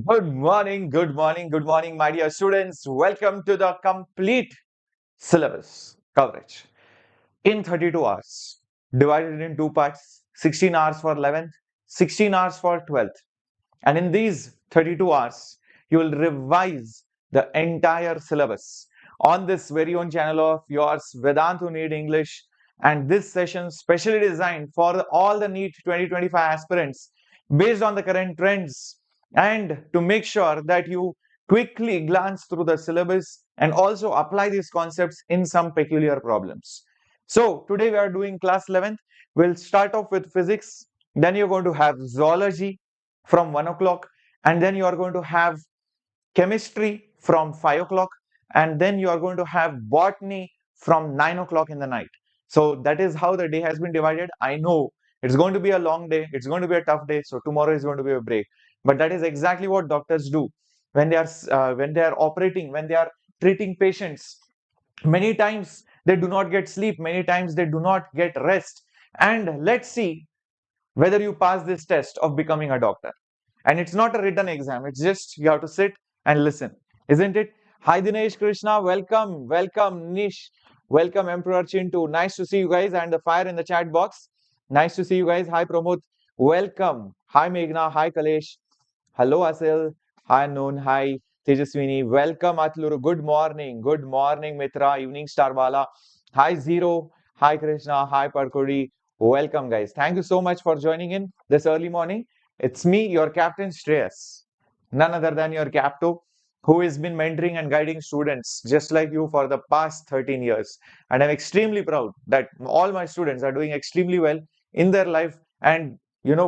Good morning, my dear students. Welcome to the complete syllabus coverage in 32 hours, divided in two parts, 16 hours for 11th, 16 hours for 12th. And in these 32 hours, you will revise the entire syllabus on this very own channel of yours, Vedantu Need English. And this session specially designed for all the NEET 2025 aspirants based on the current trends and to make sure that you quickly glance through the syllabus and also apply these concepts in some peculiar problems. So today we are doing class 11th. We'll start off with physics. Then you're going to have zoology from 1 o'clock, and then you are going to have chemistry from 5 o'clock, and then you are going to have botany from 9 o'clock in the night. So that is how the day has been divided. I know it's going to be a long day, it's going to be a tough day, so tomorrow is going to be a break. But that is exactly what doctors do when they are operating, when they are treating patients. Many times they do not get sleep, many times they do not get rest. And let's see whether you pass this test of becoming a doctor. And it's not a written exam, it's just you have to sit and listen, isn't it? Hi Dinesh Krishna, welcome Nish, welcome Emperor Chintu. Nice to see you guys, and the fire in the chat box. Nice to see you guys. Hi Pramod, welcome. Hi Meghna, hi Kalesh, hello Asil, hi Noon, hi Tejaswini, welcome Atluru. Good morning Mitra, evening Star Bala. Hi Zero, hi Krishna, hi Parkodi. Welcome, guys. Thank you so much for joining in this early morning. It's me, your captain, Shreyas, none other than your capto, who has been mentoring and guiding students just like you for the past 13 years. And I'm extremely proud that all my students are doing extremely well in their life. And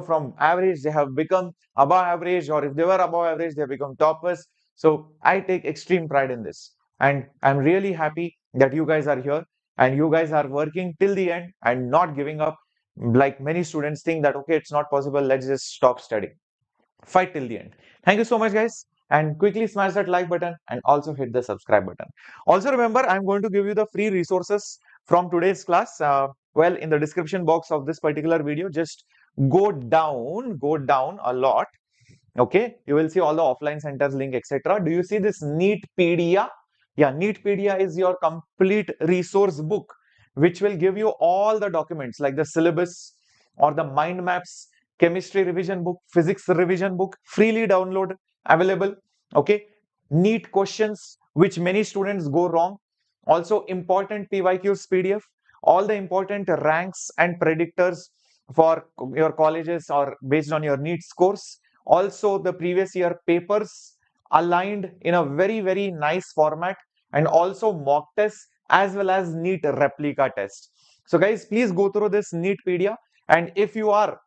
from average, they have become above average, or if they were above average, they have become toppers. So I take extreme pride in this. And I'm really happy that you guys are here and you guys are working till the end and not giving up. Like many students think that, okay, it's not possible, let's just stop studying. Fight till the end. Thank you so much, guys. And quickly smash that like button and also hit the subscribe button. Also, remember, I'm going to give you the free resources from today's class. Well, in the description box of this particular video, just go down a lot. Okay, you will see all the offline centers link, etc. Do you see this NEETpedia? Yeah, NEETpedia is your complete resource book, which will give you all the documents like the syllabus or the mind maps, chemistry revision book, physics revision book, freely download available. Okay, NEET questions, which many students go wrong. Also, important PYQs PDF, all the important ranks and predictors for your colleges or based on your NEET scores. Also the previous year papers aligned in a very nice format, and also mock tests as well as NEET replica test. So guys, please go through this NEETpedia, and if you are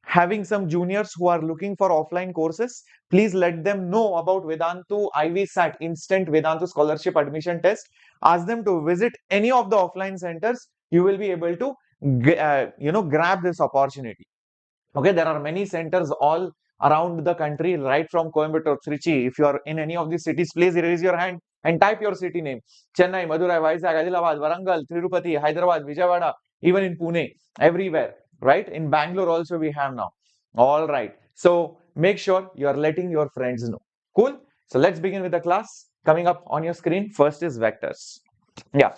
having some juniors who are looking for offline courses, please let them know about Vedantu IVSAT, Instant Vedantu Scholarship Admission Test. Ask them to visit any of the offline centers. You will be able to grab this opportunity. Okay, there are many centers all around the country, right from Coimbatore, Trichy. If you are in any of these cities, please raise your hand and type your city name. Chennai, Madurai, Vizag, Adilabad, Warangal, Tirupati, Hyderabad, Vijayawada, even in Pune, everywhere, right? In Bangalore also we have now. All right. So make sure you are letting your friends know. Cool. So let's begin with the class. Coming up on your screen, first is vectors. Yeah.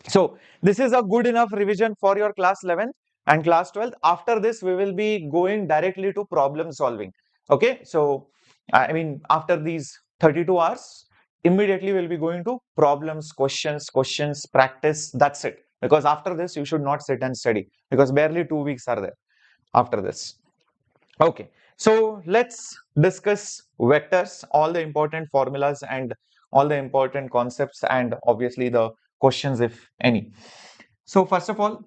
So this is a good enough revision for your class 11th and class 12th. After this, we will be going directly to problem solving. Okay, so I mean, after these 32 hours, immediately we'll be going to problems, questions, practice. That's it. Because after this, you should not sit and study because barely 2 weeks are there after this. Okay, so let's discuss vectors, all the important formulas and all the important concepts, and obviously the questions, if any. So first of all,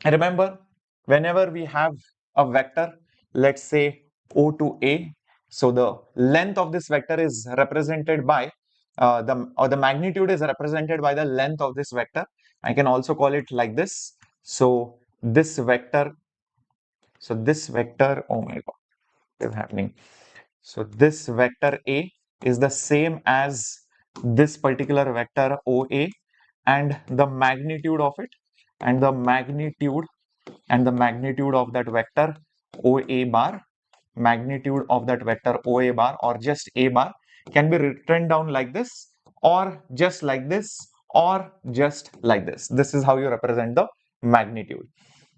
remember, whenever we have a vector, let's say O to A, so the length of this vector is represented by the magnitude is represented by the length of this vector. I can also call it like this. So this vector, oh my god, what is happening? So this vector A is the same as this particular vector OA, and the magnitude of it, and the magnitude of that vector OA bar magnitude of that vector OA bar or just A bar can be written down like this, or just like this, or just like this. This is how you represent the magnitude.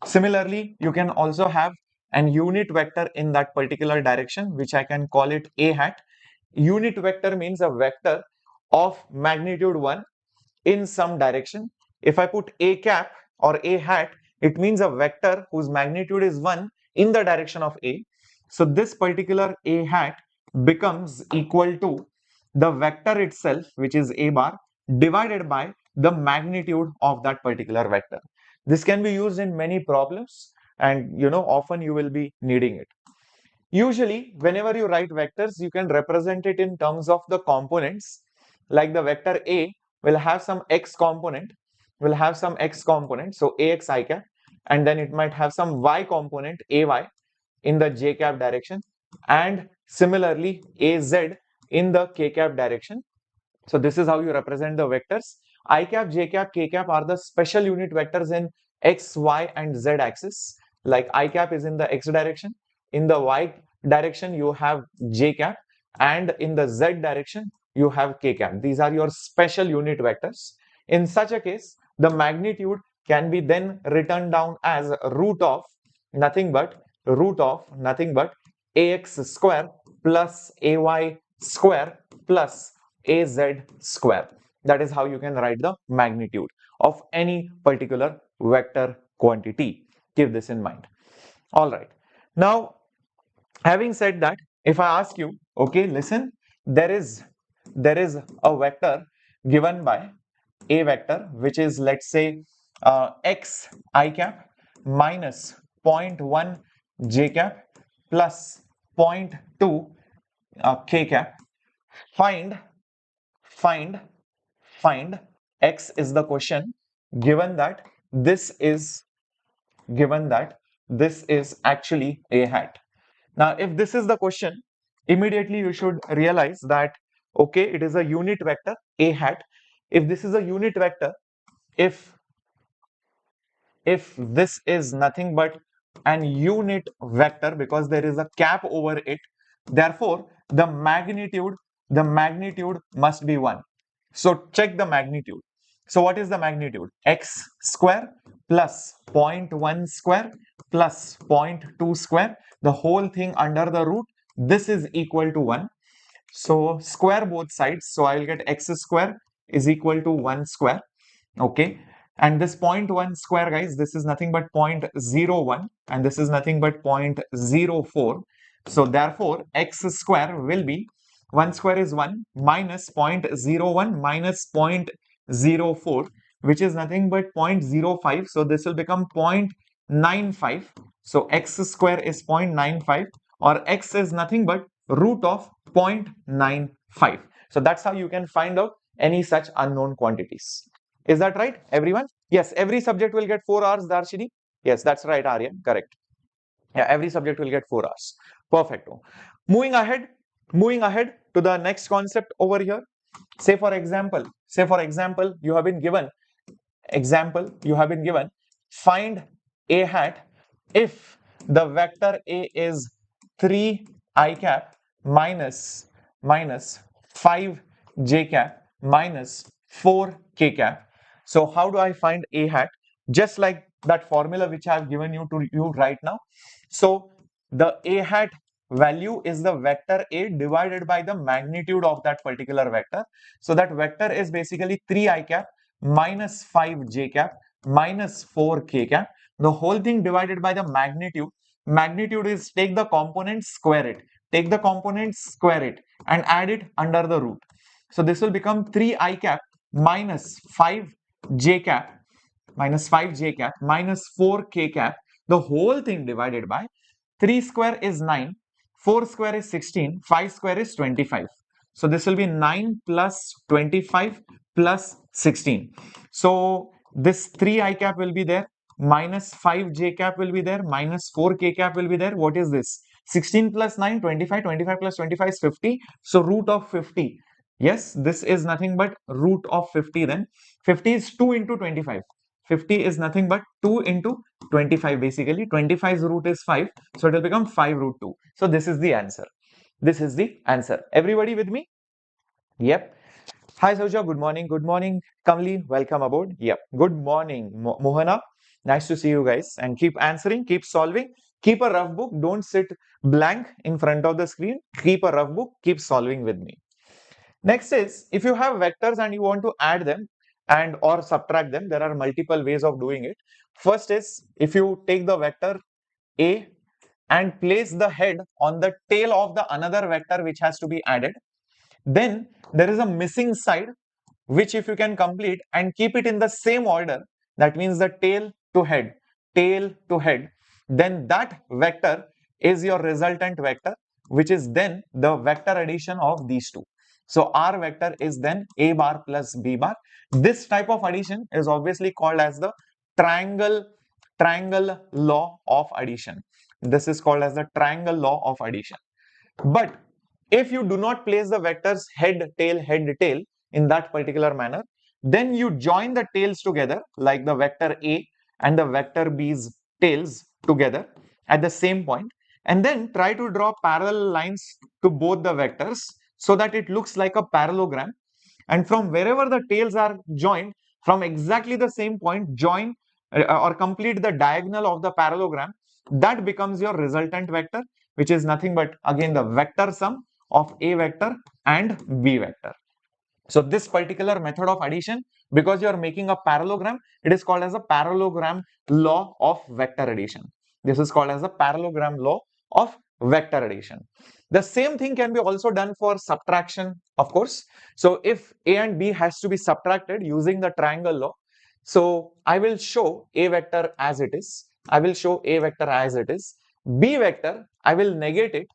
Similarly, you can also have an unit vector in that particular direction, which I can call it A hat. Unit vector means a vector of magnitude 1 in some direction. If I put A cap or A hat, it means a vector whose magnitude is 1 in the direction of A. So this particular A hat becomes equal to the vector itself, which is A bar, divided by the magnitude of that particular vector. This can be used in many problems, and often you will be needing it. Usually, whenever you write vectors, you can represent it in terms of the components. Like the vector A will have some x component, so ax I cap, and then it might have some y component, ay, in the j cap direction, and similarly az in the k cap direction. So this is how you represent the vectors. I cap, j cap, k cap are the special unit vectors in x, y, and z axis. Like I cap is in the x direction, in the y direction you have j cap, and in the z direction you have k cap. These are your special unit vectors. In such a case, the magnitude can be then written down as root of nothing but ax square plus ay square plus az square. That is how you can write the magnitude of any particular vector quantity. Keep this in mind. All right. Now, having said that, if I ask you, okay, listen, there is a vector given by a vector, which is, let's say, x I cap minus 0.1 j cap plus 0.2 k cap. Find x is the question, given that this is actually a hat. Now, if this is the question, immediately you should realize that, okay, it is a unit vector a hat. If this is a unit vector, if this is nothing but an unit vector, because there is a cap over it, therefore the magnitude must be 1. So check the magnitude. So what is the magnitude? X square plus 0.1 square plus 0.2 square, the whole thing under the root. This is equal to 1. So square both sides. So I will get x square is equal to 1 square. Okay. And this 0.1 square, guys, this is nothing but 0.01, and this is nothing but 0.04. So therefore, x square will be 1 square is 1 minus 0.01 minus 0.04, which is nothing but 0.05. So this will become 0.95. So x square is 0.95, or x is nothing but root of 0.95. So that's how you can find out any such unknown quantities. Is that right, everyone? Yes, every subject will get 4 hours, Darshini. Yes, that's right, Aryan. Correct. Yeah, every subject will get 4 hours. Perfect. Moving ahead to the next concept over here. Say for example, you have been given find a hat if the vector a is 3 I cap minus 5 j cap minus 4 k cap. So how do I find a hat? Just like that formula which I have given you to you right now. So the a hat value is the vector a divided by the magnitude of that particular vector. So that vector is basically 3 I cap minus 5 j cap minus 4 k cap. The whole thing divided by the magnitude. Magnitude is take the components, square it. Take the components, square it, and add it under the root. So this will become 3 I cap minus 5 j cap minus 4 k cap. The whole thing divided by 3 square is 9, 4 square is 16, 5 square is 25. So this will be 9 plus 25 plus 16. So this 3 I cap will be there, minus 5 j cap will be there, minus 4 k cap will be there. What is this? 16 plus 9, 25, 25 plus 25 is 50. So root of 50. Yes, this is nothing but root of 50 then. 50 is 2 into 25. 50 is nothing but 2 into 25 basically. 25's root is 5. So it will become 5 root 2. So this is the answer. This is the answer. Everybody with me? Yep. Hi Sauja, good morning. Good morning, Kamli. Welcome aboard. Yep. Good morning, Mohana. Nice to see you guys. And keep answering, keep solving. Keep a rough book. Don't sit blank in front of the screen. Keep a rough book. Keep solving with me. Next is, if you have vectors and you want to add them and or subtract them, there are multiple ways of doing it. First is, if you take the vector A and place the head on the tail of the another vector which has to be added, then there is a missing side which if you can complete and keep it in the same order, that means the tail to head, then that vector is your resultant vector, which is then the vector addition of these two. So R vector is then A bar plus B bar. This type of addition is obviously called as the triangle law of addition. This is called as the triangle law of addition. But if you do not place the vectors head, tail in that particular manner, then you join the tails together like the vector A and the vector B's tails together at the same point, and then try to draw parallel lines to both the vectors so that it looks like a parallelogram. And from wherever the tails are joined, from exactly the same point, join or complete the diagonal of the parallelogram. That becomes your resultant vector, which is nothing but again the vector sum of A vector and B vector. So this particular method of addition, because you are making a parallelogram, it is called as a parallelogram law of vector addition. This is called as a parallelogram law of vector addition. The same thing can be also done for subtraction, of course. So if A and B has to be subtracted using the triangle law, so I will show A vector as it is. I will show A vector as it is. B vector, I will negate it.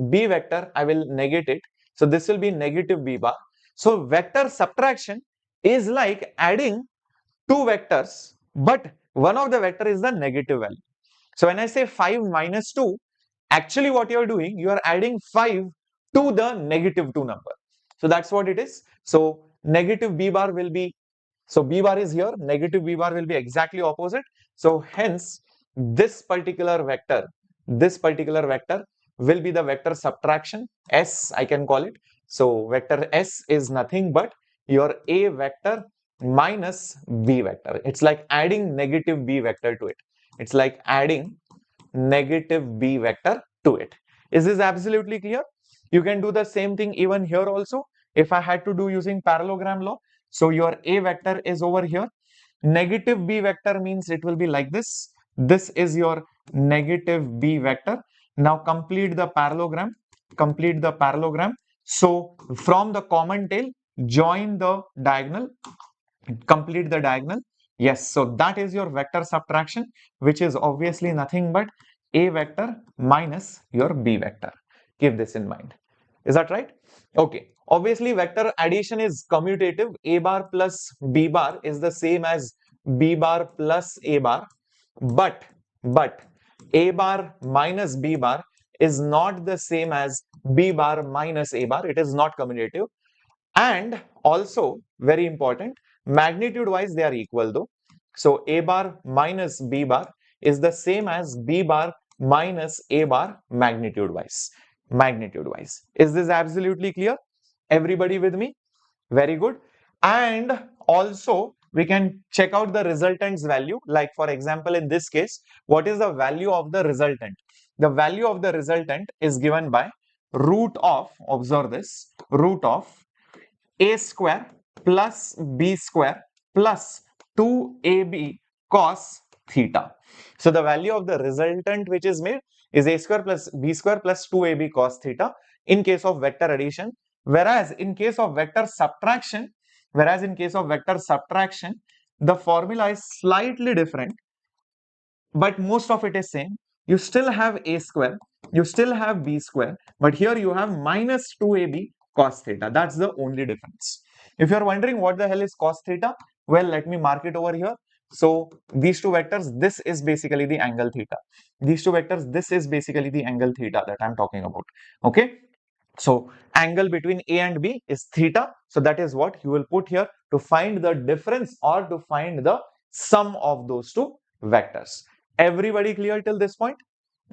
B vector, I will negate it. So this will be negative B bar. So vector subtraction is like adding two vectors, but one of the vector is the negative value. So when I say 5 minus 2, actually what you are doing, you are adding 5 to the negative 2 number. So that's what it is. So negative B bar will be, so B bar is here, negative B bar will be exactly opposite. So hence this particular vector will be the vector subtraction, S I can call it. So vector S is nothing but your A vector minus B vector. It's like adding negative B vector to it. It's like adding negative B vector to it. Is this absolutely clear? You can do the same thing even here also. If I had to do using parallelogram law, so your A vector is over here. Negative B vector means it will be like this. This is your negative B vector. Now complete the parallelogram. Complete the parallelogram. So from the common tail, join the diagonal. Complete the diagonal. Yes, so that is your vector subtraction, which is obviously nothing but A vector minus your B vector. Keep this in mind. Is that right? Okay. Obviously, vector addition is commutative. A bar plus B bar is the same as B bar plus A bar. But A bar minus B bar is not the same as B bar minus A bar. It is not commutative. And also, very important, magnitude wise they are equal though. So A bar minus B bar is the same as B bar minus A bar magnitude wise. Is this absolutely clear? Everybody with me? Very good. And also we can check out the resultant's value. Like for example, in this case, what is the value of the resultant? The value of the resultant is given by root of, observe this, root of A square plus B square plus 2AB cos theta. So the value of the resultant which is made is A square plus B square plus 2AB cos theta in case of vector addition. Whereas in case of vector subtraction, the formula is slightly different, but most of it is same. You still have A square, you still have B square, but here you have minus 2AB cos theta. That's the only difference. If you're wondering what the hell is cos theta, well, let me mark it over here. So these two vectors, this is basically the angle theta. These two vectors, this is basically the angle theta that I'm talking about. Okay. So angle between A and B is theta. So that is what you will put here to find the difference or to find the sum of those two vectors. Everybody clear till this point?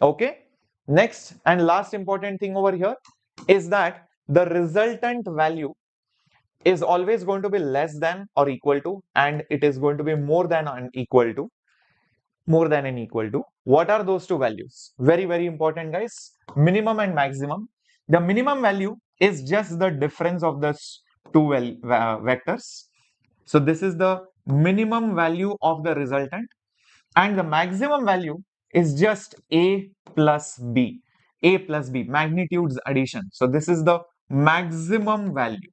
Okay. Next and last important thing over here is that the resultant value is always going to be less than or equal to, and it is going to be more than and equal to, more than and equal to. What are those two values? Very, very important, guys. Minimum and maximum. The minimum value is just the difference of the two vectors. So this is the minimum value of the resultant, and the maximum value is just a plus b. A plus b, magnitudes addition. So this is the maximum value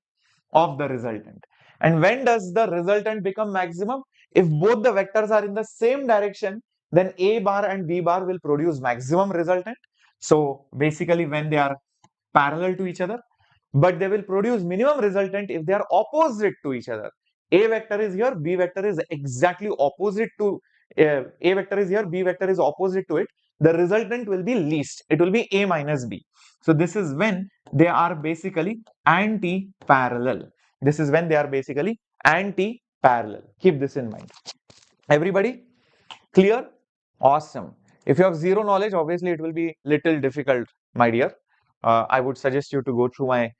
of the resultant. And when does the resultant become maximum? If both the vectors are in the same direction, then a bar and b bar will produce maximum resultant. So basically when they are parallel to each other, but they will produce minimum resultant if they are opposite to each other. A vector is here, b vector is exactly opposite to a vector is here, b vector is opposite to it. The resultant will be least. It will be a minus b. So this is when they are basically anti-parallel. This is when they are basically anti-parallel. Keep this in mind. Everybody clear? Awesome. If you have zero knowledge, obviously it will be little difficult, my dear. I would suggest you to go through my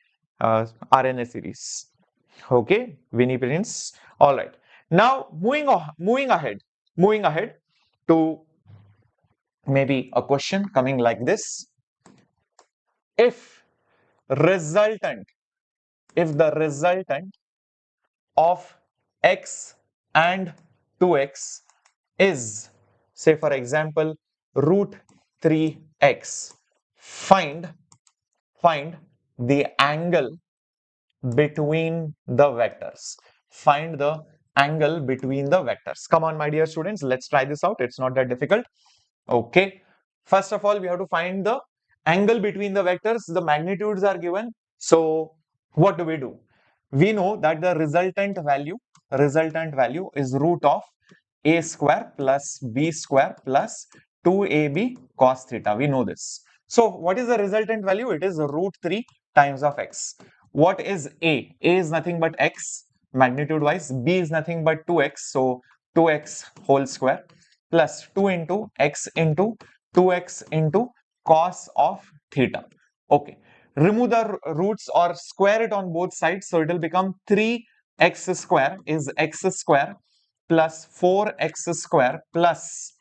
RNA series. Okay, Winnie Prince. All right. Now moving ahead to maybe a question coming like this. If resultant, if the resultant of x and 2x is, say for example, root 3x, find the angle between the vectors. Find the angle between the vectors. Come on, my dear students, let's try this out. It's not that difficult. Okay. First of all, we have to find the angle between the vectors. The magnitudes are given. So what do? We know that the resultant value is root of a square plus b square plus 2ab cos theta. We know this. So what is the resultant value? It is root 3 times of x. What is a? A is nothing but x magnitude wise. B is nothing but 2x. So 2x whole square plus 2 into x into 2x into cos of theta. Okay. Remove the roots or square it on both sides. So it will become 3x square is x square plus 4x square plus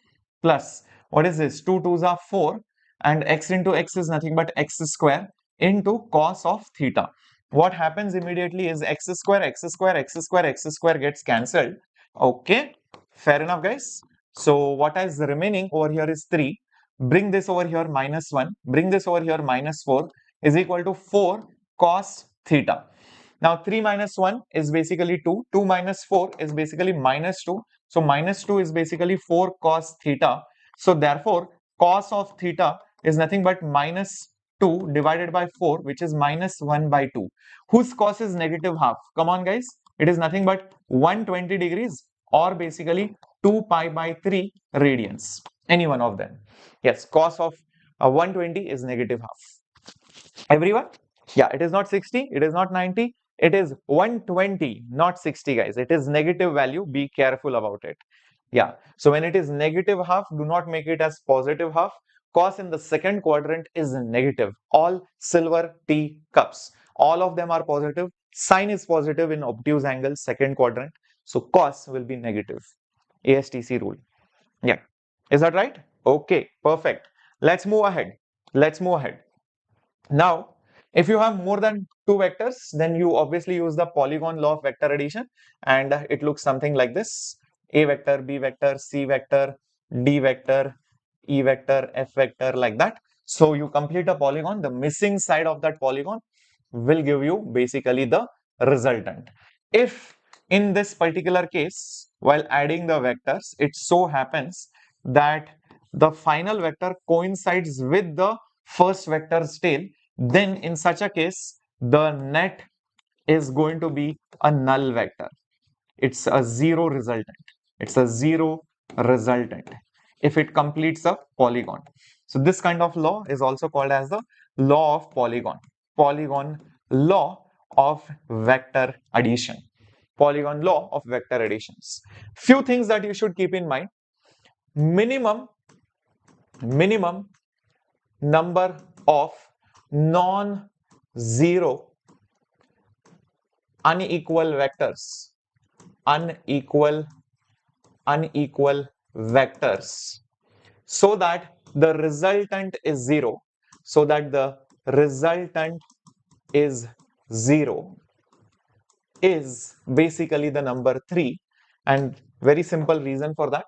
what is this? 2 2s are 4 and x into x is nothing but x square into cos of theta. What happens immediately is x square gets cancelled. Okay, fair enough, guys. So what is remaining over here is 3. Bring this over here minus 1. Bring this over here minus 4 is equal to 4 cos theta. Now 3 minus 1 is basically 2. 2 minus 4 is basically minus 2. So minus 2 is basically 4 cos theta. So therefore cos of theta is nothing but minus 2 divided by 4, which is minus 1 by 2. Whose cos is negative half? Come on, guys. It is nothing but 120 degrees or basically 2 pi by 3 radians. Any one of them. Yes, cos of 120 is negative half. Everyone? Yeah, it is not 60, it is not 90, it is 120, not 60, guys. It is negative value. Be careful about it. Yeah, so when it is negative half, do not make it as positive half. Cos in the second quadrant is negative. All silver tea cups, all of them are positive. Sine is positive in obtuse angle, second quadrant. So cos will be negative. ASTC rule. Yeah, is that right? Okay, perfect. Let's move ahead. Let's move ahead. Now, if you have more than two vectors, then you obviously use the polygon law of vector addition, and it looks something like this: a vector, b vector, c vector, d vector, e vector, f vector, like that. So you complete a polygon. The missing side of that polygon will give you basically the resultant. If in this particular case, while adding the vectors, it so happens that the final vector coincides with the first vector's tail, then in such a case, the net is going to be a null vector. It's a zero resultant. It's a zero resultant if it completes a polygon. So this kind of law is also called as the law of polygon. Polygon law of vector addition. polygon law of vector additions. Few things that you should keep in mind. Minimum number of non-zero unequal vectors, unequal vectors, so that the resultant is zero, so that the resultant is zero, is basically the number 3. And very simple reason for that.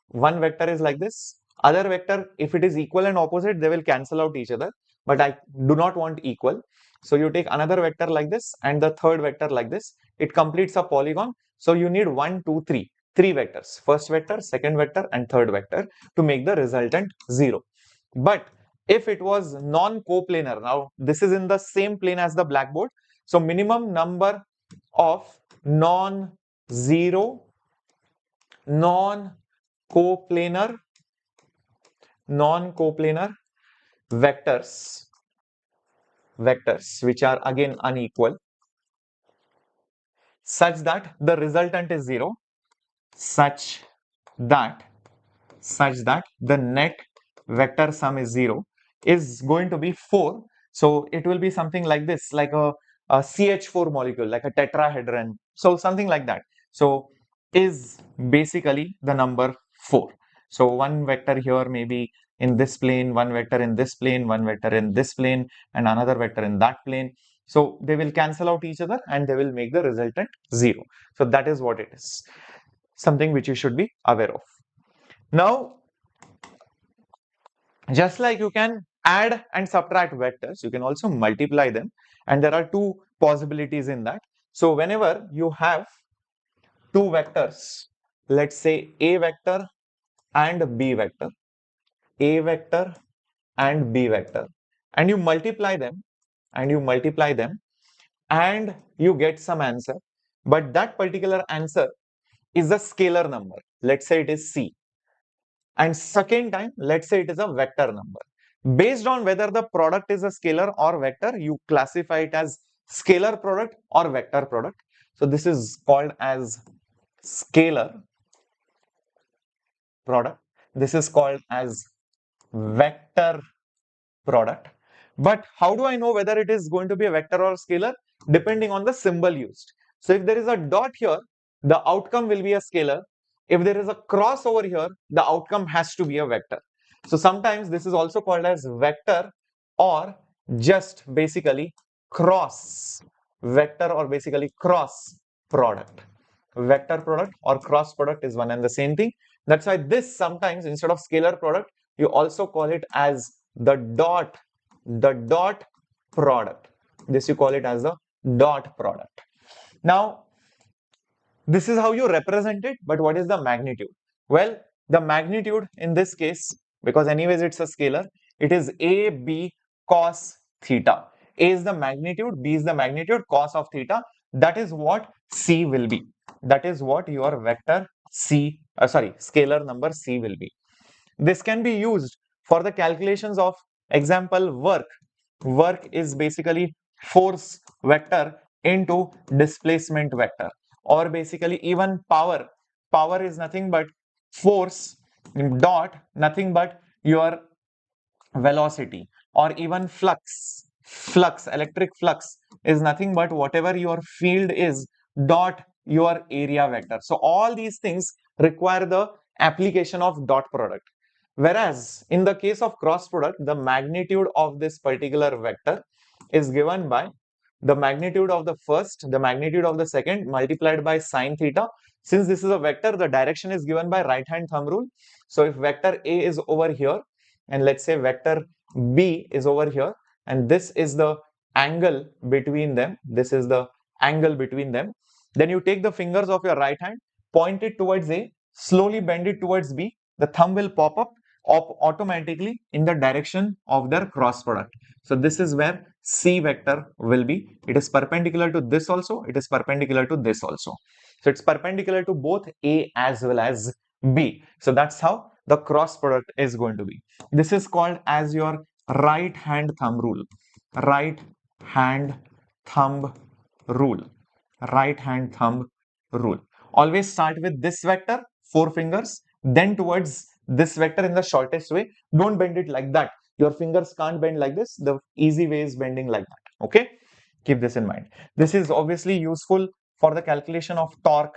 One vector is like this, other vector, if it is equal and opposite, they will cancel out each other, but I do not want equal. So you take another vector like this and the third vector like this, it completes a polygon. So you need 1, 2, 3, three vectors, first vector, second vector and third vector to make the resultant 0. But if it was non-coplanar, now this is in the same plane as the blackboard, so minimum number of non-zero non-coplanar vectors which are again unequal, such that the resultant is 0, such that the net vector sum is 0, is going to be 4. So it will be something like this, like a CH4 molecule, like a tetrahedron, so something like that. So is basically the number 4. So one vector here may be in this plane, one vector in this plane, one vector in this plane, and another vector in that plane. So they will cancel out each other and they will make the resultant 0. So that is what it is, something which you should be aware of. Now, just like you can add and subtract vectors, you can also multiply them, and there are two possibilities in that. So whenever you have two vectors, let's say A vector and B vector, A vector and B vector, and you multiply them and you get some answer, but that particular answer is a scalar number. Let's say it is C. And second time, let's say it is a vector number. Based on whether the product is a scalar or vector, you classify it as scalar product or vector product. So this is called as scalar product. This is called as vector product. But how do I know whether it is going to be a vector or scalar? Depending on the symbol used. So if there is a dot here, the outcome will be a scalar. If there is a cross over here, the outcome has to be a vector. So sometimes this is also called as vector or just basically cross vector or basically cross product. Vector product or cross product is one and the same thing. That's why this sometimes instead of scalar product, you also call it as the dot product. This you call it as the dot product. Now, this is how you represent it, but what is the magnitude? Well, the magnitude in this case, because anyways it's a scalar, it is AB cos theta. A is the magnitude, B is the magnitude, cos of theta. That is what C will be. That is what your vector C, scalar number C will be. This can be used for the calculations of example work. Work is basically force vector into displacement vector, or basically even power. Power is nothing but force dot nothing but your velocity, or even flux, electric flux is nothing but whatever your field is dot your area vector. So all these things require the application of dot product. Whereas in the case of cross product, the magnitude of this particular vector is given by the magnitude of the first, the magnitude of the second multiplied by sine theta. Since this is a vector, the direction is given by right hand thumb rule. So if vector A is over here and let's say vector B is over here, and this is the angle between them, this is the angle between them, then you take the fingers of your right hand, point it towards A, slowly bend it towards B, the thumb will pop up automatically in the direction of their cross product. So this is where C vector will be. It is perpendicular to this also, it is perpendicular to this also. So it's perpendicular to both A as well as B. So that's how the cross product is going to be. This is called as your right hand thumb rule. Right hand thumb rule. Right hand thumb rule. Always start with this vector, 4 fingers, then towards this vector in the shortest way. Don't bend it like that. Your fingers can't bend like this. The easy way is bending like that. Okay? Keep this in mind. This is obviously useful for the calculation of torque.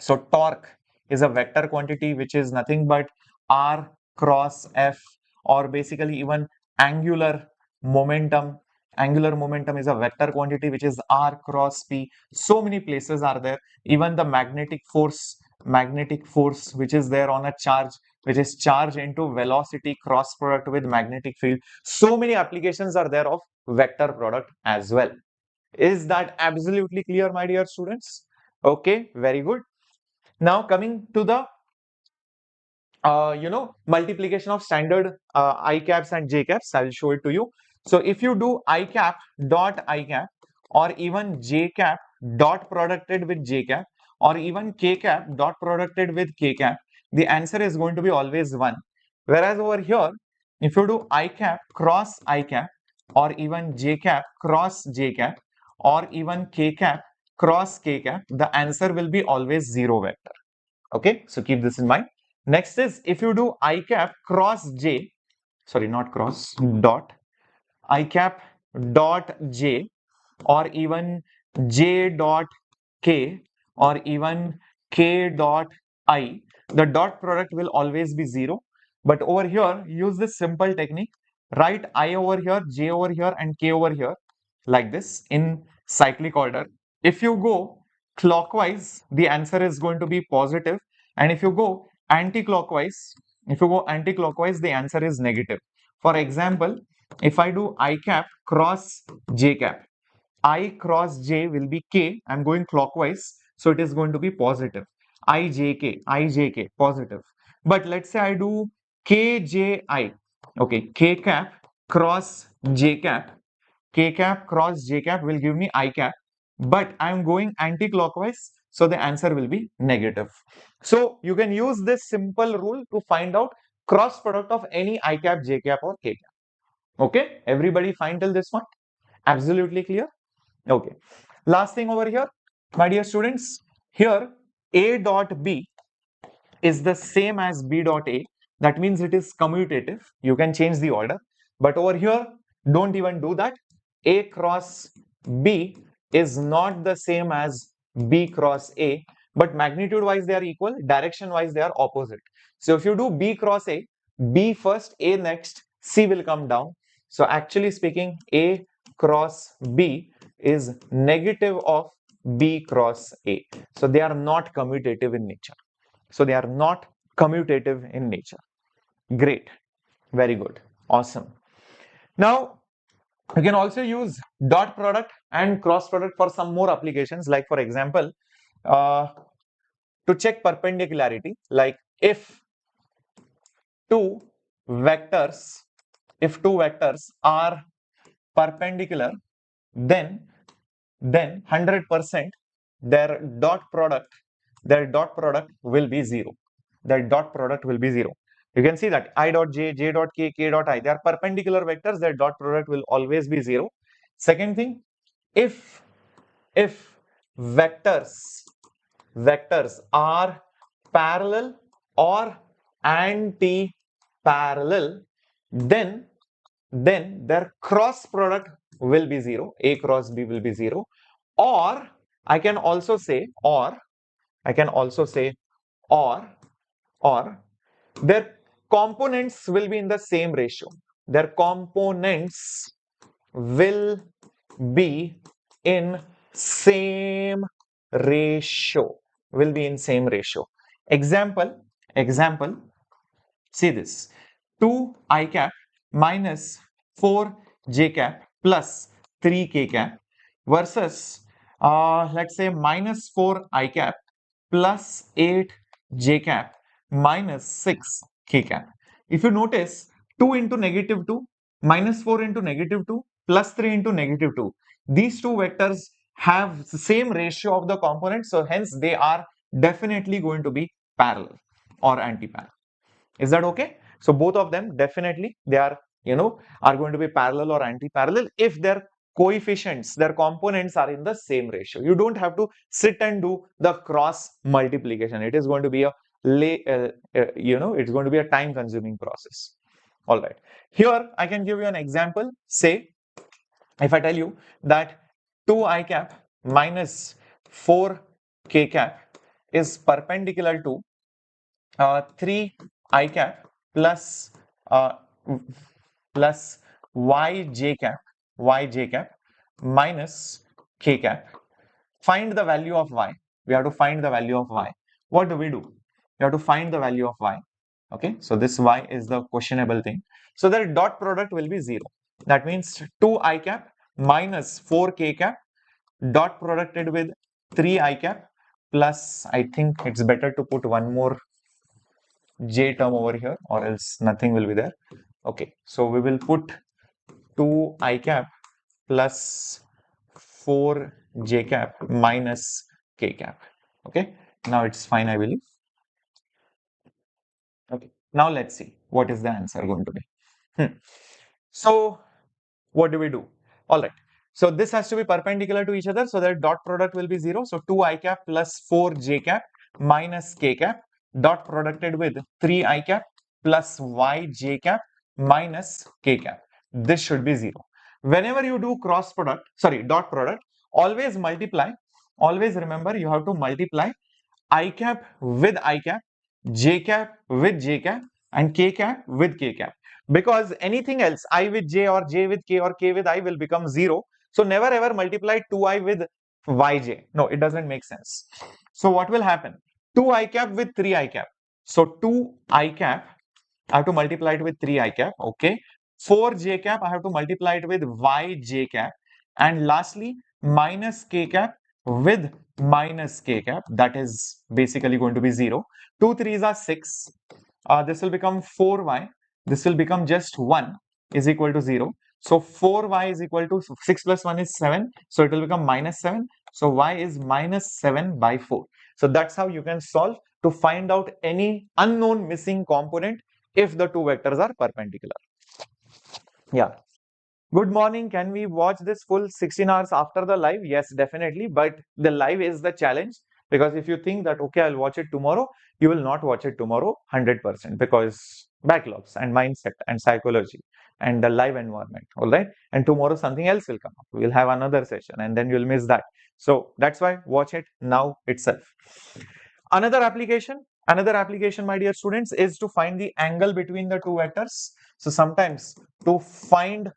So torque is a vector quantity which is nothing but R cross F, or basically even angular momentum. Angular momentum is a vector quantity which is R cross P. So many places are there. Even the magnetic force which is there on a charge, which is charge into velocity cross product with magnetic field. So many applications are there of vector product as well. Is that absolutely clear, my dear students? Okay, very good. Now coming to the multiplication of standard I caps and J caps, I will show it to you. So if you do I cap dot I cap, or even J cap dot producted with J cap, or even K cap dot producted with K cap, the answer is going to be always 1. Whereas over here, if you do I cap cross I cap, or even J cap cross J cap, or even K cap cross K cap, the answer will be always 0 vector. Okay, so keep this in mind. Next is if you do I cap cross J, sorry, not cross, dot, I cap dot J, or even J dot K, or even K dot I, the dot product will always be 0. But over here, use this simple technique. Write I over here, J over here, and K over here like this in cyclic order. If you go clockwise, the answer is going to be positive, and if you go anti-clockwise, the answer is negative. For example, if I do I cap cross J cap, I cross J will be K. I'm going clockwise, so it is going to be positive. I J K, positive. But let's say I do K J I, okay, K cap cross J cap, K cap cross J cap will give me I cap, but I'm going anti-clockwise, so the answer will be negative. So you can use this simple rule to find out cross product of any I cap, J cap, or K cap. Okay, everybody fine till this one? Absolutely clear? Okay. Last thing over here, my dear students, here A dot B is the same as B dot A. That means it is commutative. You can change the order. But over here, don't even do that. A cross B is not the same as B cross A, but magnitude wise they are equal, direction wise they are opposite. So if you do B cross A, B first, A next, C will come down. So actually speaking, A cross B is negative of B cross A. So they are not commutative in nature. So they are not commutative in nature. Great. Very good. Awesome. Now, you can also use dot product and cross product for some more applications. Like for example, to check perpendicularity, like if two vectors, are perpendicular, then 100% their dot product will be 0. Their dot product will be 0. You can see that I dot j, j dot k, k dot I, they are perpendicular vectors, their dot product will always be 0. Second thing, if vectors are parallel or anti-parallel, then their cross product will be 0. A cross B will be 0. Or I can also say or their components will be in the same ratio. Their components will be in same ratio. Example, see this. 2 I cap minus 4 J cap plus 3 K cap versus let's say minus 4 I cap plus 8 J cap minus 6 K cap. If you notice, 2 into negative 2 minus 4 into negative 2 plus 3 into negative 2, these two vectors have the same ratio of the components, so hence they are definitely going to be parallel or anti-parallel. Is that okay? So both of them definitely they are going to be parallel or anti-parallel if their coefficients, their components are in the same ratio. You don't have to sit and do the cross multiplication. It is going to be a it's going to be a time consuming process. All right. Here I can give you an example. Say if I tell you that 2 I cap minus 4 k cap is perpendicular to 3 I cap plus uh, plus yj cap minus k cap. Find the value of y. We have to find the value of y. What do we do? We have to find the value of y. Okay, so this y is the questionable thing. So the dot product will be 0. That means 2 I cap minus 4 k cap dot producted with 3 I cap plus, I think it's better to put one more j term over here or else nothing will be there. Okay, so we will put 2 I cap plus 4 j cap minus k cap. Okay, now it's fine, I believe. Okay, now let's see what is the answer going to be. So what do we do? All right. So this has to be perpendicular to each other, so that dot product will be 0. So 2 I cap plus 4 j cap minus k cap dot producted with 3 I cap plus y j cap minus k cap. This should be 0. Whenever you do cross product, sorry, dot product, always multiply. Always remember you have to multiply I cap with I cap, j cap with j cap, and k cap with k cap. Because anything else, I with j or j with k or k with I will become 0. So never ever multiply 2i with yj. No, it doesn't make sense. So what will happen? 2i cap with 3i cap. So 2i cap, I have to multiply it with 3i cap. Okay. 4j cap, I have to multiply it with yj cap. And lastly, minus k cap with minus k cap. That is basically going to be 0. 2 3s are 6. This will become 4y. This will become just 1 is equal to 0. So 4y is equal to 6 plus 1 is 7. So it will become minus 7. So y is minus 7 by 4. So that's how you can solve to find out any unknown missing component if the two vectors are perpendicular. Yeah. Good morning. Can we watch this full 16 hours after the live? Yes, definitely. But the live is the challenge, because if you think that, okay, I'll watch it tomorrow, you will not watch it tomorrow 100%, because backlogs and mindset and psychology and the live environment. All right. And tomorrow something else will come up. We'll have another session and then you'll miss that. So that's why watch it now itself. Another application, my dear students, is to find the angle between the two vectors. So sometimes to find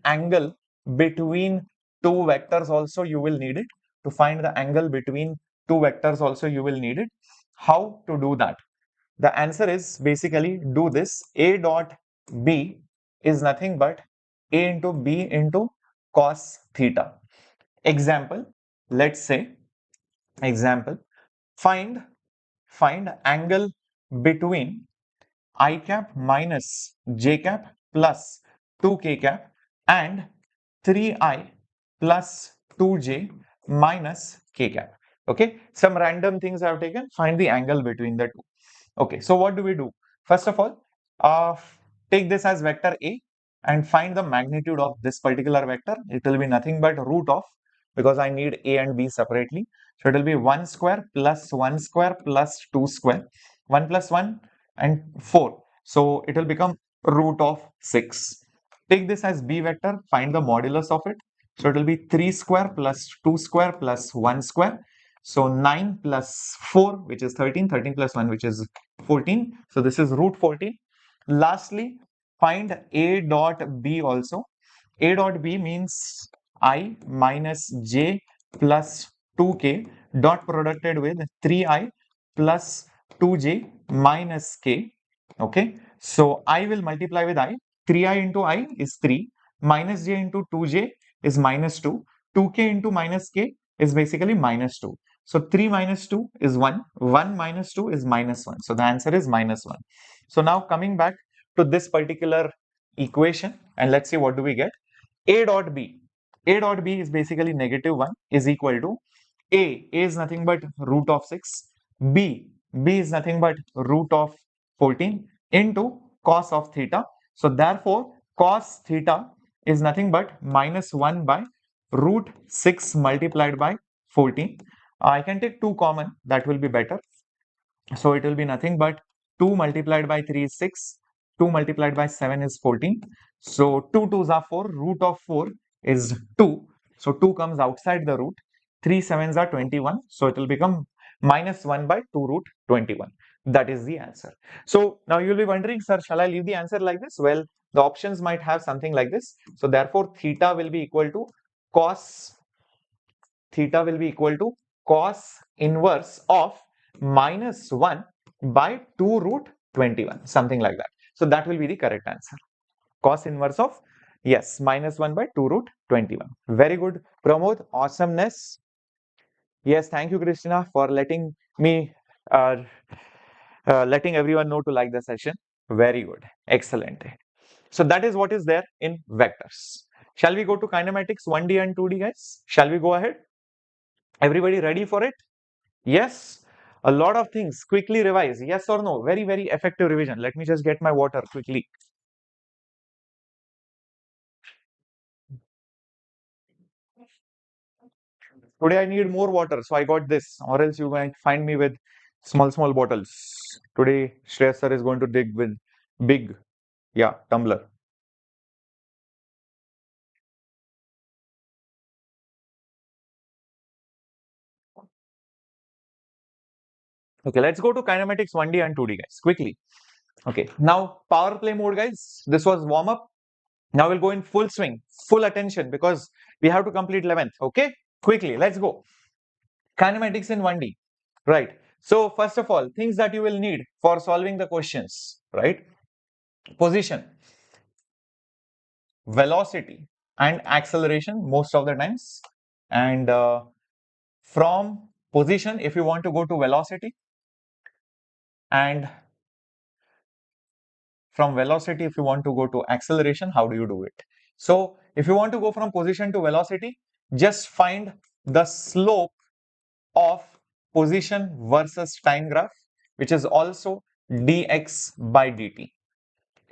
angle between two vectors also you will need it. To find the angle between two vectors also you will need it. How to do that? The answer is basically do this. A dot B is nothing but A into B into cos theta. Example, let's say, example, find angle between I cap minus j cap plus 2k cap and 3i plus 2j minus k cap. Okay, some random things I have taken. Find the angle between the two. Okay, so what do we do? First of all, take this as vector A and find the magnitude of this particular vector. It will be nothing but root of, because I need A and B separately. So it will be 1 square plus 1 square plus 2 square. 1 plus 1 and 4. So it will become root of 6. Take this as B vector, find the modulus of it. So it will be 3 square plus 2 square plus 1 square. So 9 plus 4, which is 13, 13 plus 1, which is 14. So this is root 14. Lastly, find A dot B also. A dot B means I minus j plus 2k dot producted with 3i plus 2j minus k. Okay, so I will multiply with I. 3i into I is 3, minus j into 2j is minus 2, 2k into minus k is basically minus 2. So 3 minus 2 is 1, 1 minus 2 is minus 1. So the answer is minus 1. So now coming back to this particular equation, and let's see what do we get. A dot B. A dot B is basically negative 1 is equal to A is nothing but root of 6, B is nothing but root of 14 into cos of theta. So therefore cos theta is nothing but minus 1 by root 6 multiplied by 14. I can take 2 common, that will be better. So it will be nothing but 2 multiplied by 3 is 6, 2 multiplied by 7 is 14. So 2 2s are 4, root of 4 is 2. So 2 comes outside the root, 3 7s are 21. So it will become minus 1 by 2 root 21. That is the answer. So now you will be wondering, sir, shall I leave the answer like this? Well, the options might have something like this. So therefore, theta will be equal to cos inverse of minus 1 by 2 root 21, something like that. So that will be the correct answer. Cos inverse of, yes, minus 1 by 2 root 21. Very good, Pramod. Awesomeness. Yes, thank you, Christina, for letting me, letting everyone know to like the session. Very good. Excellent. So that is what is there in vectors. Shall we go to kinematics 1D and 2D, guys? Shall we go ahead? Everybody ready for it? Yes, a lot of things. Quickly revise. Yes or no? Very, very effective revision. Let me just get my water quickly. Today I need more water, so I got this, or else you might find me with small bottles. Today Shreyas sir is going to dig with big, yeah, tumbler. Okay, let's go to kinematics 1D and 2D, guys, quickly. Okay, now power play mode, guys. This was warm up. Now we'll go in full swing, full attention, because we have to complete 11th. Okay, quickly, let's go. Kinematics in 1D, right? So first of all, things that you will need for solving the questions, right? Position, velocity, and acceleration most of the times. And from position, if you want to go to velocity, and from velocity, if you want to go to acceleration, how do you do it? So if you want to go from position to velocity, just find the slope of position versus time graph, which is also dx by dt.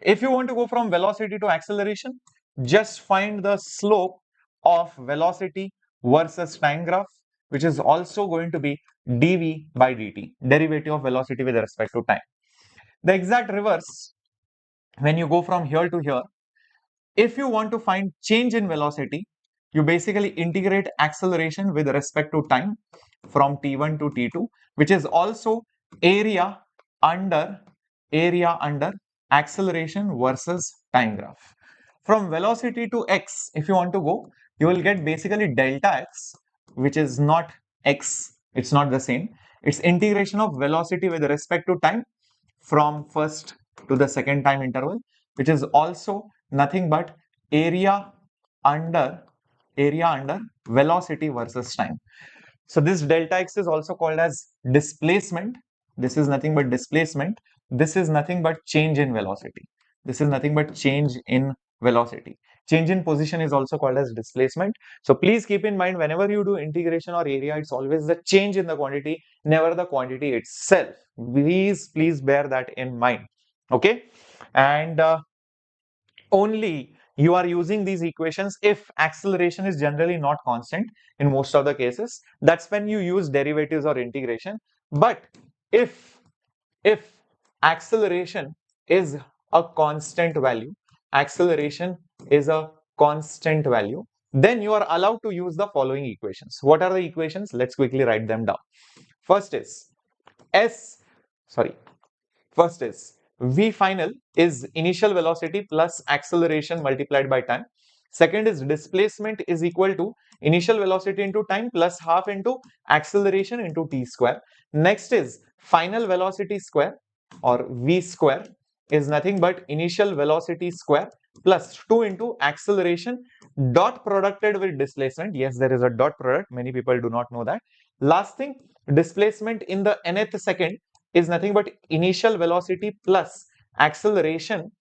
If you want to go from velocity to acceleration, just find the slope of velocity versus time graph, which is also going to be dv by dt, derivative of velocity with respect to time. The exact reverse, when you go from here to here, if you want to find change in velocity, you basically integrate acceleration with respect to time from t1 to t2, which is also area under acceleration versus time graph. From velocity to x, if you want to go, you will get basically delta x, which is not x, it's not the same. It's integration of velocity with respect to time from first to the second time interval, which is also nothing but area under velocity versus time. So this delta x is also called as displacement. This is nothing but displacement. This is nothing but change in velocity. This is nothing but change in velocity. Change in position is also called as displacement. So please keep in mind, whenever you do integration or area, it's always the change in the quantity, never the quantity itself. Please bear that in mind. Okay. And only you are using these equations if acceleration is generally not constant in most of the cases. That's when you use derivatives or integration. But if acceleration is a constant value, then you are allowed to use the following equations. What are the equations? Let's quickly write them down. First is First is V final is initial velocity plus acceleration multiplied by time. Second is displacement is equal to initial velocity into time plus half into acceleration into t square. Next is final velocity square, or V square, is nothing but initial velocity square plus 2 into acceleration dot producted with displacement. Yes, there is a dot product. Many people do not know that. Last thing, displacement in the nth second is nothing but initial velocity plus acceleration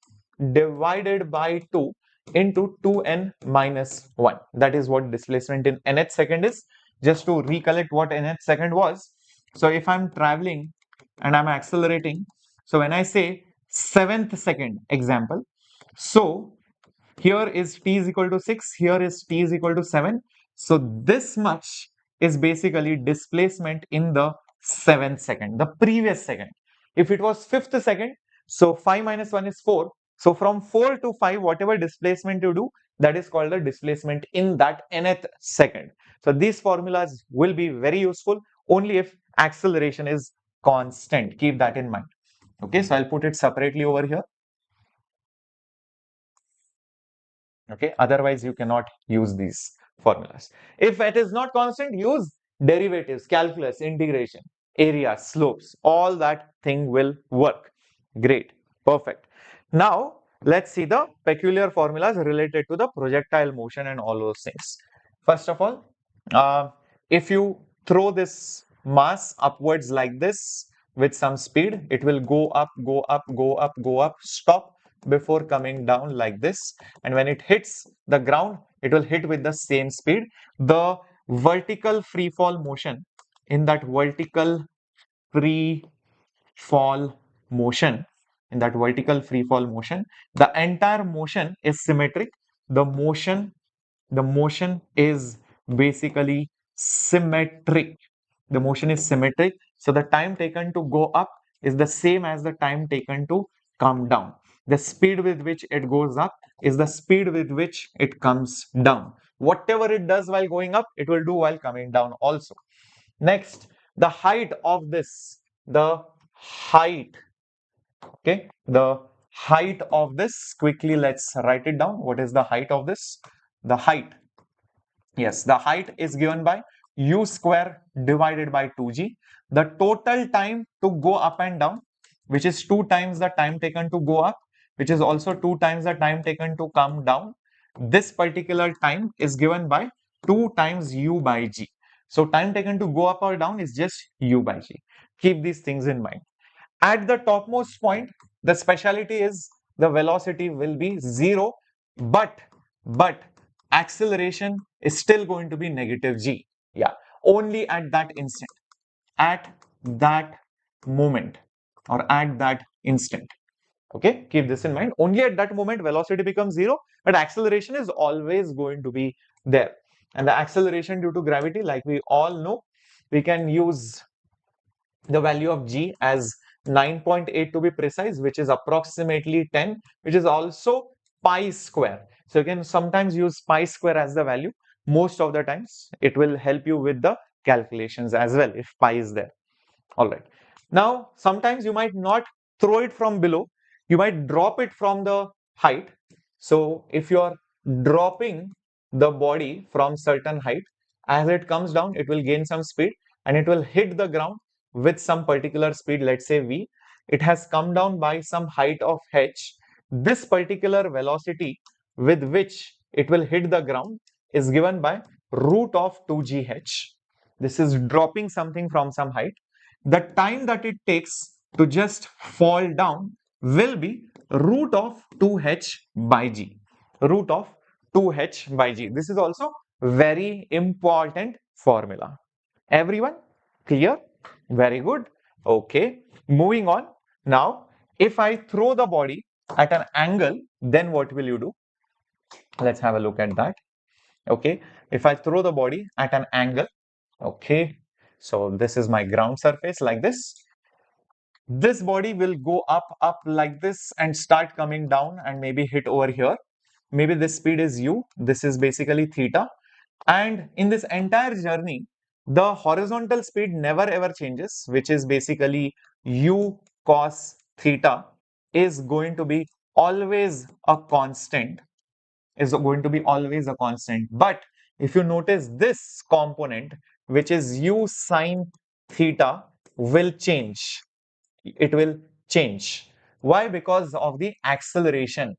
divided by 2 into 2n minus 1. That is what displacement in nth second is. Just to recollect what nth second was. So if I'm traveling and I'm accelerating, so when I say 7th second example, so Here is t is equal to 6, here is t is equal to 7. So this much is basically displacement in the 7th second, the previous second. If it was 5th second, so 5 minus 1 is 4. So from 4 to 5, whatever displacement you do, that is called the displacement in that nth second. So these formulas will be very useful only if acceleration is constant. Keep that in mind. Okay, so I'll put it separately over here. Okay, otherwise you cannot use these formulas. If it is not constant, use derivatives, calculus, integration, area, slopes, all that thing will work. Great, perfect. Now let's see the peculiar formulas related to the projectile motion and all those things. First of all, uh, if you throw this mass upwards like this with some speed, it will go up, go up, go up, go up, stop before coming down like this. And when it hits the ground, it will hit with the same speed. The vertical free fall motion, in that vertical free fall motion, the entire motion is symmetric. The motion is basically symmetric. The motion is symmetric. So the time taken to go up is the same as the time taken to come down. The speed with which it goes up is the speed with which it comes down. Whatever it does while going up, it will do while coming down also. Next, the height of this, the height, okay, the height of this, quickly let's write it down. What is the height of this? The height, yes, the height is given by u square divided by 2g. The total time to go up and down, which is 2 times the time taken to go up, which is also 2 times the time taken to come down. This particular time is given by 2 times u by g. So time taken to go up or down is just u by g. Keep these things in mind. At the topmost point, the speciality is the velocity will be 0, but acceleration is still going to be negative g. Yeah, only at that instant, at that moment, or at that instant. Okay, keep this in mind. Only at that moment velocity becomes 0, but acceleration is always going to be there. And the acceleration due to gravity, like we all know, we can use the value of g as 9.8 to be precise, which is approximately 10, which is also pi square. So you can sometimes use pi square as the value. Most of the times it will help you with the calculations as well if pi is there. All right. Now, sometimes you might not throw it from below, you might drop it from the height. So if you're dropping the body from certain height, as it comes down, it will gain some speed and it will hit the ground with some particular speed, let's say v. It has come down by some height of h. This particular velocity with which it will hit the ground is given by root of 2gh. This is dropping something from some height. The time that it takes to just fall down will be root of 2h by g. Root of 2h by g. This is also very important formula. Everyone clear? Very good. Okay, moving on. Now, if I throw the body at an angle, then what will you do? Let's have a look at that. Okay, if I throw the body at an angle, okay, so this is my ground surface like this. This body will go up like this and start coming down and maybe hit over here. Maybe this speed is u, this is basically theta. And in this entire journey, the horizontal speed never ever changes, which is basically u cos theta is going to be always a constant, But if you notice, this component, which is u sine theta, will change. It will change. Why? Because of the acceleration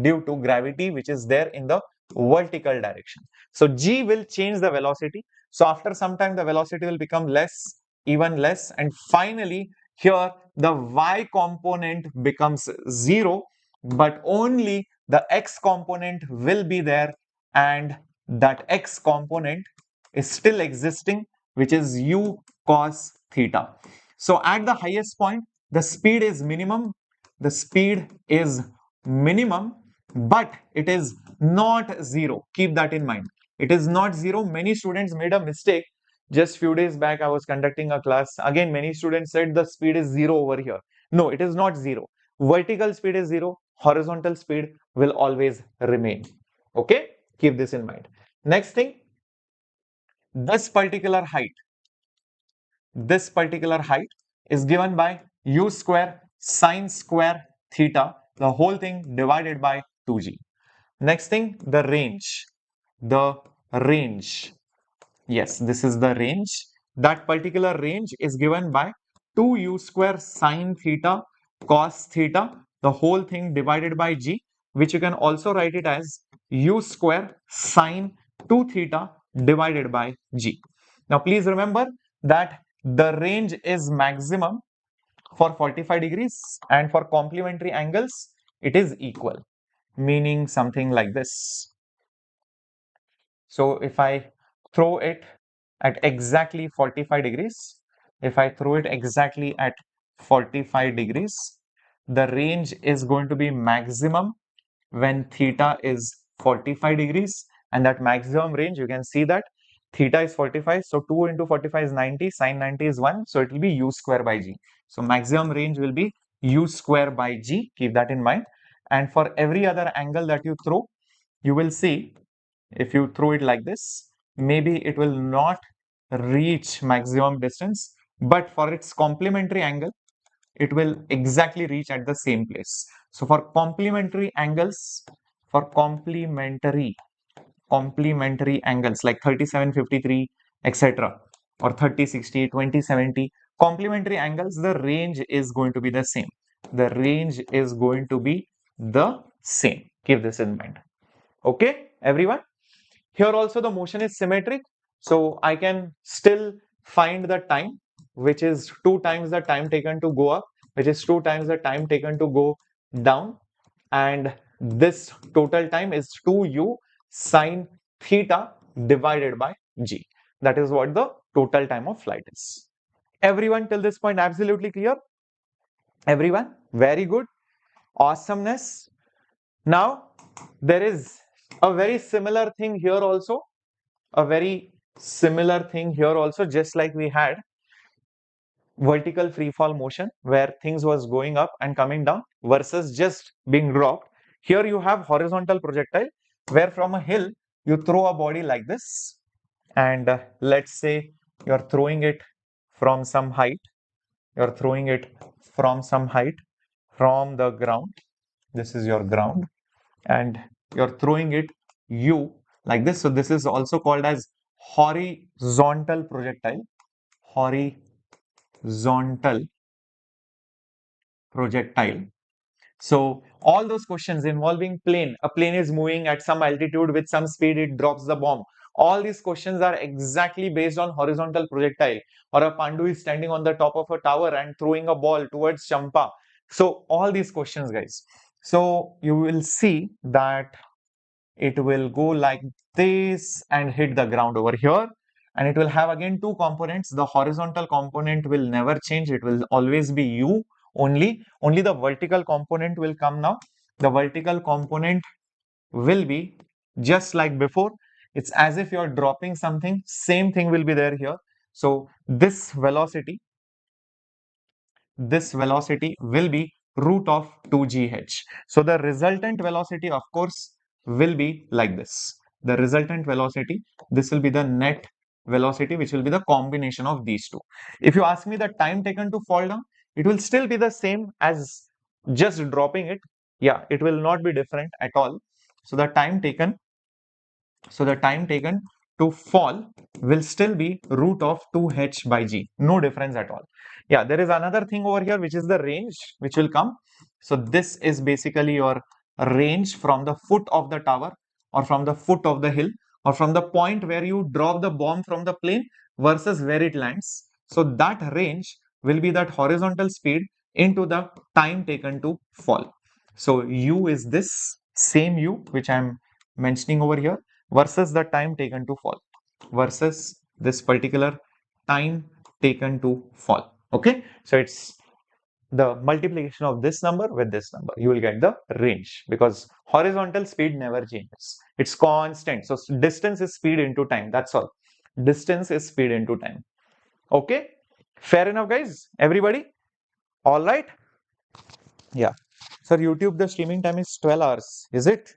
due to gravity, which is there in the vertical direction. So g will change the velocity. So after some time, the velocity will become less, even less, and finally here the y component becomes 0, but only the x component will be there, and that x component is still existing, which is u cos theta. So at the highest point, the speed is minimum. The speed is minimum but it is not zero. Keep that in mind. It is not zero. Many students made a mistake. Just few days back, I was conducting a class. Again, many students said the speed is zero over here. No, it is not zero. Vertical speed is zero. Horizontal speed will always remain. Okay, keep this in mind. Next thing, this particular height, is given by u square sine square theta, the whole thing divided by 2g. Next thing, the range. The range. Yes, this is the range. That particular range is given by 2u square sine theta cos theta, the whole thing divided by g, which you can also write it as u square sine 2 theta divided by g. Now, please remember that the range is maximum for 45 degrees and for complementary angles, it is equal, meaning something like this. So if I throw it at exactly 45 degrees, if I throw it exactly at 45 degrees, the range is going to be maximum when theta is 45 degrees, and that maximum range, you can see that theta is 45, so 2 into 45 is 90, sine 90 is 1, so it will be u square by g. So maximum range will be u square by g, keep that in mind. And for every other angle that you throw, you will see, if you throw it like this, maybe it will not reach maximum distance, but for its complementary angle, it will exactly reach at the same place. So for complementary angles, for complementary angles like 3753, etc., or 3060, 2070, complementary angles, the range is going to be the same. The range is going to be the same. Keep this in mind. Okay, everyone? Here also the motion is symmetric, so I can still find the time, which is 2 times the time taken to go up, which is 2 times the time taken to go down, and this total time is 2u sine theta divided by g. That is what the total time of flight is. Everyone till this point absolutely clear? Everyone? Very good. Awesomeness. Now, there is a very similar thing here also. A very similar thing here also, just like we had vertical free fall motion where things was going up and coming down versus just being dropped. Here you have horizontal projectile where from a hill you throw a body like this, and let's say you're throwing it from some height. You're throwing it from some height from the ground. This is your ground, and you're throwing it u like this. So this is also called as horizontal projectile. Horizontal projectile. So all those questions involving plane, a plane is moving at some altitude with some speed, it drops the bomb. All these questions are exactly based on horizontal projectile. Or a Pandu is standing on the top of a tower and throwing a ball towards Champa. So all these questions, guys. So you will see that it will go like this and hit the ground over here, and it will have again two components. The horizontal component will never change, it will always be u only the vertical component will come now. The vertical component will be just like before. It's as if you're dropping something, same thing will be there here. So this velocity will be root of 2gh. So the resultant velocity, of course, will be like this. The resultant velocity, this will be the net velocity, which will be the combination of these two. If you ask me the time taken to fall down, it will still be the same as just dropping it. Yeah, it will not be different at all. So the time taken to fall will still be root of 2h by g. No difference at all. Yeah, there is another thing over here, which is the range, which will come. So this is basically your range from the foot of the tower, or from the foot of the hill, or from the point where you drop the bomb from the plane versus where it lands. So that range will be that horizontal speed into the time taken to fall. So u is this same u which I am mentioning over here, versus the time taken to fall, versus this particular time taken to fall. Okay, so it's the multiplication of this number with this number, you will get the range, because horizontal speed never changes. It's constant. So distance is speed into time. That's all. Distance is speed into time. Okay. Fair enough, guys. Everybody? All right. Yeah. Sir, YouTube, the streaming time is 12 hours. Is it?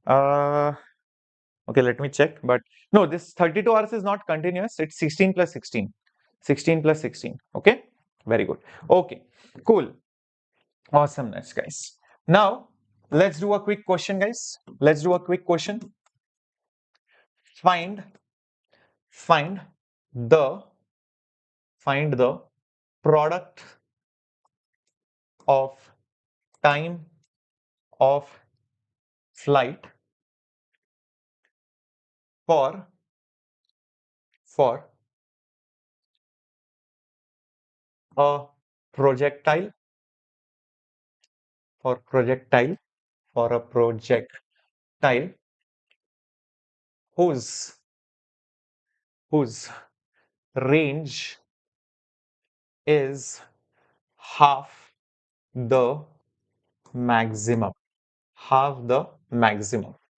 Okay, let me check. But no, this 32 hours is not continuous. It's 16 plus 16. 16 plus 16. Okay. Very good. Okay. Cool. Awesomeness, guys. Now, let's do a quick question, guys. Let's do a quick question. Find the product of time of flight for a projectile for a projectile whose range is half the maximum.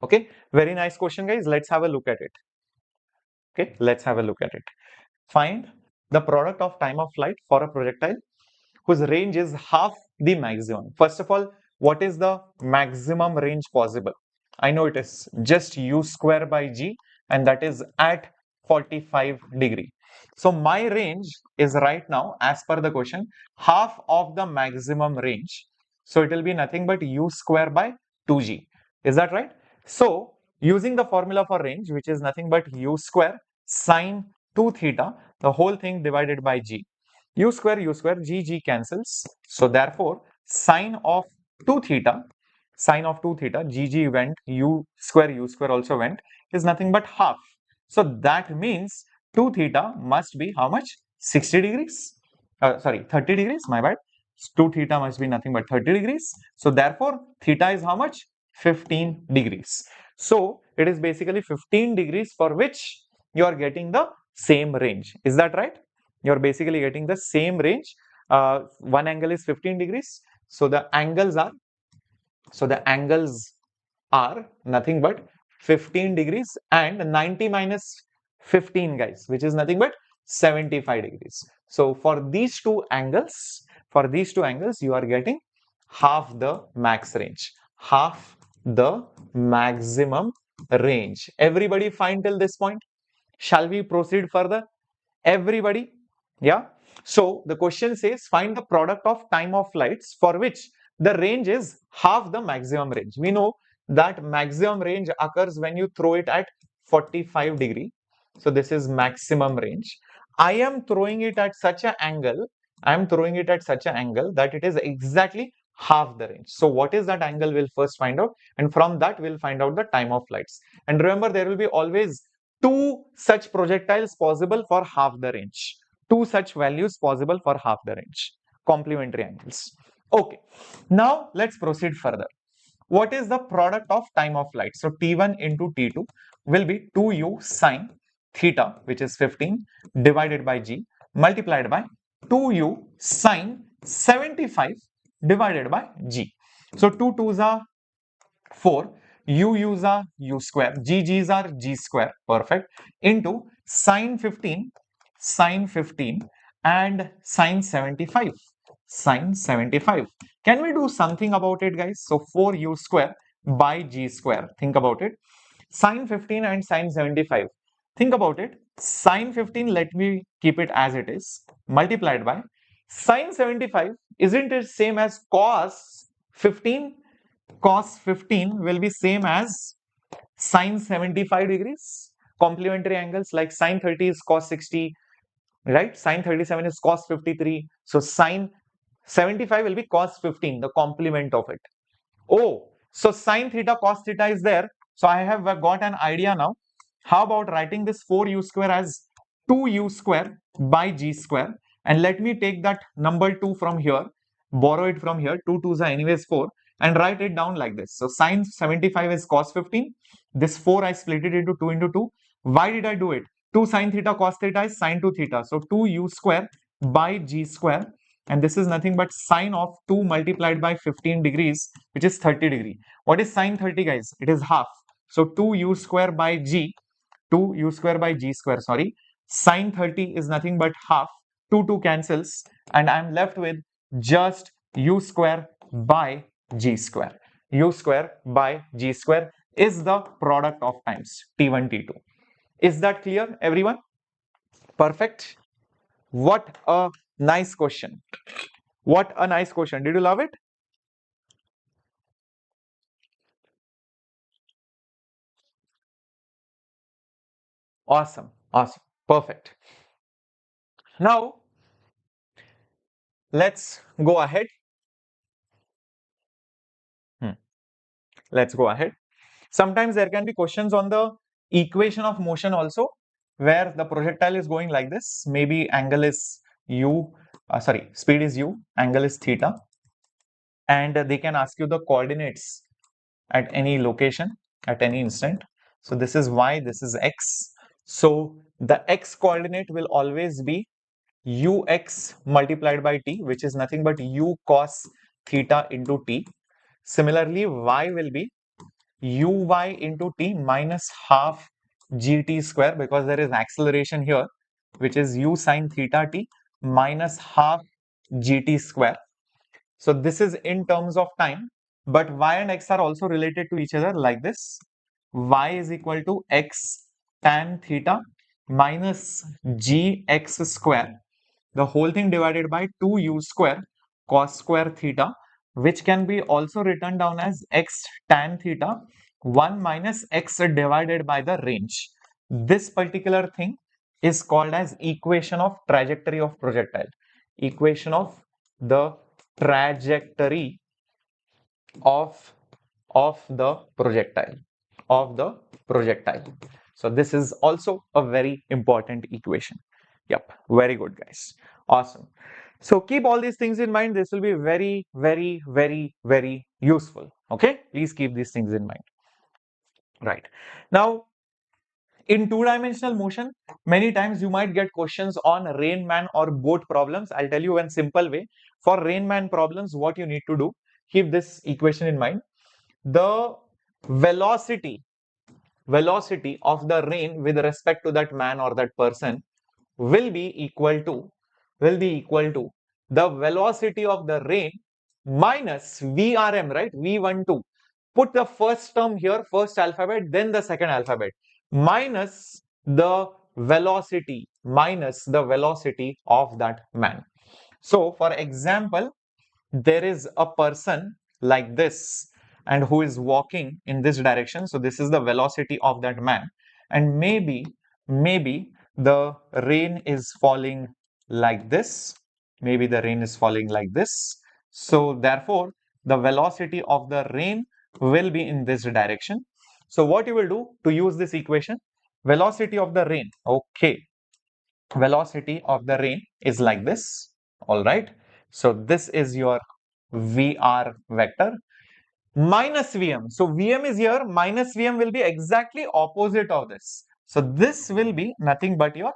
Okay, very nice question, guys. Let's have a look at it. Okay, let's have a look at it. Find the product of time of flight for a projectile whose range is half the maximum. First of all, what is the maximum range possible? I know it is just u square by g, and that is at 45 degree. So my range is right now, as per the question, half of the maximum range. So it will be nothing but u square by 2g. Is that right? So using the formula for range, which is nothing but u square sine 2 theta, the whole thing divided by g. U square, g cancels. So therefore, sine of 2 theta, g went, u square also went, is nothing but half. So that means 2 theta must be how much? 60 degrees. Sorry, 30 degrees, my bad. 2 theta must be nothing but 30 degrees. So therefore, theta is how much? 15 degrees. So it is basically 15 degrees for which you are getting the same range. Is that right? You're basically getting the same range. One angle is 15 degrees. So the angles are nothing but 15 degrees and 90 minus 15, guys, which is nothing but 75 degrees. So for these two angles, you are getting half the max range, half the maximum range. Everybody fine till this point? Shall we proceed further? Everybody? Yeah. So the question says find the product of time of flights for which the range is half the maximum range. We know that maximum range occurs when you throw it at 45 degree. So this is maximum range. I am throwing it at such an angle. That it is exactly half the range. So what is that angle? We'll first find out, and from that we'll find out the time of flights. And remember, there will be always two such projectiles possible for half the range. Two such values possible for half the range. Complementary angles. Okay. Now let's proceed further. What is the product of time of flight? So T1 into T2 will be 2u sine theta, which is 15, divided by g, multiplied by 2u sine 75 divided by g. So 2 2s are 4, u's are u square, g's are g square, perfect, into sine 15 and sine 75. Can we do something about it, guys? So 4u square by g square. Think about it. Sine 15 and sine 75. Think about it. Sine 15, let me keep it as it is, multiplied by sine 75. Isn't it same as cos 15? Cos 15 will be same as sine 75 degrees. Complementary angles like sine 30 is cos 60, right? Sine 37 is cos 53. So sine 75 will be cos 15, the complement of it. Oh, so sine theta cos theta is there. So I have got an idea now. How about writing this 4u square as 2u square by g square? And let me take that number 2 from here, borrow it from here. 2 2s are anyways 4, and write it down like this. So sine 75 is cos 15. This 4 I split it into 2 into 2. Why did I do it? 2 sine theta cos theta is sine 2 theta. So 2u square by g square and this is nothing but sine of 2 multiplied by 15 degrees, which is 30 degree. What is sine 30, guys? It is half. So 2u square by g, 2u square by g square, sorry. Sine 30 is nothing but half. 2 cancels, and I'm left with just u square by g square. U square by g square is the product of times T1, T2. Is that clear, everyone? Perfect. What a nice question. What a nice question. Did you love it? Awesome. Awesome. Perfect. Now, let's go ahead. Let's go ahead. Sometimes there can be questions on the equation of motion also, where the projectile is going like this. Maybe angle is u, speed is u, angle is theta, and they can ask you the coordinates at any location, at any instant. So this is y, this is x. So the x coordinate will always be ux multiplied by t, which is nothing but u cos theta into t. Similarly, y will be uy into t minus half gt square, because there is acceleration here, which is u sine theta t minus half gt square. So this is in terms of time, but y and x are also related to each other like this. Y is equal to x tan theta minus gx square, the whole thing divided by 2u square cos square theta, which can be also written down as x tan theta 1 minus x divided by the range. This particular thing is called as equation of trajectory of projectile. Equation of the trajectory of the projectile. So this is also a very important equation. Yep, very good, guys. Awesome. So keep all these things in mind. This will be very, very, very, very useful. Okay, please keep these things in mind. Right. Now, in two-dimensional motion, many times you might get questions on rain man or boat problems. I'll tell you one simple way. For rain man problems, what you need to do, keep this equation in mind. The velocity of the rain with respect to that man or that person will be equal to the velocity of the rain minus vrm, right? V12. Put the first term here, first alphabet, then the second alphabet, minus the velocity of that man. So for example, there is a person like this and who is walking in this direction. So this is the velocity of that man, and maybe the rain is falling like this. Maybe the rain is falling like this. So therefore, the velocity of the rain will be in this direction. So what you will do to use this equation, velocity of the rain, okay, velocity of the rain is like this. All right. So this is your VR vector minus Vm. So Vm is here, minus Vm will be exactly opposite of this. So this will be nothing but your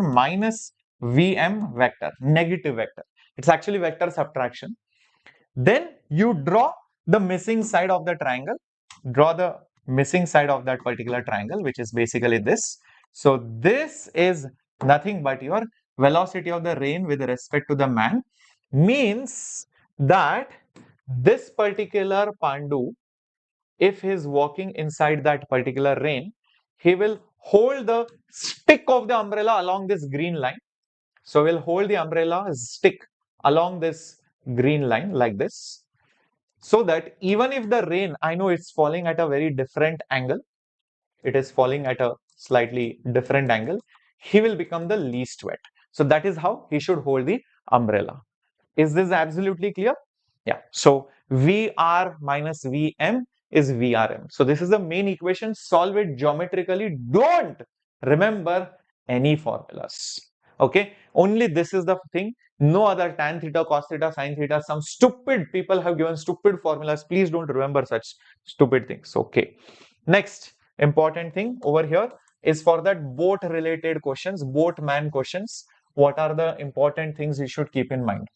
minus Vm vector, negative vector. It's actually vector subtraction. Then you draw the missing side of the triangle. Draw the missing side of that particular triangle, which is basically this. So this is nothing but your velocity of the rain with respect to the man, means that this particular Pandu, if he is walking inside that particular rain, he will hold the stick of the umbrella along this green line. So we'll hold the umbrella stick along this green line like this, so that even if the rain, I know it's falling at a very different angle, it is falling at a slightly different angle, he will become the least wet. So that is how he should hold the umbrella. Is this absolutely clear? Yeah. So VR minus Vm is VRM. So this is the main equation. Solve it geometrically. Don't remember any formulas. Okay. Only this is the thing. No other tan theta, cos theta, sin theta. Some stupid people have given stupid formulas. Please don't remember such stupid things. Okay. Next important thing over here is for that boat related questions, boat man questions. what are the important things you should keep in mind?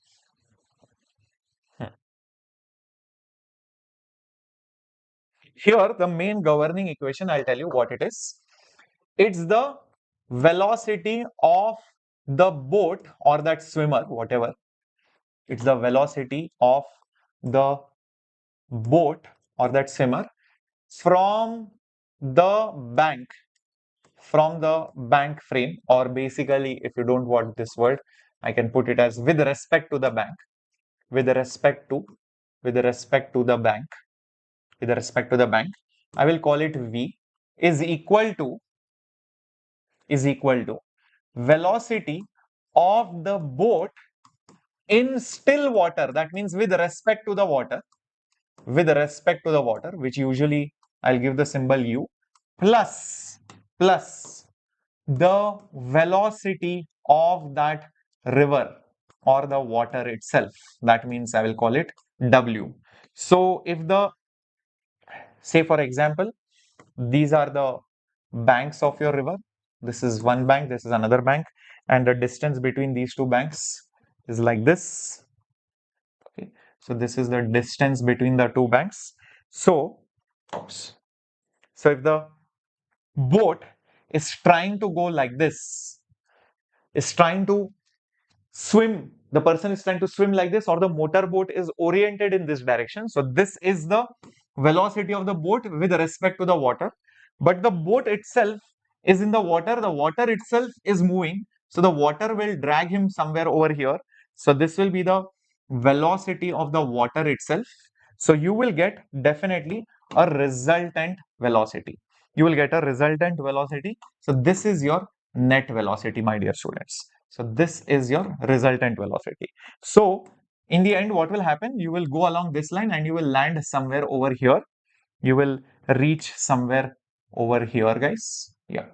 Here, the main governing equation, I'll tell you what it is. It's the velocity of the boat or that swimmer, whatever. It's the velocity of the boat or that swimmer from the bank, frame, or basically, if you don't want this word, I can put it as with respect to the bank, with respect to, with respect to the bank, with respect to the bank. I will call it V is equal to velocity of the boat in still water. That means with respect to the water, which usually I'll give the symbol U, plus the velocity of that river or the water itself. That means I will call it W. So if the, say for example, these are the banks of your river. This is one bank, this is another bank, and the distance between these two banks is like this. Okay, so this is the distance between the two banks. So if the boat is trying to go like this, is trying to swim, the person is trying to swim like this, or the motorboat is oriented in this direction. So this is the velocity of the boat with respect to the water, but the boat itself is in the water itself is moving, so the water will drag him somewhere over here. So this will be the velocity of the water itself. So you will get definitely a resultant velocity. You will get a resultant velocity. So this is your net velocity, my dear students. So this is your resultant velocity. So in the end, what will happen? You will go along this line and you will land somewhere over here. You will reach somewhere over here, guys. Yeah.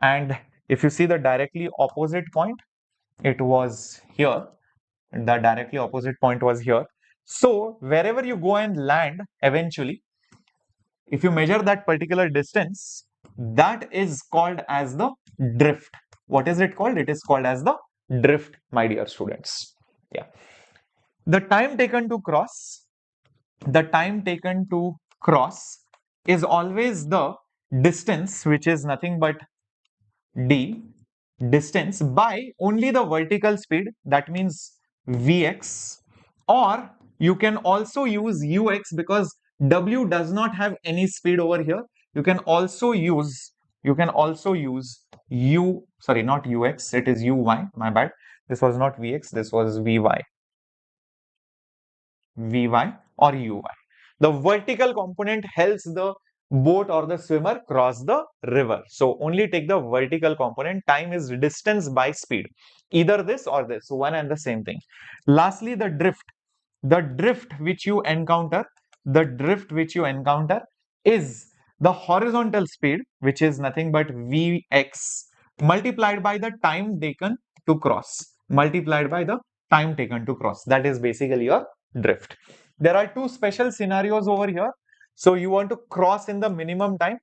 And if you see the directly opposite point, it was here. The directly opposite point was here. So wherever you go and land, eventually, if you measure that particular distance, that is called as the drift. What is it called? It is called as the drift, my dear students. Yeah. The time taken to cross, is always the distance, which is nothing but d, distance by only the vertical speed, that means Vx, or you can also use Ux because W does not have any speed over here. You can also use sorry, not Ux, it is Uy, my bad. This was not Vx, this was Vy or Uy. The vertical component helps the boat or the swimmer cross the river. So only take the vertical component. Time is distance by speed. Either this or this, one and the same thing. Lastly, the drift. The drift which you encounter, is the horizontal speed, which is nothing but Vx multiplied by the time taken to cross. That is basically your drift. There are two special scenarios over here. So you want to cross in the minimum time.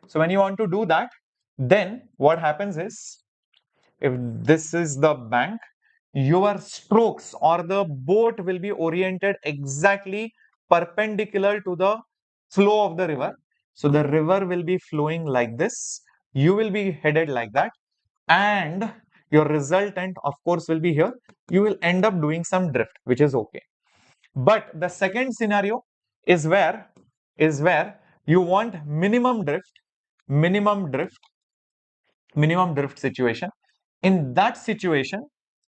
So when you want to do that, then what happens is, if this is the bank, your strokes or the boat will be oriented exactly perpendicular to the flow of the river. So the river will be flowing like this. You will be headed like that. And your resultant, of course, will be here. You will end up doing some drift, which is okay. But the second scenario is where you want minimum drift situation. In that situation,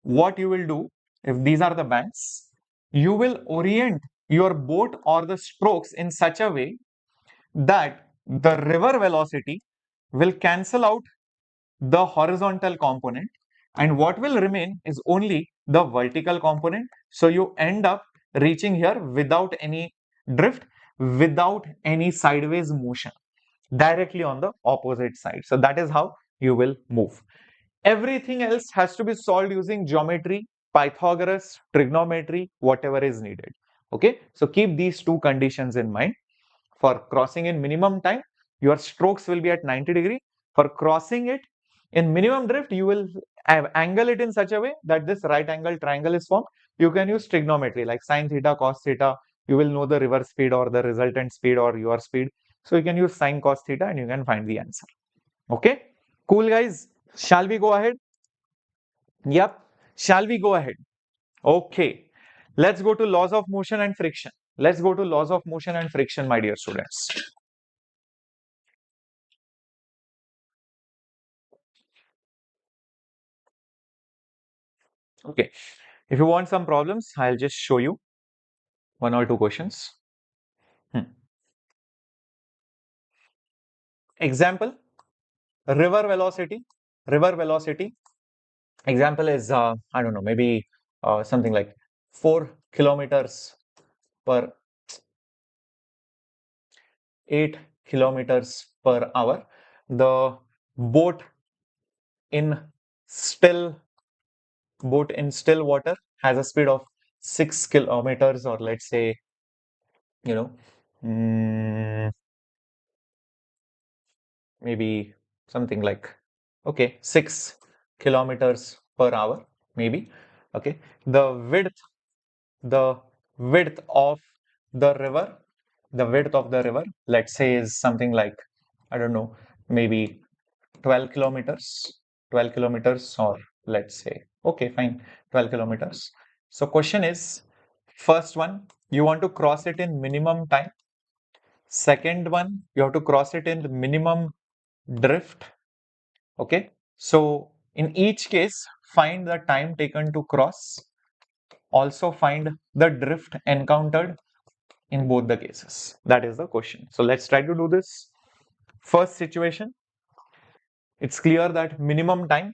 what you will do, if these are the banks, you will orient your boat or the strokes in such a way that the river velocity will cancel out the horizontal component, and what will remain is only the vertical component. So you end up reaching here without any drift, without any sideways motion, directly on the opposite side. So that is how you will move. Everything else has to be solved using geometry, Pythagoras, trigonometry, whatever is needed. Okay, so keep these two conditions in mind. For crossing in minimum time, your strokes will be at 90 degree. For crossing it, in minimum drift, you will angle it in such a way that this right angle triangle is formed. You can use trigonometry like sine theta, cos theta. You will know the reverse speed or the resultant speed or your speed. So you can use sine cos theta and you can find the answer. Okay, cool guys. Shall we go ahead? Yep. Shall we go ahead? Okay. Let's go to laws of motion and friction. Let's go to laws of motion and friction, my dear students. Okay. If you want some problems, I'll just show you one or two questions. Example, river velocity. River velocity. Example is, I don't know, maybe something like 4 kilometers per 8 kilometers per hour. The boat in still still water has a speed of 6 kilometers, or let's say, you know, maybe something like, okay, 6 kilometers per hour, maybe. Okay, the width of the width of the river, let's say, is something like, I don't know, maybe 12 kilometers, 12 kilometers, or let's say, okay, fine, 12 kilometers. So question is, first one, you want to cross it in minimum time. Second one, you have to cross it in minimum drift. Okay, so in each case, find the time taken to cross. Also find the drift encountered in both the cases. That is the question. So let's try to do this. First situation, it's clear that minimum time.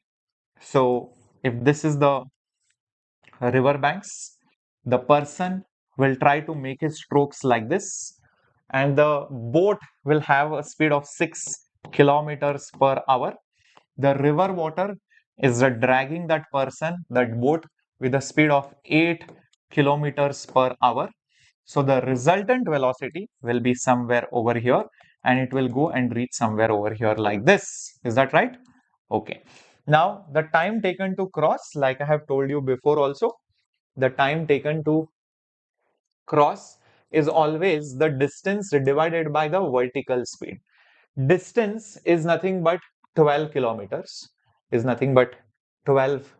So if this is the river banks, the person will try to make his strokes like this, and the boat will have a speed of 6 kilometers per hour. The river water is dragging that person, that boat, with a speed of 8 kilometers per hour. So the resultant velocity will be somewhere over here, and it will go and reach somewhere over here like this. Is that right? Okay. Now the time taken to cross, like I have told you before also, the time taken to cross is always the distance divided by the vertical speed. Distance is nothing but 12 kilometers, is nothing but 12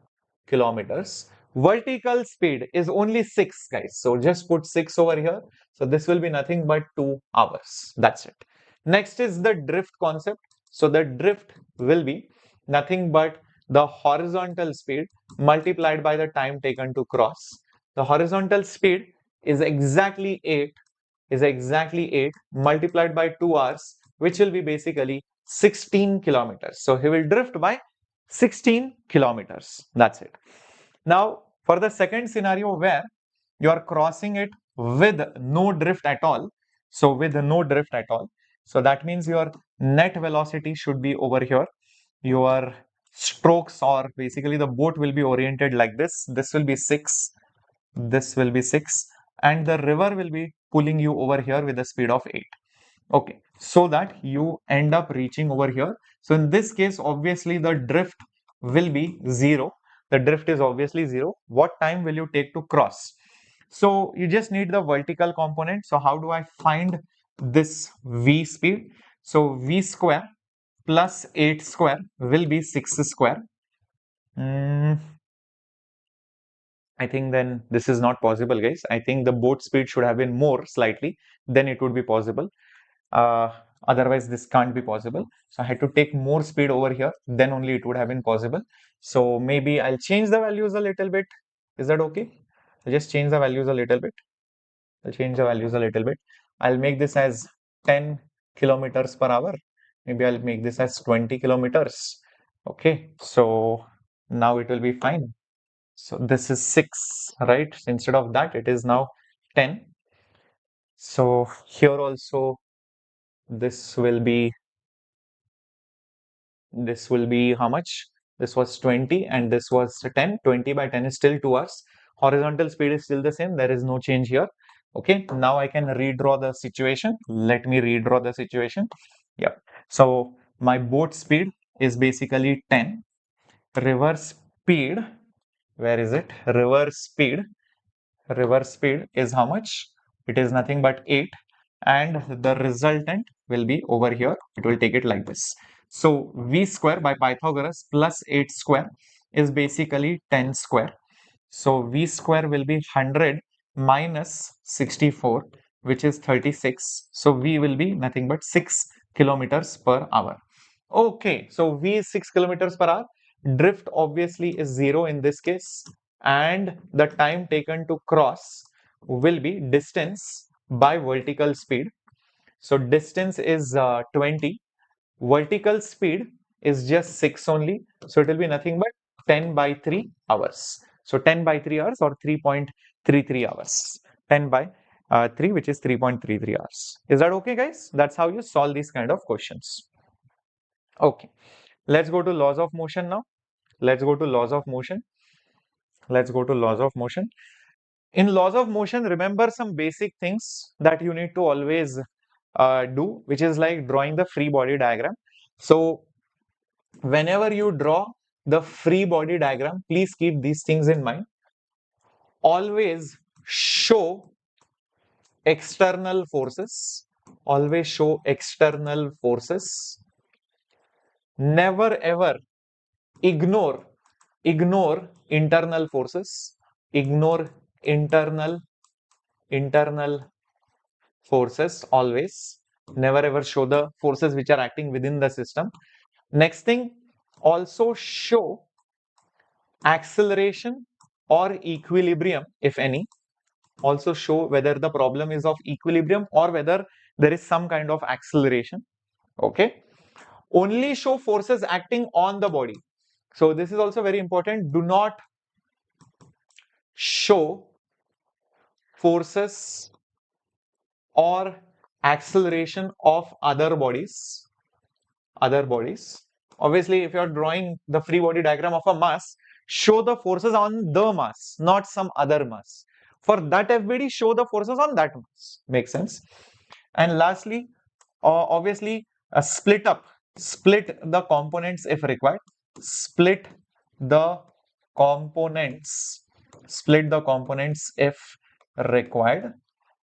kilometers. Vertical speed is only 6, guys. So just put 6 over here. So this will be nothing but 2 hours. That's it. Next is the drift concept. So the drift will be nothing but the horizontal speed multiplied by the time taken to cross. The horizontal speed is exactly 8 multiplied by 2 hours, which will be basically 16 kilometers. So he will drift by 16 kilometers. That's it. Now, for the second scenario where you are crossing it with no drift at all, so with no drift at all, so that means your net velocity should be over here. Your strokes, or basically the boat, will be oriented like this. This will be 6, this will be 6, and the river will be pulling you over here with a speed of 8. Okay, so that you end up reaching over here. So in this case, obviously the drift will be 0. The drift is obviously 0. What time will you take to cross? So you just need the vertical component. So how do I find this v speed? So v square plus 8 square will be 6 square. I think then this is not possible, guys. I think the boat speed should have been more slightly, then it would be possible. Otherwise this can't be possible. So I had to take more speed over here, then only it would have been possible. So maybe I'll change the values a little bit. Is that okay? I'll just change the values a little bit. I'll make this as 10 kilometers per hour. Maybe I'll make this as 20 kilometers. Okay, so now it will be fine. So this is 6, right? Instead of that, it is now 10. So here also this will be how much? This was 20 and this was 10. 20 by 10 is still 2 hours. Horizontal speed is still the same. There is no change here. Okay, now I can redraw the situation. Let me redraw the situation. Yeah. So My boat speed is basically 10. Reverse speed, where is it? Reverse speed is how much? It is nothing but 8, and the resultant will be over here. It will take it like this. So v square by Pythagoras plus 8 square is basically 10 square. So v square will be 100 minus 64, which is 36. So v will be nothing but 6 kilometers per hour. Okay, so v is 6 kilometers per hour. Drift obviously is 0 in this case, and the time taken to cross will be distance by vertical speed. So distance is 20, vertical speed is just 6 only, so it will be nothing but 10 by 3 hours. So 10 by 3 hours or 3.33 hours. 10 by 3, which is 3.33 hours. Is that okay, guys? That's how you solve these kind of questions. Okay, let's go to laws of motion now. Let's go to laws of motion. In laws of motion, remember some basic things that you need to always do, which is like drawing the free body diagram. So whenever you draw the free body diagram, please keep these things in mind. Always show external forces. Always show external forces. Never ever ignore internal forces. Ignore internal forces always. Never ever show the forces which are acting within the system. Next thing, also show acceleration or equilibrium, if any. Also show whether the problem is of equilibrium or whether there is some kind of acceleration. Okay. Only show forces acting on the body. So this is also very important. Do not show forces or acceleration of other bodies. Obviously, if you are drawing the free body diagram of a mass, show the forces on the mass, not some other mass. For that FBD, show the forces on that mass. Makes sense. And lastly, obviously, split the components if required. Split the components if required.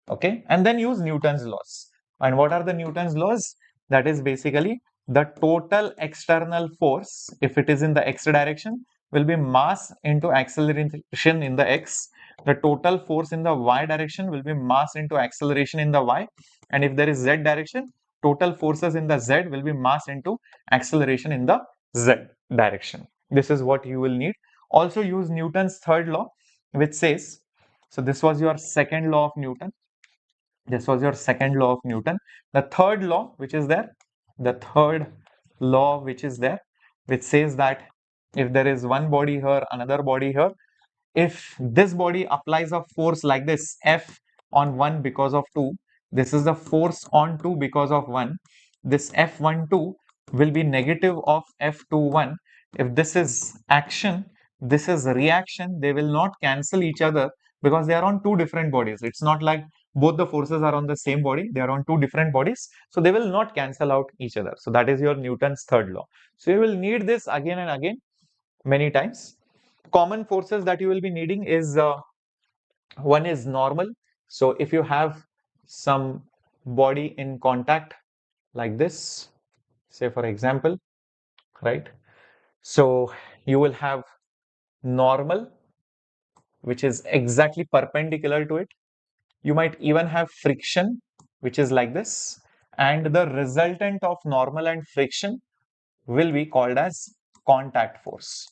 Okay, and then use Newton's laws. And what are the Newton's laws? That is basically the total external force, if it is in the x direction, will be mass into acceleration in the x. The total force in the y direction will be mass into acceleration in the y. And if there is z direction, total forces in the z will be mass into acceleration in the z direction. This is what you will need. Also use Newton's third law, which says, so this was your second law of Newton. The third law which is there, which says that if there is one body here, another body here, if this body applies a force like this, F on 1 because of 2, this is the force on 2 because of 1, this F12 will be negative of F21. If this is action, this is reaction, they will not cancel each other because they are on two different bodies. It's not like both the forces are on the same body, they are on two different bodies, so they will not cancel out each other. So that is your Newton's third law. So you will need this again and again many times. Common forces that you will be needing is one is normal. So if you have some body in contact like this, say for example, right, so you will have normal which is exactly perpendicular to it. You might even have friction which is like this, and the resultant of normal and friction will be called as contact force.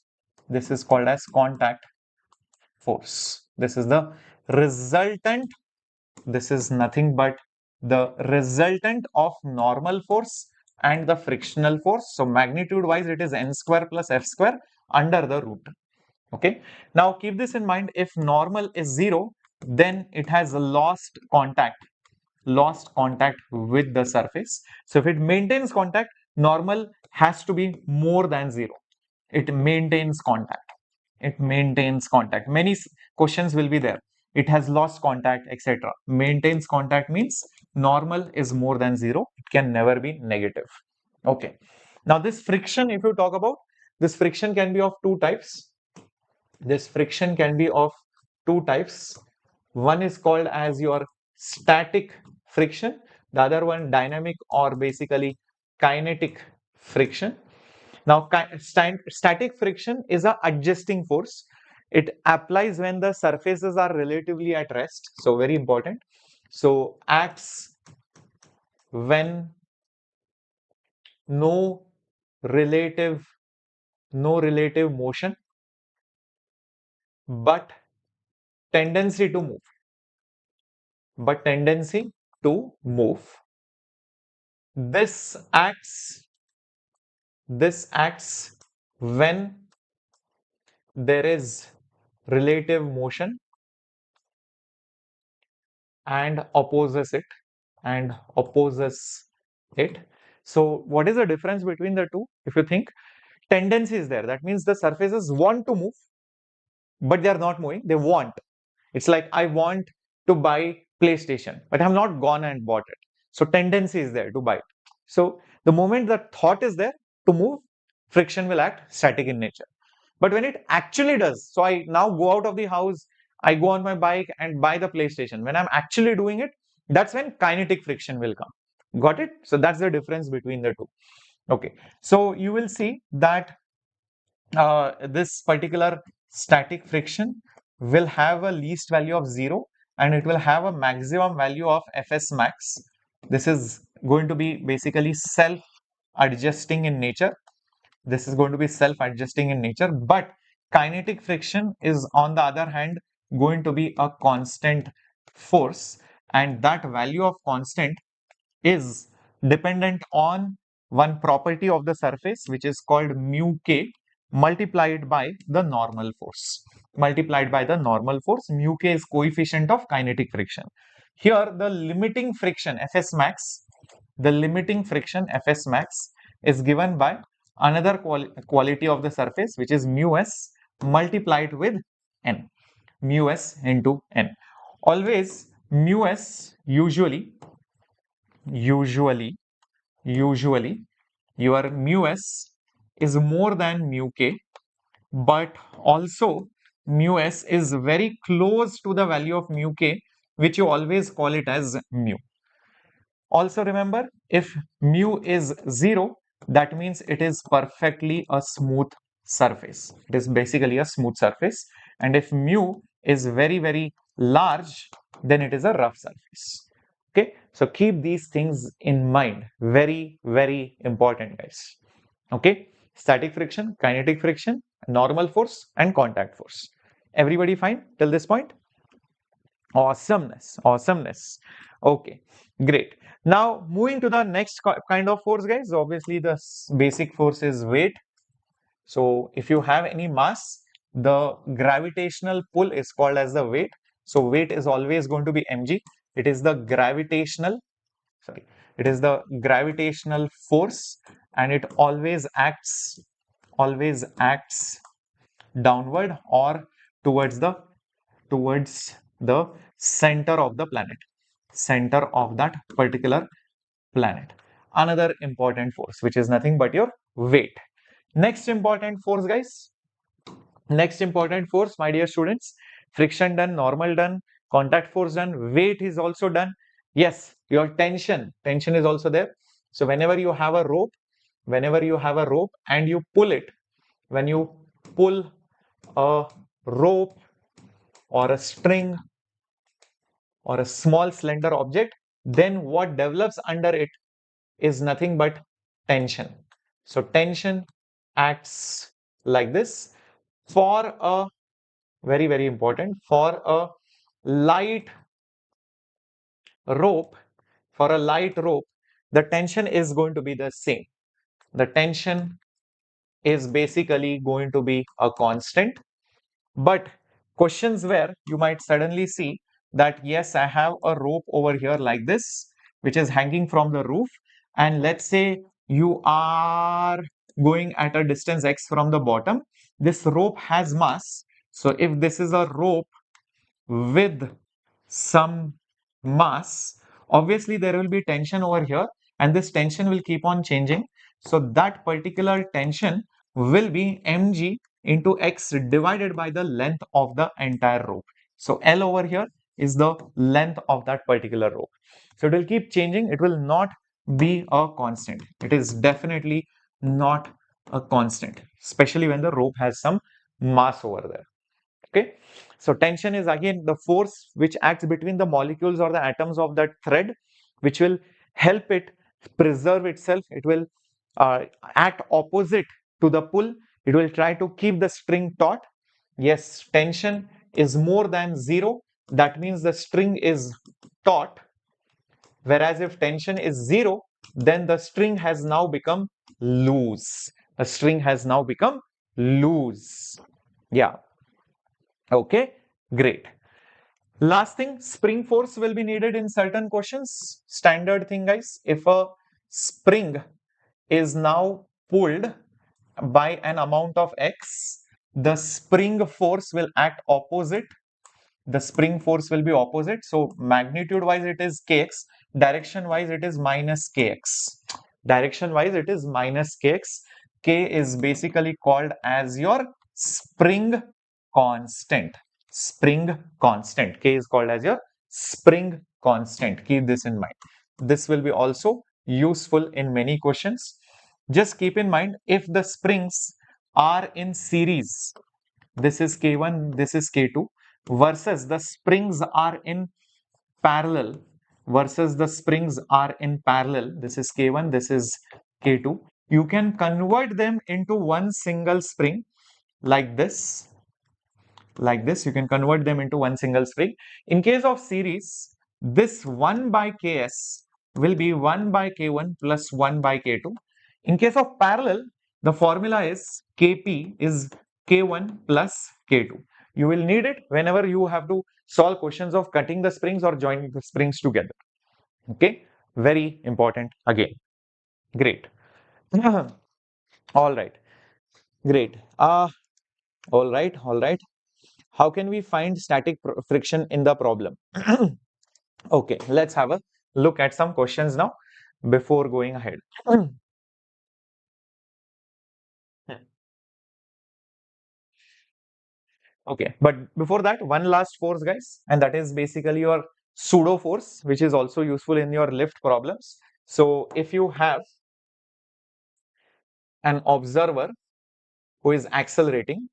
This is called as contact force. This is the resultant. This is nothing but the resultant of normal force and the frictional force. So magnitude wise, it is n square plus f square under the root. Okay. Now keep this in mind. If normal is 0, then it has lost contact with the surface. So if it maintains contact, normal has to be more than 0. It maintains contact. Many questions will be there. It has lost contact, etc. Maintains contact means normal is more than 0. It can never be negative. Okay. Now this friction, if you talk about, this friction can be of two types. This friction can be of two types. One is called as your static friction, the other one dynamic or basically kinetic friction. Now static friction is a adjusting force. It applies when the surfaces are relatively at rest, so very important. So acts when no relative motion but tendency to move, but tendency to move. This acts when there is relative motion and opposes it. So what is the difference between the two? If you think, tendency is there, that means the surfaces want to move but they are not moving, they want. It's like I want to buy PlayStation, but I'm not gone and bought it. So tendency is there to buy it. So the moment the thought is there to move, friction will act static in nature. But when it actually does, so I now go out of the house, I go on my bike and buy the PlayStation. When I'm actually doing it, that's when kinetic friction will come. Got it? So that's the difference between the two. Okay. So you will see that this particular static friction will have a least value of 0 and it will have a maximum value of Fs max. This is going to be basically self-adjusting in nature. This is going to be self-adjusting in nature, but kinetic friction is on the other hand going to be a constant force, and that value of constant is dependent on one property of the surface which is called mu k multiplied by the normal force. Mu k is coefficient of kinetic friction. Here the limiting friction Fs max, is given by another quality of the surface which is mu s multiplied with n, mu s into n. Always mu s usually your mu s is more than mu k, but also mu s is very close to the value of mu k, which you always call it as mu. Also remember, if mu is 0, that means it is perfectly a smooth surface. It is basically a smooth surface. And if mu is very, very large, then it is a rough surface. Okay, so keep these things in mind. Very, very important, guys. Okay, static friction, kinetic friction, normal force, and contact force. Everybody fine till this point? Awesomeness. Okay, great. Now moving to the next kind of force, guys. Obviously, the basic force is weight. So if you have any mass, the gravitational pull is called as the weight. So weight is always going to be mg. It is the gravitational force, and it always acts downward or towards the center of the planet, center of that particular planet. Another important force, which is nothing but your weight. Next important force, guys. Next important force, my dear students. Friction done, normal done, contact force done, weight is also done. Yes, your tension is also there. So whenever you have a rope and you pull it, when you pull a rope or a string or a small slender object, then what develops under it is nothing but tension. So tension acts like this. For a very, very important, for a light rope, the tension is going to be the same. The tension is basically going to be a constant. But questions where you might suddenly see that yes, I have a rope over here like this, which is hanging from the roof, and let's say you are going at a distance x from the bottom. This rope has mass. So if this is a rope with some mass, obviously there will be tension over here, and this tension will keep on changing. So that particular tension will be mg into x divided by the length of the entire rope. So L over here is the length of that particular rope. So it will keep changing. It will not be a constant. It is definitely not a constant, especially when the rope has some mass over there. Okay. So tension is again the force which acts between the molecules or the atoms of that thread, which will help it preserve itself. It will uh, act opposite to the pull. It will try to keep the string taut. Yes, tension is more than zero. That means the string is taut. Whereas if tension is zero, then the string has now become loose. The string has now become loose. Yeah. Okay, great. Last thing, spring force will be needed in certain questions. Standard thing, guys. If a spring is now pulled by an amount of x, the spring force will act opposite. The spring force will be opposite. So magnitude wise it is kx, direction wise it is minus kx. Direction wise it is minus kx. K is basically called as your spring constant. Spring constant. K is called as your spring constant. Keep this in mind. This will be also useful in many questions. Just keep in mind, if the springs are in series, this is K1, this is K2, versus the springs are in parallel, this is K1, this is K2, you can convert them into one single spring like this. You can convert them into one single spring. In case of series, this 1 by Ks will be 1 by K1 plus 1 by K2. In case of parallel, the formula is Kp is K1 plus K2. You will need it whenever you have to solve questions of cutting the springs or joining the springs together. Okay, very important again. Great. All right, great. All right. How can we find static friction in the problem? Okay, let's have a look at some questions now before going ahead. Okay, but before that, one last force, guys, and that is basically your pseudo force, which is also useful in your lift problems. So if you have an observer who is accelerating,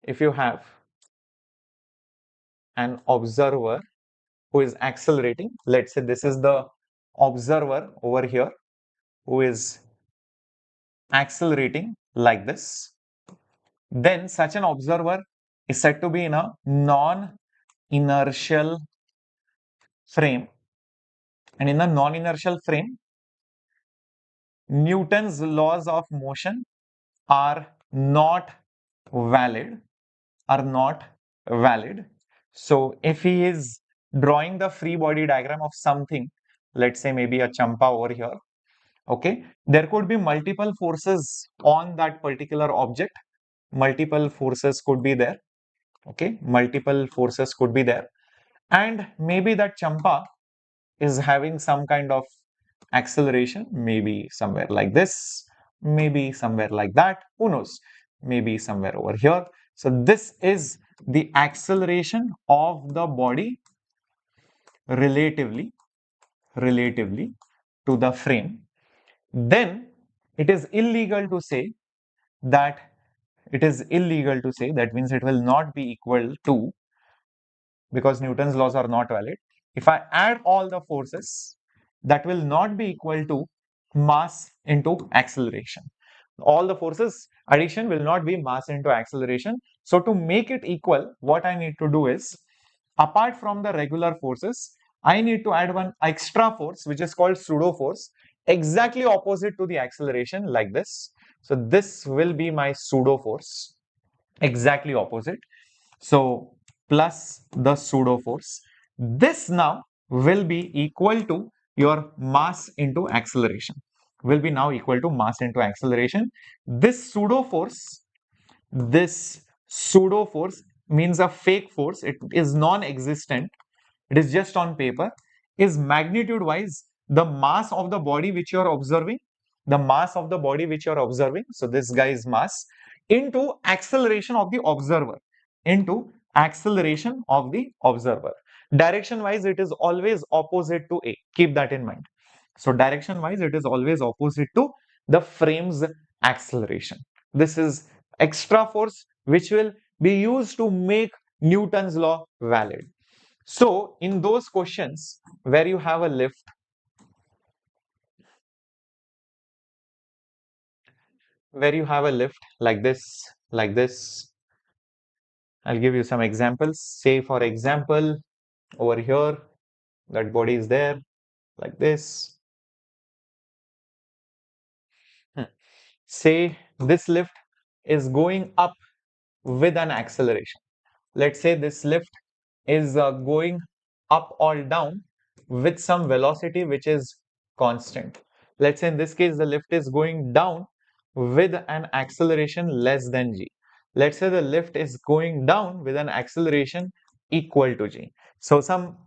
if you have an observer who is accelerating, let's say this is the observer over here who is accelerating like this, then such an observer is said to be in a non-inertial frame. And in a non-inertial frame, Newton's laws of motion are not valid, So if he is drawing the free body diagram of something, let's say maybe a champa over here, okay, there could be multiple forces on that particular object. Multiple forces could be there. Okay, multiple forces could be there. And maybe that champa is having some kind of acceleration, maybe somewhere like this, maybe somewhere like that, who knows, maybe somewhere over here. So this is the acceleration of the body relatively to the frame. Then it is illegal to say that that means it will not be equal to, because Newton's laws are not valid. If I add all the forces, that will not be equal to mass into acceleration. All the forces addition will not be mass into acceleration. So to make it equal, what I need to do is, apart from the regular forces, I need to add one extra force, which is called pseudo force, exactly opposite to the acceleration, like this. So this will be my pseudo force, exactly opposite. So plus the pseudo force. This now will be equal to your mass into acceleration. Will be now equal to mass into acceleration. This pseudo force means a fake force. It is non-existent. It is just on paper. Is magnitude wise the mass of the body which you are observing. the mass of the body which you're observing, so this guy is mass, into acceleration of the observer, into acceleration of the observer. Direction wise, it is always opposite to A. Keep that in mind. So direction wise, it is always opposite to the frame's acceleration. This is extra force which will be used to make Newton's law valid. So in those questions where you have a lift, like this, I'll give you some examples. Say for example, over here, that body is there, like this. Say this lift is going up with an acceleration. Let's say this lift is going up or down with some velocity which is constant. Let's say in this case, the lift is going down with an acceleration less than g. Let's say the lift is going down with an acceleration equal to g. So some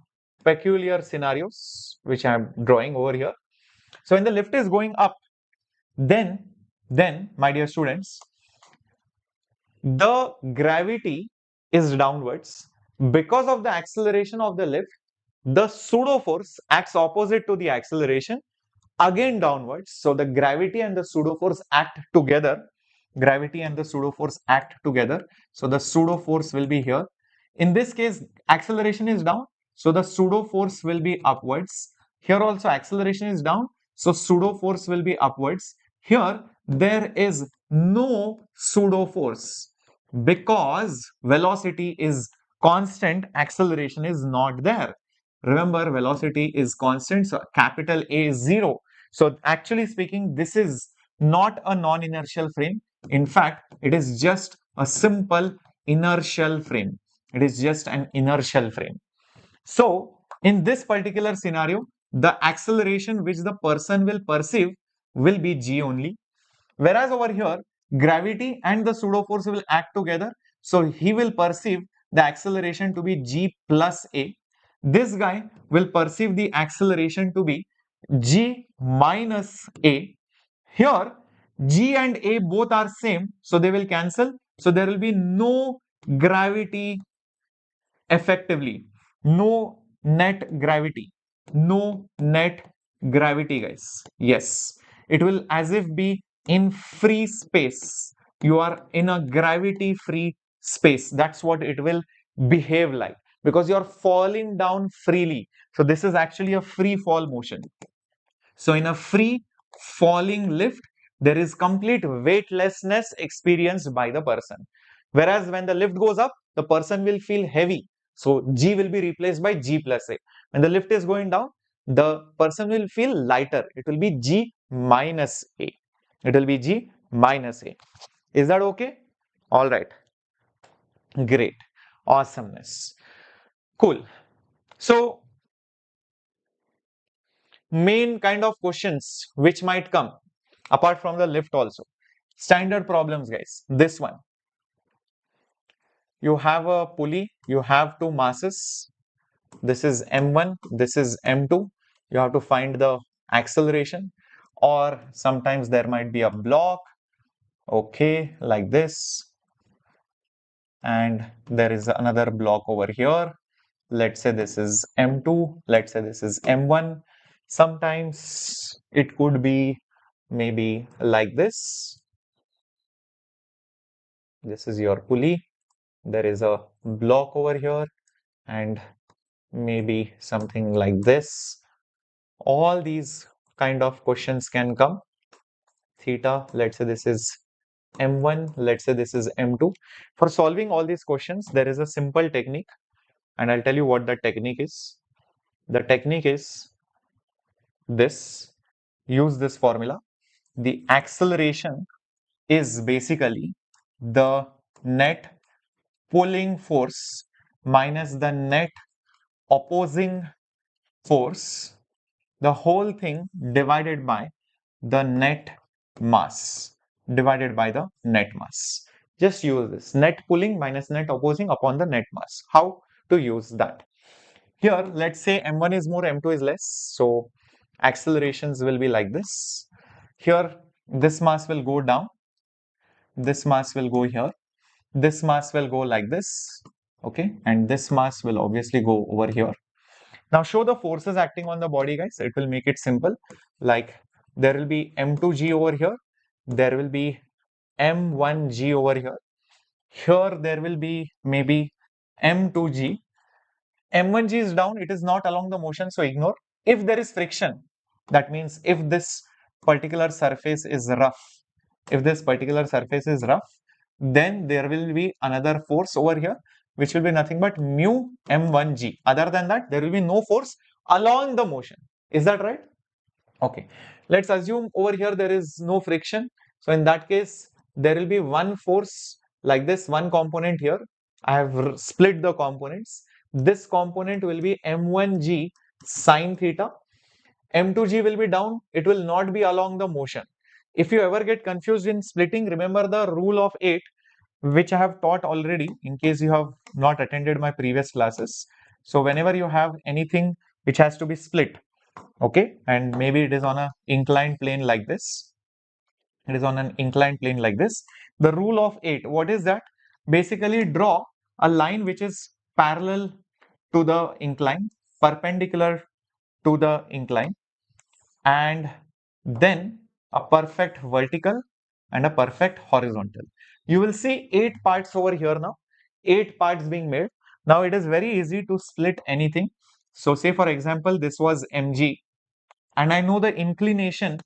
peculiar scenarios which I'm drawing over here. So when the lift is going up, then my dear students, the gravity is downwards. Because of the acceleration of the lift, the pseudo force acts opposite to the acceleration, again downwards. So the gravity and the pseudo force act together. Gravity and the pseudo force act together. So the pseudo force will be here. In this case, acceleration is down. So the pseudo force will be upwards. Here also acceleration is down. So pseudo force will be upwards. Here there is no pseudo force because velocity is constant, acceleration is not there. Remember, velocity is constant, so capital A is 0. So actually speaking, this is not a non-inertial frame. In fact, it is just a simple inertial frame. It is just an inertial frame. So in this particular scenario, the acceleration which the person will perceive will be g only. Whereas over here, gravity and the pseudo force will act together. So he will perceive the acceleration to be g plus a. This guy will perceive the acceleration to be g minus a. Here, g and a both are same, so they will cancel. So there will be no gravity effectively. No net gravity. No net gravity, guys. Yes, it will as if be in free space. You are in a gravity free space. That's what it will behave like because you're falling down freely. So this is actually a free fall motion. So in a free falling lift, there is complete weightlessness experienced by the person. Whereas when the lift goes up, the person will feel heavy. So G will be replaced by G plus A. When the lift is going down, the person will feel lighter. It will be G minus A. It will be G minus A. Is that okay? All right. Great. Awesomeness. Cool. So main kind of questions which might come apart from the lift also. Standard problems, guys. This one. You have a pulley, you have two masses. This is M1, this is M2. You have to find the acceleration, or sometimes there might be a block, okay, like this. And there is another block over here. Let's say this is M2, let's say this is M1. Sometimes it could be maybe like this. This is your pulley. There is a block over here and maybe something like this. All these kind of questions can come. Theta, let's say this is M1, let's say this is M2. For solving all these questions, there is a simple technique, and I'll tell you what the technique is. The technique is this. Use this formula. The acceleration is basically the net pulling force minus the net opposing force, the whole thing divided by the net mass, divided by the net mass. Just use this net pulling minus net opposing upon the net mass. How to use that? Here, let's say M1 is more, M2 is less. So accelerations will be like this. Here, this mass will go down, this mass will go here, this mass will go like this, okay, and this mass will obviously go over here. Now show the forces acting on the body, guys. It will make it simple. Like there will be M2G over here, there will be M1G over here. Here there will be maybe M2G. M1G is down, it is not along the motion, so ignore. If there is friction, that means if this particular surface is rough, if this particular surface is rough, then there will be another force over here, which will be nothing but mu M1G. Other than that, there will be no force along the motion. Is that right? Okay. Let's assume over here there is no friction. So in that case, there will be one force like this, one component here. I have split the components. This component will be M1G sine theta. M2G will be down. It will not be along the motion. If you ever get confused in splitting, remember the rule of 8, which I have taught already in case you have not attended my previous classes. So whenever you have anything which has to be split, okay, and maybe it is on a inclined plane like this, it is on an inclined plane like this, the rule of 8, what is that? Basically draw a line which is parallel to the incline, perpendicular to the incline, and then a perfect vertical and a perfect horizontal. You will see 8 parts over here now, 8 parts being made. Now it is very easy to split anything. So say for example, this was mg, and I know the inclination,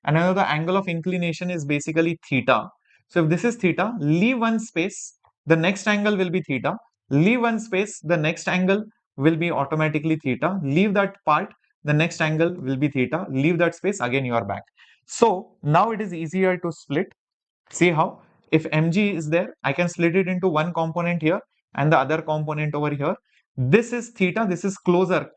and I know the angle of inclination is basically theta. So if this is theta, leave one space, the next angle will be theta. Leave one space, the next angle will be automatically theta. Leave that part, the next angle will be theta. Leave that space, again you are back. So now it is easier to split. See how? If mg is there, I can split it into one component here and the other component over here. This is theta, this is closer,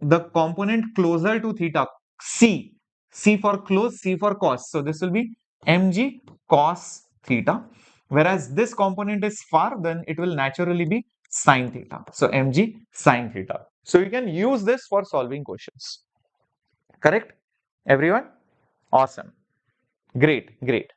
the component closer to theta, C. C for close, C for cos. So this will be mg cos theta. Whereas this component is far, then it will naturally be sine theta. So mg sine theta. So you can use this for solving questions. Correct? Everyone? Awesome. Great, great.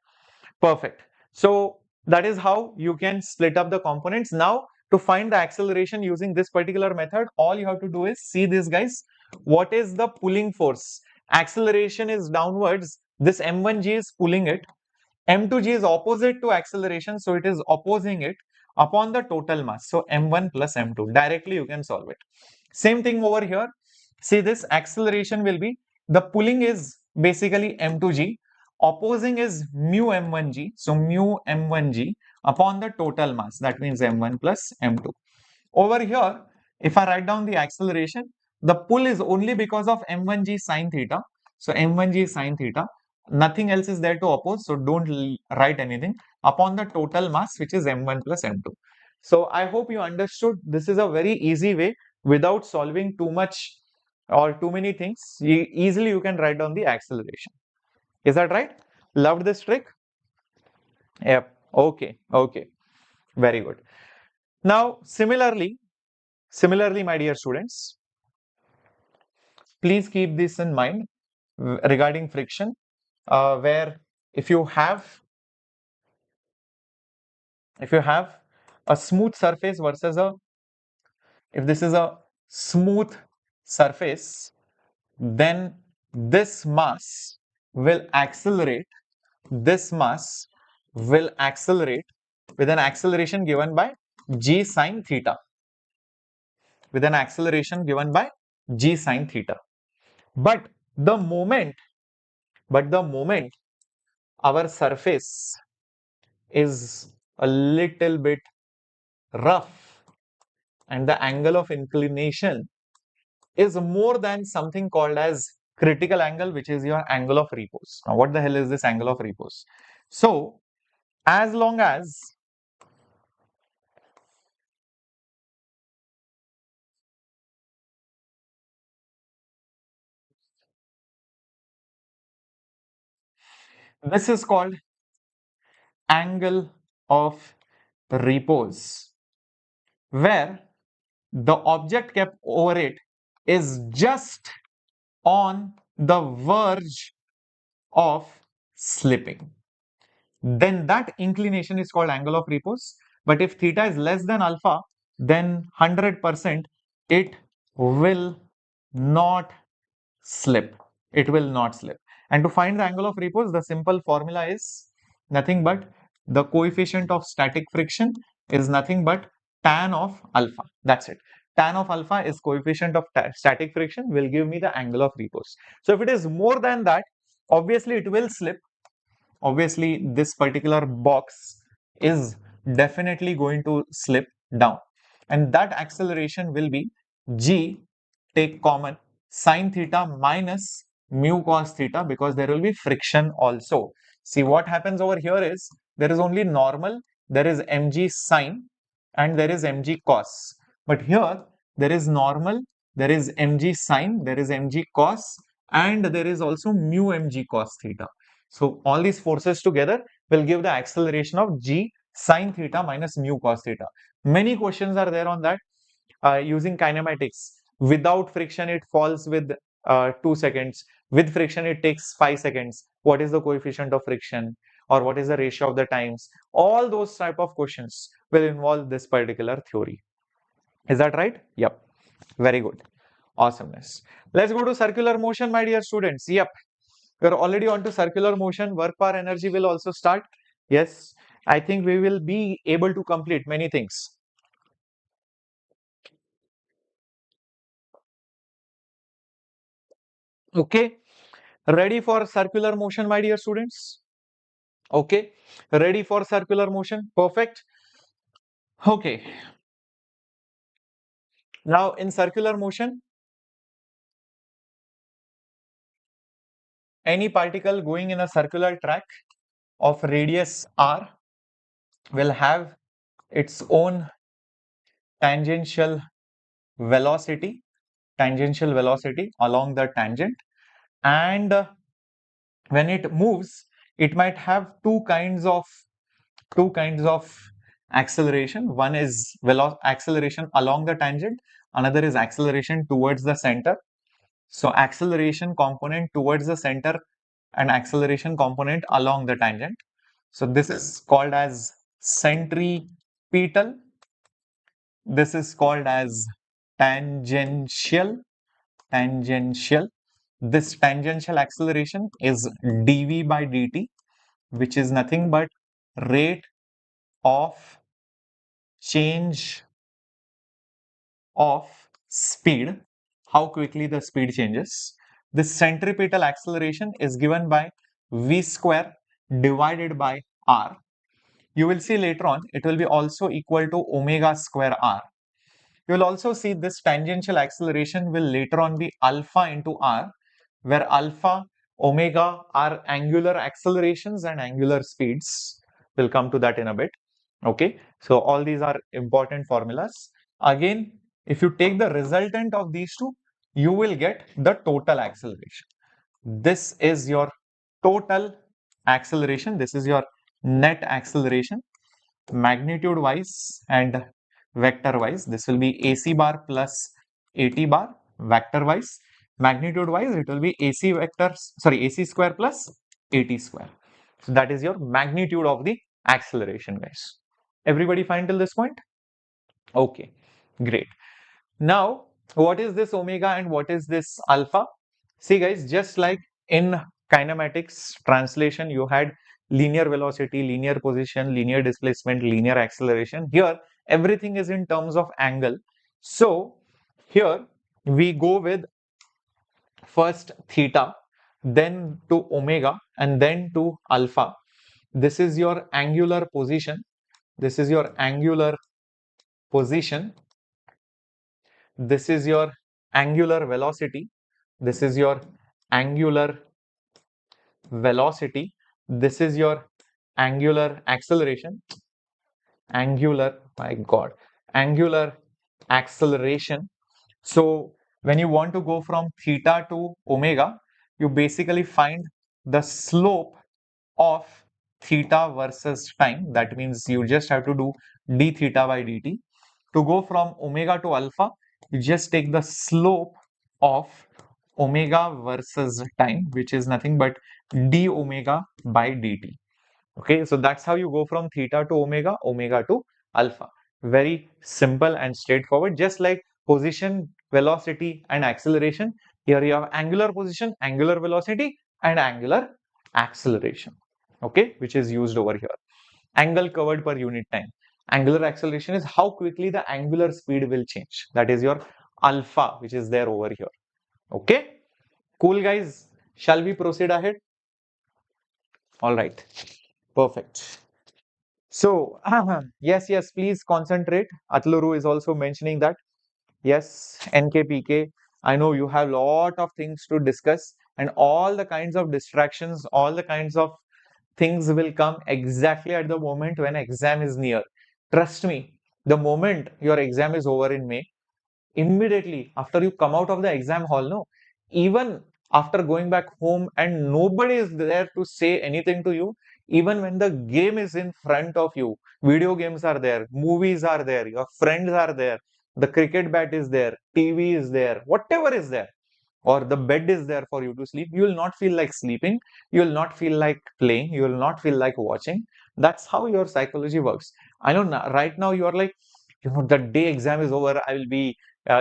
Perfect. So that is how you can split up the components. Now to find the acceleration using this particular method, all you have to do is see this, guys. What is the pulling force? Acceleration is downwards. This m1g is pulling it. M2g is opposite to acceleration, so it is opposing it upon the total mass. So m1 plus m2. Directly you can solve it. Same thing over here. See, this acceleration will be, the pulling is basically m2g, opposing is mu m1g. So mu m1g upon the total mass. That means m1 plus m2. Over here, if I write down the acceleration, the pull is only because of m1g sine theta. So m1g sine theta. Nothing else is there to oppose, so don't write anything, upon the total mass, which is m1 plus m2. So I hope you understood. This is a very easy way without solving too much or too many things. Easily you can write down the acceleration. Is that right? Loved this trick? Yep. Okay. Okay. Very good. Now, similarly, my dear students, please keep this in mind regarding friction, where if you have a smooth surface versus if this is a smooth surface, then this mass will accelerate, with an acceleration given by g sine theta, But the moment our surface is a little bit rough and the angle of inclination is more than something called as critical angle, which is your angle of repose. Now, what the hell is this angle of repose? So, as long as this is called angle of repose, where the object kept over it is just on the verge of slipping, then that inclination is called angle of repose. But if theta is less than alpha, then 100% it will not slip. It will not slip. And to find the angle of repose, the simple formula is nothing but the coefficient of static friction is nothing but tan of alpha. That's it. Tan of alpha is coefficient of static friction, will give me the angle of repose. So if it is more than that, obviously it will slip. Obviously this particular box is definitely going to slip down, and that acceleration will be g, take common, sine theta minus mu cos theta, because there will be friction also. See, what happens over here is there is only normal, there is mg sine and there is mg cos, but here there is normal, there is mg sine, there is mg cos, and there is also mu mg cos theta. So all these forces together will give the acceleration of g sine theta minus mu cos theta. Many questions are there on that using kinematics. Without friction, it falls with 2 seconds. With friction, it takes 5 seconds. What is the coefficient of friction? Or what is the ratio of the times? All those type of questions will involve this particular theory. Is that right? Yep. Very good. Awesomeness. Let's go to circular motion, my dear students. Yep. We're already on to circular motion. Work power energy will also start. Yes, I think we will be able to complete many things. Okay, ready for circular motion, my dear students? Okay, ready for circular motion? Perfect. Okay, now in circular motion, any particle going in a circular track of radius r will have its own tangential velocity, along the tangent, and when it moves, it might have two kinds of acceleration. One is acceleration along the tangent, another is acceleration towards the center. So acceleration component towards the center and acceleration component along the tangent. So this is called as centripetal. This is called as tangential. This tangential acceleration is dv by dt, which is nothing but rate of change of speed, how quickly the speed changes. This centripetal acceleration is given by v square divided by r. You will see later on it will be also equal to omega square r. You will also see this tangential acceleration will later on be alpha into r, where alpha, omega are angular accelerations and angular speeds. We'll come to that in a bit. Okay, so all these are important formulas. Again, if you take the resultant of these two, you will get the total acceleration. This is your total acceleration. This is your net acceleration, magnitude wise and vector wise. This will be AC bar plus AT bar. Vector wise, magnitude wise, it will be AC square plus AT square. So that is your magnitude of the acceleration, guys. Everybody fine till this point? Okay, great. Now, what is this omega and what is this alpha? See, guys, just like in kinematics translation, you had linear velocity, linear position, linear displacement, linear acceleration. Here, everything is in terms of angle. So, here we go with first theta, then to omega, and then to alpha. This is your angular position. This is your angular position. This is your angular velocity. This is your angular velocity. This is your angular acceleration. Angular acceleration. So when you want to go from theta to omega, you basically find the slope of theta versus time. That means you just have to do d theta by dt. To go from omega to alpha, you just take the slope of omega versus time, which is nothing but d omega by dt. Okay, so that's how you go from theta to omega, omega to alpha. Very simple and straightforward, just like position, velocity, and acceleration. Here you have angular position, angular velocity, and angular acceleration. Okay, which is used over here. Angle covered per unit time. Angular acceleration is how quickly the angular speed will change. That is your alpha, which is there over here. Okay, cool guys. Shall we proceed ahead? All right, perfect. So, yes, yes, please concentrate. Atluru is also mentioning that. Yes, NKPK, I know you have lot of things to discuss and all the kinds of distractions, all the kinds of things will come exactly at the moment when exam is near. Trust me, the moment your exam is over in May, immediately after you come out of the exam hall, no, even after going back home and nobody is there to say anything to you, even when the game is in front of you, video games are there, movies are there, your friends are there, the cricket bat is there, TV is there, whatever is there, or the bed is there for you to sleep, you will not feel like sleeping, you will not feel like playing, you will not feel like watching. That's how your psychology works. I know right now you are like, the day exam is over, I will be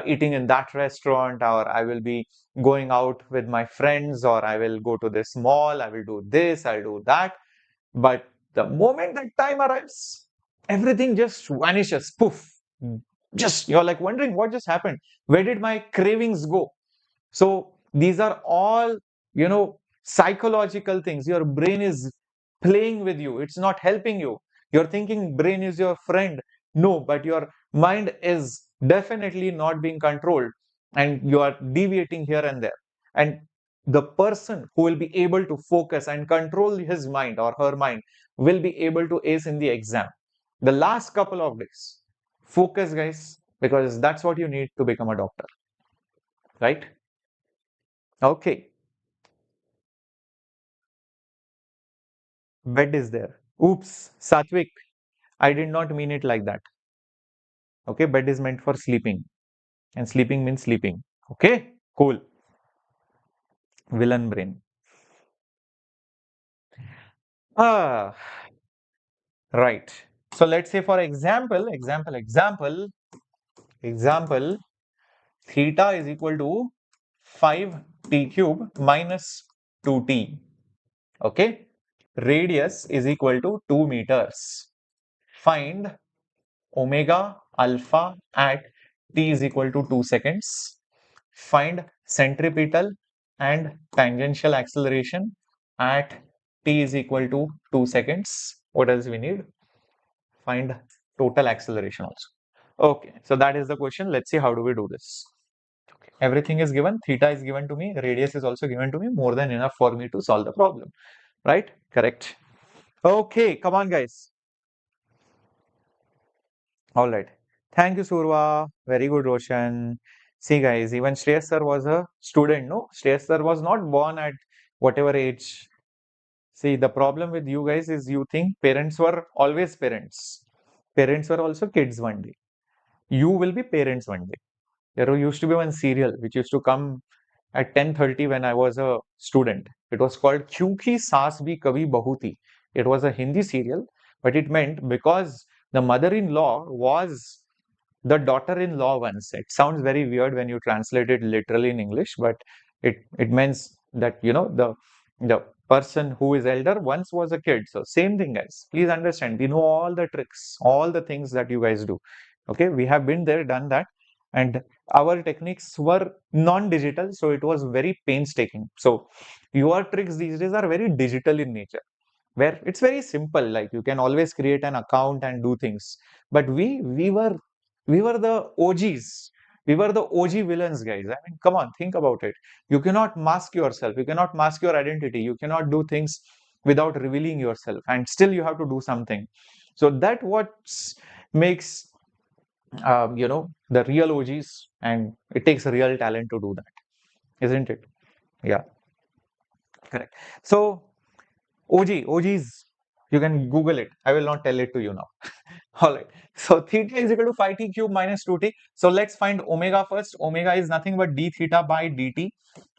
eating in that restaurant, or I will be going out with my friends, or I will go to this mall, I will do this, I'll do that. But the moment that time arrives, everything just vanishes. Poof. Just you're like wondering what just happened. Where did my cravings go? So these are all, psychological things. Your brain is playing with you. It's not helping you. You're thinking brain is your friend. No, but your mind is definitely not being controlled and you are deviating here and there. And the person who will be able to focus and control his mind or her mind will be able to ace in the exam. The last couple of days, focus, guys, because that's what you need to become a doctor, right? Okay. Bed is there. Oops, Satvik, I did not mean it like that. Okay, bed is meant for sleeping, and sleeping means sleeping. Okay, cool. Villain brain. Ah, right. So let's say for example, theta is equal to 5t cube minus 2t. Okay, radius is equal to 2 meters. Find omega alpha at t is equal to 2 seconds. Find centripetal and tangential acceleration at t is equal to 2 seconds. What else we need? Find total acceleration also. Okay, so that is the question. Let's see how do we do this. Everything is given. Theta is given to me. Radius is also given to me. More than enough for me to solve the problem. Right? Correct. Okay, come on, guys. All right. Thank you, Surva. Very good, Roshan. See, guys, even Shreyas sir was a student, no? Shreyas sir was not born at whatever age. See, the problem with you guys is you think parents were always parents. Parents were also kids one day. You will be parents one day. There used to be one serial which used to come at 10:30 when I was a student. It was called Kyunki Saas Bhi Kabhi Bahu Thi. It was a Hindi serial, but it meant because the mother-in-law was the daughter-in-law once. It sounds very weird when you translate it literally in English, but it means that the person who is elder once was a kid. So same thing, guys. Please understand. We know all the tricks, all the things that you guys do. Okay, we have been there, done that, and our techniques were non-digital, so it was very painstaking. So your tricks these days are very digital in nature, where it's very simple, like you can always create an account and do things. But we were the OGs. We were the OG villains, guys. I mean, come on, think about it. You cannot mask yourself, you cannot mask your identity, you cannot do things without revealing yourself, and still you have to do something. So that what makes the real OGs, and it takes real talent to do that, isn't it? Yeah, correct. So OGs, You can Google it. I will not tell it to you now. All right. So theta is equal to phi t cube minus 2t. So let's find omega first. Omega is nothing but d theta by dt.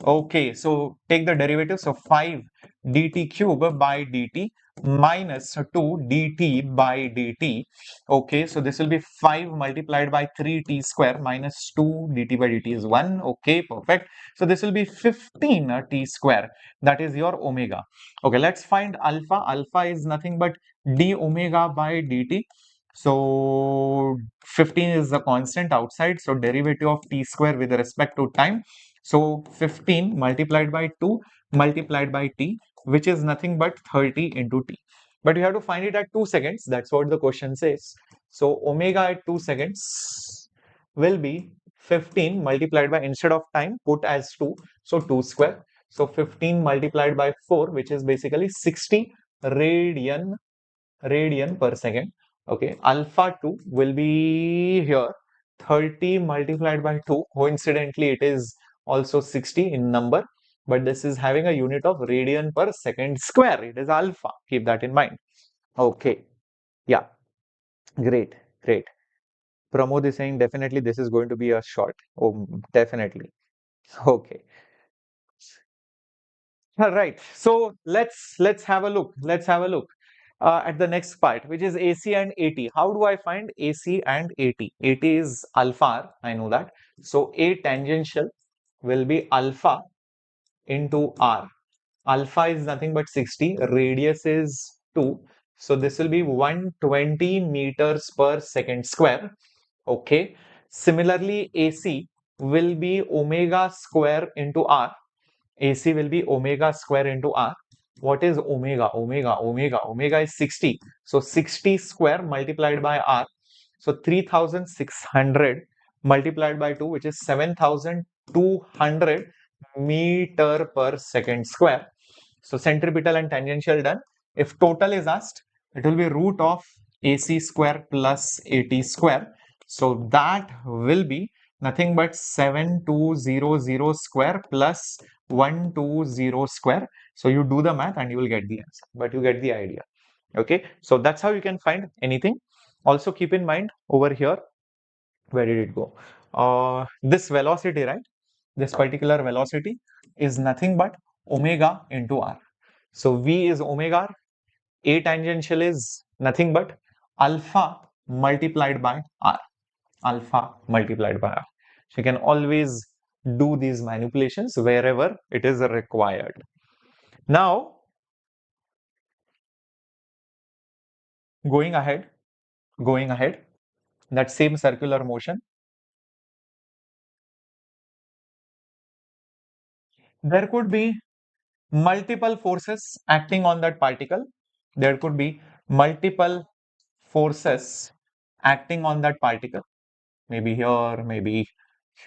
Okay. So take the derivative. So 5 dt cube by dt minus 2 dt by dt. Okay. So this will be 5 multiplied by 3t square minus 2 dt by dt is 1. Okay. Perfect. So this will be 15 t square. That is your omega. Okay. Let's find alpha. Alpha is nothing but d omega by dt. So 15 is the constant outside. So derivative of t square with respect to time. So 15 multiplied by 2 multiplied by t, which is nothing but 30 into t. But you have to find it at 2 seconds. That's what the question says. So omega at 2 seconds will be 15 multiplied by, instead of time, put as 2. So 2 square. So 15 multiplied by 4, which is basically 60 radian per second. Okay, alpha 2 will be here 30 multiplied by 2. Coincidentally, it is also 60 in number, but this is having a unit of radian per second square. It is alpha. Keep that in mind. Okay, yeah, great, great. Pramod is saying definitely this is going to be a short. Oh, definitely. Okay. All right. So let's have a look. Let's have a look at the next part, which is AC and AT. How do I find AC and AT? AT is alpha R, I know that. So A tangential will be alpha into R. Alpha is nothing but 60. Radius is 2. So this will be 120 meters per second square. Okay. Similarly, AC will be omega square into R. AC will be omega square into R. What is omega? Omega is 60. So 60 square multiplied by R. So 3600 multiplied by 2, which is 7200 meter per second square. So centripetal and tangential done. If total is asked, it will be root of AC square plus AT square. So that will be nothing but 7200 square plus 120 square. So you do the math and you will get the answer, but you get the idea. Okay, so that's how you can find anything. Also keep in mind over here, where did it go? This velocity, right? This particular velocity is nothing but omega into r. So v is omega r. A tangential is nothing but alpha multiplied by r. Alpha multiplied by r. So you can always do these manipulations wherever it is required. Now, going ahead, that same circular motion, there could be multiple forces acting on that particle. There could be multiple forces acting on that particle. Maybe here, maybe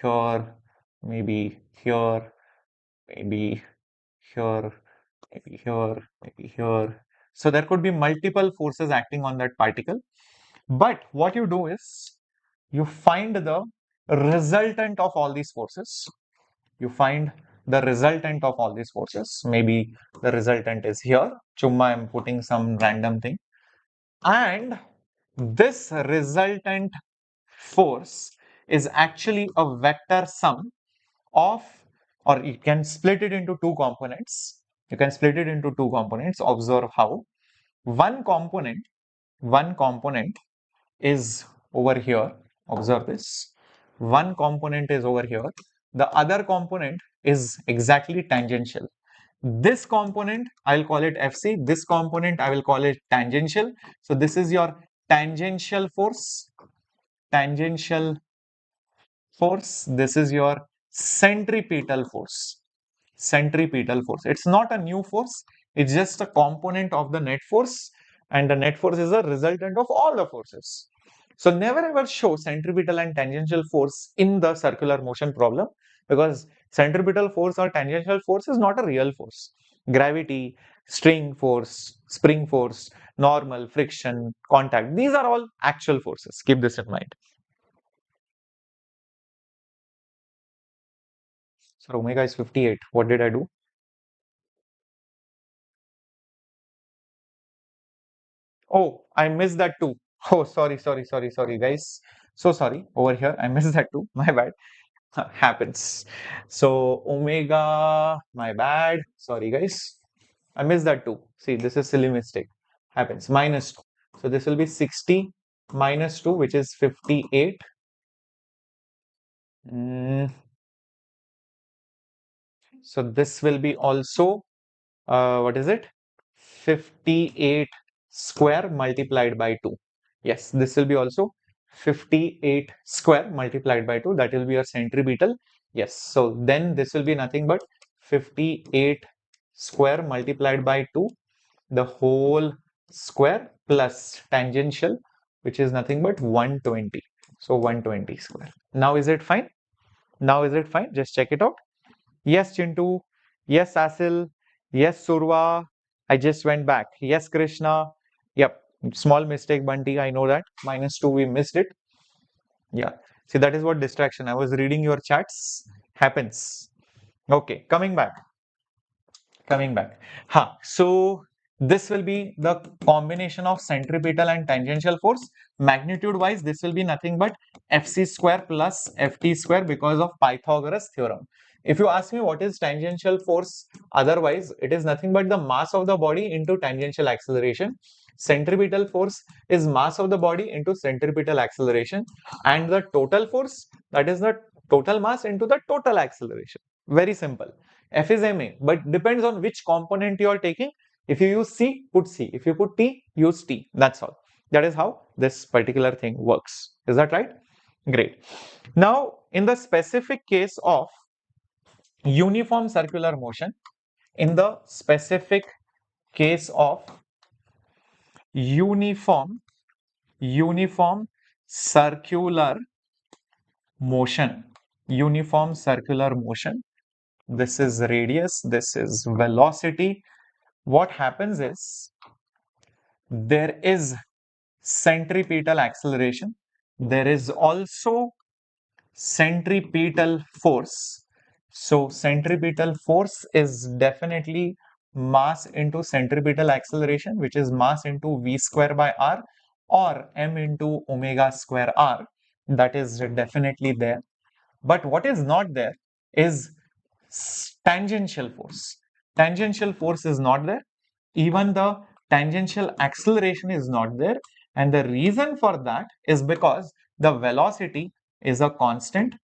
here, maybe here, maybe here, maybe here, maybe here. So there could be multiple forces acting on that particle. But what you do is you find the resultant of all these forces. You find the resultant of all these forces. Maybe the resultant is here. Chumma, I'm putting some random thing. And this resultant force is actually a vector sum of, or you can split it into two components. You can split it into two components. Observe how. One component, one component is over here. Observe this. One component is over here. The other component is exactly tangential. This component, I'll call it FC. This component, I will call it tangential. So this is your tangential force. Tangential force. This is your centripetal force. Centripetal force. It's not a new force. It's just a component of the net force. And the net force is a resultant of all the forces. So never ever show centripetal and tangential force in the circular motion problem, because centripetal force or tangential force is not a real force. Gravity, string force, spring force, normal, friction, contact, these are all actual forces. Keep this in mind. So omega is 58. What did I do? Oh, I missed that too. Oh, sorry, guys. So sorry. Over here, I missed that too. My bad. Happens. So omega, my bad. Sorry, guys. I missed that too. See, this is silly mistake. Happens. Minus 2. So this will be 60 minus 2, which is 58. Mm, so this will be also, what is it? 58 square multiplied by 2. Yes, this will be also 58 square multiplied by 2. That will be your centripetal. Yes, so then this will be nothing but 58 square multiplied by 2, the whole square plus tangential, which is nothing but 120. So 120 square. Now is it fine? Now is it fine? Just check it out. Yes, Chintu. Yes, Asil. Yes, Surva. I just went back. Yes, Krishna. Yep. Small mistake, Bunty. I know that. Minus 2, we missed it. Yeah. See, that is what distraction. I was reading your chats. Happens. Okay. Coming back. So this will be the combination of centripetal and tangential force. Magnitude wise, this will be nothing but Fc square plus Ft square because of Pythagoras theorem. If you ask me what is tangential force, otherwise it is nothing but the mass of the body into tangential acceleration. Centripetal force is mass of the body into centripetal acceleration, and the total force, that is the total mass into the total acceleration. Very simple. F is ma, but depends on which component you are taking. If you use C, put C. If you put T, use T. That's all. That is how this particular thing works. Is that right? Great. Now, in the specific case of uniform circular motion, in the specific case of uniform circular motion, this is radius, this is velocity. What happens is there is centripetal acceleration, there is also centripetal force. So centripetal force is definitely mass into centripetal acceleration, which is mass into v square by r, or m into omega square r. That is definitely there. But what is not there is tangential force. Tangential force is not there. Even the tangential acceleration is not there. And the reason for that is because the velocity is a constant,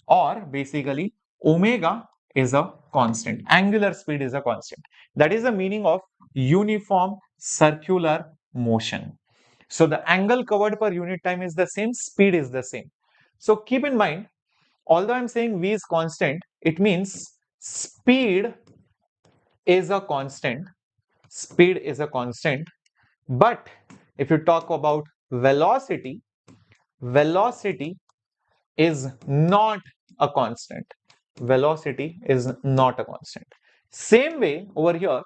or basically omega is a constant. Angular speed is a constant. That is the meaning of uniform circular motion. So the angle covered per unit time is the same, speed is the same. So keep in mind, although I'm saying v is constant, it means speed is a constant. Speed is a constant. But if you talk about velocity, velocity is not a constant. Velocity is not a constant. Same way over here,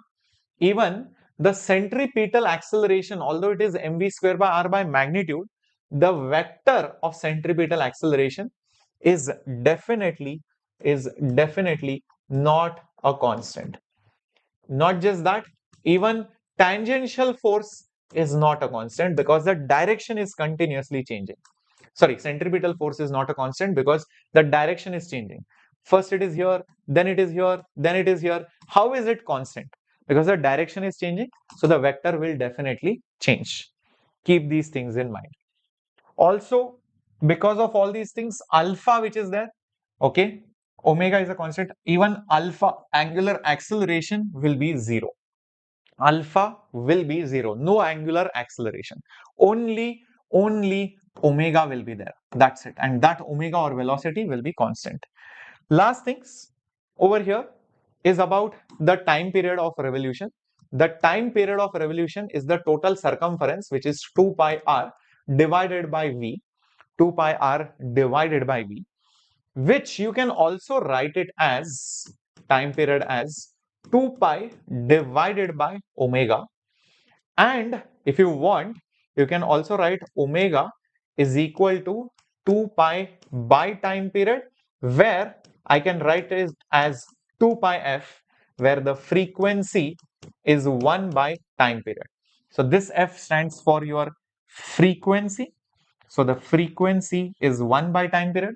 even the centripetal acceleration, although it is mv square by r by magnitude, the vector of centripetal acceleration is definitely not a constant. Not just that, even tangential force is not a constant because the direction is continuously changing. Sorry, centripetal force is not a constant because the direction is changing. First it is here, then it is here, then it is here. How is it constant? Because the direction is changing, so the vector will definitely change. Keep these things in mind. Also, because of all these things, alpha which is there, okay, omega is a constant, even alpha angular acceleration will be 0. Alpha will be 0, no angular acceleration. Only omega will be there. That's it. And that omega or velocity will be constant. Last things over here is about the time period of revolution. The time period of revolution is the total circumference, which is 2 pi r divided by v. 2 pi r divided by v, which you can also write it as time period as 2 pi divided by omega. And if you want, you can also write omega is equal to 2 pi by time period, where I can write it as 2 pi f, where the frequency is 1 by time period. So this F stands for your frequency. So the frequency is 1 by time period.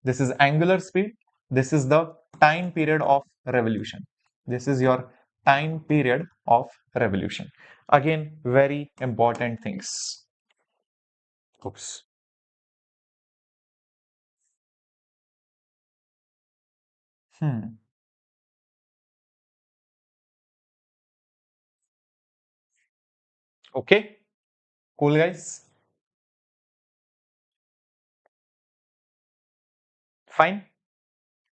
This is angular speed. This is the time period of revolution. This is your time period of revolution. Again, very important things. Oops. Okay, cool guys. Fine.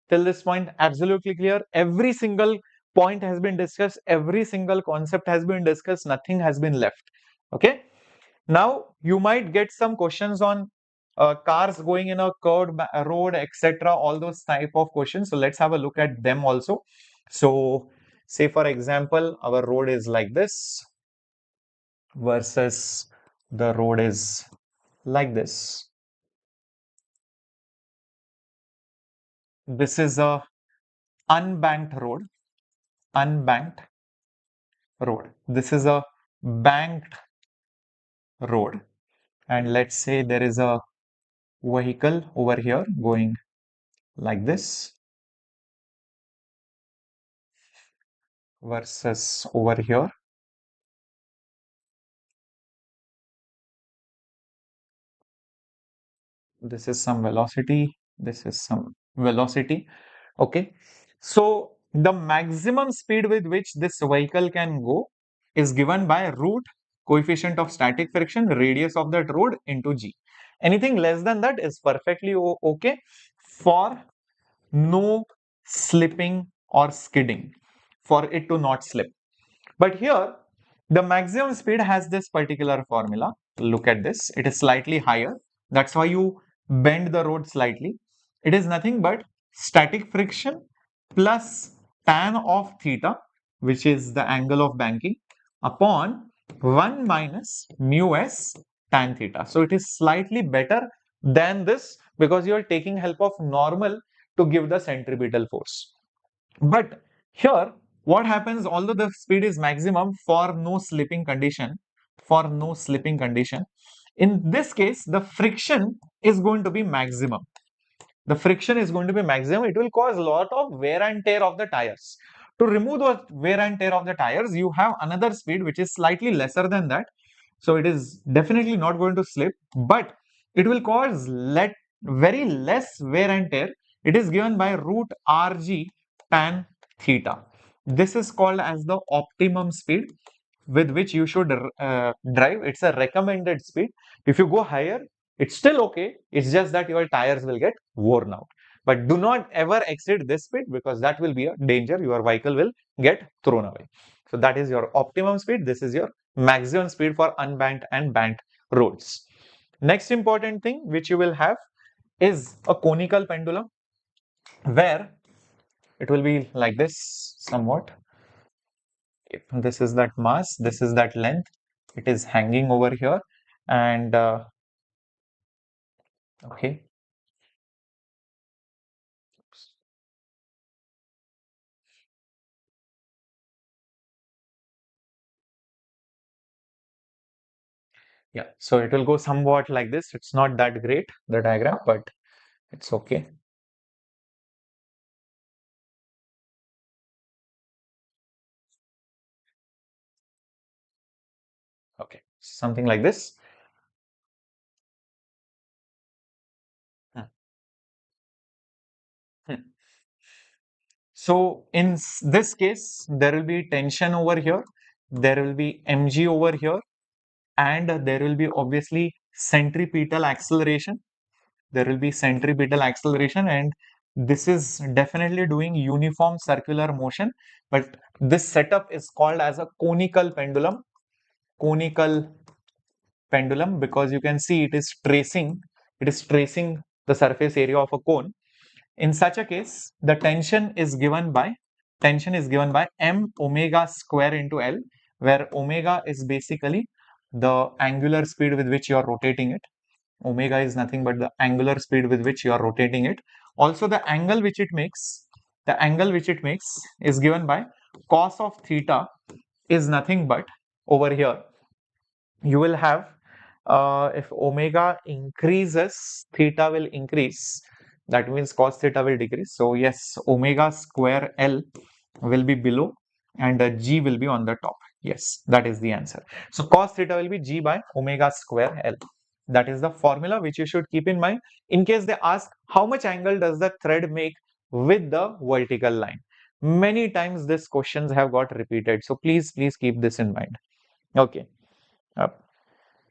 Till this point, absolutely clear. Every single point has been discussed. Every single concept has been discussed. Nothing has been left. Okay. Now you might get some questions on cars going in a curved road, etc. All those type of questions. So let's have a look at them also. So say for example, our road is like this versus the road is like this. This is a unbanked road. Unbanked road. This is a banked road. And let's say there is a vehicle over here going like this versus over here. This is some velocity. This is some velocity. Okay. So the maximum speed with which this vehicle can go is given by root coefficient of static friction, radius of that road into g. Anything less than that is perfectly okay for no slipping or skidding, for it to not slip. But here, the maximum speed has this particular formula. Look at this. It is slightly higher. That's why you bend the road slightly. It is nothing but static friction plus tan of theta, which is the angle of banking, upon 1 minus mu s tan theta. So it is slightly better than this because you are taking help of normal to give the centripetal force. But here, what happens, although the speed is maximum for no slipping condition, in this case, the friction is going to be maximum. The friction is going to be maximum. It will cause a lot of wear and tear of the tires. To remove the wear and tear of the tires, you have another speed which is slightly lesser than that. So it is definitely not going to slip, but it will cause very less wear and tear. It is given by root Rg tan theta. This is called as the optimum speed with which you should drive. It's a recommended speed. If you go higher, it's still okay. It's just that your tires will get worn out. But do not ever exceed this speed because that will be a danger. Your vehicle will get thrown away. So that is your optimum speed. This is your maximum speed for unbanked and banked roads. Next important thing which you will have is a conical pendulum where it will be like this somewhat. This is that mass, this is that length. It is hanging over here and okay. Yeah, so it will go somewhat like this. It's not that great, the diagram, but it's okay. Okay, something like this. Hmm. Hmm. So in this case, there will be tension over here, there will be mg over here, and there will be obviously centripetal acceleration. There will be centripetal acceleration, and this is definitely doing uniform circular motion. But this setup is called as a conical pendulum. Conical pendulum, because you can see it is tracing the surface area of a cone. In such a case, the tension is given by m omega square into L, where omega is basically the angular speed with which you are rotating it. Omega is nothing but the angular speed with which you are rotating it. Also, the angle which it makes is given by cos of theta is nothing but over here. you will have, if omega increases, theta will increase. That means cos theta will decrease. So yes, omega square L will be below and G will be on the top. Yes, that is the answer. So cos theta will be G by omega square L. That is the formula which you should keep in mind in case they ask how much angle does the thread make with the vertical line. Many times these questions have got repeated. So please keep this in mind. Okay. Uh,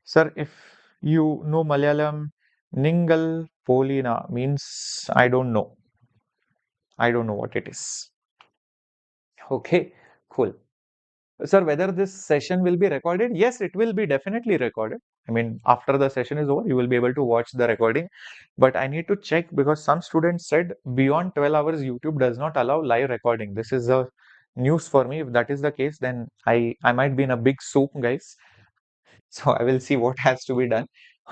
Sir, if you know Malayalam, Ningal Polina means I don't know. I don't know what it is. Okay, cool. Sir, whether this session will be recorded? Yes, it will be definitely recorded. I mean, after the session is over, you will be able to watch the recording. But I need to check because some students said beyond 12 hours, YouTube does not allow live recording. This is a news for me. If that is the case, then I might be in a big soup, guys. So I will see what has to be done.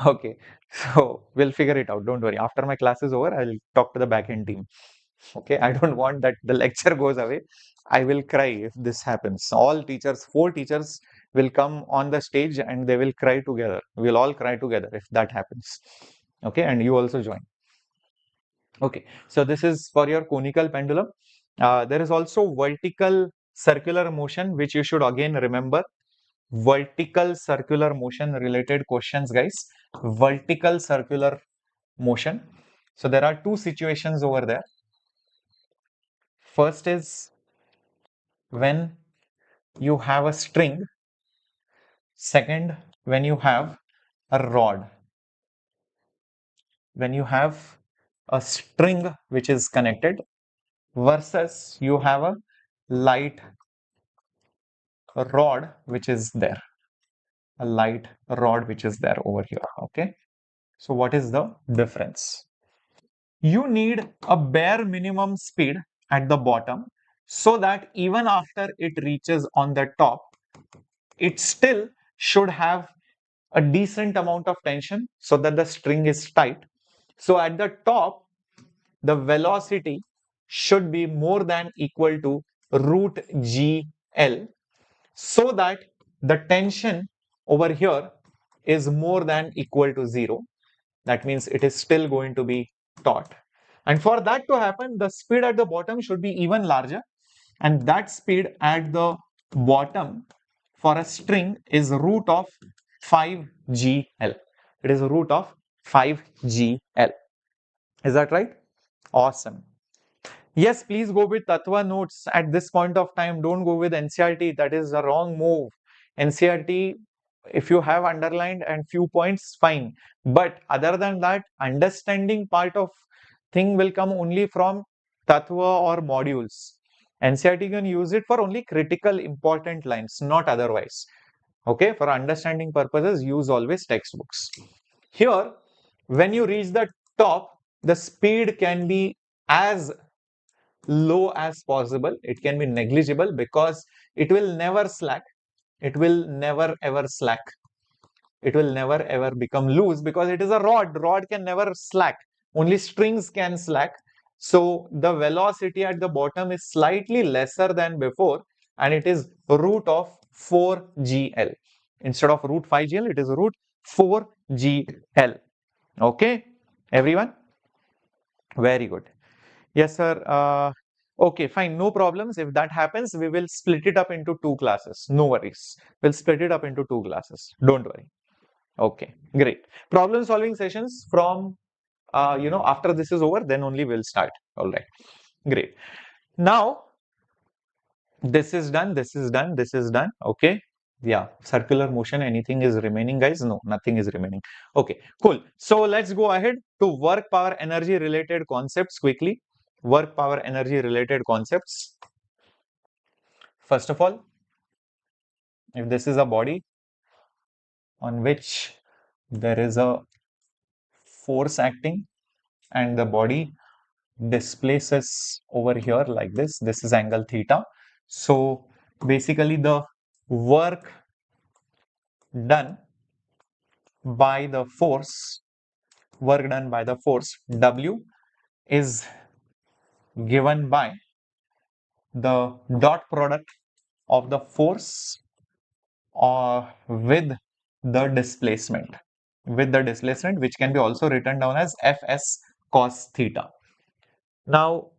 Okay, so we'll figure it out. Don't worry. After my class is over, I'll talk to the backend team. Okay, I don't want that the lecture goes away. I will cry if this happens. All teachers, four teachers will come on the stage and they will cry together. We'll all cry together if that happens. Okay, and you also join. Okay, so this is for your conical pendulum. There is also vertical circular motion, which you should again remember. Vertical circular motion related questions, guys. Vertical circular motion. So there are two situations over there. First is when you have a string. Second, when you have a rod. When you have a string which is connected versus you have a light rod which is there. A light rod which is there over here. Okay. So what is the difference? You need a bare minimum speed at the bottom so that even after it reaches on the top, it still should have a decent amount of tension so that the string is tight. So at the top, the velocity should be more than equal to root GL so that the tension over here is more than equal to 0. That means it is still going to be taut. And for that to happen, the speed at the bottom should be even larger. And that speed at the bottom for a string is root of 5GL. It is root of 5GL. Is that right? Awesome. Yes, please go with Tattva notes at this point of time. Don't go with NCRT. That is a wrong move. NCRT, if you have underlined and few points, fine. But other than that, understanding part of thing will come only from Tattva or modules. NCRT can use it for only critical important lines, not otherwise. Okay, for understanding purposes, use always textbooks. Here, when you reach the top, the speed can be as low as possible. It can be negligible because it will never slack. It will never ever slack. It will never ever become loose because it is a rod. Rod can never slack. Only strings can slack. So the velocity at the bottom is slightly lesser than before and it is root of 4GL. Instead of root 5GL, it is root 4GL. Okay, everyone? Very good. Yes, sir. Okay, fine. No problems. If that happens, we will split it up into two classes. No worries. We'll split it up into two classes. Don't worry. Okay, great. Problem solving sessions from, after this is over, then only we'll start. All right. Great. Now, this is done. This is done. This is done. Okay. Yeah, circular motion, anything is remaining, guys? No, nothing is remaining. Okay, cool. So let's go ahead to work power energy related concepts quickly. Work power energy related concepts. First of all, if this is a body on which there is a force acting and the body displaces over here like this is angle theta. So basically the work done by the force W is given by the dot product of the force with the displacement, which can be also written down as Fs cos theta. Now,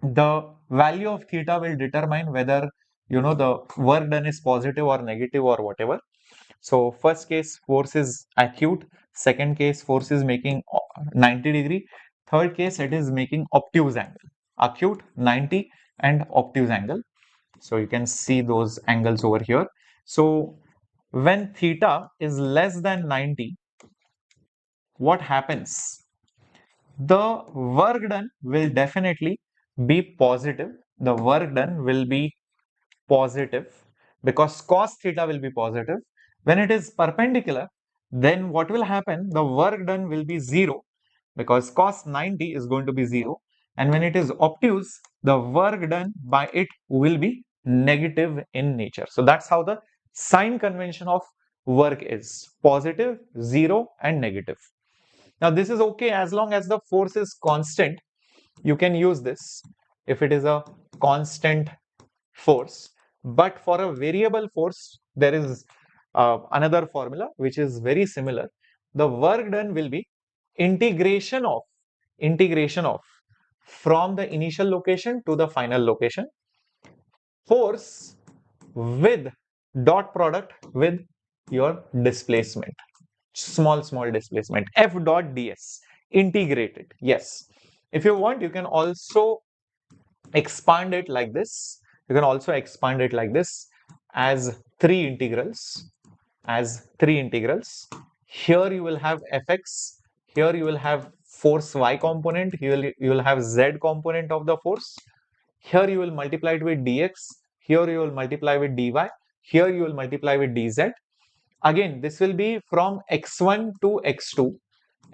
the value of theta will determine whether the work done is positive or negative or whatever. So first case force is acute, second case force is making 90-degree, third case it is making obtuse angle, acute 90 and obtuse angle. So you can see those angles over here. So when theta is less than 90, what happens? The work done will definitely be positive. The work done will be positive because cos theta will be positive. When it is perpendicular, then what will happen? The work done will be 0 because cos 90 is going to be 0. And when it is obtuse, the work done by it will be negative in nature. So that's how the sign convention of work is: positive, 0 and negative. Now this is okay as long as the force is constant. You can use this if it is a constant force. But for a variable force, there is another formula which is very similar. The work done will be integration of from the initial location to the final location, force with dot product with your displacement, small displacement, F dot ds, integrate it. Yes, if you want, you can also expand it like this. You can also expand it like this as three integrals. Here you will have fx. Here you will have force y component. You will have z component of the force. Here you will multiply it with dx. Here you will multiply with dy. Here you will multiply with dz. Again, this will be from x1 to x2,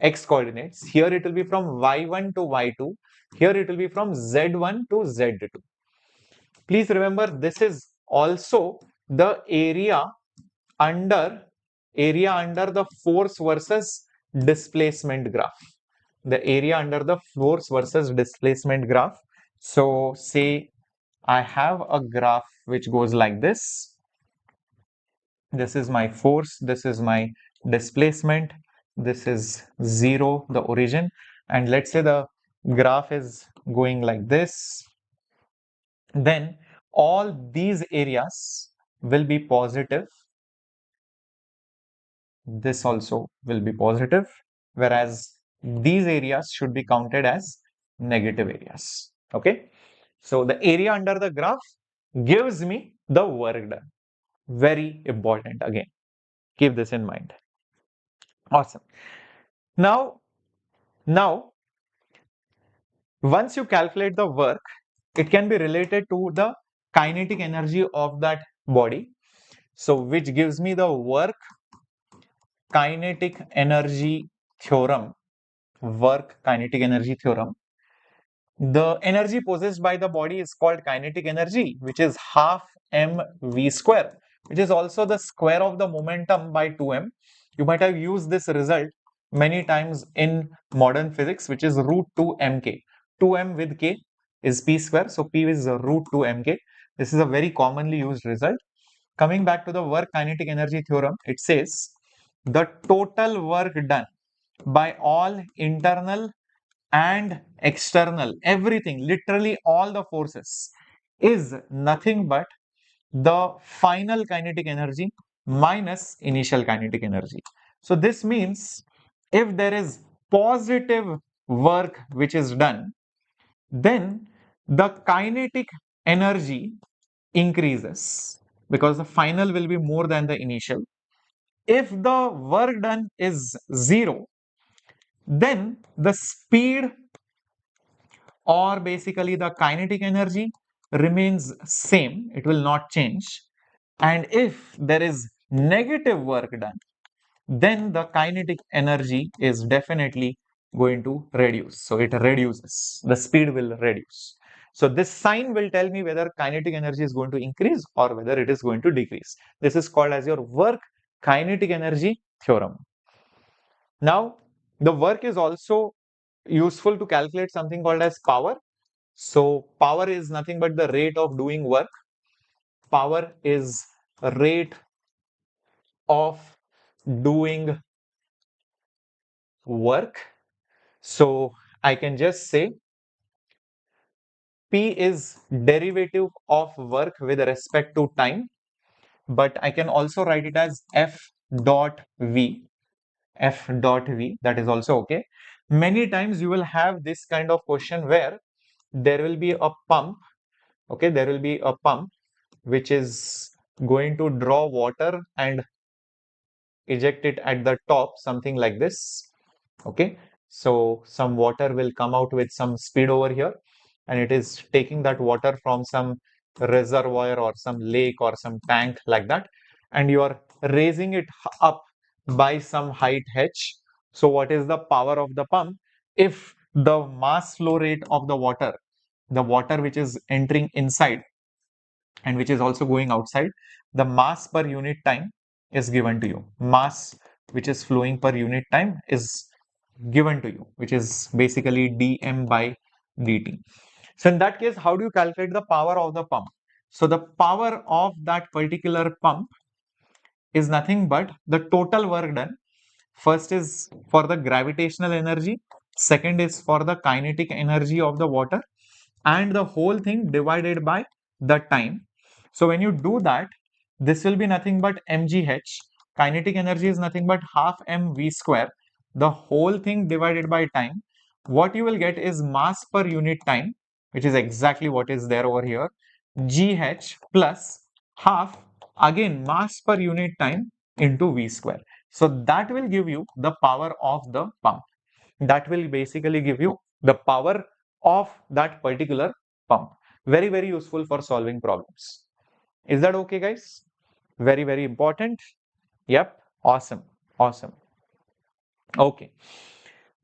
x coordinates. Here it will be from y1 to y2. Here it will be from z1 to z2. Please remember, this is also the area under the force versus displacement graph. The area under the force versus displacement graph. So say I have a graph which goes like this. This is my force, this is my displacement, this is 0, the origin, and let's say the graph is going like this. Then all these areas will be positive. This also will be positive, whereas these areas should be counted as negative areas. Okay, so the area under the graph gives me the work done. Very important. Again, keep this in mind. Awesome. Now once you calculate the work, it can be related to the kinetic energy of that body. So which gives me the work kinetic energy theorem. Work kinetic energy theorem. The energy possessed by the body is called kinetic energy, which is half mv square, which is also the square of the momentum by 2m. You might have used this result many times in modern physics, which is root 2 mk. 2m with k is p square, so p is root 2 mk. This is a very commonly used result. Coming back to the work kinetic energy theorem, it says the total work done by all internal and external, everything, literally all the forces, is nothing but the final kinetic energy minus initial kinetic energy. So this means if there is positive work which is done, then the kinetic energy increases because the final will be more than the initial. If the work done is 0, then the speed, or basically the kinetic energy, remains same. It will not change. And if there is negative work done, then the kinetic energy is definitely going to reduce. So it reduces, the speed will reduce. So this sign will tell me whether kinetic energy is going to increase or whether it is going to decrease. This is called as your work kinetic energy theorem. Now, the work is also useful to calculate something called as power. So power is nothing but the rate of doing work. Power is rate of doing work. So I can just say P is derivative of work with respect to time, but I can also write it as F dot V. F dot V, that is also okay. Many times you will have this kind of question where there will be a pump, okay, there will be a pump which is going to draw water and eject it at the top, something like this. Okay, so some water will come out with some speed over here, and it is taking that water from some reservoir or some lake or some tank like that, and you are raising it up by some height h. So what is the power of the pump? If the mass flow rate of the water which is entering inside and which is also going outside, the mass per unit time is given to you. Mass which is flowing per unit time is given to you, which is basically dm by dt. So in that case, how do you calculate the power of the pump? So the power of that particular pump is nothing but the total work done. First is for the gravitational energy, second is for the kinetic energy of the water, and the whole thing divided by the time. So when you do that, this will be nothing but mgh. Kinetic energy is nothing but half mv square. The whole thing divided by time. What you will get is mass per unit time, which is exactly what is there over here, gh plus half, again mass per unit time into v square. So that will give you the power of the pump. That will basically give you the power of that particular pump. Very, very useful for solving problems. Is that okay, guys? Very, very important. Yep. Awesome. Awesome. Okay.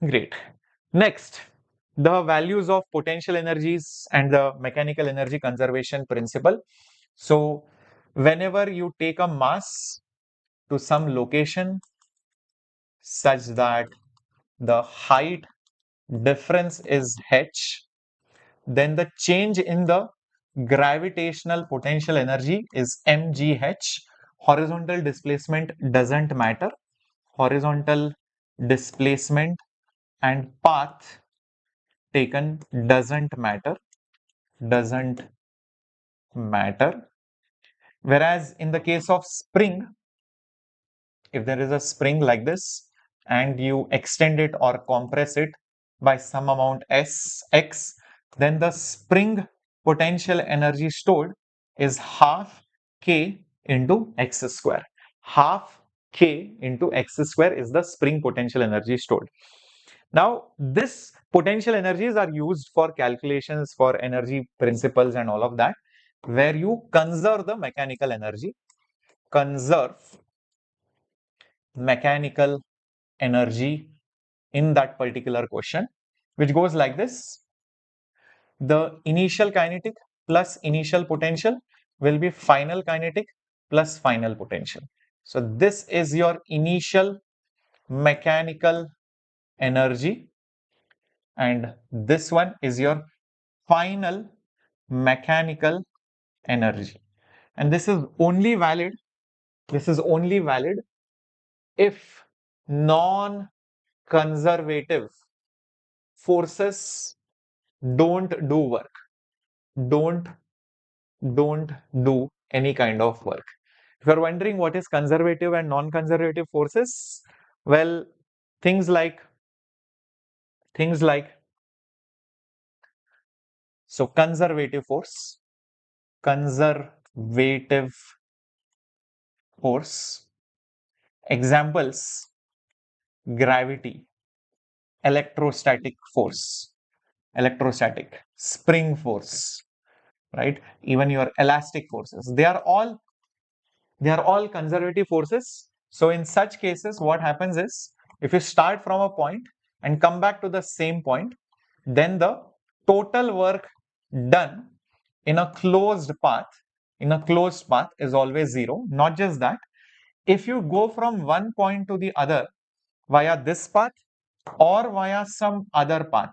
Great. Next, the values of potential energies and the mechanical energy conservation principle. So, whenever you take a mass to some location such that the height difference is h, then the change in the gravitational potential energy is mgh. Horizontal displacement doesn't matter. Horizontal displacement and path taken doesn't matter. Doesn't matter. Whereas in the case of spring, if there is a spring like this and you extend it or compress it by some amount sx, then the spring potential energy stored is half k into x square. Half k into x square is the spring potential energy stored. Now, this potential energies are used for calculations for energy principles and all of that, where you conserve the mechanical energy. Conserve mechanical energy in that particular question, which goes like this. The initial kinetic plus initial potential will be final kinetic plus final potential. So this is your initial mechanical energy, and this one is your final mechanical energy. And this is only valid if non-conservative forces don't do work, don't do any kind of work. If you're wondering what is conservative and non-conservative forces, well, things like so conservative force, examples: gravity, electrostatic, spring force, right? Even your elastic forces, they are all conservative forces. So in such cases, what happens is, if you start from a point and come back to the same point, then the total work done in a closed path is always zero. Not just that, if you go from one point to the other via this path or via some other path,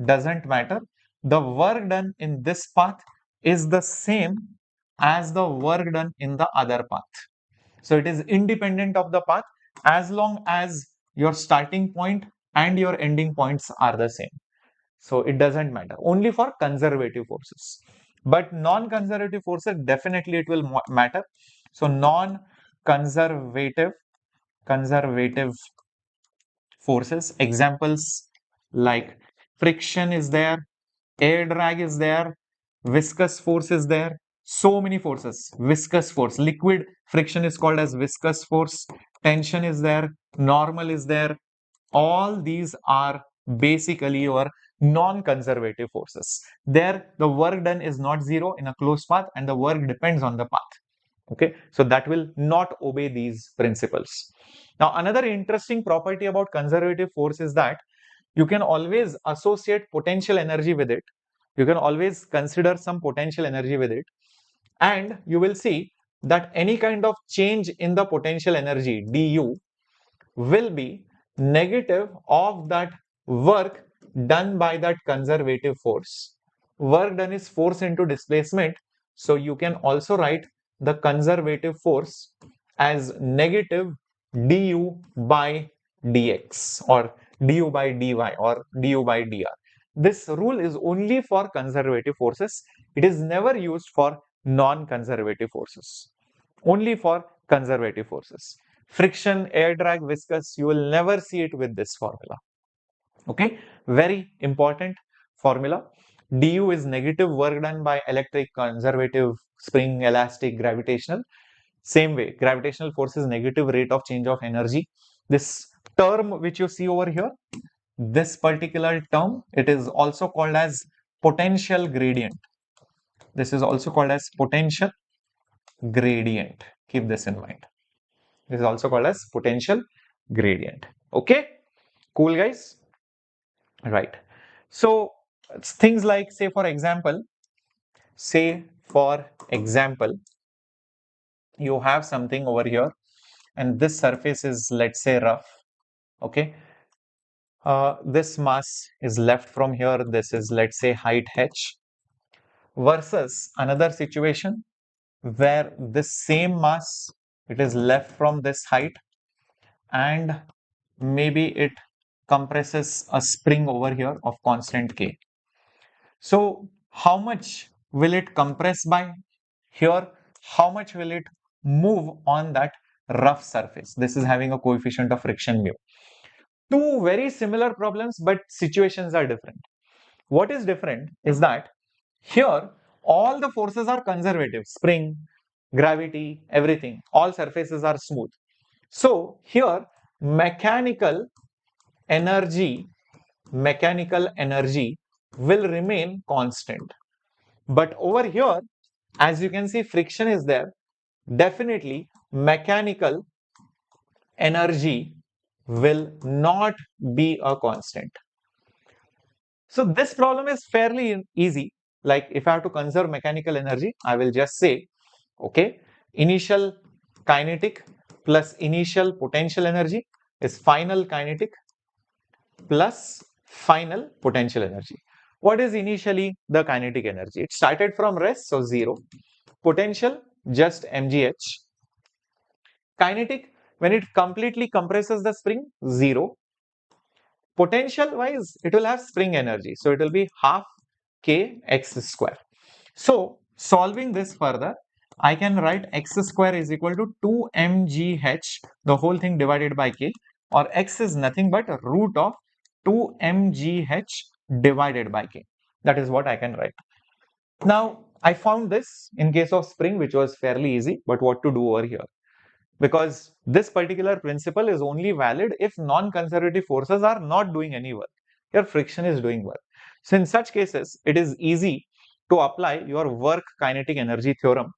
doesn't matter, the work done in this path is the same as the work done in the other path. So it is independent of the path. as long as your starting point and your ending points are the same. So it doesn't matter, only for conservative forces. But non-conservative forces, definitely it will matter. So non-conservative conservative forces, examples like friction is there, air drag is there, viscous force is there, so many forces. Viscous force, liquid friction is called as viscous force, tension is there, normal is there. All these are basically your non-conservative forces. There the work done is not zero in a closed path and the work depends on the path. Okay, so that will not obey these principles. Now another interesting property about conservative force is that you can always associate potential energy with it. You can always consider some potential energy with it, and you will see that any kind of change in the potential energy du will be negative of that work done by that conservative force. Work done is force into displacement, so you can also write the conservative force as negative du by dx or du by dy or du by dr. This rule is only for conservative forces. It is never used for non-conservative forces. Only for conservative forces. Friction, air drag, viscous, you will never see it with this formula. Okay, very important formula. Du is negative work done by electric, conservative, spring, elastic, gravitational. Same way, gravitational force is negative rate of change of energy. This term which you see over here, this particular term, it is also called as potential gradient. This is also called as potential gradient. Keep this in mind. This is also called as potential gradient. Okay, cool guys. Right. So things like, say for example, you have something over here and this surface is, let's say, rough. Okay. This mass is left from here. This is, let's say, height h, versus another situation where this same mass, it is left from this height and maybe it compresses a spring over here of constant K. So how much will it compress by here? How much will it move on that rough surface? This is having a coefficient of friction mu. Two very similar problems, but situations are different. What is different is that here all the forces are conservative, spring, gravity, everything, all surfaces are smooth. So here energy mechanical energy will remain constant. But over here, as you can see, friction is there. Definitely mechanical energy will not be a constant. So this problem is fairly easy. Like if I have to conserve mechanical energy, I will just say, okay, initial kinetic plus initial potential energy is final kinetic plus final potential energy. What is initially the kinetic energy? It started from rest, so 0. Potential, just mgh. Kinetic, when it completely compresses the spring, 0. Potential wise, it will have spring energy, so it will be half k x square. So solving this further, I can write x square is equal to 2 mgh, the whole thing divided by k, or x is nothing but root of 2 mgh divided by k. That is what I can write. Now I found this in case of spring, which was fairly easy, but what to do over here? Because this particular principle is only valid if non-conservative forces are not doing any work. Your friction is doing work. So in such cases, it is easy to apply your work kinetic energy theorem,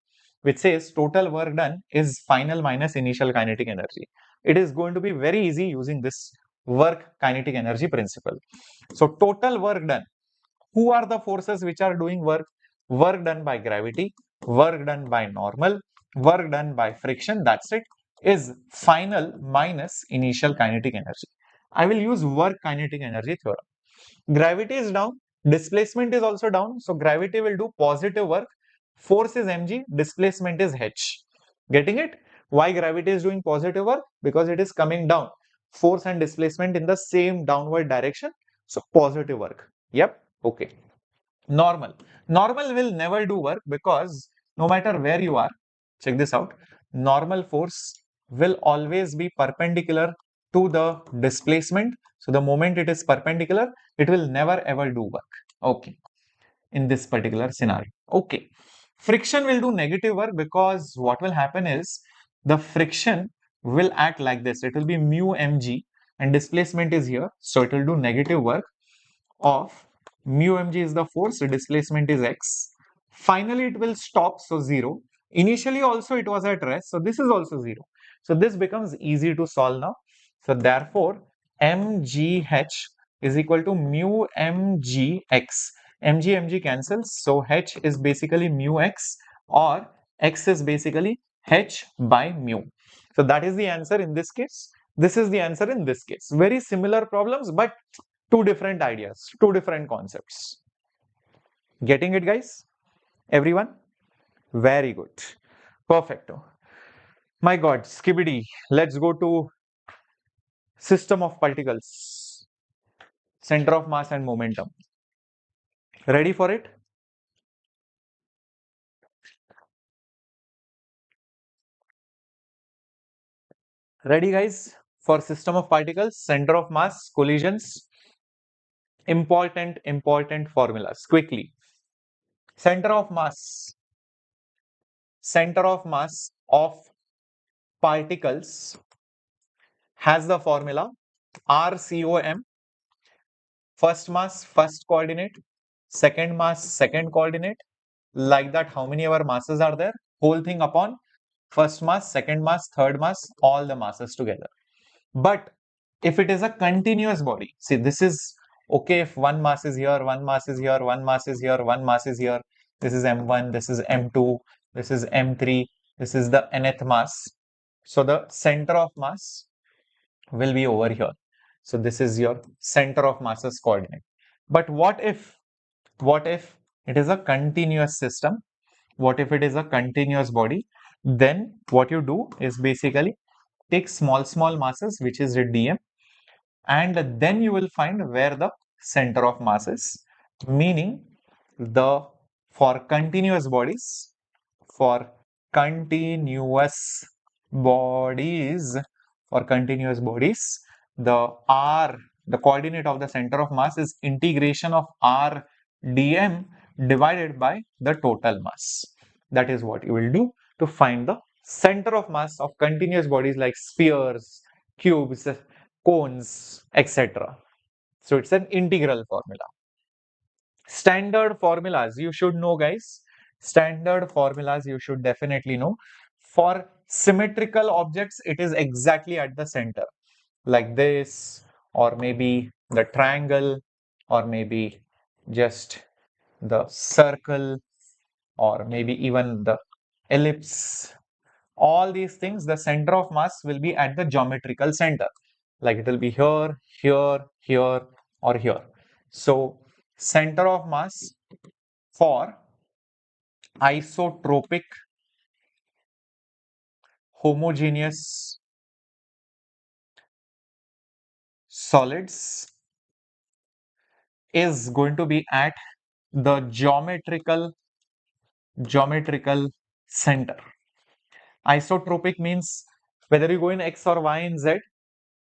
which says total work done is final minus initial kinetic energy. It is going to be very easy using this work kinetic energy principle. So total work done. Who are the forces which are doing work? Work done by gravity, work done by normal, work done by friction, that's it, is final minus initial kinetic energy. I will use work kinetic energy theorem. Gravity is down, displacement is also down, so gravity will do positive work, force is mg, displacement is h. Getting it? Why gravity is doing positive work? Because it is coming down. Force and displacement in the same downward direction. So positive work. Yep. Okay. Normal. Normal will never do work because no matter where you are, check this out. Normal force will always be perpendicular to the displacement. So the moment it is perpendicular, it will never ever do work. Okay. In this particular scenario. Okay. Friction will do negative work because what will happen is the friction will act like this. It will be mu mg and displacement is here. So it will do negative work of mu mg is the force, displacement is x. Finally, it will stop, so 0. Initially also it was at rest, so this is also 0. So this becomes easy to solve now. So therefore, mgh is equal to mu mgx. Mg cancels, so h is basically mu x or x is basically h by mu. So that is the answer in this case. This is the answer in this case. Very similar problems, but two different ideas, two different concepts. Getting it, guys? Everyone? Very good. Perfecto. My God, skibidi. Let's go to system of particles, center of mass and momentum. Ready for it? Ready, guys? For system of particles, center of mass, collisions. Important formulas. Quickly. Center of mass. Center of mass of particles has the formula RCOM. First mass, first coordinate, second mass, second coordinate. Like that, how many ever masses are there? Whole thing upon first mass, second mass, third mass, all the masses together. But if it is a continuous body, see, this is okay if one mass is here, one mass is here, one mass is here, one mass is here. This is M1, this is M2, this is M3, this is the nth mass. So the center of mass will be over here. So this is your center of masses coordinate. But what if it is a continuous system? What if it is a continuous body? Then what you do is basically take small masses, which is the dm, and then you will find where the center of mass is. Meaning the for continuous bodies, for continuous bodies, for continuous bodies, the r, the coordinate of the center of mass is integration of r dm divided by the total mass. That is what you will do to find the center of mass of continuous bodies like spheres, cubes, cones, etc. So it's an integral formula. Standard formulas you should know, guys. Standard formulas you should definitely know. For symmetrical objects, it is exactly at the center, like this, or maybe the triangle, or maybe just the circle, or maybe even the ellipse. All these things, the center of mass will be at the geometrical center. Like it will be here, here, here, or here. So center of mass for isotropic homogeneous solids is going to be at the geometrical center. Isotropic means whether you go in x or y and z,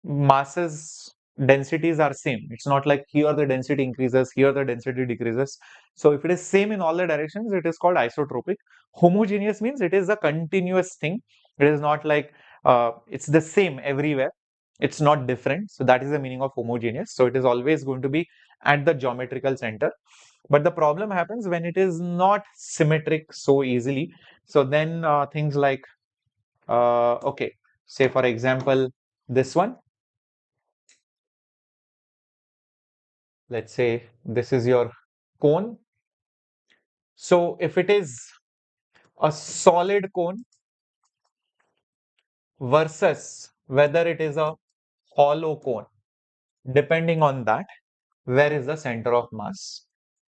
masses densities are same. It's not like here the density increases, here the density decreases. So if it is same in all the directions, it is called isotropic. Homogeneous means it is a continuous thing. It is not like it's the same everywhere. It's not different. So that is the meaning of homogeneous. So it is always going to be at the geometrical center. But the problem happens when it is not symmetric so easily. So then things like okay, say for example this one, let's say this is your cone. So if it is a solid cone versus whether it is a hollow cone, depending on that, where is the center of mass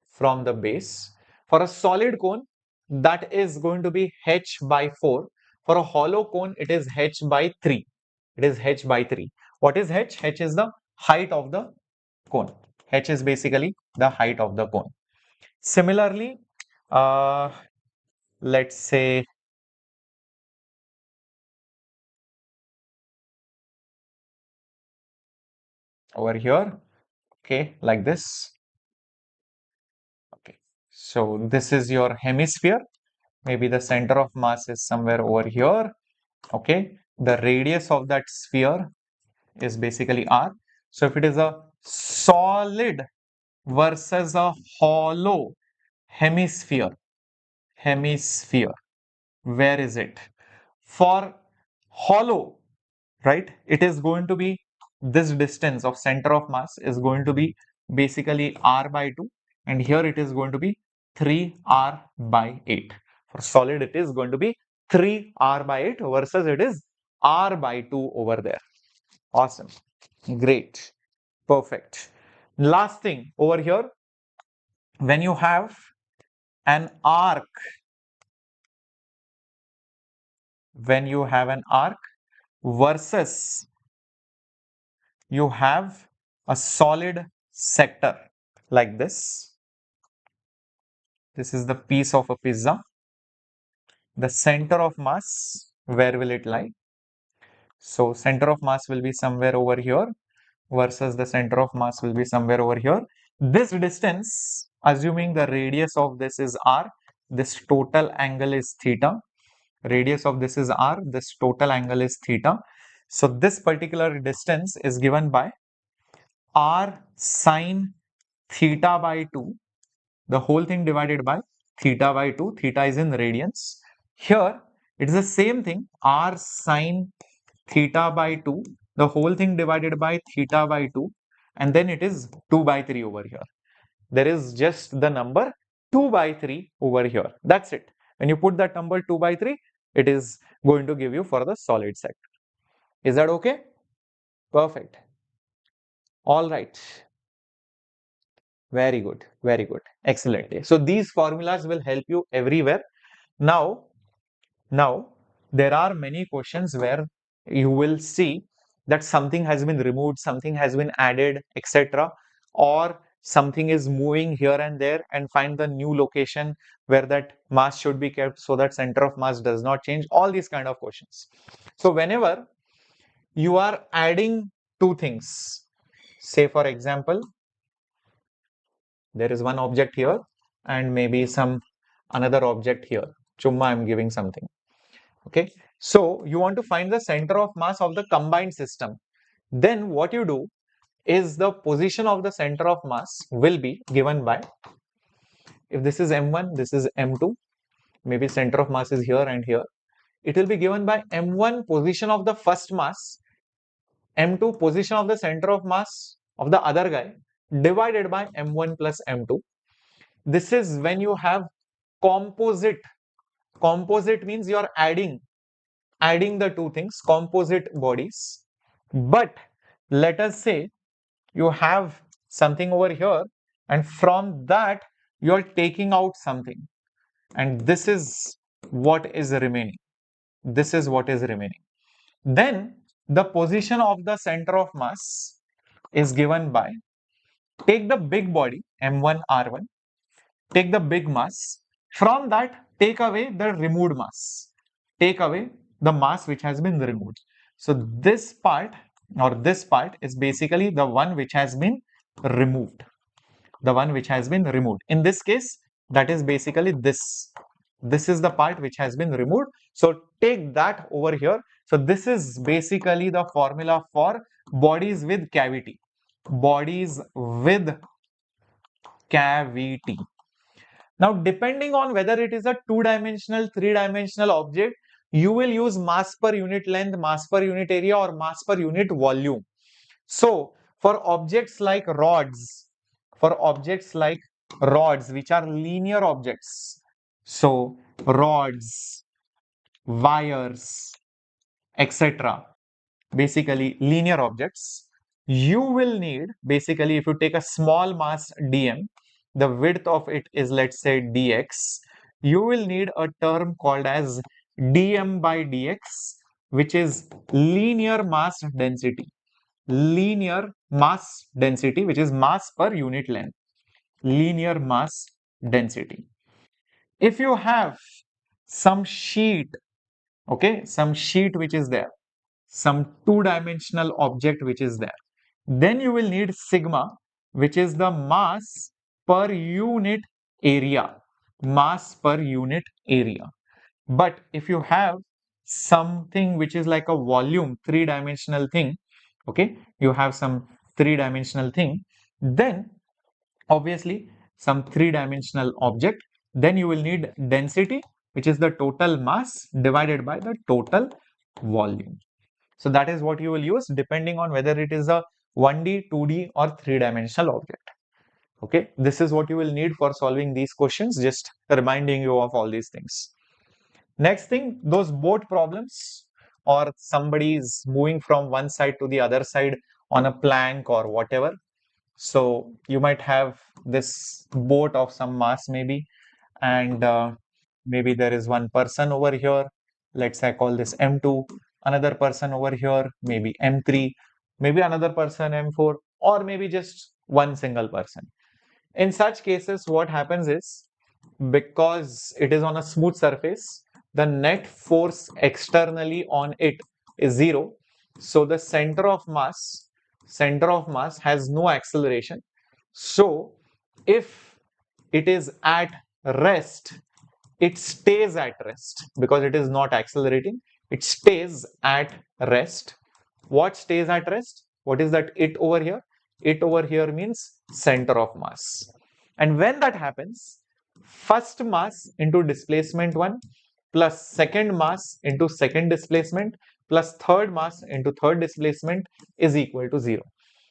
from the base. For a solid cone, that is going to be h by 4. For a hollow cone, it is h by 3. It is h by 3. What is h? H is the height of the cone. H is basically the height of the cone. Similarly, let's say over here, okay, like this. Okay, so this is your hemisphere. Maybe the center of mass is somewhere over here. Okay, the radius of that sphere is basically r. So if it is a solid versus a hollow hemisphere, where is it? For hollow, right, it is going to be this distance of center of mass is going to be basically r by 2, and here it is going to be 3r by 8. For solid, it is going to be 3r by 8 versus it is r by 2 over there. Awesome. Great. Perfect. Last thing over here, when you have an arc, versus you have a solid sector like this. This is the piece of a pizza. The center of mass, where will it lie? So center of mass will be somewhere over here versus the center of mass will be somewhere over here. This distance, assuming the radius of this is r, this total angle is theta. Radius of this is r, this total angle is theta. So this particular distance is given by r sine theta by 2, the whole thing divided by theta by 2. Theta is in radians. Here it is the same thing, r sine theta by 2, the whole thing divided by theta by 2, and then it is 2 by 3 over here. There is just the number 2 by 3 over here. That's it. When you put that number 2 by 3, it is going to give you for the solid sector. Is that okay? Perfect. All right. Very good. Very good. Excellent. So these formulas will help you everywhere. Now there are many questions where you will see that something has been removed, something has been added, etc., or something is moving here and there, and find the new location where that mass should be kept so that center of mass does not change. All these kind of questions. So whenever you are adding two things, say for example, there is one object here and maybe some another object here. Chumma, I'm giving something. Okay, so you want to find the center of mass of the combined system. Then what you do is the position of the center of mass will be given by, if this is m1, this is m2, maybe center of mass is here and here, it will be given by m1 position of the first mass, m2 position of the center of mass of the other guy, divided by m1 plus m2. This is when you have composite. Composite means you are adding the two things, composite bodies. But let us say you have something over here, and from that you are taking out something, and this is what is remaining. This is what is remaining. Then the position of the center of mass is given by, take the big body m1 r1, take the big mass, from that take away the removed mass, take away the mass which has been removed. So this part is basically the one which has been removed, the one which has been removed. In this case, that is basically this is the part which has been removed. So take that over here. So this is basically the formula for bodies with cavity. Bodies with cavity. Now, depending on whether it is a two-dimensional, three-dimensional object, you will use mass per unit length, mass per unit area, or mass per unit volume. So, for objects like rods, which are linear objects, so rods, wires, etc., basically linear objects, you will need, basically, if you take a small mass dm, the width of it is, let's say, dx, you will need a term called as dm by dx, which is linear mass density. Linear mass density, which is mass per unit length. Linear mass density. If you have some sheet, okay, some sheet which is there, some two-dimensional object which is there, then you will need sigma, which is the mass per unit area. Mass per unit area. But if you have something which is like a volume, three-dimensional thing, okay, you have some three-dimensional thing, then obviously some three-dimensional object, then you will need density, which is the total mass divided by the total volume. So that is what you will use depending on whether it is a 1D, 2D or three-dimensional object. Okay, this is what you will need for solving these questions, just reminding you of all these things. Next thing, those boat problems, or somebody is moving from one side to the other side on a plank or whatever. So you might have this boat of some mass maybe, and maybe there is one person over here. Let's say I call this M2, another person over here, maybe M3, maybe another person M4, or maybe just one single person. In such cases, what happens is, because it is on a smooth surface, the net force externally on it is zero. So the center of mass has no acceleration. So if it is at rest, it stays at rest because it is not accelerating. It stays at rest. What stays at rest? What is that it over here? It over here means center of mass. And when that happens, first mass into displacement 1 plus second mass into second displacement plus third mass into third displacement is equal to 0.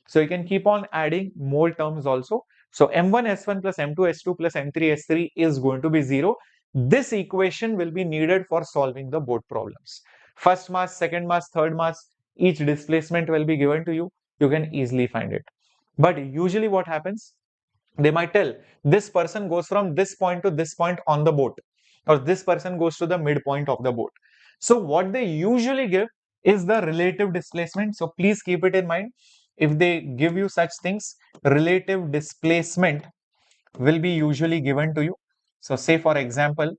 So you can keep on adding more terms also. So m1 s1 plus m2 s2 plus m3 s3 is going to be 0. This equation will be needed for solving the boat problems. First mass, second mass, third mass, each displacement will be given to you. You can easily find it. But usually what happens, they might tell this person goes from this point to this point on the boat, or this person goes to the midpoint of the boat. So what they usually give is the relative displacement. So please keep it in mind. If they give you such things, relative displacement will be usually given to you. So say for example,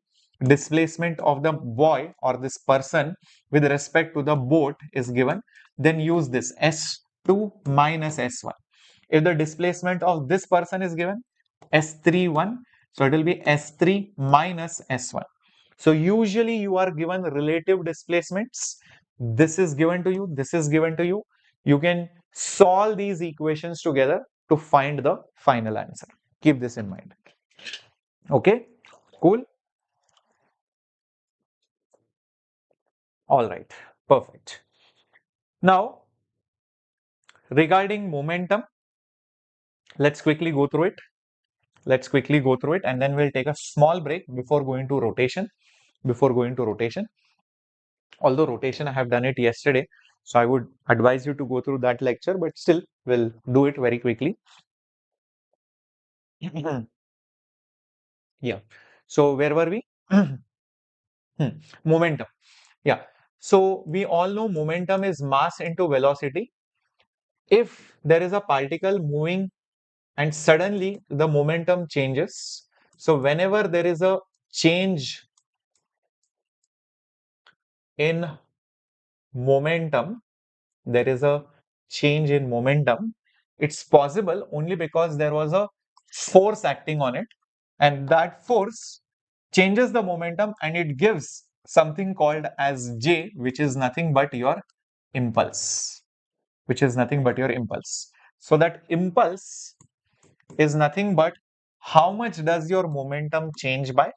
displacement of the boy or this person with respect to the boat is given, then use this S2 minus S1. If the displacement of this person is given, S31, so it will be S3 minus S1. So usually you are given relative displacements. This is given to you, this is given to you. You can solve these equations together to find the final answer. Keep this in mind. Okay, cool. All right, perfect. Now, regarding momentum, let's quickly go through it. Let's quickly go through it and then we'll take a small break before going to rotation. Although rotation I have done it yesterday, so I would advise you to go through that lecture, but still we'll do it very quickly. Yeah. So where were we? Momentum. Yeah. So we all know momentum is mass into velocity. If there is a particle moving and suddenly the momentum changes, so whenever there is a change in momentum, there is a change in momentum, it's possible only because there was a force acting on it, and that force changes the momentum and it gives something called as J, which is nothing but your impulse. So that impulse is nothing but how much does your momentum change by.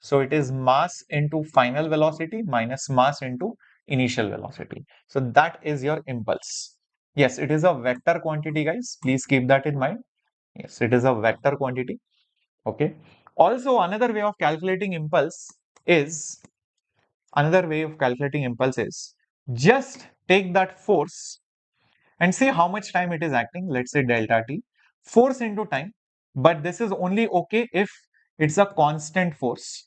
So it is mass into final velocity minus mass into initial velocity. So that is your impulse. Yes, it is a vector quantity, guys. Please keep that in mind. Yes, it is a vector quantity. Okay. Also, another way of calculating impulse is just take that force and see how much time it is acting. Let's say delta t, force into time, but this is only okay if it's a constant force.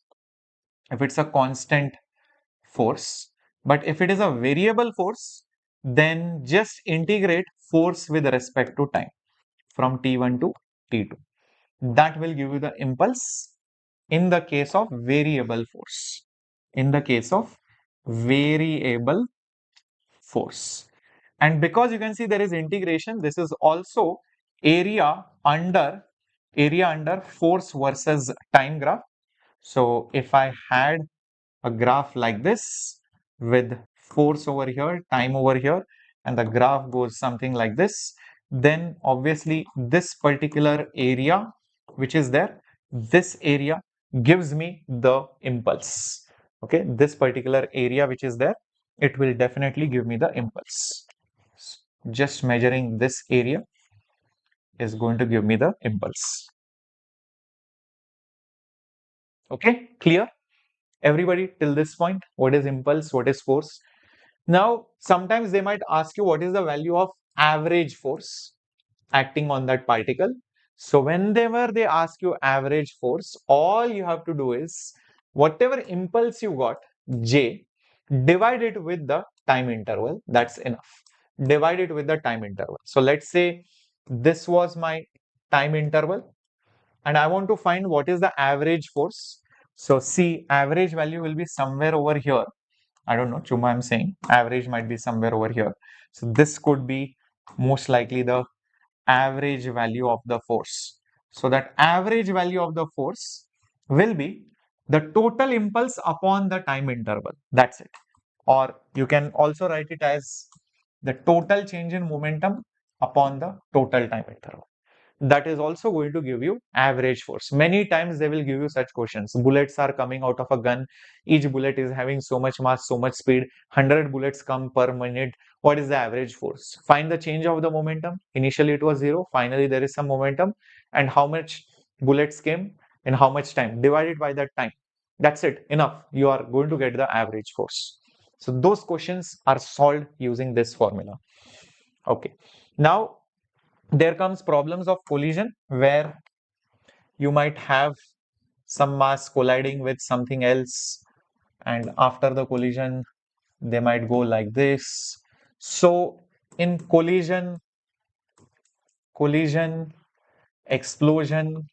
If it's a constant force. But if it is a variable force, then just integrate force with respect to time from T1 to T2. That will give you the impulse in the case of variable force. In the case of variable force. And because you can see there is integration, this is also area under force versus time graph. So if I had a graph like this with force over here, time over here, and the graph goes something like this, then obviously this particular area which is there, this area gives me the impulse. Okay, this particular area which is there, it will definitely give me the impulse. Just measuring this area is going to give me the impulse. Okay, clear? Everybody till this point, what is impulse, what is force? Now, sometimes they might ask you what is the value of average force acting on that particle. So whenever they ask you average force, all you have to do is whatever impulse you got, J, divide it with the time interval. That's enough. Divide it with the time interval. So let's say this was my time interval and I want to find what is the average force. So see, average value will be somewhere over here. I don't know, Chuma, I'm saying average might be somewhere over here. So this could be most likely the average value of the force. So that average value of the force will be the total impulse upon the time interval. That's it. Or you can also write it as the total change in momentum upon the total time interval. That is also going to give you average force. Many times they will give you such questions. Bullets are coming out of a gun. Each bullet is having so much mass, so much speed. 100 bullets come per minute. What is the average force? Find the change of the momentum. Initially it was 0. Finally there is some momentum. And how much bullets came in how much time? Divide it by that time. That's it. Enough. You are going to get the average force. So those questions are solved using this formula. Okay. Now there comes problems of collision where you might have some mass colliding with something else, and after the collision they might go like this. So in collision, explosion,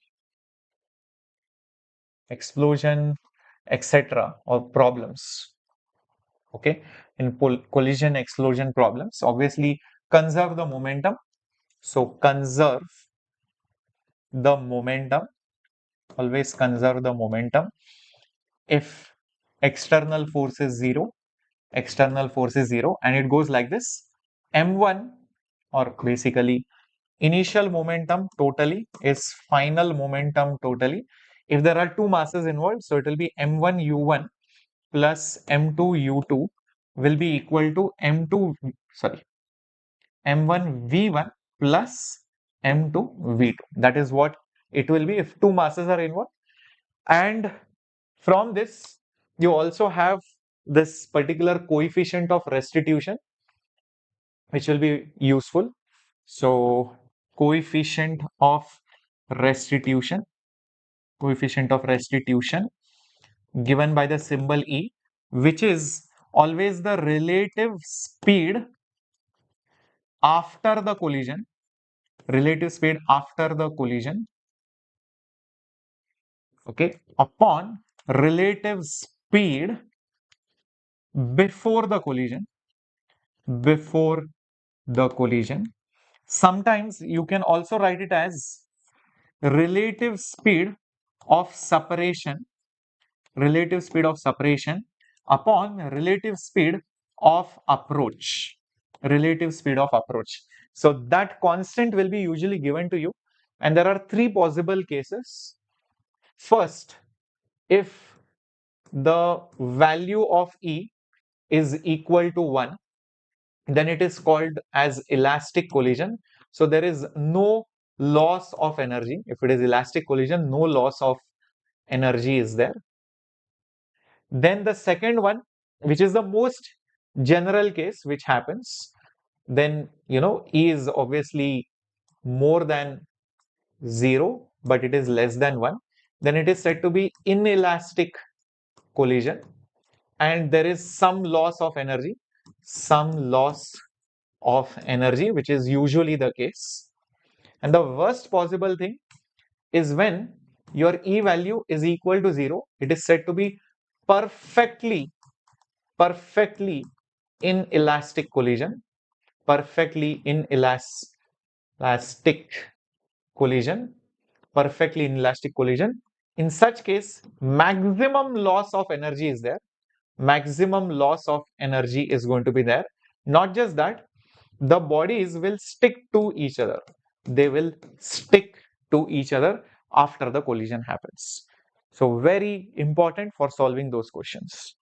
etc., or problems. Okay, in collision explosion problems, obviously conserve the momentum. So conserve the momentum, always conserve the momentum. If external force is 0, and it goes like this, m1, or basically initial momentum totally is final momentum totally. If there are two masses involved, so it will be m1 u1 plus m2 u2 will be equal to m1 v1 plus m2 v2. That is what it will be if two masses are involved. And from this, you also have this particular coefficient of restitution, which will be useful. So coefficient of restitution given by the symbol E, which is always the relative speed after the collision, okay, upon relative speed before the collision. Sometimes you can also write it as relative speed of separation upon relative speed of approach. So that constant will be usually given to you, and there are three possible cases. First, if the value of E is equal to 1, then it is called as elastic collision. So there is no loss of energy. If it is elastic collision, no loss of energy is there. Then the second one, which is the most general case which happens, then E is obviously more than 0, but it is less than 1. Then it is said to be inelastic collision. and there is some loss of energy, which is usually the case. And the worst possible thing is when your E value is equal to 0, it is said to be perfectly, perfectly inelastic collision, perfectly inelastic collision, perfectly inelastic collision. In such case, maximum loss of energy is there. Maximum loss of energy is going to be there. Not just that, the bodies will stick to each other. They will stick to each other after the collision happens. So very important for solving those questions.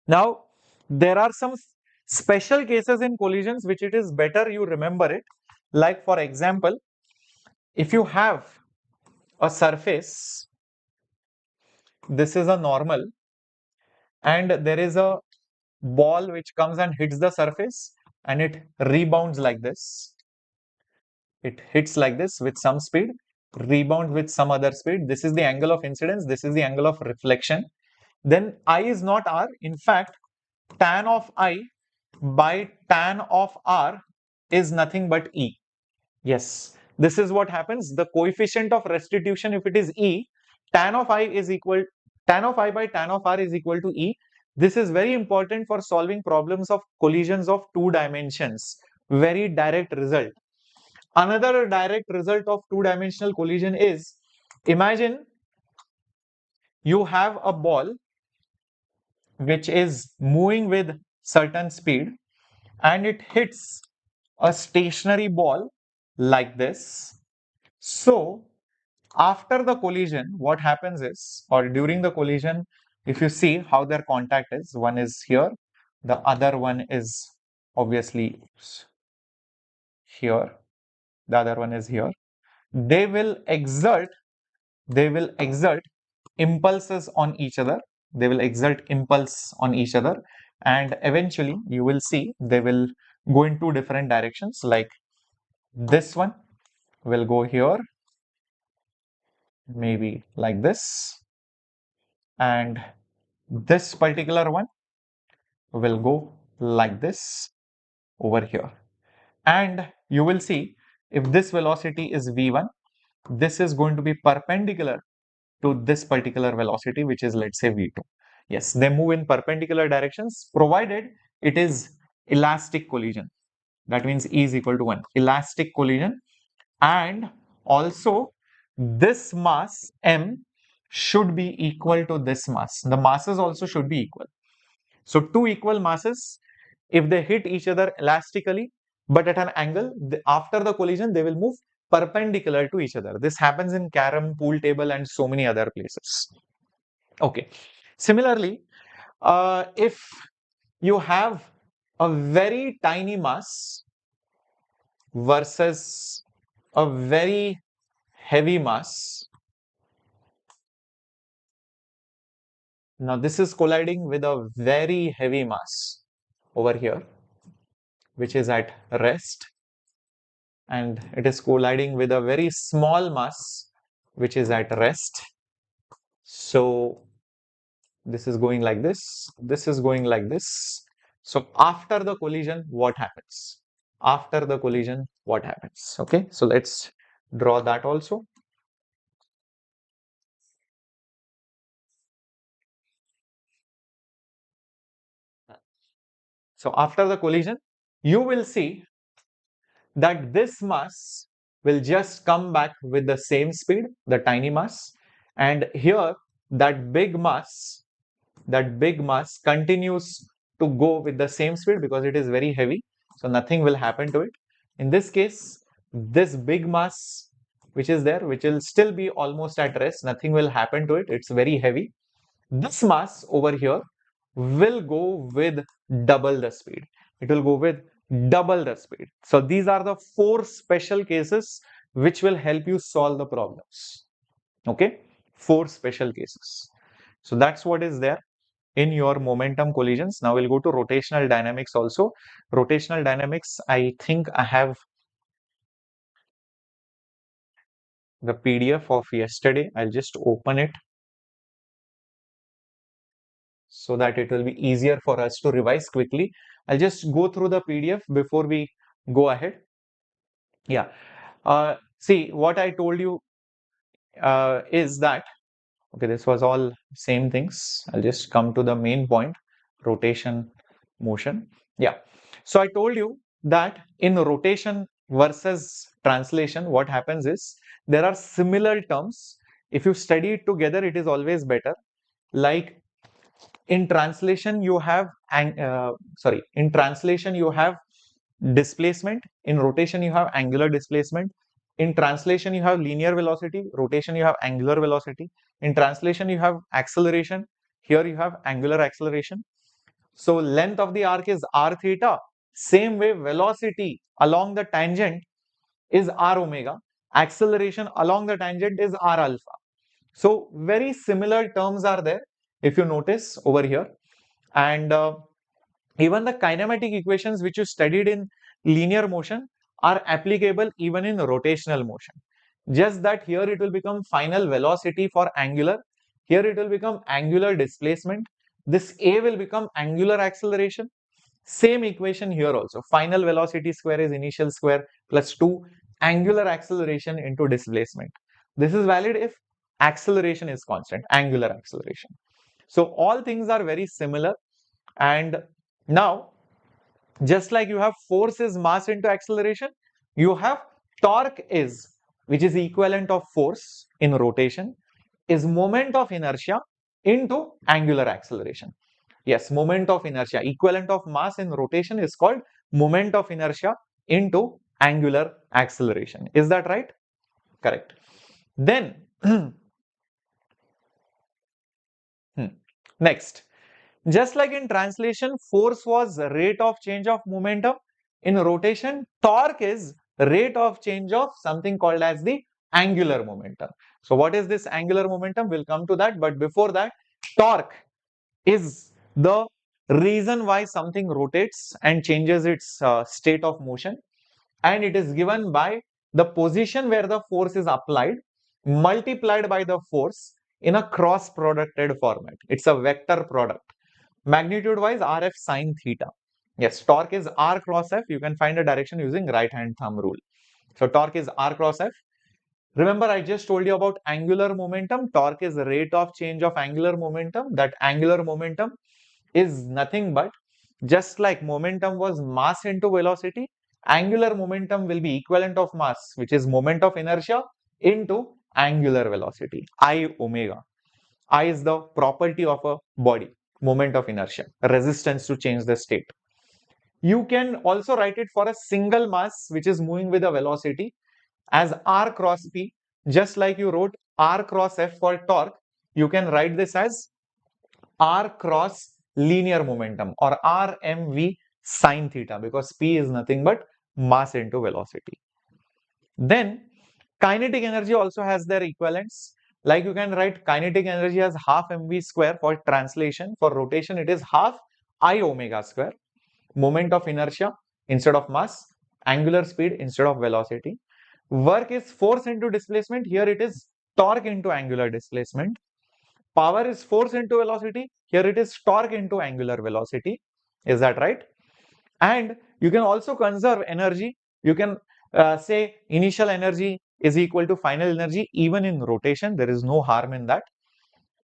Now, there are some special cases in collisions which it is better you remember it. Like for example, if you have a surface, this is a normal, and there is a ball which comes and hits the surface and it rebounds like this. It hits like this with some speed, rebounds with some other speed. This is the angle of incidence, this is the angle of reflection. Then I is not R. In fact, tan of I by tan of R is nothing but E. Yes, this is what happens. The coefficient of restitution, if it is E, tan of I by tan of R is equal to E. This is very important for solving problems of collisions of two dimensions. Very direct result. Another direct result of two-dimensional collision is, imagine you have a ball which is moving with certain speed and it hits a stationary ball like this. So after the collision, what happens is, or during the collision, if you see how their contact is, one is here, the other one is obviously here, the other one is here. They will exert impulses on each other. They will exert impulse on each other, and eventually you will see they will go in two different directions. Like this one will go here, maybe like this, and this particular one will go like this over here. And you will see, if this velocity is v1, this is going to be perpendicular to this particular velocity, which is, let's say, v2. Yes, they move in perpendicular directions, provided it is elastic collision. That means E is equal to 1. Elastic collision, and also this mass m should be equal to this mass. The masses also should be equal. So two equal masses, if they hit each other elastically but at an angle, after the collision they will move perpendicular to each other. This happens in carom, pool table, and so many other places. Okay. Similarly, if you have a very tiny mass versus a very heavy mass, now this is colliding with a very heavy mass over here, which is at rest, and it is colliding with a very small mass which is at rest. So this is going like this, this is going like this. So after the collision, what happens? After the collision, what happens? Okay, so let's draw that also. So after the collision, you will see that this mass will just come back with the same speed, the tiny mass, and here that big mass continues to go with the same speed because it is very heavy, so nothing will happen to it. In this case, this big mass which is there, which will still be almost at rest, nothing will happen to it, it's very heavy. This mass over here will go with double the speed. It will go with double the speed. So these are the four special cases which will help you solve the problems. Okay, four special cases. So that's what is there in your momentum collisions. Now we'll go to rotational dynamics also. Rotational dynamics, I think I have the PDF of yesterday. I'll just open it. so that it will be easier for us to revise quickly. I'll just go through the PDF before we go ahead. Yeah. See, what I told you is that, okay, this was all same things. I'll just come to the main point, rotation, motion. Yeah. So I told you that in rotation versus translation, what happens is there are similar terms. If you study it together, it is always better. Like in translation, you have, in translation, you have displacement. In rotation, you have angular displacement. In translation, you have linear velocity. Rotation, you have angular velocity. In translation, you have acceleration. Here you have angular acceleration. So length of the arc is r theta. Same way, velocity along the tangent is r omega. Acceleration along the tangent is r alpha. So very similar terms are there if you notice over here. And even the kinematic equations which you studied in linear motion are applicable even in rotational motion. Just that here it will become final velocity for angular. Here it will become angular displacement. This A will become angular acceleration. Same equation here also. Final velocity square is initial square plus 2 angular acceleration into displacement. This is valid if acceleration is constant, angular acceleration. So all things are very similar. And now, just like you have force is mass into acceleration, you have torque is, which is equivalent of force in rotation, is moment of inertia into angular acceleration. Yes, moment of inertia, equivalent of mass in rotation is called moment of inertia into angular acceleration. Is that right? Correct. Then, next, just like in translation, force was rate of change of momentum. In rotation, torque is rate of change of something called as the angular momentum. So what is this angular momentum? We'll come to that. But before that, torque is the reason why something rotates and changes its state of motion. And it is given by the position where the force is applied multiplied by the force in a cross producted format. It's a vector product. Magnitude wise, RF sine theta. Yes, torque is R cross F. You can find a direction using right hand thumb rule. So torque is R cross F. Remember, I just told you about angular momentum. Torque is the rate of change of angular momentum. That angular momentum is nothing but, just like momentum was mass into velocity, angular momentum will be equivalent of mass, which is moment of inertia into angular velocity, I omega. I is the property of a body, moment of inertia, resistance to change the state. You can also write it for a single mass which is moving with a velocity as R cross P. Just like you wrote R cross F for torque, you can write this as R cross linear momentum or RMV sine theta, because P is nothing but mass into velocity. Then kinetic energy also has their equivalents. Like you can write kinetic energy as half mv square for translation. For rotation, it is half I omega square. Moment of inertia instead of mass, angular speed instead of velocity. Work is force into displacement. Here it is torque into angular displacement. Power is force into velocity. Here it is torque into angular velocity. Is that right? And you can also conserve energy. You can say initial energy is equal to final energy even in rotation. There is no harm in that.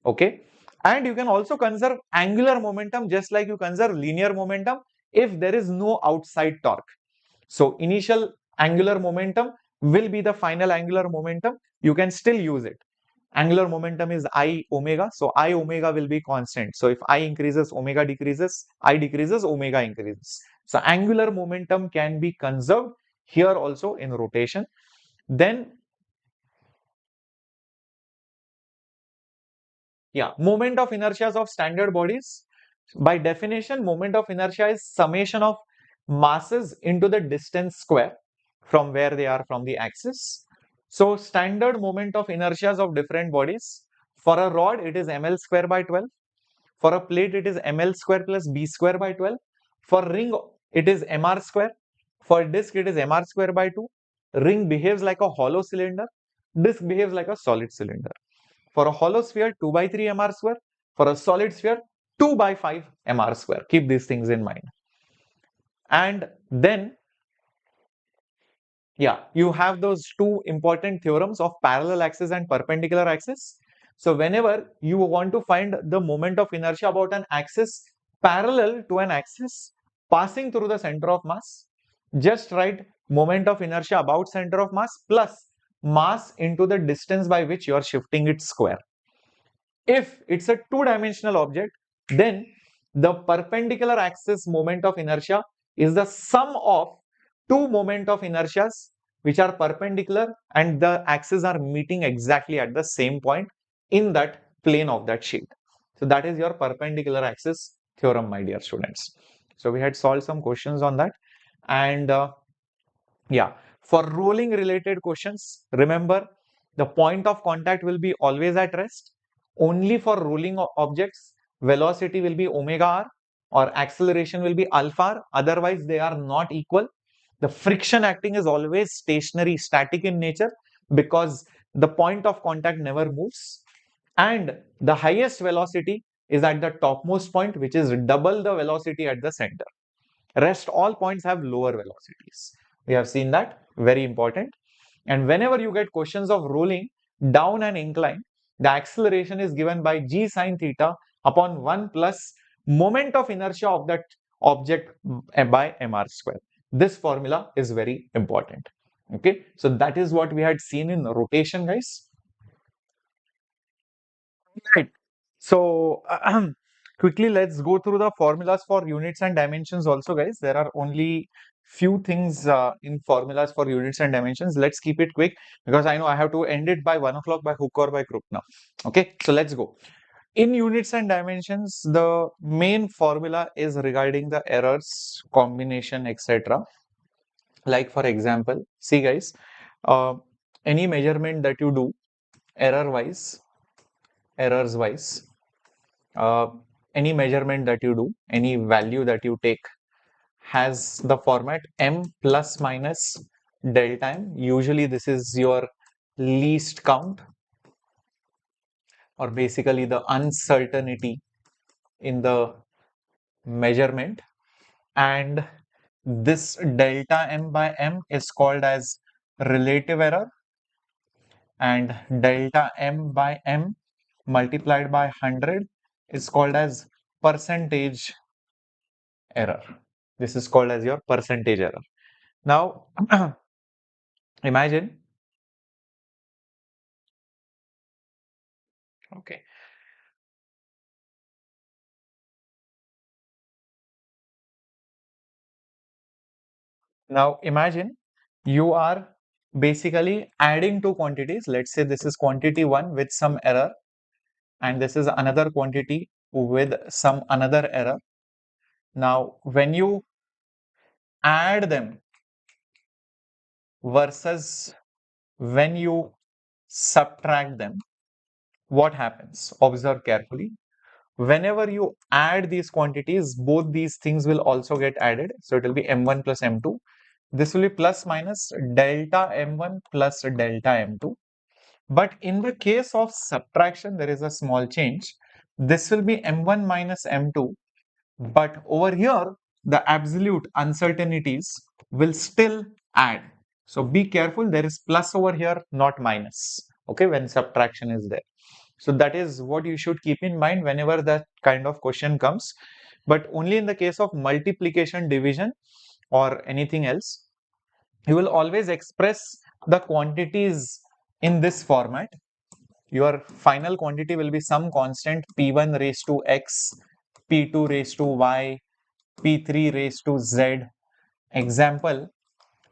Okay. And you can also conserve angular momentum just like you conserve linear momentum if there is no outside torque. So initial angular momentum will be the final angular momentum. You can still use it. Angular momentum is I omega. So I omega will be constant. So if I increases, omega decreases, I decreases, omega increases. So angular momentum can be conserved here also in rotation. Then, yeah, moment of inertia of standard bodies. By definition, moment of inertia is summation of masses into the distance square from where they are from the axis. So standard moment of inertia of different bodies. For a rod, it is ml square by 12. For a plate, it is ml square plus b square by 12. For ring, it is mr square. For disc, it is mr square by 2. Ring behaves like a hollow cylinder. Disc behaves like a solid cylinder. For a hollow sphere, 2 by 3 mr square. For a solid sphere, 2 by 5 mr square. Keep these things in mind. And then, yeah, you have those two important theorems of parallel axis and perpendicular axis. So whenever you want to find the moment of inertia about an axis parallel to an axis passing through the center of mass, just write moment of inertia about center of mass plus mass into the distance by which you are shifting its square. If it's a two-dimensional object, then the perpendicular axis moment of inertia is the sum of two moment of inertias which are perpendicular and the axes are meeting exactly at the same point in that plane of that sheet. So that is your perpendicular axis theorem, my dear students. So we had solved some questions on that. And yeah, for rolling related questions, remember the point of contact will be always at rest. Only for rolling objects, velocity will be omega r or acceleration will be alpha r. Otherwise, they are not equal. The friction acting is always stationary, static in nature because the point of contact never moves. And the highest velocity is at the topmost point, which is double the velocity at the center. Rest all points have lower velocities. We have seen that, very important. And whenever you get questions of rolling down an incline, the acceleration is given by g sine theta upon 1 plus moment of inertia of that object by mr square. This formula is very important. Okay, so that is what we had seen in rotation, guys. Right. So quickly, let's go through the formulas for units and dimensions also, guys. There are only few things in formulas for units and dimensions. Let's keep it quick because I know I have to end it by 1 o'clock by hook or by crook now. Okay, so let's go. In units and dimensions, the main formula is regarding the errors, combination, etc. Like for example, see guys, any measurement that you do errors wise, uh, any measurement that you do, any value that you take has the format m plus minus delta m. Usually this is your least count or basically the uncertainty in the measurement, and this delta m by m is called as relative error, and delta m by m multiplied by 100 is called as percentage error. This is called as your percentage error. Now, imagine, okay, now imagine you are basically adding two quantities. Let's say this is quantity 1 with some error, and this is another quantity with some another error. Now, when you add them versus when you subtract them, what happens? Observe carefully. Whenever you add these quantities, both these things will also get added. So it will be m1 plus m2. This will be plus minus delta m1 plus delta m2. But in the case of subtraction, there is a small change. This will be m1 minus m2. But over here, the absolute uncertainties will still add. So be careful. There is plus over here, not minus. Okay, when subtraction is there. So that is what you should keep in mind whenever that kind of question comes. But only in the case of multiplication, division, or anything else, you will always express the quantities in this format. Your final quantity will be some constant p1 raised to x, p2 raised to y, p3 raised to z. Example,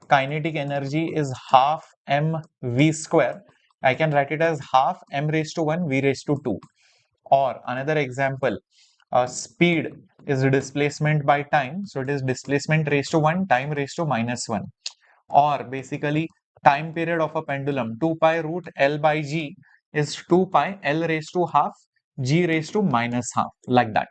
kinetic energy is half mv square. I can write it as half m raised to 1 v raised to 2. Or another example, speed is displacement by time. So it is displacement raised to 1, time raised to minus 1. Or basically time period of a pendulum, 2 pi root L by G is 2 pi L raised to half G raised to minus half, like that.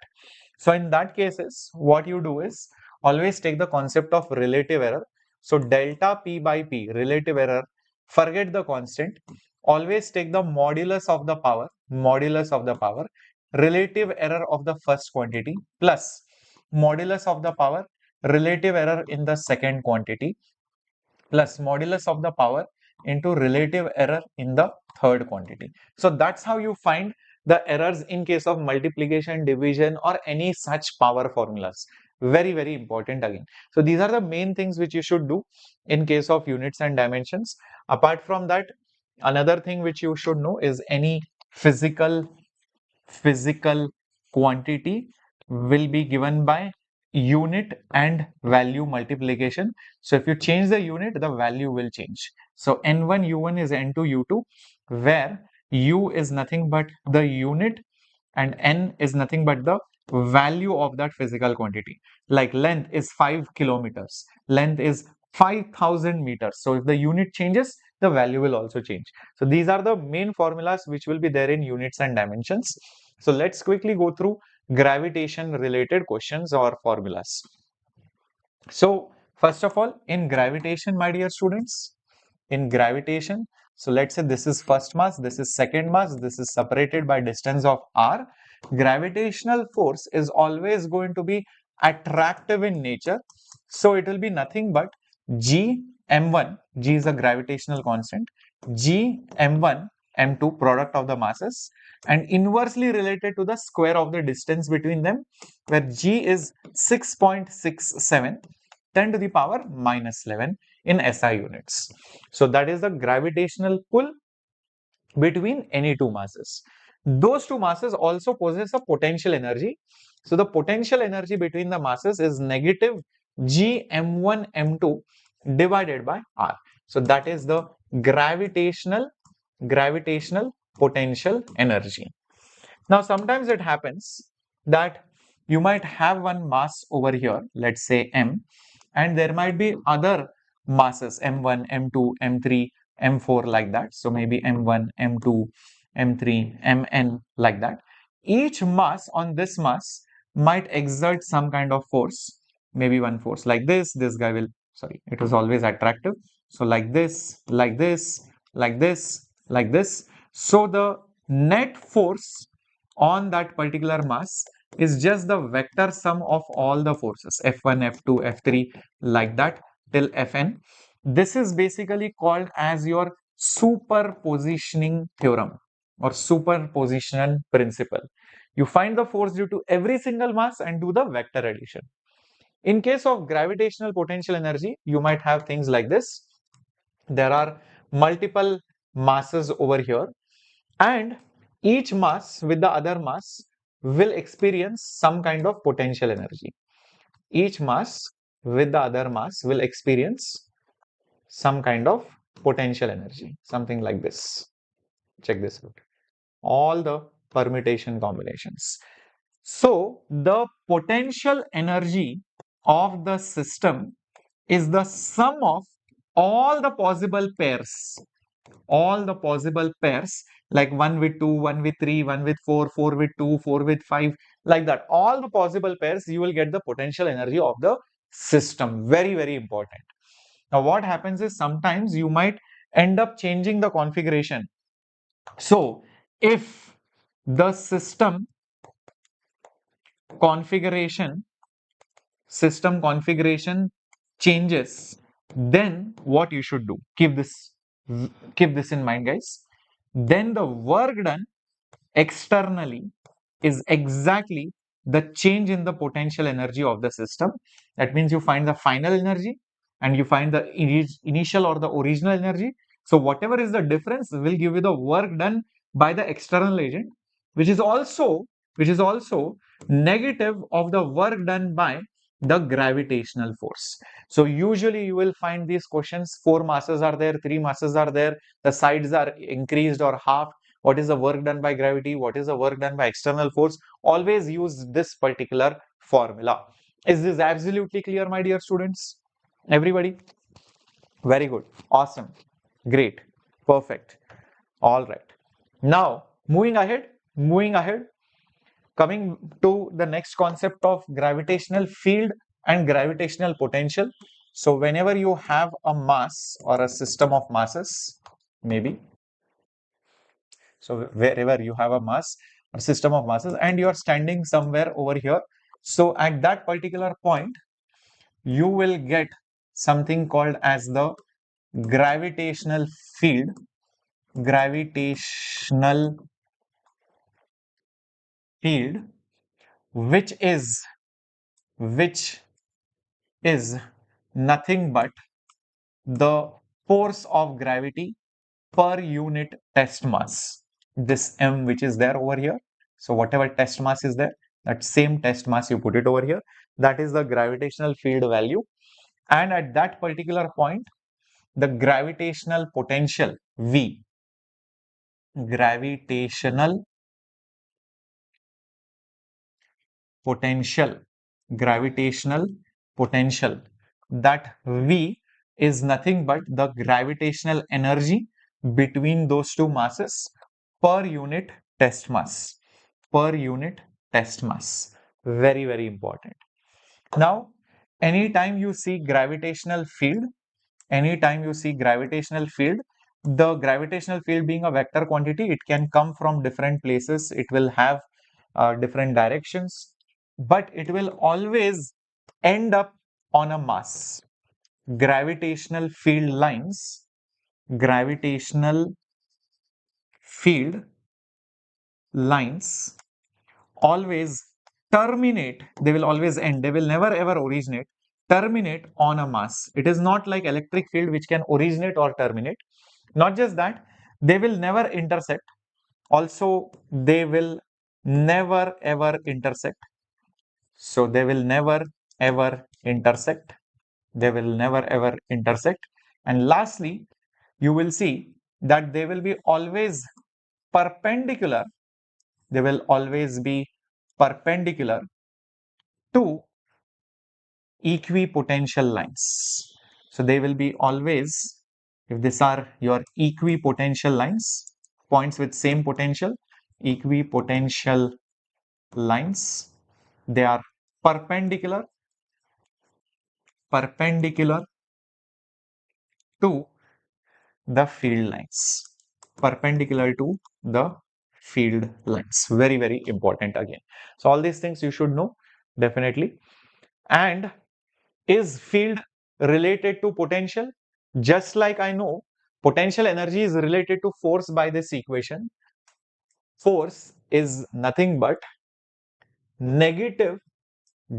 So in that cases, what you do is always take the concept of relative error. So delta P by P, relative error, forget the constant. Always take the modulus of the power relative error of the first quantity plus modulus of the power relative error in the second quantity plus modulus of the power into relative error in the third quantity. So that's how you find the errors in case of multiplication, division, or any such power formulas. Very, very important again. So these are the main things which you should do in case of units and dimensions. Apart from that, another thing which you should know is any physical quantity will be given by unit and value multiplication. So if you change the unit, the value will change. So n1 u1 is n2 u2, where u is nothing but the unit and n is nothing but the value of that physical quantity. Like length is 5 kilometers, length is 5,000 meters. So if the unit changes, the value will also change. So these are the main formulas which will be there in units and dimensions. So let's quickly go through gravitation related questions or formulas. So first of all, in gravitation, my dear students, in gravitation, so let's say this is first mass, this is second mass, this is separated by distance of r. Gravitational force is always going to be attractive in nature. So it will be nothing but g m1, g is a gravitational constant, g m1 m2 product of the masses, and inversely related to the square of the distance between them, where g is 6.67 10 to the power minus 11 in SI units. So that is the gravitational pull between any two masses. Those two masses also possess a potential energy. So the potential energy between the masses is negative g m1 m2 divided by r. So that is the gravitational potential energy. Now sometimes it happens that you might have one mass over here, let's say m, and there might be other masses m1, m2, m3, m4 like that. So maybe m1, m2, m3, mn like that. Each mass on this mass might exert some kind of force, maybe one force like this guy will, sorry, it is always attractive. So like this, like this, like this, like this. So the net force on that particular mass is just the vector sum of all the forces F1, F2, F3 like that till Fn. This is basically called as your superpositioning theorem or superposition principle. You find the force due to every single mass and do the vector addition. In case of gravitational potential energy, you might have things like this. There are multiple masses over here, and each mass with the other mass will experience some kind of potential energy. Each mass with the other mass will experience some kind of potential energy, something like this. Check this out. All the permutation combinations. So the potential energy of the system is the sum of all the possible pairs, like 1 with 2, 1 with 3, 1 with 4, 4 with 2, 4 with 5, like that. All the possible pairs, you will get the potential energy of the system. Very, very important. Now, what happens is sometimes you might end up changing the configuration. So, if the system configuration changes, then what you should do, keep this in mind, guys. Then the work done externally is exactly the change in the potential energy of the system. That means you find the final energy and you find the initial or the original energy. So whatever is the difference will give you the work done by the external agent, which is also negative of the work done by the gravitational force. So usually you will find these questions, 4 masses are there, 3 masses are there, the sides are increased or halved. What is the work done by gravity? What is the work done by external force? Always use this particular formula. Is this absolutely clear, my dear students? Everybody? Very good. Awesome. Great. Perfect. All right. Now, moving ahead, coming to the next concept of gravitational field and gravitational potential. So whenever you have a mass or a system of masses, maybe, so wherever you have a mass or system of masses, and you are standing somewhere over here. So at that particular point, you will get something called as the gravitational field, gravitational field, which is nothing but the force of gravity per unit test mass. This m which is there over here. So whatever test mass is there, that same test mass you put it over here. That is the gravitational field value. And at that particular point, the gravitational potential V, gravitational potential, gravitational potential, that V is nothing but the gravitational energy between those two masses per unit test mass, per unit test mass. Very, very important. Now, anytime you see gravitational field, anytime you see gravitational field, the gravitational field being a vector quantity, it can come from different places, it will have different directions, but it will always end up on a mass. Gravitational field lines, gravitational field lines always terminate, they will always end, they will never ever originate, terminate on a mass. It is not like electric field which can originate or terminate. Not just that, they will never intersect. Also, they will never ever intersect. So they will never ever intersect. They will never ever intersect. And lastly, you will see that they will be always perpendicular. They will always be perpendicular to equipotential lines. So they will be always, if these are your equipotential lines, points with same potential, equipotential lines, they are perpendicular to the field lines, perpendicular to the field lines. Very, very important again. So all these things you should know definitely. And is field related to potential? Just like I know potential energy is related to force by this equation. Force is nothing but negative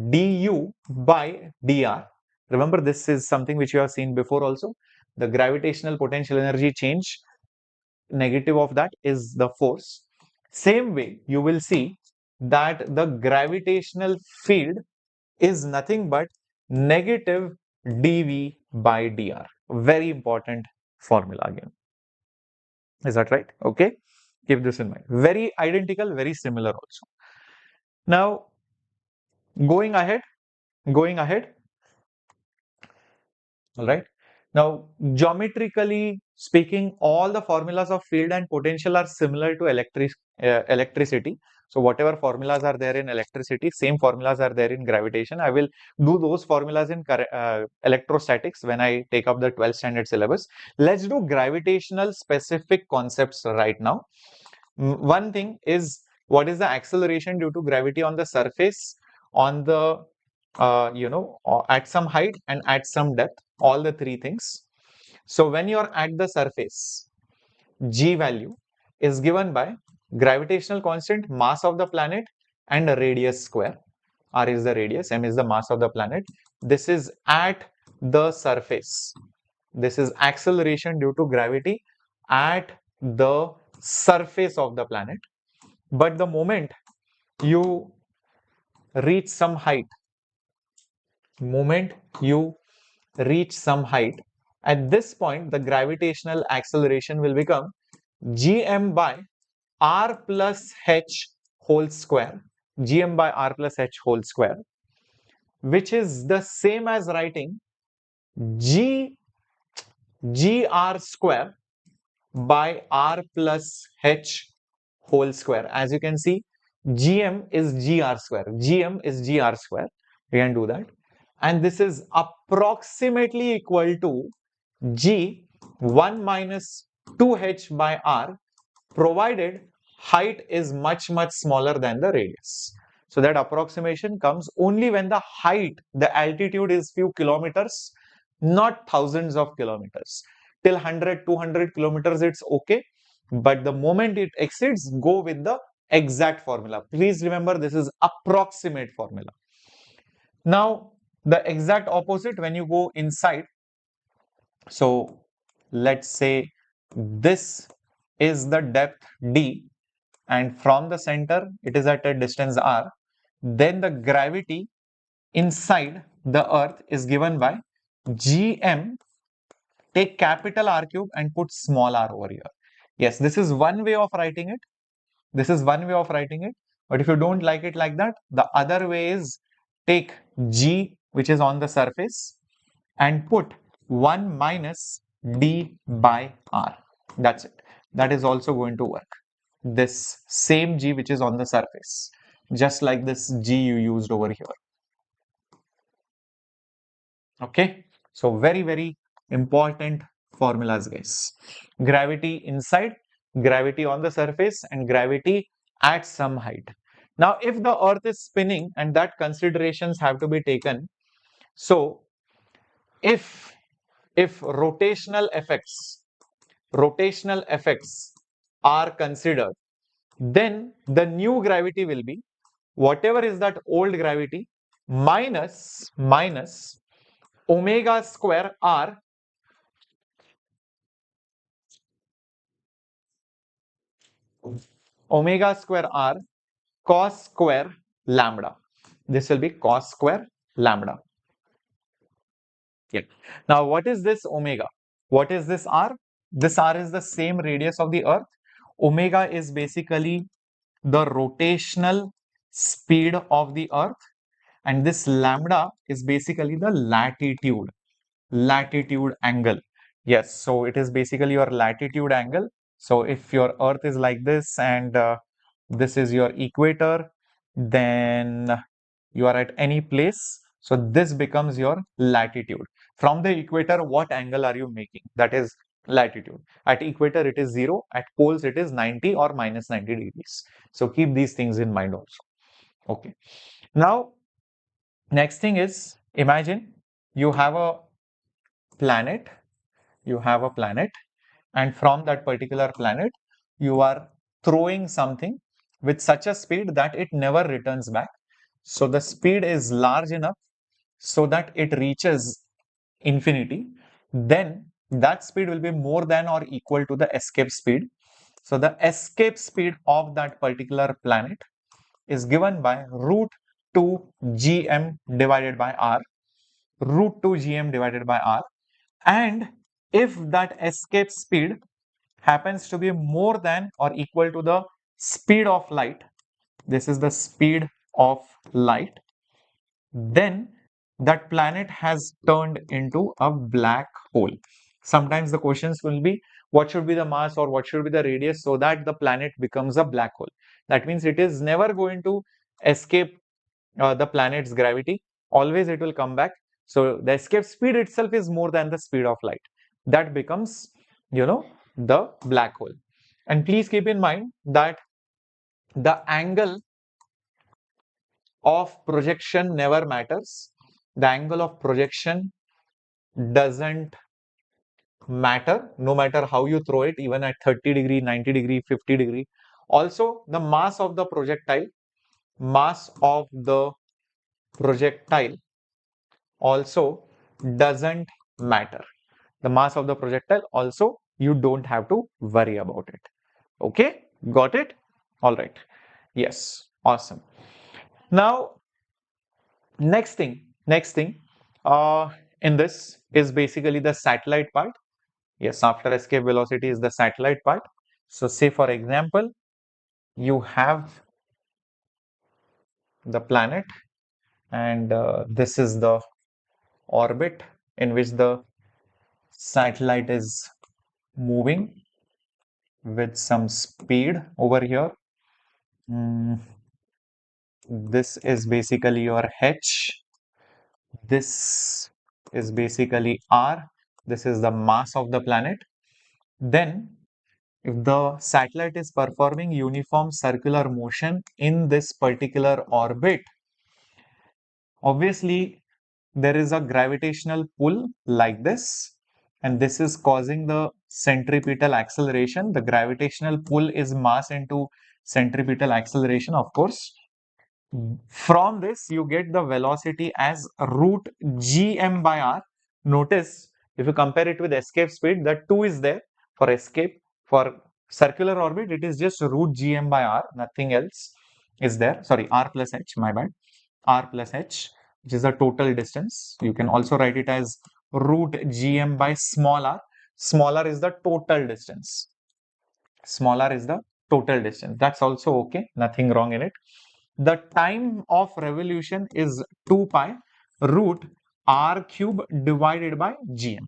du by dr. Remember, this is something which you have seen before also. The gravitational potential energy change, negative of that is the force. Same way, you will see that the gravitational field is nothing but negative dV by dr. Very important formula again. Is that right? Okay. Keep this in mind. Very identical, very similar also. Now, going ahead, all right. Now, geometrically speaking, all the formulas of field and potential are similar to electricity. So whatever formulas are there in electricity, same formulas are there in gravitation. I will do those formulas in electrostatics when I take up the 12th standard syllabus. Let's do gravitational specific concepts right now. One thing is, what is the acceleration due to gravity on the surface, on the at some height and at some depth, all the three things. So when you are at the surface, G value is given by gravitational constant, mass of the planet, and radius square. R is the radius, M is the mass of the planet. This is at the surface. This is acceleration due to gravity at the surface of the planet. But the moment you reach some height, at this point the gravitational acceleration will become gm by r plus h whole square, gm by r plus h whole square, which is the same as writing gr square by r plus h whole square. As you can see, gm is gr square, we can do that, and this is approximately equal to g 1 minus 2h by r, provided height is much, much smaller than the radius. So that approximation comes only when the height, the altitude is few kilometers, not thousands of kilometers. Till 100, 200 kilometers, it's okay. But the moment it exceeds, go with the exact formula. Please remember, this is approximate formula. Now, the exact opposite when you go inside. So let's say this is the depth D, and from the center it is at a distance r. Then the gravity inside the earth is given by gm. Take capital R cube and put small r over here. Yes, this is one way of writing it. This is one way of writing it. But if you don't like it like that, the other way is take g, which is on the surface, and put 1 minus d by r. That's it. That is also going to work. This same g which is on the surface, just like this g you used over here. Okay. So very, very important formulas, guys. Gravity inside, gravity on the surface, and gravity at some height. Now, if the earth is spinning, and that considerations have to be taken. So if rotational effects are considered, then the new gravity will be whatever is that old gravity minus omega square r cos square lambda. This will be cos square lambda. Yeah. Now, what is this omega? What is this r? This r is the same radius of the earth. Omega is basically the rotational speed of the earth, and this lambda is basically the latitude angle. Yes, so it is basically your latitude angle. So if your earth is like this, and this is your equator, then you are at any place, so this becomes your latitude. From the equator, what angle are you making? That is latitude. At equator it is 0, at poles it is 90 or minus 90 degrees. So keep these things in mind also. Okay. Now, next thing is, imagine you have a planet, and from that particular planet, you are throwing something with such a speed that it never returns back. So the speed is large enough so that it reaches infinity. Then that speed will be more than or equal to the escape speed. So the escape speed of that particular planet is given by root 2 gm divided by r, root 2 gm divided by r. And if that escape speed happens to be more than or equal to the speed of light, this is the speed of light, then that planet has turned into a black hole. Sometimes the questions will be, what should be the mass or what should be the radius so that the planet becomes a black hole? That means it is never going to escape the planet's gravity. Always it will come back. So the escape speed itself is more than the speed of light. That becomes, the black hole. And please keep in mind that the angle of projection never matters. The angle of projection doesn't matter, no matter how you throw it, even at 30 degree, 90 degree, 50 degree. Also, the mass of the projectile also doesn't matter. The mass of the projectile also, you don't have to worry about it. Okay, got it? All right. Yes, awesome. Now, next thing in this is basically the satellite part. Yes, after escape velocity is the satellite part. So say for example, you have the planet, and this is the orbit in which the satellite is moving with some speed over here. This is basically your h. This is basically r. This is the mass of the planet. Then if the satellite is performing uniform circular motion in this particular orbit, obviously there is a gravitational pull like this, and this is causing the centripetal acceleration. The gravitational pull is mass into centripetal acceleration, of course. From this, you get the velocity as root gm by r. Notice, if you compare it with escape speed, the 2 is there for escape. For circular orbit, it is just root gm by r, nothing else is there. Sorry, r plus h, my bad. R plus h, which is the total distance. You can also write it as root gm by small r. Small r is the total distance. Small r is the total distance. That's also okay, nothing wrong in it. The time of revolution is 2 pi root r cube divided by gm.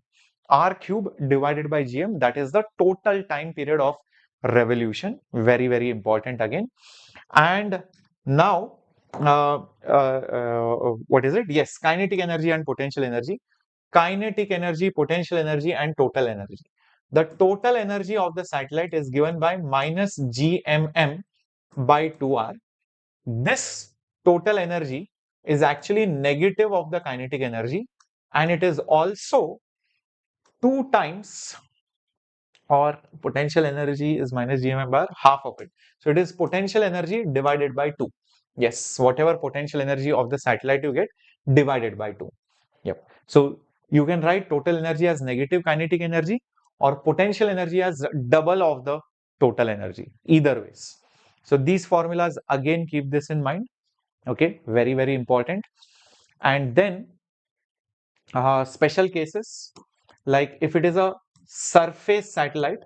R cube divided by gm, that is the total time period of revolution. Very, very important again. And now, what is it? Yes, kinetic energy and potential energy. Kinetic energy, potential energy, and total energy. The total energy of the satellite is given by minus gmm by 2r. This total energy is actually negative of the kinetic energy, and it is also 2 times, or potential energy is minus gm by half of it. So it is potential energy divided by 2. Yes, whatever potential energy of the satellite you get divided by 2. Yep. So you can write total energy as negative kinetic energy or potential energy as double of the total energy, either ways. So these formulas, again, keep this in mind. Okay, very, very important. And then special cases, like if it is a surface satellite,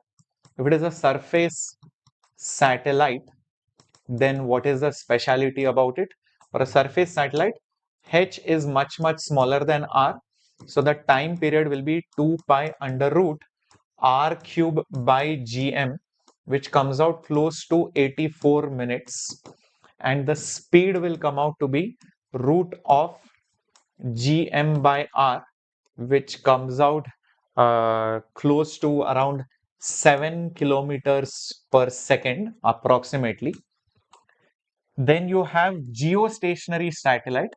then what is the speciality about it? For a surface satellite, h is much, much smaller than r. So the time period will be 2 pi under root r cube by gm, which comes out close to 84 minutes. And the speed will come out to be root of gm by r, which comes out close to around 7 kilometers per second approximately. Then you have geostationary satellite,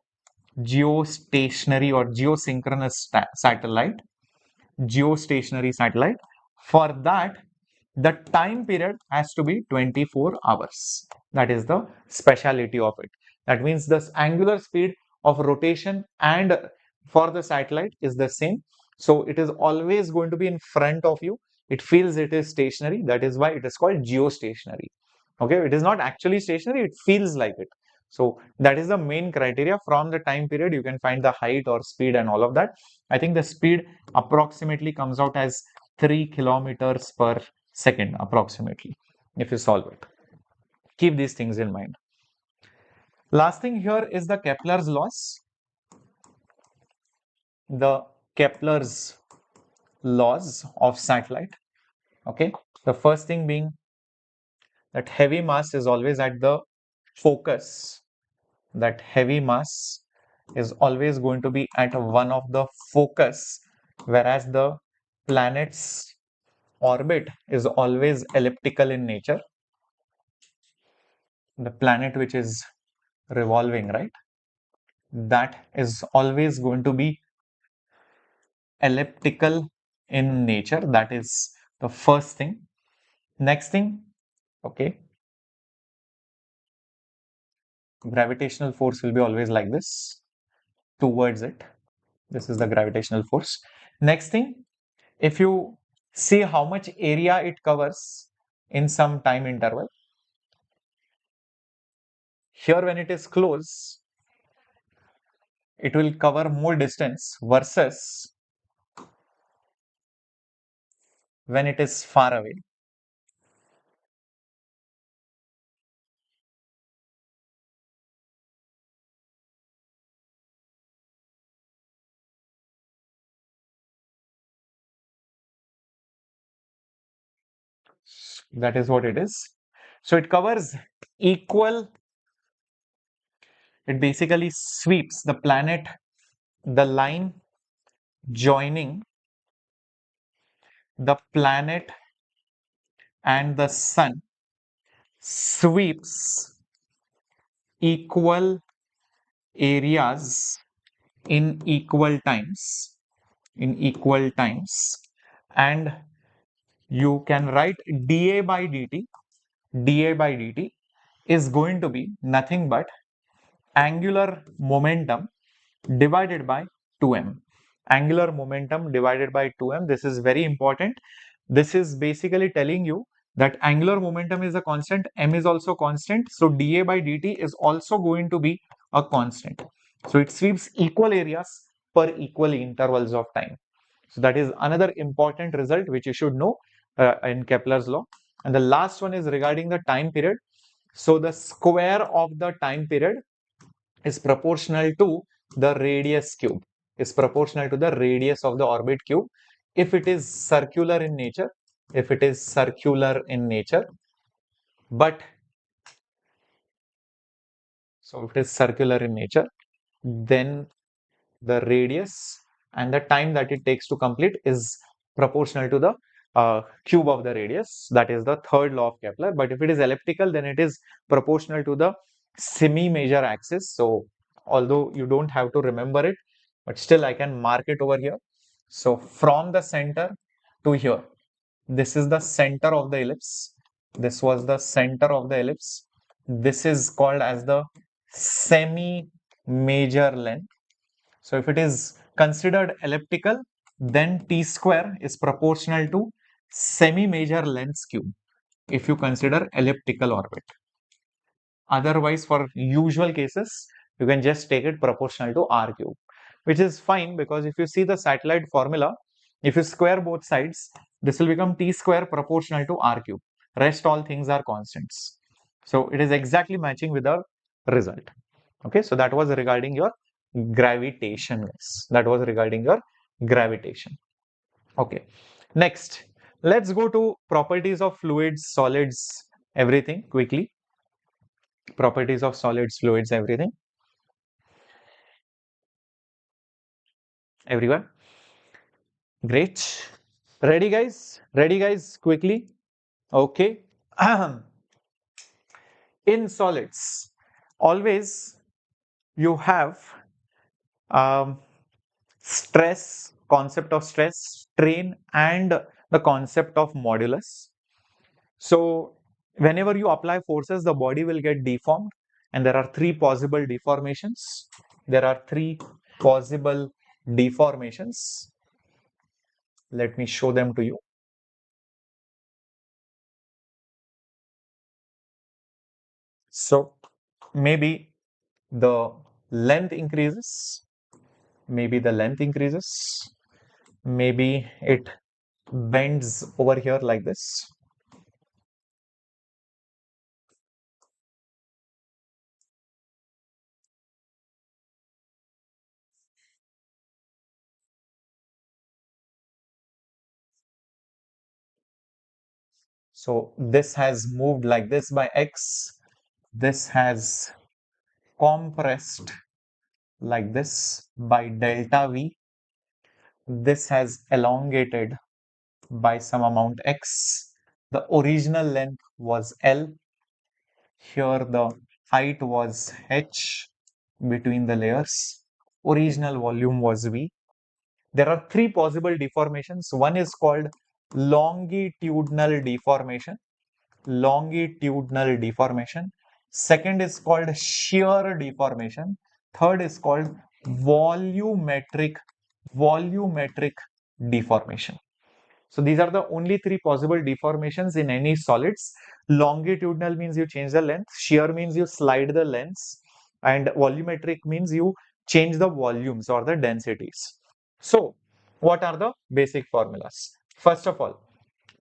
geostationary or geosynchronous satellite, geostationary satellite. For that, the time period has to be 24 hours. That is the speciality of it. That means the angular speed of rotation and for the satellite is the same. So it is always going to be in front of you. It feels it is stationary. That is why it is called geostationary. Okay, it is not actually stationary, it feels like it. So that is the main criteria. From the time period, you can find the height or speed and all of that. I think the speed approximately comes out as 3 kilometers per second approximately, if you solve it. Keep these things in mind. Last thing here is the Kepler's laws. The Kepler's laws of satellite. Okay, the first thing being that heavy mass is always at the focus. That heavy mass is always going to be at one of the focus, whereas the planet's orbit is always elliptical in nature. The planet which is revolving, right, that is always going to be elliptical in nature. That is the first thing. Next thing, okay, gravitational force will be always like this towards it. This is the gravitational force. Next thing, if you see how much area it covers in some time interval, here when it is close, it will cover more distance versus when it is far away. That is what it is. So it covers equal, it basically sweeps the planet, the line joining the planet and the sun sweeps equal areas in equal times, and you can write dA by dt is going to be nothing but angular momentum divided by 2m. Angular momentum divided by 2m. This is very important. This is basically telling you that angular momentum is a constant, m is also constant. So dA by dt is also going to be a constant. So it sweeps equal areas per equal intervals of time. So that is another important result which you should know in Kepler's law. And the last one is regarding the time period. So the square of the time period is proportional to the radius cube, is proportional to the radius of the orbit cube. If it is circular in nature, if it is circular in nature, but so if it is circular in nature, then the radius and the time that it takes to complete is proportional to the cube of the radius. That is the third law of Kepler. But if it is elliptical, then it is proportional to the semi-major axis. So although you don't have to remember it, but still I can mark it over here. So from the center to here, this is the center of the ellipse. This was the center of the ellipse. This is called as the semi-major length. So if it is considered elliptical, then t square is proportional to semi-major length cube if you consider elliptical orbit. Otherwise, for usual cases, you can just take it proportional to r cube, which is fine because if you see the satellite formula, if you square both sides, this will become t square proportional to r cube. Rest all things are constants. So it is exactly matching with our result. Okay, so that was regarding your gravitation, guys. That was regarding your gravitation. Okay, next, let's go to properties of fluids, solids, everything quickly. Properties of solids, fluids, everything. Everyone? Great. Ready, guys? Ready, guys? Quickly. Okay. In solids, always you have stress, concept of stress, strain, and the concept of modulus. So whenever you apply forces, the body will get deformed, and there are three possible deformations. There are three possible deformations. Let me show them to you. So maybe the length increases, maybe the length increases, maybe it bends over here like this. So this has moved like this by x, this has compressed like this by delta V, this has elongated by some amount x. The original length was L. Here the height was h between the layers. Original volume was V. There are three possible deformations. One is called longitudinal deformation. Longitudinal deformation. Second is called shear deformation. Third is called volumetric deformation. So these are the only three possible deformations in any solids. Longitudinal means you change the length, shear means you slide the lengths, and volumetric means you change the volumes or the densities. So what are the basic formulas? First of all,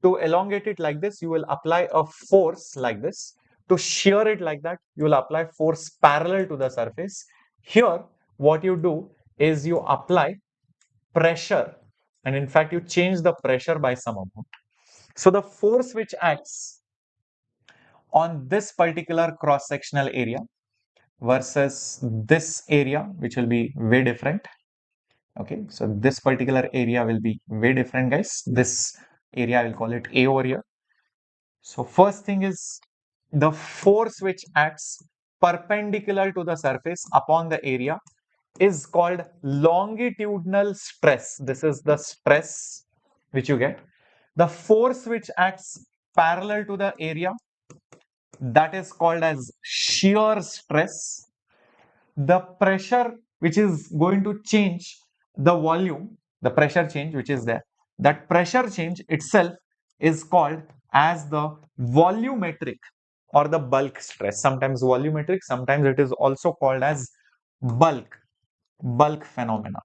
to elongate it like this, you will apply a force like this. To shear it like that, you will apply force parallel to the surface. Here, what you do is you apply pressure, and in fact you change the pressure by some amount. So the force which acts on this particular cross sectional area versus this area, which will be way different. Okay, so this particular area will be way different, guys. This area I will call it A over here. So first thing is the force which acts perpendicular to the surface upon the area is called longitudinal stress. This is the stress which you get. The force which acts parallel to the area, that is called as shear stress. The pressure which is going to change the volume, the pressure change which is there, that pressure change itself is called as the volumetric or the bulk stress. Sometimes volumetric, sometimes it is also called as bulk phenomena.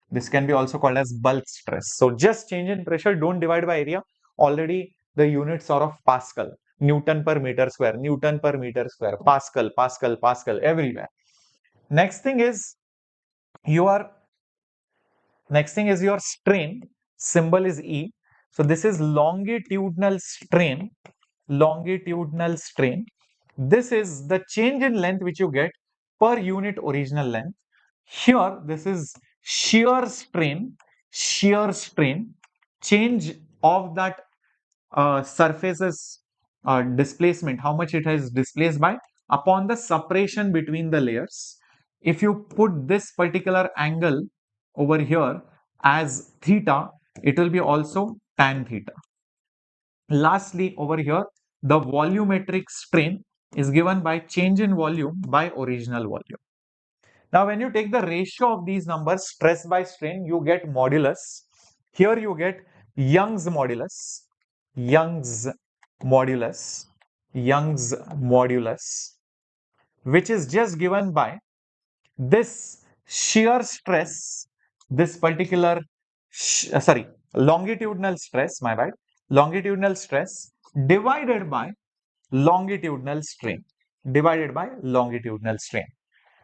This can be also called as bulk stress. So just change in pressure, don't divide by area. Already the units are of Pascal, Newton per meter square, Newton per meter square, Pascal, Pascal, Pascal, everywhere. Next thing is your strain. Symbol is E. So this is longitudinal strain. Longitudinal strain. This is the change in length which you get per unit original length. Here, this is shear strain. Shear strain. Change of that surface's displacement, how much it has displaced by upon the separation between the layers. If you put this particular angle over here as theta, it will be also tan theta. Lastly, over here, the volumetric strain is given by change in volume by original volume. Now, when you take the ratio of these numbers, stress by strain, you get modulus. Here you get Young's modulus, Young's modulus, Young's modulus, which is just given by this shear stress, this particular, longitudinal stress, my bad, longitudinal stress divided by longitudinal strain, divided by longitudinal strain.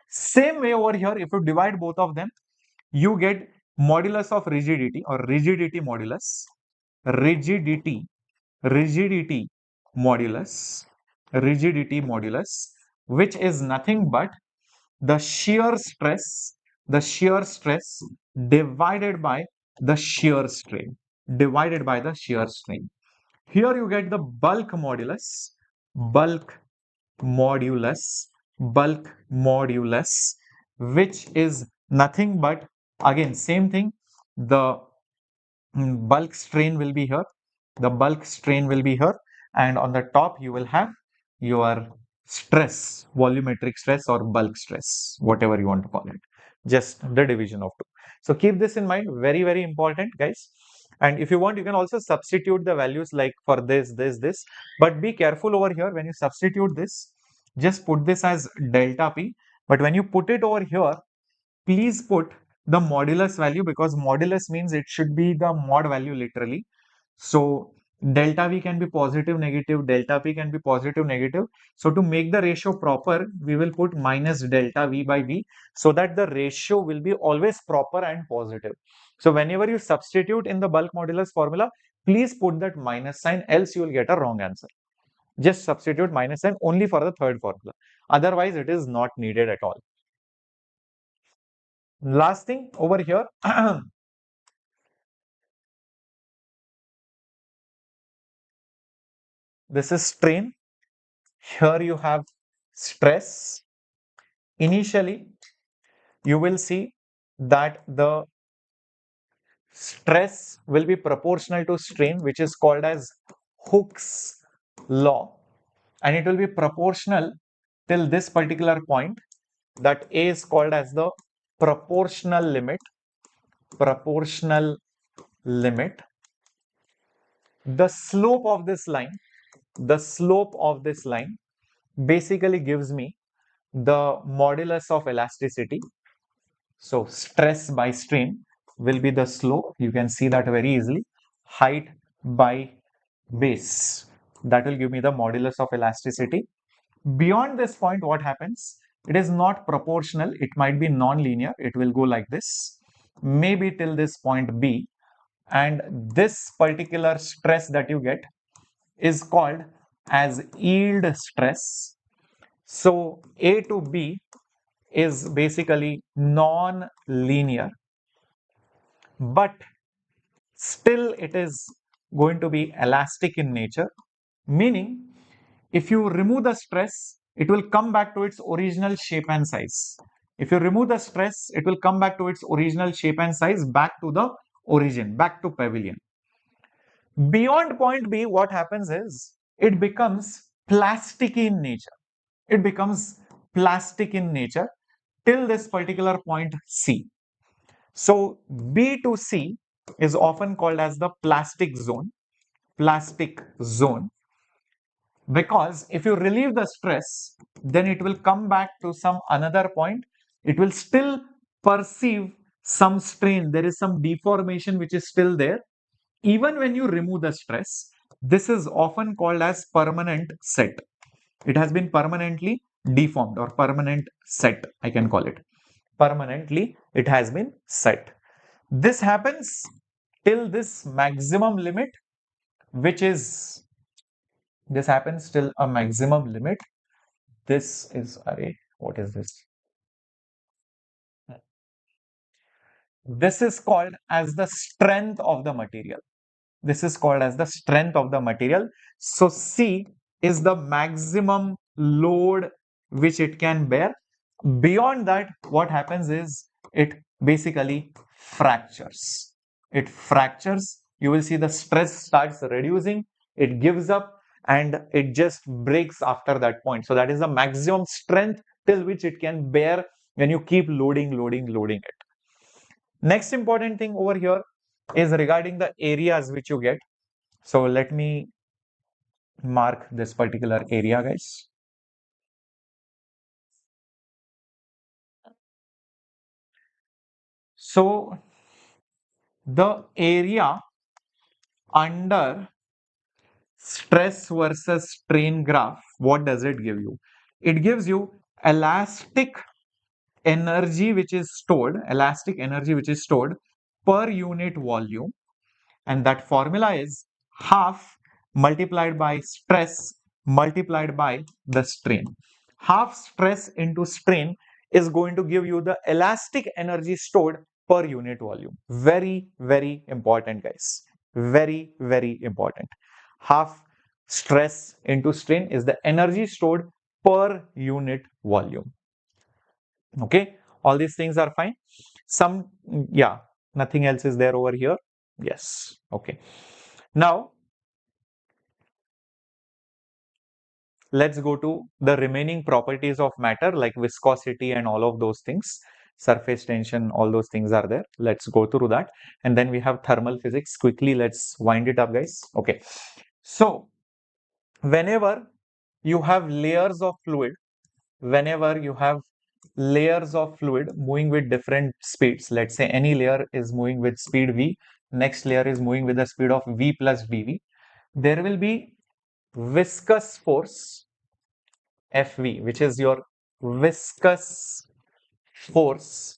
Same way over here, if you divide both of them, you get modulus of rigidity or rigidity modulus, rigidity, rigidity modulus, rigidity modulus, which is nothing but the shear stress, the shear stress divided by the shear strain, divided by the shear strain. Here you get the bulk modulus, bulk modulus, bulk modulus, which is nothing but, again, same thing, the bulk strain will be here, the bulk strain will be here, and on the top you will have your stress, volumetric stress or bulk stress, whatever you want to call it, just the division of two. So keep this in mind, very, very important, guys. And if you want, you can also substitute the values like for this, but be careful over here when you substitute this, just put this as delta P. But when you put it over here, please put the modulus value, because modulus means it should be the mod value literally. So delta V can be positive, negative, delta P can be positive, negative. So to make the ratio proper, we will put minus delta V by V so that the ratio will be always proper and positive. So whenever you substitute in the bulk modulus formula, please put that minus sign, else you will get a wrong answer. Just substitute minus sign only for the third formula. Otherwise, it is not needed at all. Last thing over here, this is strain. Here you have stress. Initially, you will see that the stress will be proportional to strain, which is called as Hooke's law, and it will be proportional till this particular point, that A is called as the proportional limit. Proportional limit. The slope of this line, the slope of this line basically gives me the modulus of elasticity. So stress by strain will be the slope. You can see that very easily. Height by base. That will give me the modulus of elasticity. Beyond this point, what happens? It is not proportional. It might be non-linear. It will go like this. Maybe till this point B. And this particular stress that you get is called as yield stress. So A to B is basically non-linear, but still it is going to be elastic in nature. Meaning, if you remove the stress, it will come back to its original shape and size. If you remove the stress, it will come back to its original shape and size, back to the origin, back to pavilion. Beyond point B, what happens is it becomes plastic in nature. It becomes plastic in nature till this particular point C. So B to C is often called as the plastic zone, because if you relieve the stress, then it will come back to some another point. It will still perceive some strain. There is some deformation which is still there. Even when you remove the stress, this is often called as permanent set. It has been permanently deformed or permanent set, I can call it. Permanently, it has been set. This happens till this maximum limit, which is, this happens till a maximum limit. This is, array, what is this? This is called as the strength of the material. This is called as the strength of the material. So C is the maximum load which it can bear. Beyond that, what happens is it basically fractures. It fractures. You will see the stress starts reducing, it gives up, and it just breaks after that point. So that is the maximum strength till which it can bear when you keep loading it. Next important thing over here is regarding the areas which you get. So let me mark this particular area, guys. So the area under stress versus strain graph, what does it give you? It gives you elastic energy which is stored, per unit volume, and that formula is half multiplied by stress multiplied by the strain. Half stress into strain is going to give you the elastic energy stored per unit volume. Very, very important, guys. Very, very important. Half stress into strain is the energy stored per unit volume. Okay, all these things are fine. Some, yeah, nothing else is there over here. Yes, okay. Now, let's go to the remaining properties of matter like viscosity and all of those things. Surface tension, all those things are there. Let's go through that. And then we have thermal physics. Quickly, let's wind it up, guys. Okay. So, whenever you have layers of fluid, whenever you have layers of fluid moving with different speeds, let's say any layer is moving with speed v, next layer is moving with the speed of v plus dv, there will be viscous force Fv, which is your viscous force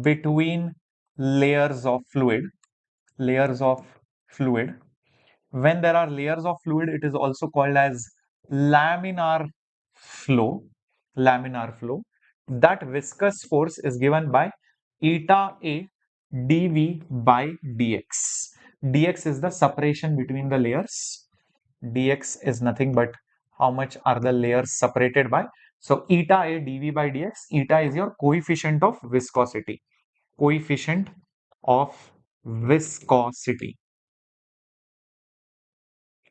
between layers of fluid. Layers of fluid. When there are layers of fluid, it is also called as laminar flow. Laminar flow. That viscous force is given by eta A dV by dx. dx is the separation between the layers. Dx is nothing but how much are the layers separated by. So eta A dV by dx, eta is your coefficient of viscosity. Coefficient of viscosity.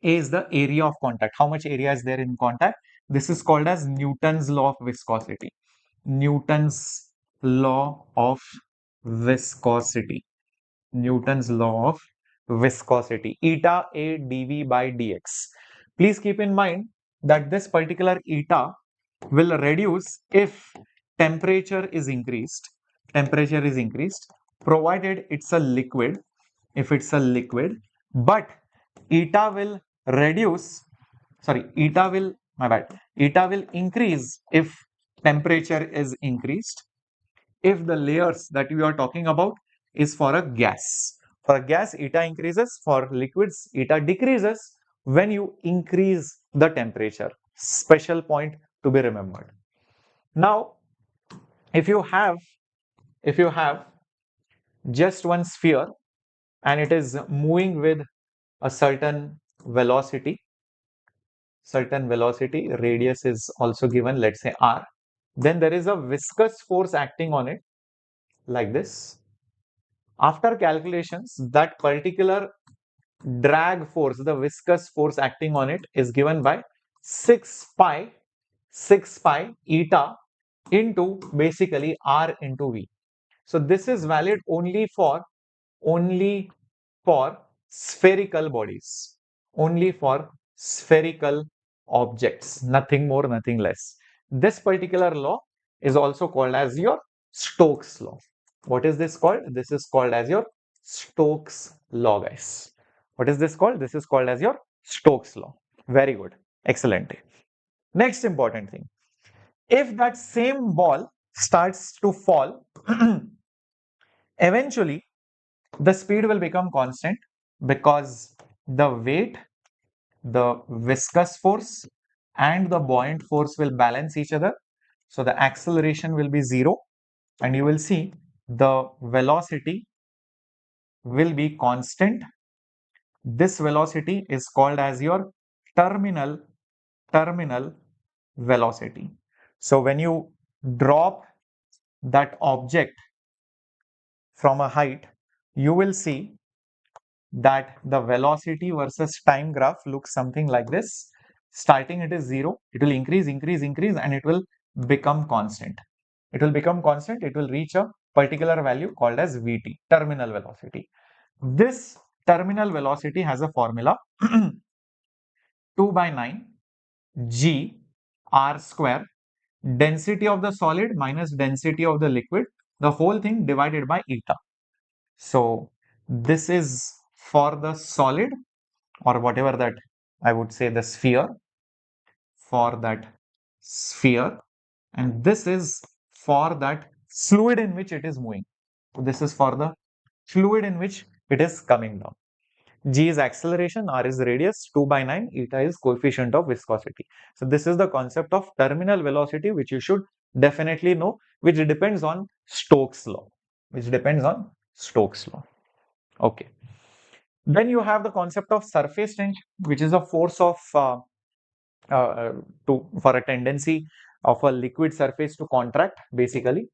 A is the area of contact. How much area is there in contact? This is called as Newton's law of viscosity. Newton's law of viscosity. Newton's law of viscosity. Eta A dV by dx. Please keep in mind that this particular eta will reduce if temperature is increased. Temperature is increased, provided it's a liquid. If it's a liquid, but eta will reduce, sorry, eta will, my bad, eta will increase if temperature is increased. If the layers that we are talking about is for a gas. For a gas, eta increases. For liquids, eta decreases when you increase the temperature. Special point to be remembered. Now, if you have just one sphere and it is moving with a certain velocity, certain velocity, radius is also given, let's say r. Then there is a viscous force acting on it like this. After calculations, that particular drag force, the viscous force acting on it, is given by 6 pi, 6 pi eta into basically r into v. So this is valid only for spherical bodies, only for spherical objects, nothing more, nothing less. This particular law is also called as your Stokes law. What is this called? This is called as your Stokes law, guys. What is this called? This is called as your Stokes law. Very good. Excellent. Next important thing. If that same ball starts to fall, eventually the speed will become constant because the weight, the viscous force, and the buoyant force will balance each other. So the acceleration will be zero, and you will see the velocity will be constant. This velocity is called as your terminal velocity. So when you drop that object from a height, you will see that the velocity versus time graph looks something like this. Starting it is zero, it will increase, and it will become constant. It will become constant, it will reach a particular value called as Vt, terminal velocity. This terminal velocity has a formula 2 by 9 g r square, density of the solid minus density of the liquid, the whole thing divided by eta. So this is for the solid, or whatever that I would say the sphere, for that sphere, and this is for that fluid in which it is moving. This is for the fluid in which it is coming down. G is acceleration, R is radius, 2 by 9, eta is coefficient of viscosity. So this is the concept of terminal velocity, which you should definitely know, which depends on Stokes law, Okay. Then you have the concept of surface tension, which is a force of for a tendency of a liquid surface to contract, basically.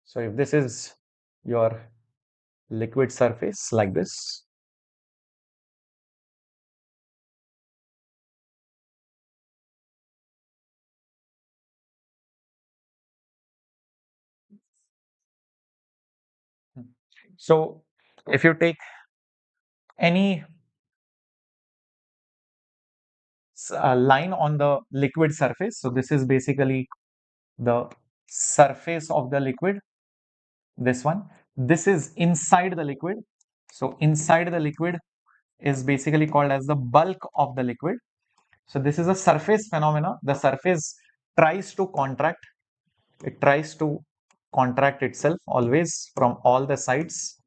So if this is your liquid surface like this, so if you take any line on the liquid surface, so this is basically the surface of the liquid, this one, this is inside the liquid. So inside the liquid is basically called as the bulk of the liquid. So this is a surface phenomena. The surface tries to contract. It tries to contract itself always from all the sides,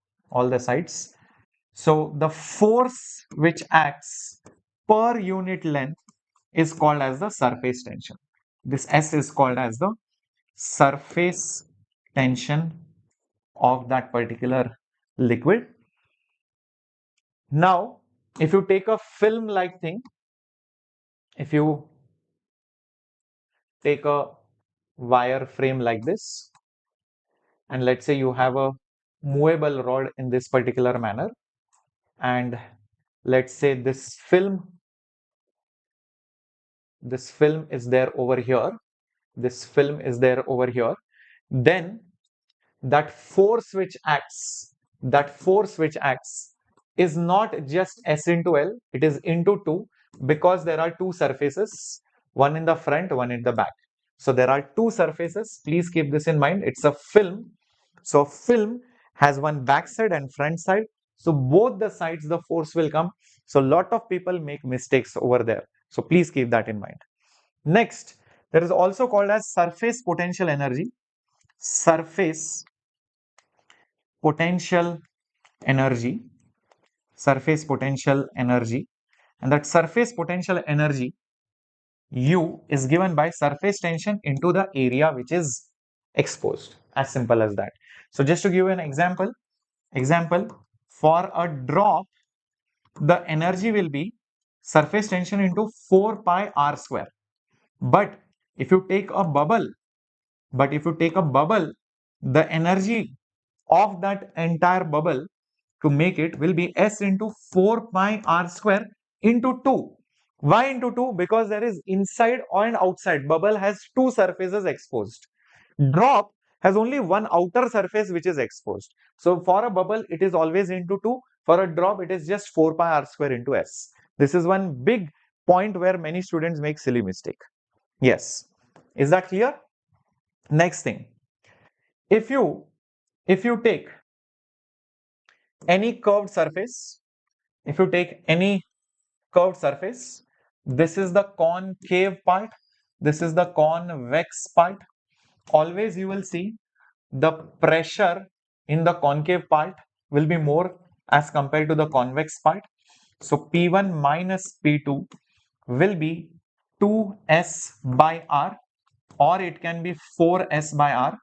So the force which acts per unit length is called as the surface tension. This S is called as the surface tension of that particular liquid. Now, if you take a film-like thing, if you take a wire frame like this, and let's say you have a movable rod in this particular manner, and let's say this film is there over here, then that force which acts is not just S into L, it is into 2, because there are two surfaces, one in the front, one in the back. So there are two surfaces, please keep this in mind. It's a film. So film has one back side and front side. So both the sides the force will come. So lot of people make mistakes over there. So please keep that in mind. Next, there is also called as surface potential energy. Surface potential energy. And that surface potential energy U is given by surface tension into the area which is exposed. As simple as that. So just to give you an example, for a drop the energy will be surface tension into 4 pi r square. But if you take a bubble, the energy of that entire bubble to make it will be S into 4 pi r square into 2. Why into 2? Because there is inside and outside. Bubble has two surfaces exposed. Drop has only one outer surface which is exposed. So for a bubble, it is always into 2. For a drop, it is just 4 pi r square into S. This is one big point where many students make silly mistake. Yes. Is that clear? Next thing. If you take any curved surface, this is the concave part, this is the convex part. Always you will see the pressure in the concave part will be more as compared to the convex part. So P1 minus P2 will be 2S by R, or it can be 4S by R,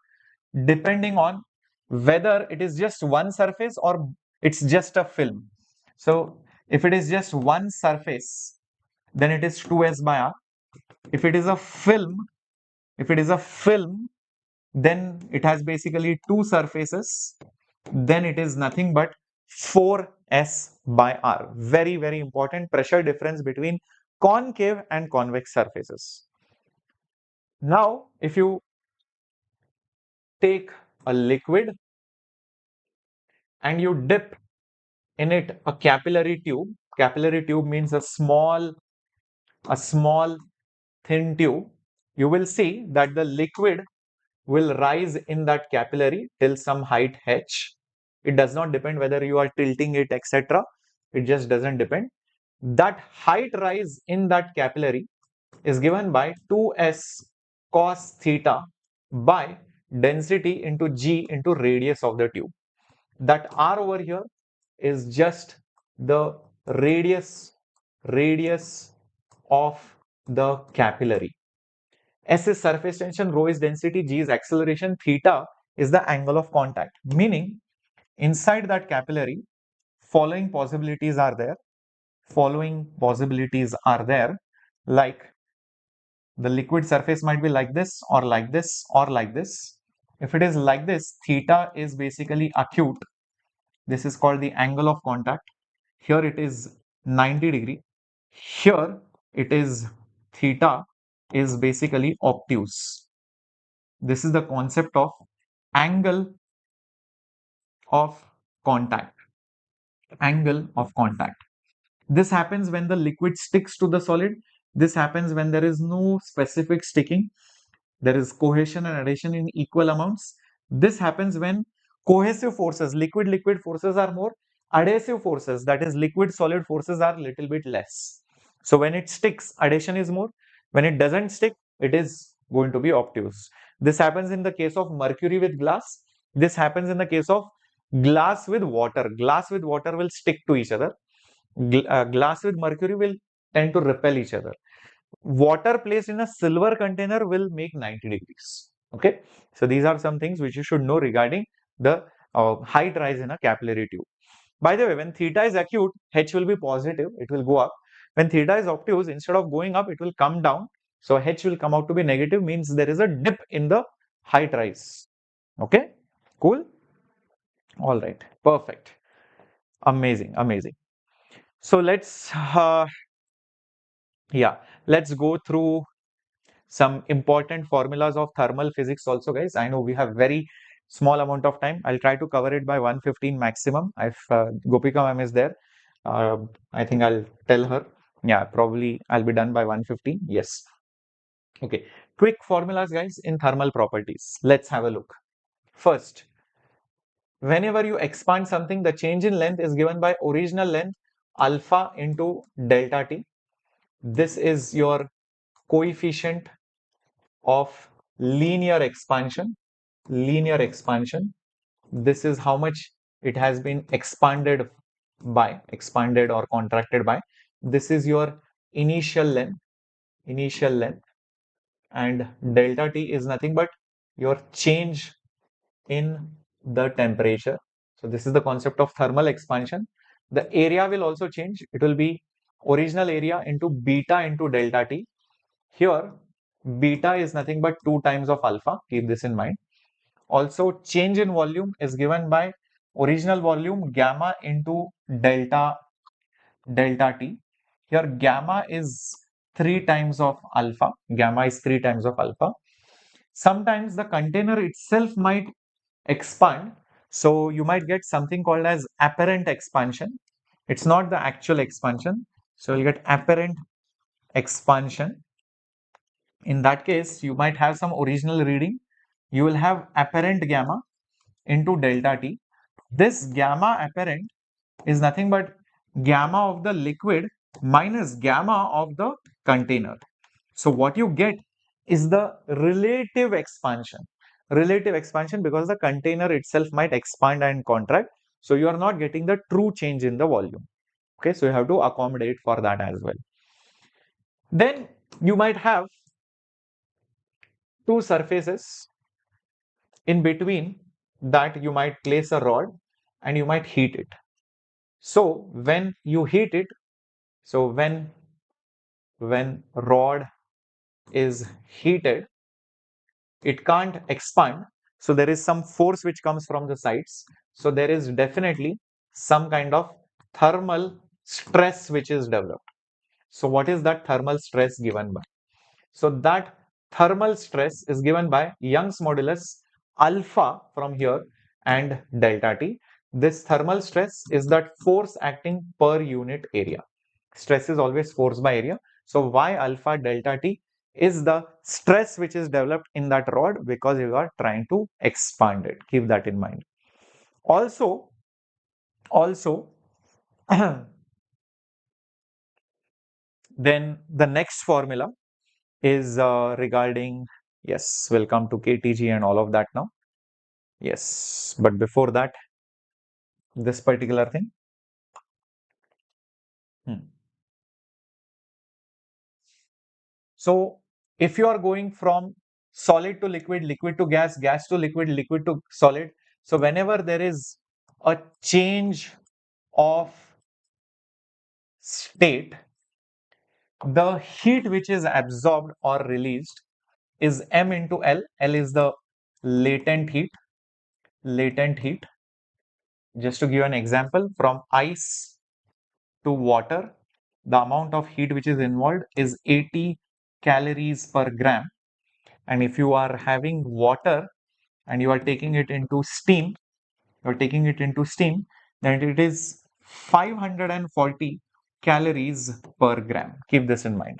depending on whether it is just one surface or it's just a film. So if it is just one surface, then it is 2S by R. If it is a film, then it has basically two surfaces, then it is nothing but 4S by R. Very, very important pressure difference between concave and convex surfaces. Now, if you take a liquid and you dip in it a capillary tube means a small thin tube, you will see that the liquid will rise in that capillary till some height h. It does not depend whether you are tilting it, etc. It just doesn't depend. That height rise in that capillary is given by 2s cos theta by density into g into radius of the tube. That r over here is just the radius of the capillary. S is surface tension, rho is density, g is acceleration, theta is the angle of contact. Meaning, inside that capillary, following possibilities are there. Like the liquid surface might be like this, or like this, or like this. If it is like this, theta is basically acute. This is called the angle of contact. Here it is 90 degree. Here it is theta is basically obtuse. This is the concept of angle of contact. Angle of contact. This happens when the liquid sticks to the solid. This happens when there is no specific sticking. There is cohesion and adhesion in equal amounts. This happens when cohesive forces, liquid forces are more, adhesive forces, that is liquid solid forces, are little bit less. So when it sticks, adhesion is more. When it doesn't stick, it is going to be obtuse. This happens in the case of mercury with glass. This happens in the case of glass with water. Glass with water will stick to each other. Glass with mercury will tend to repel each other. Water placed in a silver container will make 90 degrees. Okay, so these are some things which you should know regarding the height rise in a capillary tube. By the way, when theta is acute, h will be positive, it will go up. When theta is obtuse, instead of going up, it will come down. So h will come out to be negative, means there is a dip in the height rise. Okay, cool. All right, perfect. Amazing, amazing. So let's go through some important formulas of thermal physics also, guys. I know we have very small amount of time. I'll try to cover it by 1:15 maximum. If Gopika ma'am is there, I think I'll tell her. Yeah, probably I'll be done by 1:15. Yes. Okay. Quick formulas, guys, in thermal properties. Let's have a look. First, whenever you expand something, the change in length is given by original length alpha into delta T. This is your coefficient of linear expansion. This is how much it has been expanded or contracted by. This is your initial length, and delta T is nothing but your change in the temperature. So this is the concept of thermal expansion. The area will also change. It will be original area into beta into delta T. Here, beta is nothing but 2 times of alpha. Keep this in mind. Also, change in volume is given by original volume gamma into delta T. Here, gamma is 3 times of alpha. Gamma is 3 times of alpha. Sometimes the container itself might expand. So you might get something called as apparent expansion. It's not the actual expansion. So you'll get apparent expansion. In that case, you might have some original reading. You will have apparent gamma into delta T. This gamma apparent is nothing but gamma of the liquid minus gamma of the container. So what you get is the relative expansion. Relative expansion because the container itself might expand and contract. So you are not getting the true change in the volume. Okay, so you have to accommodate for that as well. Then you might have two surfaces. In between that, you might place a rod and you might heat it. So when you heat it, so when rod is heated, it can't expand. So there is some force which comes from the sides. So there is definitely some kind of thermal stress which is developed. So what is that thermal stress given by? So that thermal stress is given by Young's modulus alpha from here and delta T. This thermal stress is that force acting per unit area. Stress is always force by area. So Y alpha delta T is the stress which is developed in that rod because you are trying to expand it. Keep that in mind. Also, then the next formula is regarding, yes, we'll come to KTG and all of that now. Yes, but before that, this particular thing. So if you are going from solid to liquid, liquid to gas, gas to liquid, liquid to solid, so whenever there is a change of state, the heat which is absorbed or released is M into L. L is the latent heat. Latent heat. Just to give an example, from ice to water, the amount of heat which is involved is 80 calories per gram. And if you are having water and you are taking it into steam, then it is 540 calories per gram. Keep this in mind.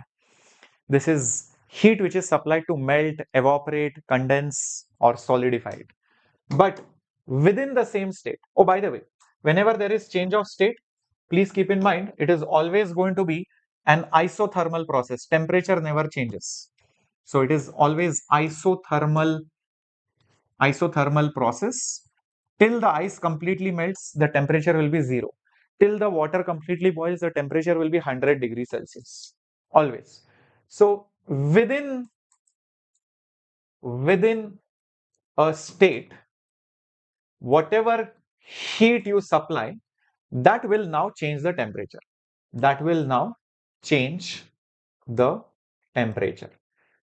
This is heat which is supplied to melt, evaporate, condense, or solidify it. But within the same state. Oh, by the way, whenever there is change of state, please keep in mind it is always going to be an isothermal process. Temperature never changes. So it is always isothermal process. Till the ice completely melts, the temperature will be 0. Till the water completely boils, the temperature will be 100 degrees Celsius. Always. So within a state, whatever heat you supply, that will now change the temperature. That will now change the temperature.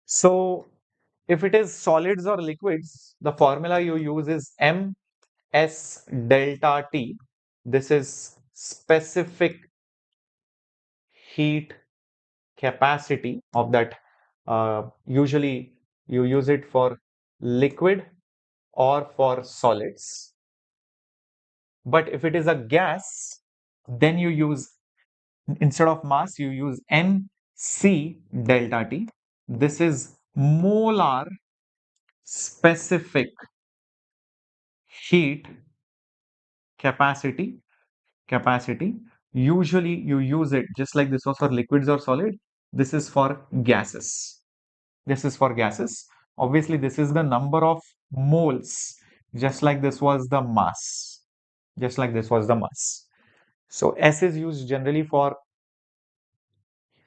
So if it is solids or liquids, the formula you use is MS delta T. This is specific heat capacity of that. Usually you use it for liquid or for solids. But if it is a gas, then you use, instead of mass, you use NC delta T. This is molar specific heat capacity. Usually you use it just like this was for liquids or solid. This is for gases. Obviously, this is the number of moles, just like this was the mass. So S is used generally for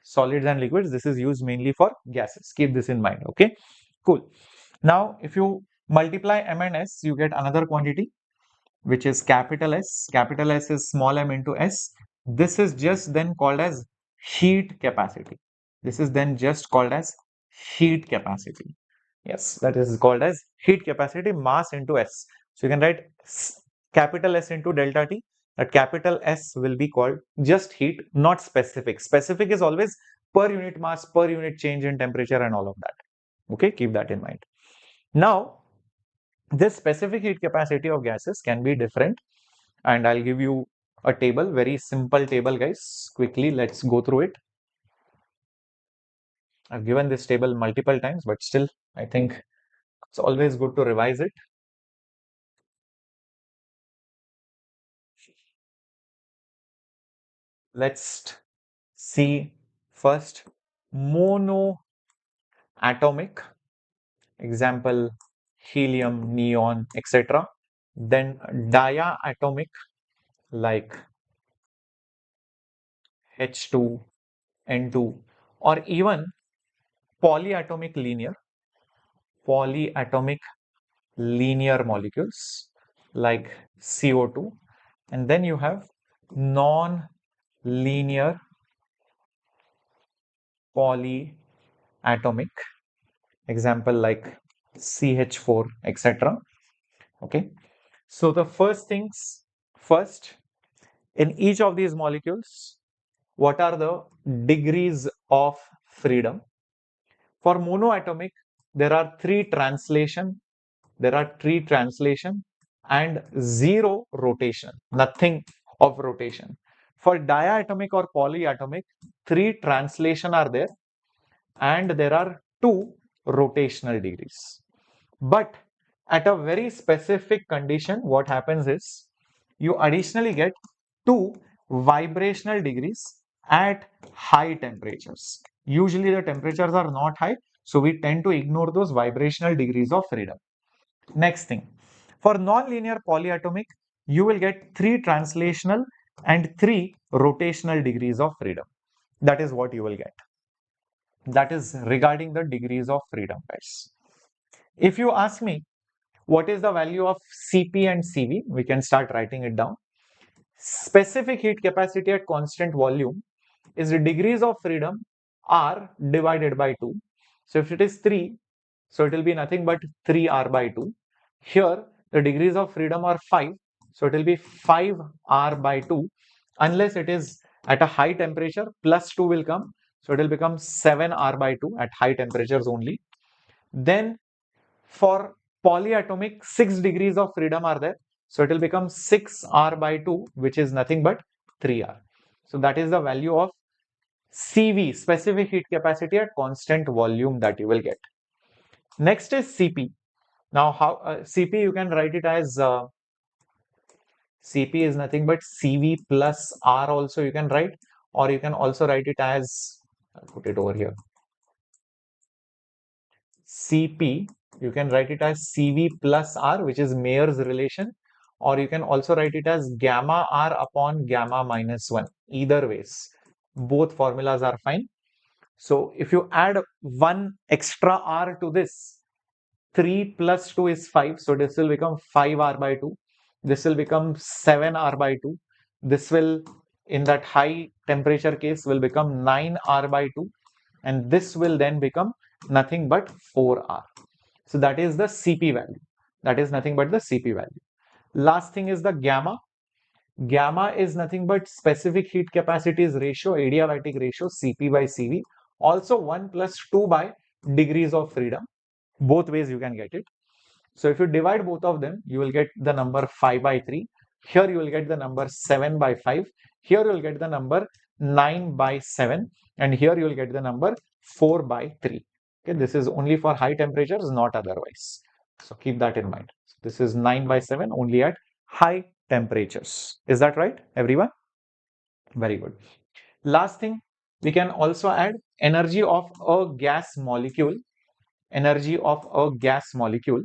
solids and liquids. This is used mainly for gases. Keep this in mind. Okay, cool. Now, if you multiply M and S, you get another quantity. which is capital S. Capital S is small m into S. This is just then called as heat capacity. This is then just called as heat capacity. Yes, that is called as heat capacity, mass into S. So you can write capital S into delta T. That capital S will be called just heat, not specific. Specific is always per unit mass, per unit change in temperature and all of that. Okay, keep that in mind. Now, this specific heat capacity of gases can be different, and I'll give you a table, very simple table, guys. Quickly, let's go through it. I've given this table multiple times, but still, I think it's always good to revise it. Let's see first monoatomic, example helium, neon, etc. Then diatomic, like H2, N2, or even polyatomic linear molecules like CO2, and then you have non-linear polyatomic, example like CH4, etc. Okay, so the first things first, in each of these molecules, what are the degrees of freedom? For monoatomic, there are three translation and zero rotation, nothing of rotation. For diatomic or polyatomic, three translation are there and there are two rotational degrees. But at a very specific condition, what happens is you additionally get two vibrational degrees at high temperatures. Usually the temperatures are not high, so we tend to ignore those vibrational degrees of freedom. Next thing, for non-linear polyatomic, you will get three translational and three rotational degrees of freedom. That is what you will get. That is regarding the degrees of freedom, guys. If you ask me, what is the value of Cp and Cv? We can start writing it down. Specific heat capacity at constant volume is the degrees of freedom R divided by 2. So if it is 3, so it will be nothing but 3R by 2. Here, the degrees of freedom are 5, so it will be 5R by 2. Unless it is at a high temperature, plus 2 will come, so it will become 7R by 2 at high temperatures only. Then for polyatomic, 6 degrees of freedom are there, so it will become 6R by 2, which is nothing but 3R. So that is the value of CV, specific heat capacity at constant volume, that you will get. Next is Cp. Now, how Cp, you can write it as Cp is nothing but Cv plus R also you can write, or you can also write it as, I'll put it over here, Cp, you can write it as Cv plus R, which is Mayer's relation, or you can also write it as gamma R upon gamma minus 1. Either ways, both formulas are fine. So if you add one extra R to this, 3 plus 2 is 5. So this will become 5R by 2. This will become 7R by 2. This will, in that high temperature case, will become 9R by 2. And this will then become nothing but 4R. So that is the Cp value. That is nothing but the Cp value. Last thing is the gamma. Gamma is nothing but specific heat capacities ratio, adiabatic ratio, Cp by Cv. Also 1 plus 2 by degrees of freedom. Both ways you can get it. So if you divide both of them, you will get the number 5 by 3. Here you will get the number 7 by 5. Here you will get the number 9 by 7. And here you will get the number 4 by 3. Okay, this is only for high temperatures, not otherwise. So keep that in mind. This is 9 by 7 only at high temperatures. Is that right, everyone? Very good. Last thing, we can also add energy of a gas molecule. Energy of a gas molecule.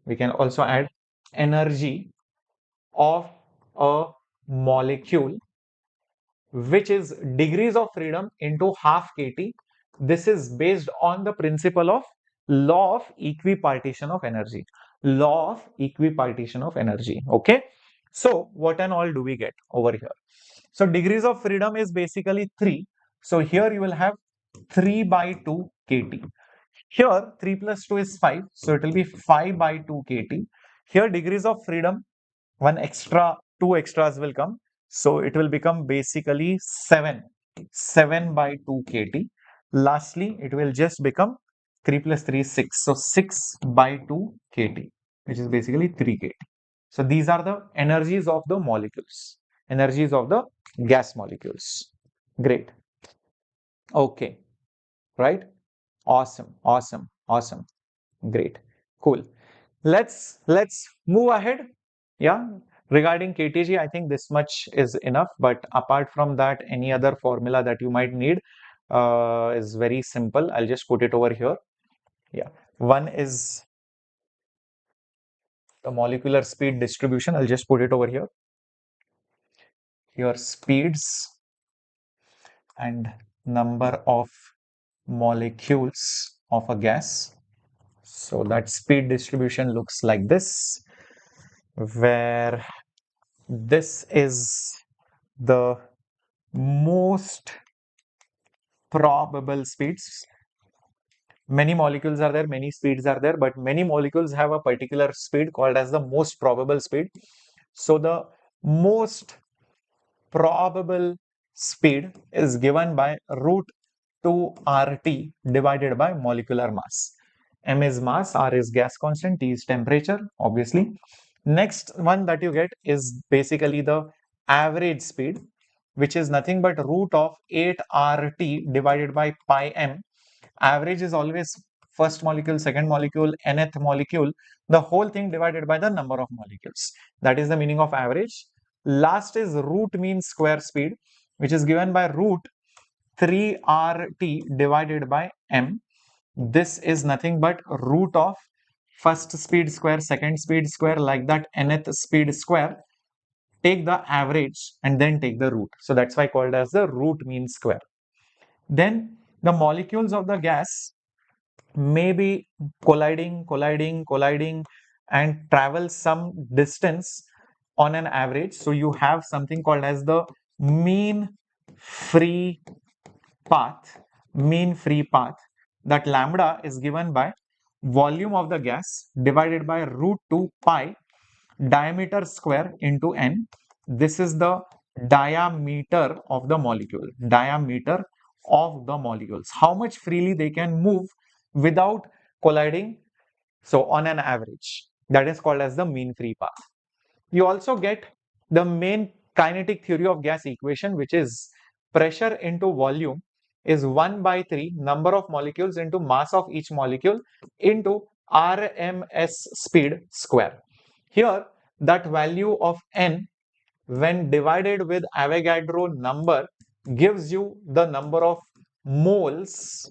We can also add energy of a molecule, which is degrees of freedom into half kT. This is based on the principle of law of equipartition of energy. Law of equipartition of energy. Okay. So what and all do we get over here? So degrees of freedom is basically 3. So here you will have 3 by 2 kT. Here 3 plus 2 is 5. So it will be 5 by 2 kT. Here degrees of freedom, two extras will come. So it will become basically 7 by 2 kT. Lastly, it will just become 3 plus 3 is 6. So 6 by 2 kT, which is basically 3 kT. So these are the energies of the molecules, energies of the gas molecules. Great. Okay. Right? Awesome. Awesome. Awesome. Great. Cool. Let's move ahead. Yeah. Regarding KTG, I think this much is enough. But apart from that, any other formula that you might need is very simple. I'll just put it over here. Yeah. One is the molecular speed distribution. I'll just put it over here. Your speeds and number of molecules of a gas. So that speed distribution looks like this, where this is the most probable speeds. Many molecules are there, many speeds are there, but many molecules have a particular speed called as the most probable speed. So the most probable speed is given by root 2 RT divided by molecular mass. M is mass, R is gas constant, T is temperature, obviously. Next one that you get is basically the average speed, which is nothing but root of 8 RT divided by pi M. Average is always first molecule, second molecule, nth molecule, the whole thing divided by the number of molecules. That is the meaning of average. Last is root mean square speed, which is given by root 3RT divided by M. This is nothing but root of first speed square, second speed square, like that nth speed square. Take the average and then take the root. So that's why called as the root mean square. Then the molecules of the gas may be colliding and travel some distance on an average. So you have something called as the mean free path. That lambda is given by volume of the gas divided by root 2 pi diameter square into n. This is the diameter of the molecule. Diameter of the molecules. How much freely they can move without colliding. So on an average, that is called as the mean free path. You also get the main kinetic theory of gas equation, which is pressure into volume is 1 by 3 number of molecules into mass of each molecule into RMS speed square. Here, that value of n when divided with Avogadro number gives you the number of moles,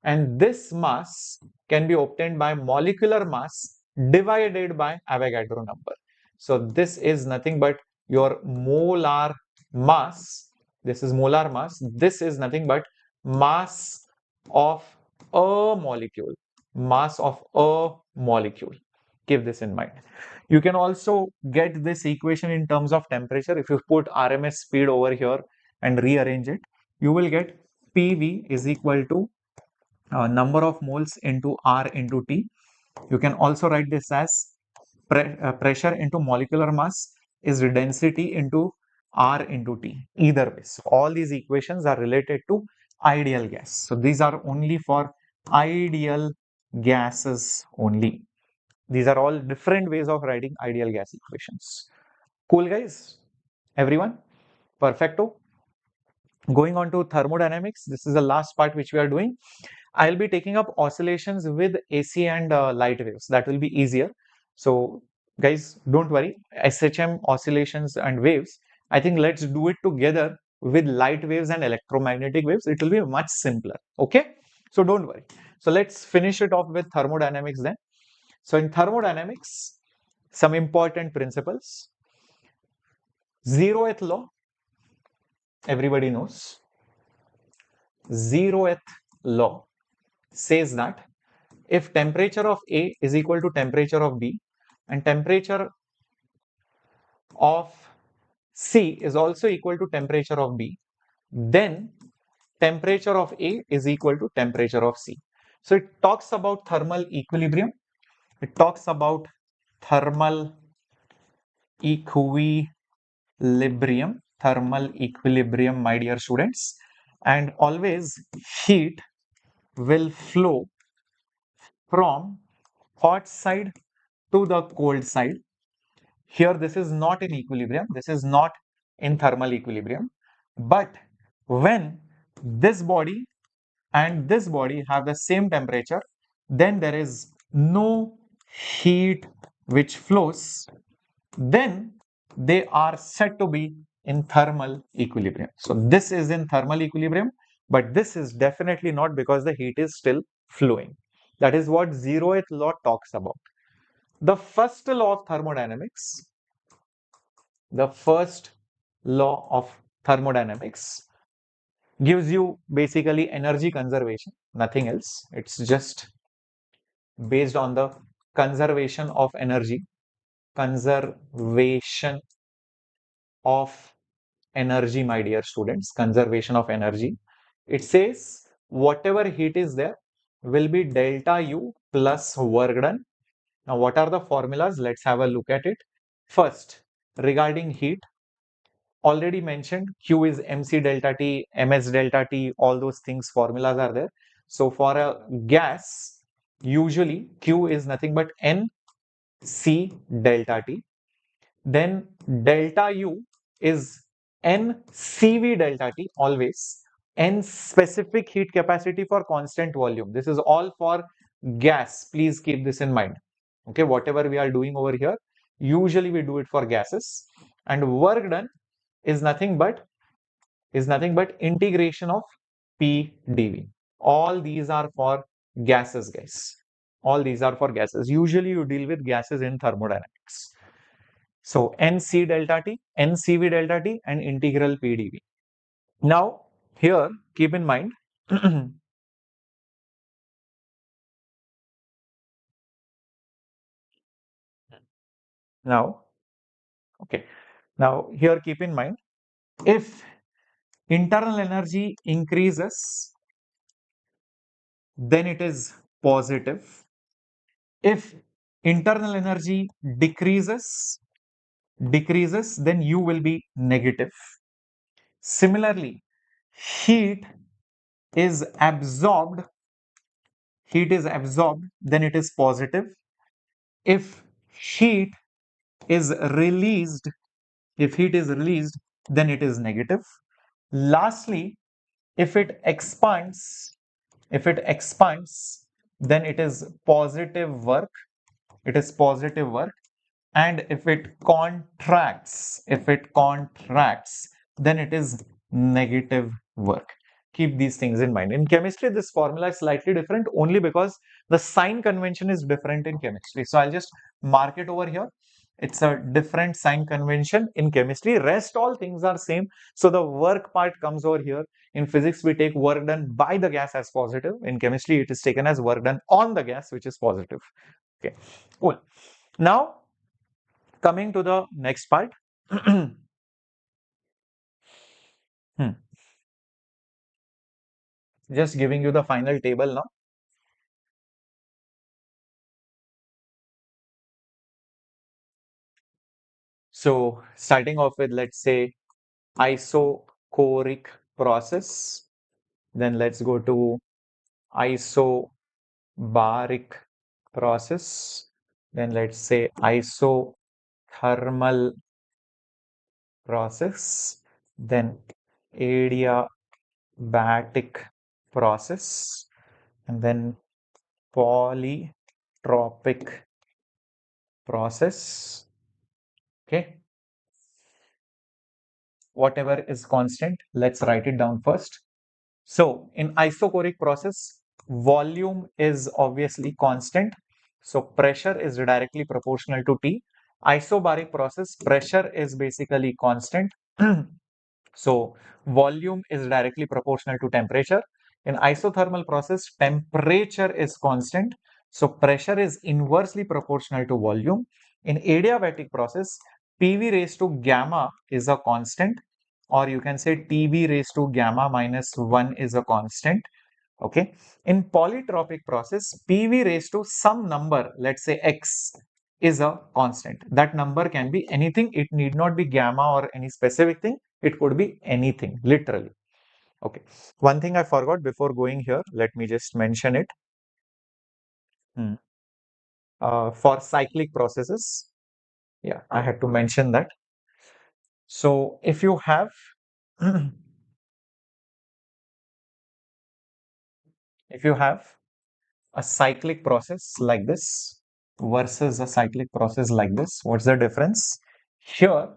and this mass can be obtained by molecular mass divided by Avogadro number. So this is nothing but your molar mass. This is molar mass. This is nothing but mass of a molecule. Mass of a molecule. Keep this in mind. You can also get this equation in terms of temperature. If you put RMS speed over here and rearrange it, you will get PV is equal to number of moles into R into T. You can also write this as pressure into molecular mass is density into R into T. Either way, so all these equations are related to ideal gas. So these are only for ideal gases only. These are all different ways of writing ideal gas equations. Cool, guys? Everyone? Perfecto. Going on to thermodynamics, this is the last part which we are doing. I'll be taking up oscillations with AC and light waves. That will be easier. So guys, don't worry. SHM oscillations and waves, I think let's do it together with light waves and electromagnetic waves. It will be much simpler. Okay. So don't worry. So let's finish it off with thermodynamics then. So in thermodynamics, some important principles. Zeroth law, everybody knows. Zeroth law. says that if temperature of A is equal to temperature of B and temperature of C is also equal to temperature of B, then temperature of A is equal to temperature of C. So it talks about thermal equilibrium. It talks about thermal equilibrium, my dear students. And always heat will flow from hot side to the cold side. Here, this is not in equilibrium. This is not in thermal equilibrium. But when this body and this body have the same temperature, then there is no heat which flows. Then they are said to be in thermal equilibrium. So this is in thermal equilibrium, but this is definitely not because the heat is still flowing. That is what 0th law talks about. The first law of thermodynamics, the first law of thermodynamics gives you basically energy conservation, nothing else. It's just based on the conservation of energy, conservation of energy, my dear students, conservation of energy. It says whatever heat is there will be delta U plus work done. Now, what are the formulas? Let's have a look at it. First, regarding heat, already mentioned Q is mc delta T, ms delta T, all those things, formulas are there. So for a gas, usually Q is nothing but nc delta T. Then delta U is NCV delta T, always. N specific heat capacity for constant volume. This is all for gas. Please keep this in mind. Okay, whatever we are doing over here, usually we do it for gases. And work done is nothing but integration of P dV. All these are for gases, guys. All these are for gases. Usually you deal with gases in thermodynamics. So NC delta T, NCV delta T, and integral PdV. Now, here, keep in mind, now, okay, now here keep in mind, if internal energy increases, then it is positive. If internal energy decreases, then U will be negative. Similarly, heat is absorbed, then it is positive. If heat is released, then it is negative. Lastly, if it expands, then it is positive work. And if it contracts, then it is negative work. Keep these things in mind. In chemistry, this formula is slightly different only because the sign convention is different in chemistry. So I'll just mark it over here. It's a different sign convention in chemistry. Rest all things are same. So the work part comes over here. In physics, we take work done by the gas as positive. In chemistry, it is taken as work done on the gas, which is positive. Okay, cool. Now, coming to the next part. Just giving you the final table now. So starting off with, let's say, isochoric process. Then let's go to isobaric process. Then let's say isothermal process. Then adiabatic process. And then polytropic process. Okay. Whatever is constant, let's write it down first. So in isochoric process, volume is obviously constant. So pressure is directly proportional to T. Isobaric process, pressure is basically constant. So volume is directly proportional to temperature. In isothermal process, temperature is constant, so pressure is inversely proportional to volume. In adiabatic process, PV raised to gamma is a constant, or you can say TB raised to gamma minus 1 is a constant. Okay. In polytropic process, PV raised to some number, let's say X, is a constant. That number can be anything. It need not be gamma or any specific thing. It could be anything, literally. Okay. One thing I forgot before going here, let me just mention it. For cyclic processes, yeah, I had to mention that. So if you have if you have a cyclic process like this versus a cyclic process like this, what's the difference? Here,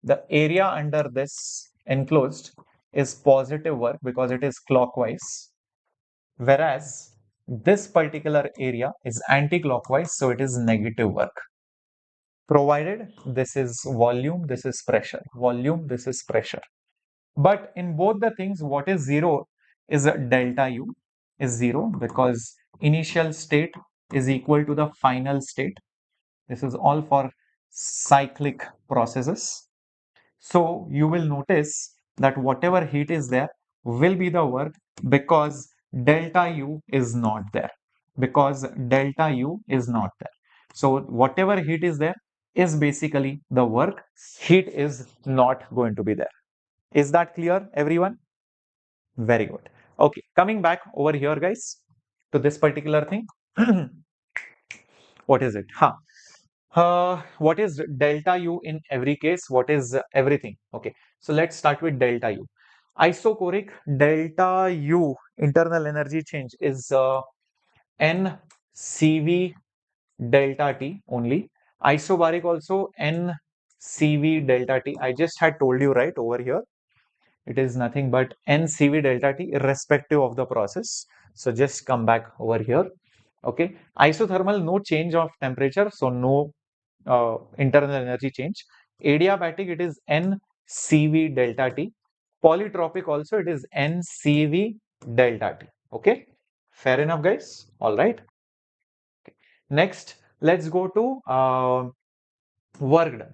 the area under this enclosed is positive work because it is clockwise, whereas this particular area is anti-clockwise, so it is negative work. Provided this is volume, this is pressure, volume, this is pressure. But in both the things, what is zero is delta U is zero because initial state is equal to the final state. This is all for cyclic processes. So you will notice that whatever heat is there will be the work because delta U is not there. Because delta U is not there. So whatever heat is there is basically the work. Heat is not going to be there. Is that clear, everyone? Very good. Okay, coming back over here, guys, to this particular thing. What is it? What is delta U in every case? What is everything? Okay, so let's start with delta U. Isochoric delta U internal energy change is NCV delta T only. Isobaric also NCV delta T. I just had told you right over here. It is nothing but NCV delta T irrespective of the process. So just come back over here. Okay. Isothermal, no change of temperature. So no internal energy change. Adiabatic, it is NCV delta T. Polytropic also, it is NCV delta T. Okay. Fair enough, guys. All right. Okay. Next, let's go to work done.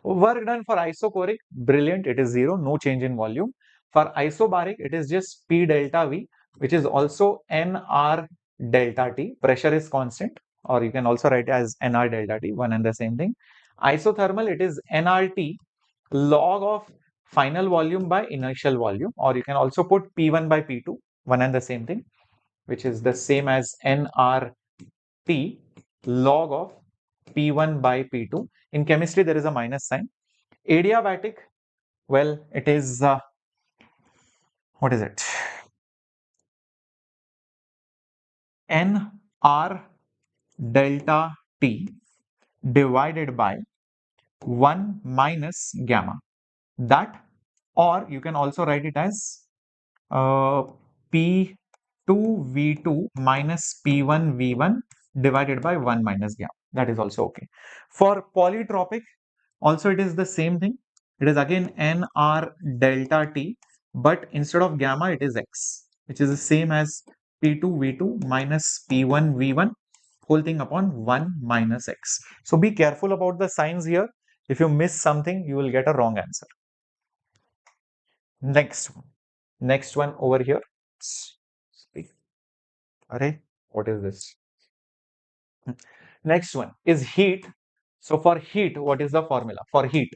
Work done for isochoric, brilliant, it is zero, no change in volume. For isobaric, it is just P delta V, which is also NR delta T. Pressure is constant, or you can also write as NR delta T, one and the same thing. Isothermal, it is NRT log of final volume by initial volume, or you can also put P1 by P2, one and the same thing, which is the same as NRT log of P1 by P2. In chemistry, there is a minus sign. Adiabatic, well, it is, what is it? NR delta T divided by 1 minus gamma. That, or you can also write it as P2V2 minus P1V1 divided by 1 minus gamma. That is also okay. For polytropic, also it is the same thing. It is again NR delta T, but instead of gamma, it is X, which is the same as P2V2 minus P1V1 whole thing upon 1 minus X. So be careful about the signs here. If you miss something, you will get a wrong answer. Next one over here. Array, what is this? Next one is heat. So for heat, what is the formula? For heat,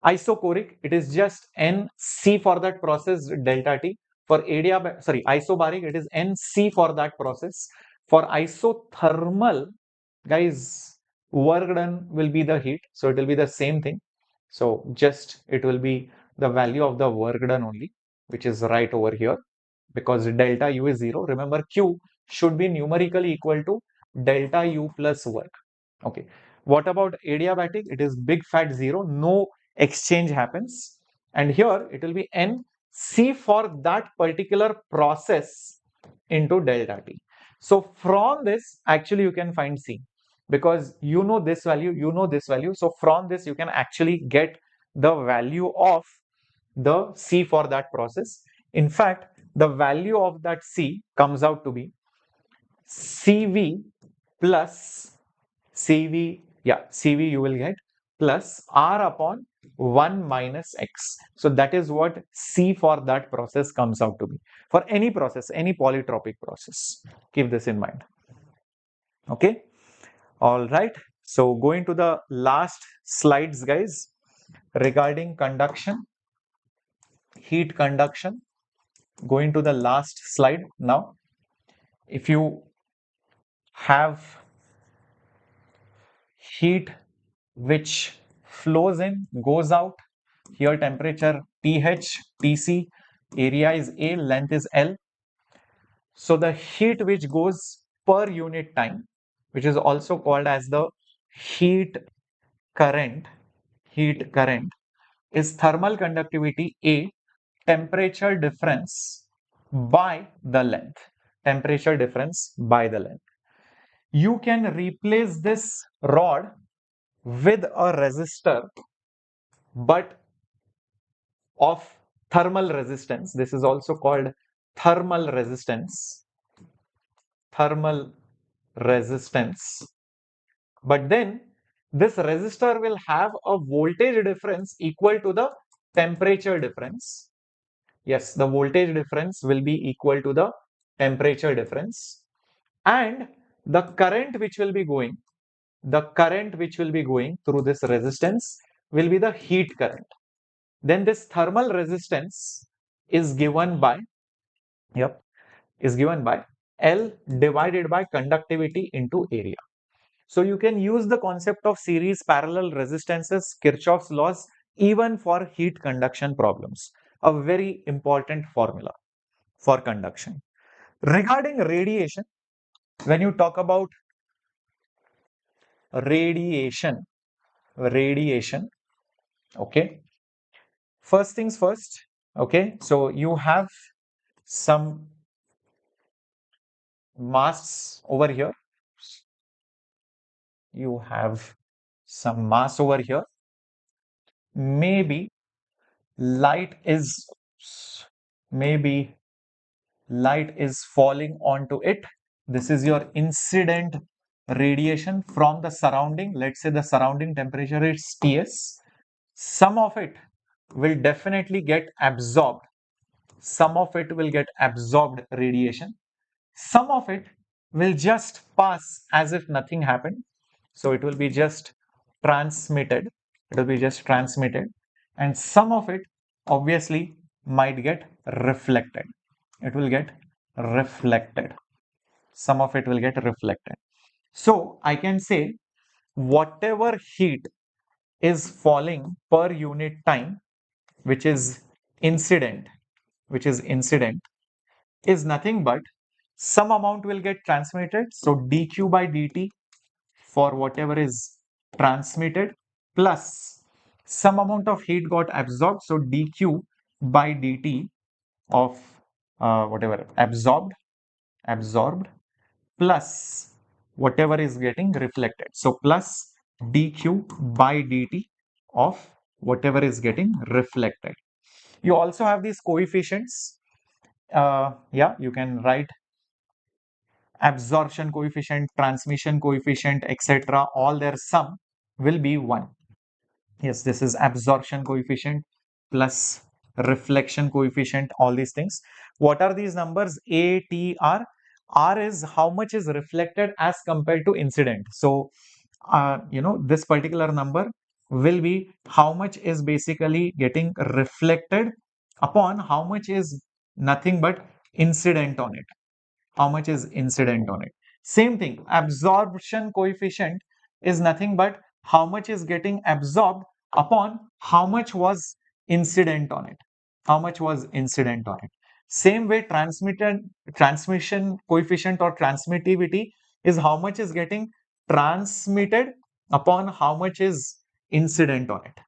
isochoric, it is just NC for that process delta T. For isobaric, it is NC for that process. For isothermal, guys, work done will be the heat. So it will be the same thing. So just it will be the value of the work done only, which is right over here because delta U is 0. Remember, Q should be numerically equal to delta U plus work. Okay. What about adiabatic? It is big fat 0. No exchange happens. And here it will be NC for that particular process into delta T. So from this, actually you can find C because you know this value, you know this value. So from this, you can actually get the value of the C for that process. In fact, the value of that C comes out to be CV plus CV you will get plus R upon 1 minus X. So that is what C for that process comes out to be. For any process, any polytropic process. Keep this in mind. Okay. All right. So going to the last slides, guys, regarding conduction, heat conduction. Going to the last slide now. If you have heat which flows in, goes out, here temperature TH, TC, area is A, length is L. So the heat which goes per unit time, which is also called as the heat current, is thermal conductivity A, temperature difference by the length. Temperature difference by the length. You can replace this rod with a resistor, but of thermal resistance. This is also called thermal resistance. Thermal resistance. But then this resistor will have a voltage difference equal to the temperature difference. Yes, the voltage difference will be equal to the temperature difference. And the current which will be going, through this resistance will be the heat current. Then this thermal resistance is given by, L divided by conductivity into area. So you can use the concept of series parallel resistances, Kirchhoff's laws, even for heat conduction problems. A very important formula for conduction. Regarding radiation, when you talk about radiation, okay, first things first, okay, so you have some mass over here. You have some mass over here. Maybe light is falling onto it. This is your incident radiation from the surrounding. Let's say the surrounding temperature is Ts. Some of it will definitely get absorbed. Some of it will get absorbed radiation. Some of it will just pass as if nothing happened. So it will be just transmitted. And some of it obviously might get reflected. It will get reflected. Some of it will get reflected. So I can say whatever heat is falling per unit time, which is incident, is nothing but some amount will get transmitted. So dq by dt for whatever is transmitted plus some amount of heat got absorbed. So dq by dt of whatever absorbed plus whatever is getting reflected. So plus dq by dt of whatever is getting reflected. You also have these coefficients. You can write absorption coefficient, transmission coefficient, etc. All their sum will be 1. Yes, this is absorption coefficient plus reflection coefficient, all these things. What are these numbers? A, T, R. R is how much is reflected as compared to incident. So, this particular number will be how much is basically getting reflected upon how much is nothing but incident on it. How much is incident on it. Same thing, absorption coefficient is nothing but how much is getting absorbed upon how much was incident on it. Same way, transmission coefficient or transmittivity is how much is getting transmitted upon how much is incident on it.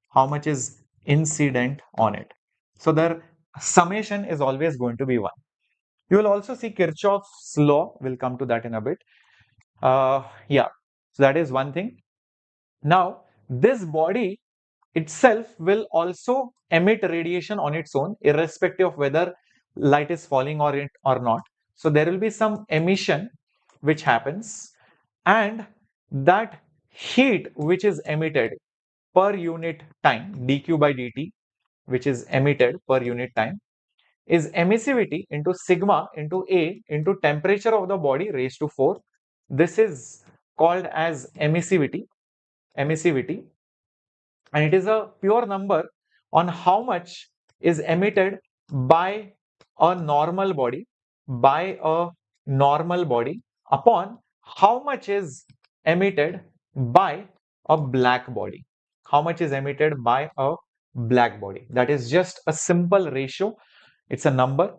So their summation is always going to be 1. You will also see Kirchhoff's law. We'll come to that in a bit. So that is one thing. Now, this body itself will also emit radiation on its own, irrespective of whether light is falling or not. So there will be some emission which happens, and that heat which is emitted per unit time, dq by dt, which is emitted per unit time, is emissivity into sigma into A into temperature of the body raised to 4. This is called as emissivity, and it is a pure number on how much is emitted by a normal body, upon how much is emitted by a black body. How much is emitted by a black body? That is just a simple ratio. It's a number,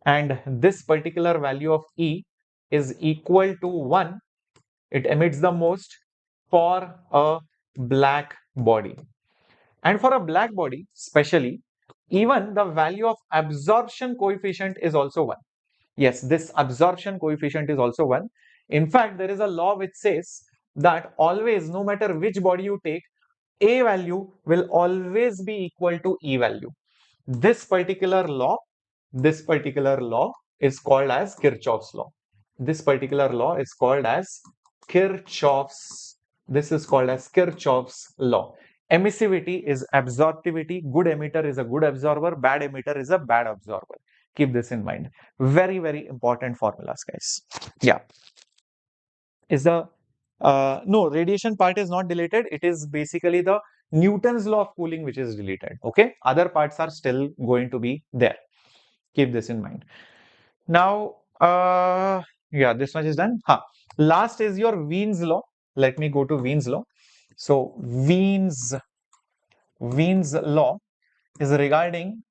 and this particular value of E is equal to 1. It emits the most for a black body. And for a black body, especially, even the value of absorption coefficient is also 1. Yes, this absorption coefficient is also 1. In fact, there is a law which says that always, no matter which body you take, A value will always be equal to E value. This particular law is called as Kirchhoff's law. This particular law is called as Kirchhoff's law. Emissivity is absorptivity. Good emitter is a good absorber. Bad emitter is a bad absorber. Keep this in mind. Very, very important formulas, guys. Yeah. No, radiation part is not deleted. It is basically the Newton's law of cooling which is deleted. Okay. Other parts are still going to be there. Keep this in mind. Now, yeah, this much is done. Last is your Wien's law. Let me go to Wien's law. So Wien's law is regarding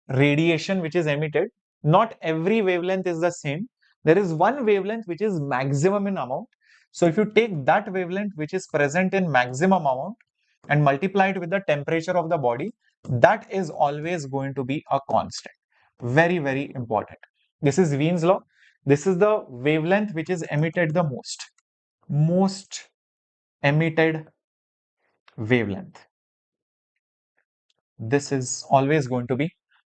radiation which is emitted. Not every wavelength is the same. There is one wavelength which is maximum in amount. So if you take that wavelength which is present in maximum amount and multiply it with the temperature of the body, that is always going to be a constant. Very, very important. This is Wien's law. This is the wavelength which is emitted the most emitted wavelength. This is always going to be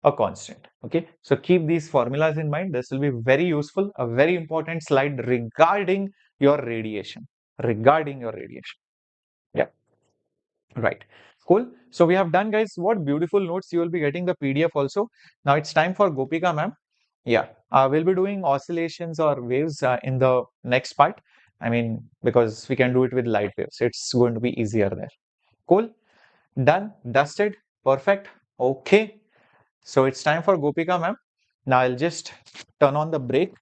a constant. Okay, so keep these formulas in mind. This will be very useful. A very important slide regarding your radiation. Yeah. Right. Cool. So we have done, guys. What beautiful notes. You will be getting the PDF also. Now it's time for Gopika ma'am. Yeah. We'll be doing oscillations or waves in the next part. I mean, because we can do it with light waves. It's going to be easier there. Cool. Done. Dusted. Perfect. Okay. So it's time for Gopika ma'am. Now I'll just turn on the break.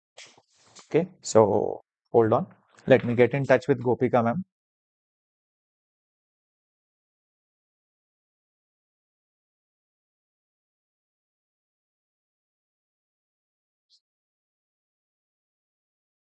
Okay. So hold on. Let me get in touch with Gopika ma'am.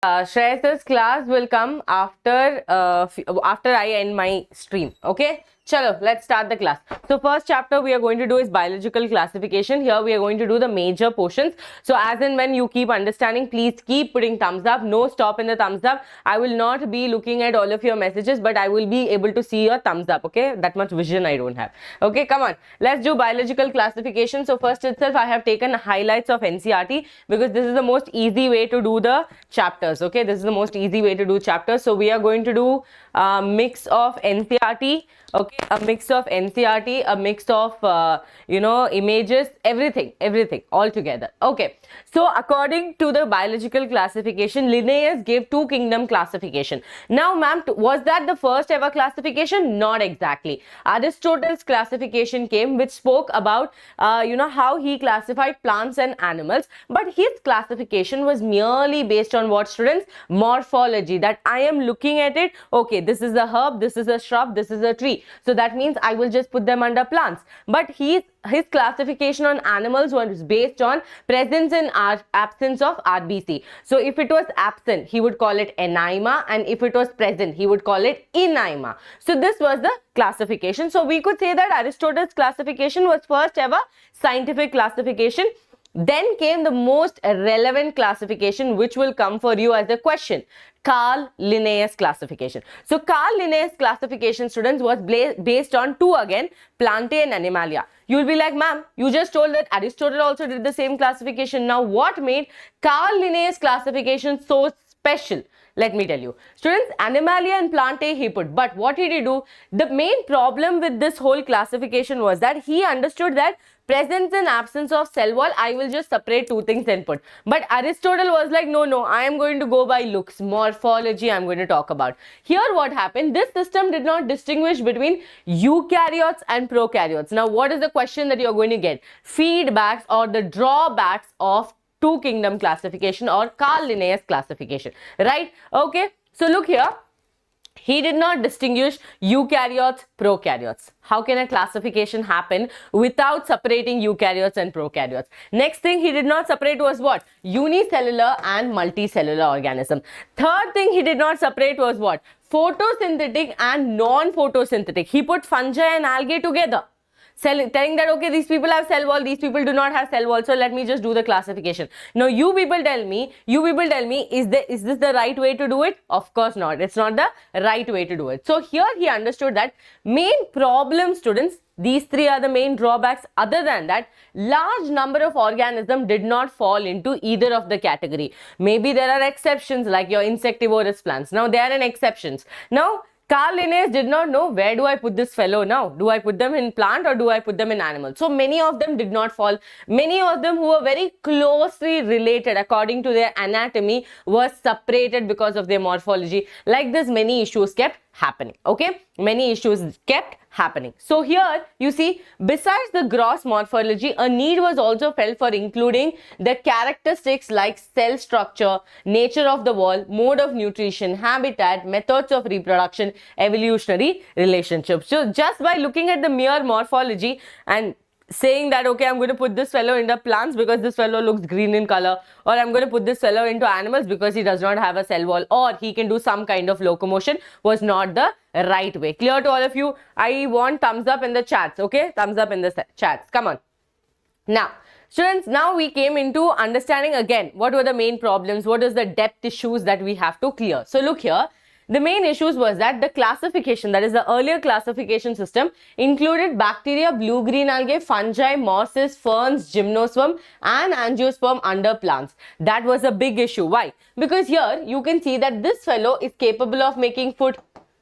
Shreyas's class will come after I end my stream. Okay. Chalo, let's start the class. So first chapter we are going to do is biological classification. Here we are going to do the major portions. So as and when you keep understanding, please keep putting thumbs up. No stop in the thumbs up. I will not be looking at all of your messages, but I will be able to see your thumbs up. Okay, that much vision I don't have. Okay, come on. Let's do biological classification. So first itself I have taken highlights of NCERT because this is the most easy way to do the chapters. Okay, this is the most easy way to do chapters. So we are going to do a mix of NCERT. Okay, a mix of NCERT, a mix of images, everything all together. Okay, so according to the biological classification, Linnaeus gave two kingdom classification. Now ma'am, was that the first ever classification? Not exactly. Aristotle's classification came, which spoke about how he classified plants and animals, but his classification was merely based on what, students? Morphology, that I am looking at it. Okay, this is a herb, this is a shrub, this is a tree. So that means I will just put them under plants. But his classification on animals was based on presence and absence of RBC. So if it was absent, he would call it enema, and if it was present, he would call it enema. So this was the classification. So we could say that Aristotle's classification was first ever scientific classification. Then came the most relevant classification, which will come for you as a question. Carl Linnaeus classification. So Carl Linnaeus classification, students, was based on two again, Plantae and Animalia. You will be like, ma'am, you just told that Aristotle also did the same classification. Now what made Carl Linnaeus classification so special? Let me tell you. Students, Animalia and Plantae he put. But what did he do? The main problem with this whole classification was that he understood that presence and absence of cell wall, I will just separate two things and put. But Aristotle was like, no, I am going to go by looks, morphology I am going to talk about. Here what happened, this system did not distinguish between eukaryotes and prokaryotes. Now what is the question that you are going to get? Feedbacks or the drawbacks of two kingdom classification or Carl Linnaeus classification, right? Okay, so look here. He did not distinguish eukaryotes, prokaryotes. How can a classification happen without separating eukaryotes and prokaryotes? Next thing he did not separate was what? Unicellular and multicellular organism. Third thing he did not separate was what? Photosynthetic and non-photosynthetic. He put fungi and algae together. Telling that, okay, these people have cell wall, these people do not have cell wall, so let me just do the classification. Now you people tell me, is this the right way to do it? Of course not. It's not the right way to do it. So here he understood that main problem, students, these three are the main drawbacks. Other than that, large number of organisms did not fall into either of the category. Maybe there are exceptions like your insectivorous plants. Now they are an exceptions. Now Carl Linnaeus did not know, where do I put this fellow now? Do I put them in plant or do I put them in animal? So many of them did not fall. Many of them who were very closely related according to their anatomy were separated because of their morphology. Like this, many issues kept happening. Okay, many issues kept happening. So here you see, besides the gross morphology, a need was also felt for including the characteristics like cell structure, nature of the wall, mode of nutrition, habitat, methods of reproduction, evolutionary relationships. So just by looking at the mere morphology and saying that, okay, I'm going to put this fellow into plants because this fellow looks green in color, or I'm going to put this fellow into animals because he does not have a cell wall, or he can do some kind of locomotion, was not the right way. Clear to all of you? I want thumbs up in the chats, okay? Thumbs up in the chats. Come on. Now, students, now we came into understanding again what were the main problems, what is the depth issues that we have to clear. So look here. The main issues was that the classification, that is the earlier classification system, included bacteria, blue-green algae, fungi, mosses, ferns, gymnosperm and angiosperm under plants. That was a big issue. Why? Because here you can see that this fellow is capable of making food.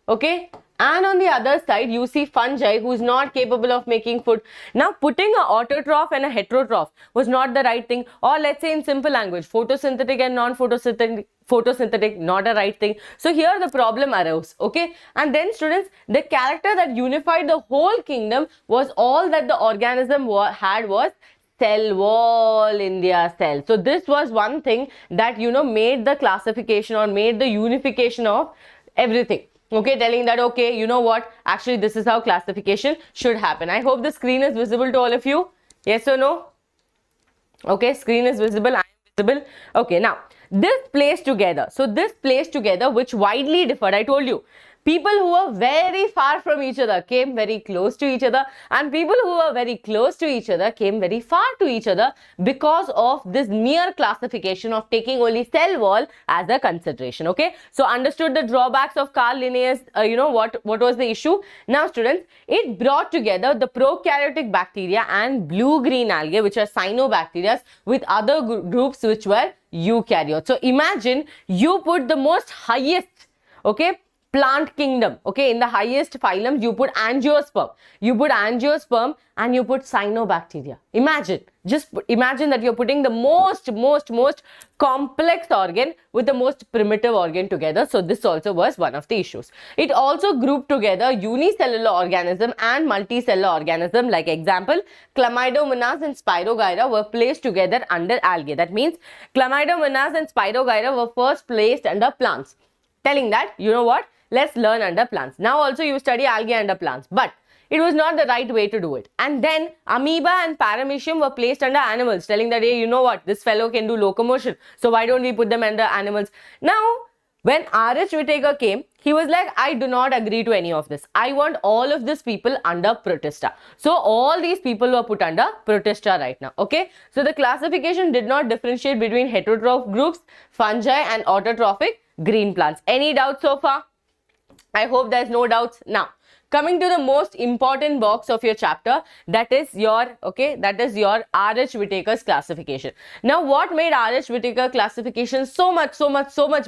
Okay? And on the other side, you see fungi who is not capable of making food. Now, putting an autotroph and a heterotroph was not the right thing. Or let's say in simple language, photosynthetic and non-photosynthetic, not a right thing. So here the problem arose. Okay. And then students, the character that unified the whole kingdom was all that the organism had was cell wall in their cell. So this was one thing that, made the classification or made the unification of everything. Okay, telling that, okay, you know what, actually this is how classification should happen. I hope the screen is visible to all of you. Yes or no? Okay, screen is visible, I am visible. Okay, now this placed together. So this placed together, which widely differed, I told you. People who were very far from each other came very close to each other, and people who were very close to each other came very far to each other because of this mere classification of taking only cell wall as a consideration. Okay, so understood the drawbacks of Carl Linnaeus. What was the issue? Now students, it brought together the prokaryotic bacteria and blue-green algae, which are cyanobacteria, with other groups which were eukaryotes. So imagine you put the most highest, okay, plant kingdom, okay, in the highest phylum, you put angiosperm and you put cyanobacteria. Just imagine that you're putting the most complex organ with the most primitive organ together. So this also was one of the issues. It also grouped together unicellular organism and multicellular organism. Like example, Chlamydomonas and Spirogyra were placed together under algae. That means Chlamydomonas and Spirogyra were first placed under plants. Telling that, you know what, let's learn under plants. Now also you study algae under plants, but it was not the right way to do it. And then amoeba and paramecium were placed under animals, telling that, hey, you know what, this fellow can do locomotion, so why don't we put them under animals? Now, When RH Whittaker came, he was like, I do not agree to any of this. I want all of these people under protesta. So all these people were put under protesta right now. Okay. So the classification did not differentiate between heterotroph groups, fungi and autotrophic green plants. Any doubts so far? I hope there's no doubts. Now, coming to the most important box of your chapter, that is your RH Whittaker's classification. Now, what made RH Whittaker classification so much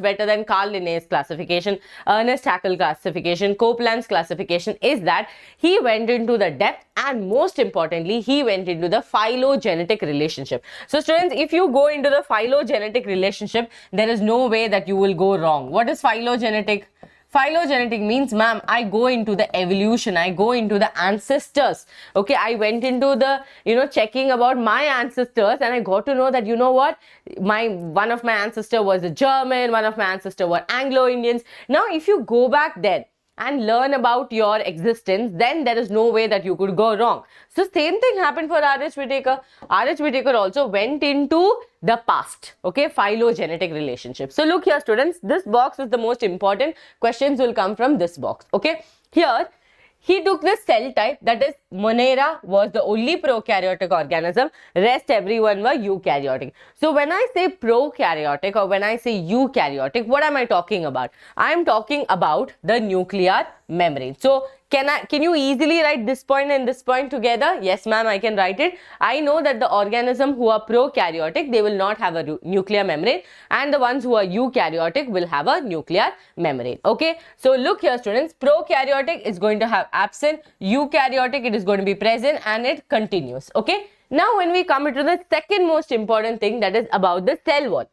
better than Carl Linnaeus classification, Ernest Haeckel classification, Copeland's classification is that he went into the depth, and most importantly, he went into the phylogenetic relationship. So students, if you go into the phylogenetic relationship, there is no way that you will go wrong. What is phylogenetic? Phylogenetic means, ma'am, I go into the evolution, I go into the ancestors. Okay, I went into the, checking about my ancestors, and I got to know that, you know what, one of my ancestor was a German, one of my ancestor were Anglo-Indians. Now, if you go back there and learn about your existence, then there is no way that you could go wrong. So same thing happened for RH Whittaker. RH Whittaker also went into the past, okay, phylogenetic relationship. So look here, students, this box is the most important. Questions will come from this box, okay. Here, he took the cell type, that is Monera was the only prokaryotic organism, rest everyone were eukaryotic. So when I say prokaryotic or when I say eukaryotic, what am I talking about? I am talking about the nuclear membrane. So can you easily write this point and this point together? Yes, ma'am, I can write it. I know that the organism who are prokaryotic, they will not have a nuclear membrane, and the ones who are eukaryotic will have a nuclear membrane. Okay, so look here, students, prokaryotic is going to have absent, eukaryotic it is going to be present, and it continues. Okay, now when we come into the second most important thing, that is about the cell wall.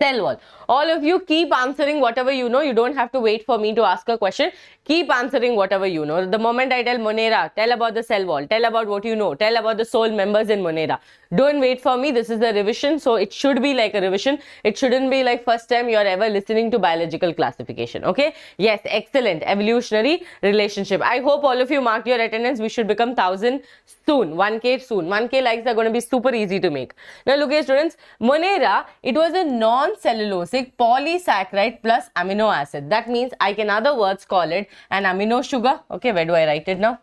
Cell wall. All of you keep answering whatever you know. You don't have to wait for me to ask a question. Keep answering whatever you know. The moment I tell Monera, tell about the cell wall, tell about what you know, tell about the soul members in Monera. Don't wait for me. This is the revision, so it should be like a revision. It shouldn't be like first time you are ever listening to biological classification. Okay? Yes, excellent. Evolutionary relationship. I hope all of you marked your attendance. We should become 1000 soon. 1K soon. 1K likes are going to be super easy to make. Now look here, students. Monera, it was a non-cellulosic polysaccharide plus amino acid. That means I can other words call it an amino sugar. Okay, where do I write it now?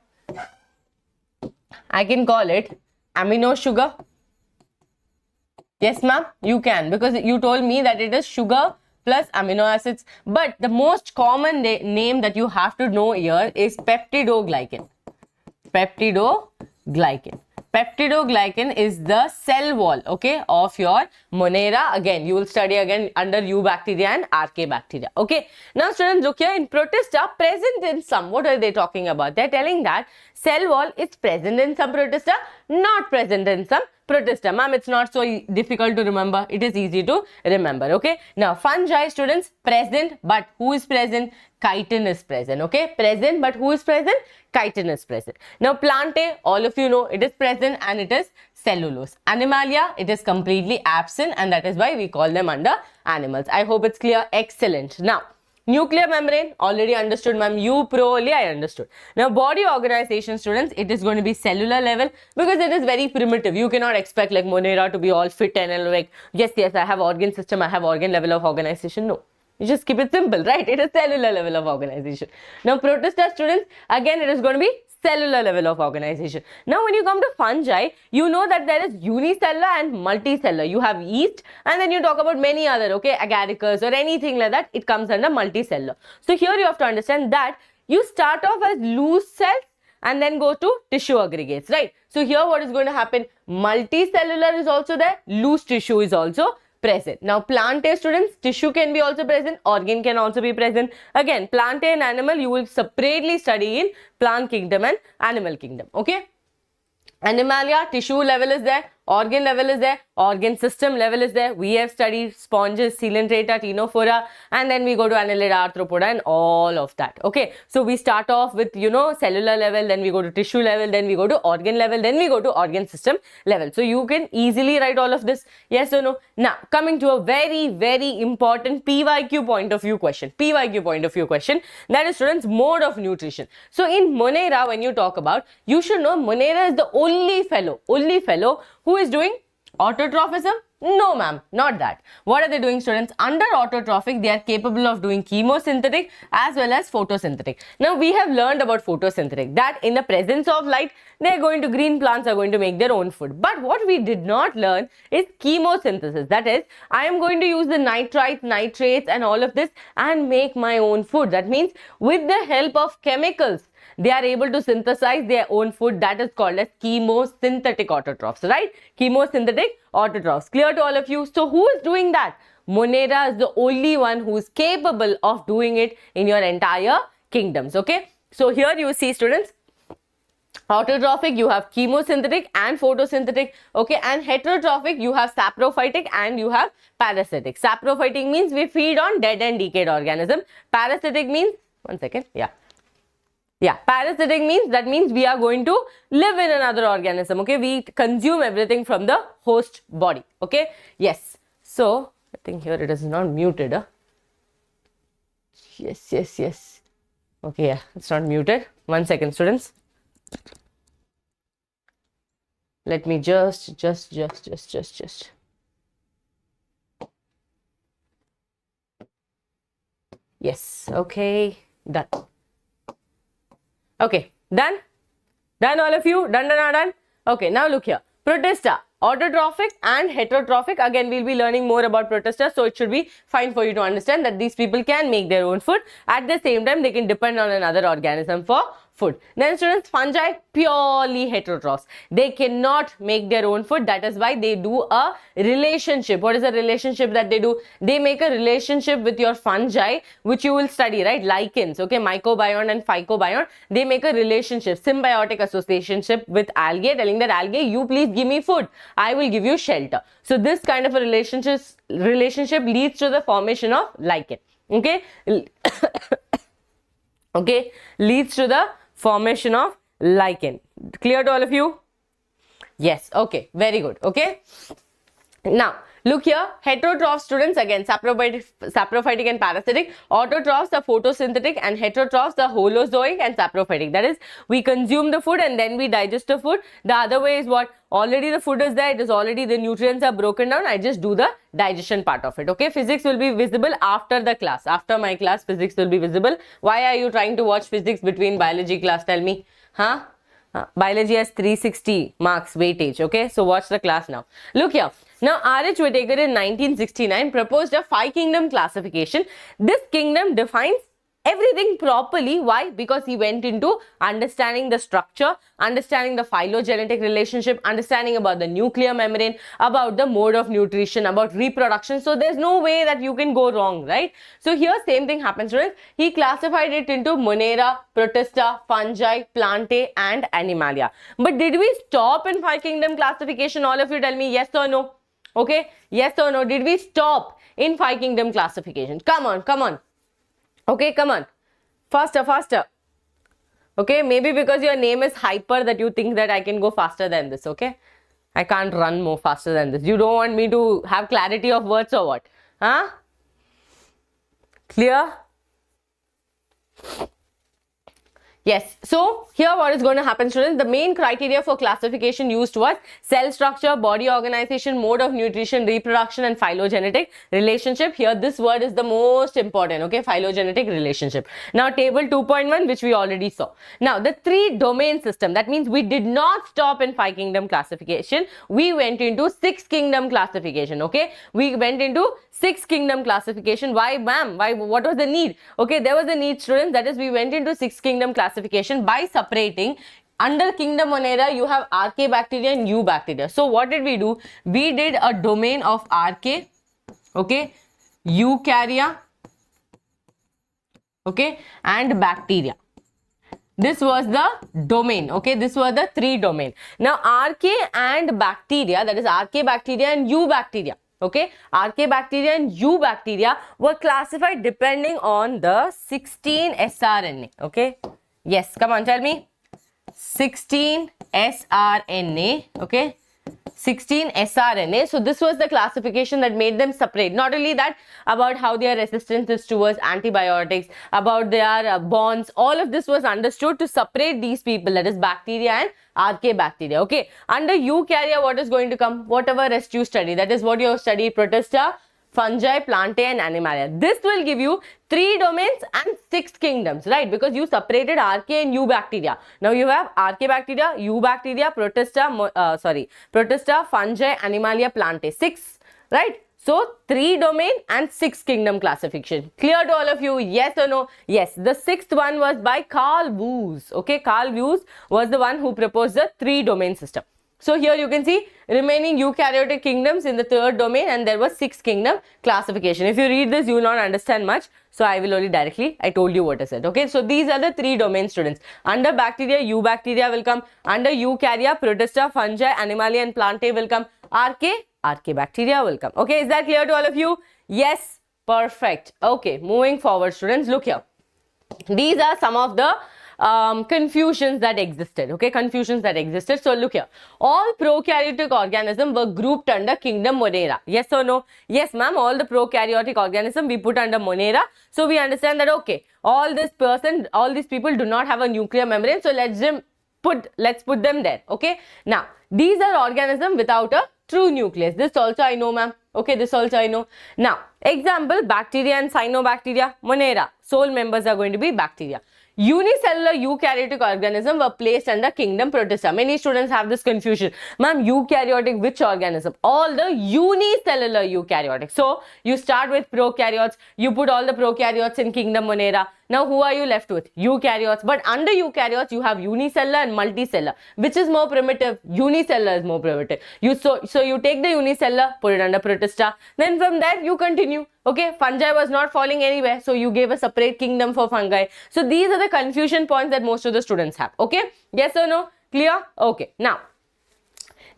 I can call it amino sugar. Yes, ma'am, you can, because you told me that it is sugar plus amino acids. But the most common name that you have to know here is peptidoglycan. Peptidoglycan. Peptidoglycan is the cell wall, okay, of your Monera. Again, you will study again under eubacteria and archaebacteria. Okay. Now, students, look here, in Protista, present in some. What are they talking about? They are telling that cell wall is present in some Protista, not present in some Protista. Ma'am, it's not so difficult to remember. It is easy to remember. Okay. Now, fungi, students, present, but who is present? Chitin is present. Okay. Present, but who is present? Chitin is present. Now, plantae, all of you know, it is present and it is cellulose. Animalia, it is completely absent, and that is why we call them under animals. I hope it's clear. Excellent. Now, nuclear membrane, already understood, ma'am. Only I understood. Now, body organization, students, it is going to be cellular level because it is very primitive. You cannot expect like Monera to be all fit and like, yes, I have organ system, I have organ level of organization. No. You just keep it simple, right? It is cellular level of organization. Now, Protista, students, again, it is going to be cellular level of organization. Now, when you come to fungi, you know that there is unicellular and multicellular. You have yeast, and then you talk about many other, okay, agaricus or anything like that. It comes under multicellular. So, here you have to understand that you start off as loose cells and then go to tissue aggregates, right? So, here what is going to happen? Multicellular is also there. Loose tissue is also present. Now, plantae, students, tissue can be also present, organ can also be present. Again, plantae and animal, you will separately study in plant kingdom and animal kingdom. Okay. Animalia, tissue level is there, organ level is there, organ system level is there. We have studied sponges, coelenterata, ctenophora, and then we go to annelida, arthropoda, and all of that. Okay, so we start off with, cellular level, then we go to tissue level, then we go to organ level, then we go to organ system level. So you can easily write all of this, yes or no. Now, coming to a very, very important PYQ point of view question. PYQ point of view question, that is, students, mode of nutrition. So in Monera, when you talk about, you should know Monera is the only fellow who is doing Autotrophism? No, ma'am, not that. What are they doing, students? Under autotrophic, they are capable of doing chemosynthetic as well as photosynthetic. Now, we have learned about photosynthetic, that in the presence of light, green plants are going to make their own food. But what we did not learn is chemosynthesis. That is, I am going to use the nitrites, nitrates and all of this and make my own food. That means with the help of chemicals, they are able to synthesize their own food. That is called as chemosynthetic autotrophs, right? Chemosynthetic autotrophs. Clear to all of you? So who is doing that? Monera is the only one who is capable of doing it in your entire kingdoms, okay? So here you see, students, autotrophic, you have chemosynthetic and photosynthetic, okay? And heterotrophic, you have saprophytic and you have parasitic. Saprophytic means we feed on dead and decayed organism. Parasitic means, parasitic means, that means we are going to live in another organism, okay? We consume everything from the host body, okay? Yes. So, I think here it is not muted, huh? Yes. Okay, yeah, it's not muted. 1 second, students. Let me just. Yes, okay, done. Okay, done? Done all of you? Done? Okay, now look here. Protista, autotrophic and heterotrophic. Again, we'll be learning more about protista, so it should be fine for you to understand that these people can make their own food. At the same time, they can depend on another organism for food. Then students, fungi, purely heterotrophs. They cannot make their own food. That is why they do a relationship. What is the relationship that they do? They make a relationship with your fungi, which you will study, right? Lichens, okay? Mycobiont and phycobiont. They make a relationship, symbiotic associationship with algae, telling that algae, you please give me food. I will give you shelter. So this kind of a relationship leads to the formation of lichen, okay? Okay, leads to the formation of lichen. Clear to all of you? Yes, okay, very good, okay? Now, look here, heterotrophs, students, again, saprophytic and parasitic. Autotrophs are photosynthetic and heterotrophs are holozoic and saprophytic. That is, we consume the food and then we digest the food. The other way is what? Already the food is there, it is already, the nutrients are broken down, I just do the digestion part of it, okay? Physics will be visible after the class. After my class, physics will be visible. Why are you trying to watch physics between biology class? Tell me. Huh? Biology has 360 marks weightage, okay? So watch the class now. Look here. Now, R.H. Whittaker in 1969 proposed a 5-kingdom classification. This kingdom defines everything properly. Why? Because he went into understanding the structure, understanding the phylogenetic relationship, understanding about the nuclear membrane, about the mode of nutrition, about reproduction. So there's no way that you can go wrong, right? So here same thing happens, right? He classified it into Monera, Protista, fungi, plantae and Animalia. But did we stop in 5-kingdom classification? All of you tell me yes or no. Okay, yes or no? Did we stop in 5-kingdom classification? Come on. Okay, come on. Faster. Okay, maybe because your name is Hyper that you think that I can go faster than this, okay? I can't run more faster than this. You don't want me to have clarity of words or what? Huh? Clear? Yes, so here what is going to happen, students? The main criteria for classification used was cell structure, body organization, mode of nutrition, reproduction and phylogenetic relationship. Here this word is the most important, okay? Phylogenetic relationship. Now table 2.1, which we already saw. Now the 3-domain system, that means we did not stop in 5-kingdom classification. We went into 6-kingdom classification, okay? We went into 6-kingdom classification. Why, ma'am? Why? What was the need? Okay, there was a need, students. That is, we went into 6-kingdom classification by separating. Under kingdom Monera, you have Archaebacteria and Eubacteria. So what did we do? We did a domain of Archaea, okay, Eukarya, okay, and bacteria. This was the domain, okay? This was the 3-domain. Now, Archaea and bacteria, that is Archaebacteria and Eubacteria, okay? Archaebacteria and Eubacteria were classified depending on the 16 sRNA, okay? Yes, come on, tell me. 16 sRNA, okay? 16 sRNA. So this was the classification that made them separate. Not only that, about how their resistance is towards antibiotics, about their bonds, all of this was understood to separate these people, that is bacteria and archaea bacteria. Okay, under eukarya, what is going to come? Whatever rest you study, that is what you have studied: protista, fungi, plantae and animalia. This will give you 3 domains and 6 kingdoms, right? Because you separated archaea and eubacteria. Now you have archaea bacteria, eubacteria, protista, fungi, animalia, plantae. 6, right? So 3 domain and 6 kingdom classification. Clear to all of you? Yes or no? Yes. The 6th one was by Carl Woese. Okay, Carl Woese was the one who proposed the 3 domain system. So here you can see remaining eukaryotic kingdoms in the 3rd domain, and there was 6 kingdom classification. If you read this, you will not understand much. So I will only directly, I told you what is it. Okay, so these are the 3 domain, students. Under bacteria, eubacteria will come. Under eukarya, protista, fungi, animalia and plantae will come. Archaea bacteria will come. Okay, is that clear to all of you? Yes, perfect. Okay, moving forward, students, look here. These are some of the confusions that existed. Okay, confusions that existed. So look here, all prokaryotic organisms were grouped under kingdom Monera. Yes or no? Yes, ma'am. All the prokaryotic organisms we put under Monera. So we understand that, okay, all these people do not have a nuclear membrane. So let's put them there. Okay. Now these are organisms without a true nucleus. This also I know, ma'am. Okay, this also I know. Now, example, bacteria and cyanobacteria, Monera. Sole members are going to be bacteria. Unicellular eukaryotic organism were placed under kingdom Protista. Many students have this confusion. Ma'am, eukaryotic, which organism? All the unicellular eukaryotic. So, you start with prokaryotes, you put all the prokaryotes in kingdom Monera. Now, who are you left with? Eukaryotes. But under eukaryotes, you have unicellular and multicellular. Which is more primitive? Unicellular is more primitive. So you take the unicellular, put it under Protista. Then from there, you continue. Okay, fungi was not falling anywhere. So you gave a separate kingdom for fungi. So these are the confusion points that most of the students have. Okay, yes or no? Clear? Okay, now.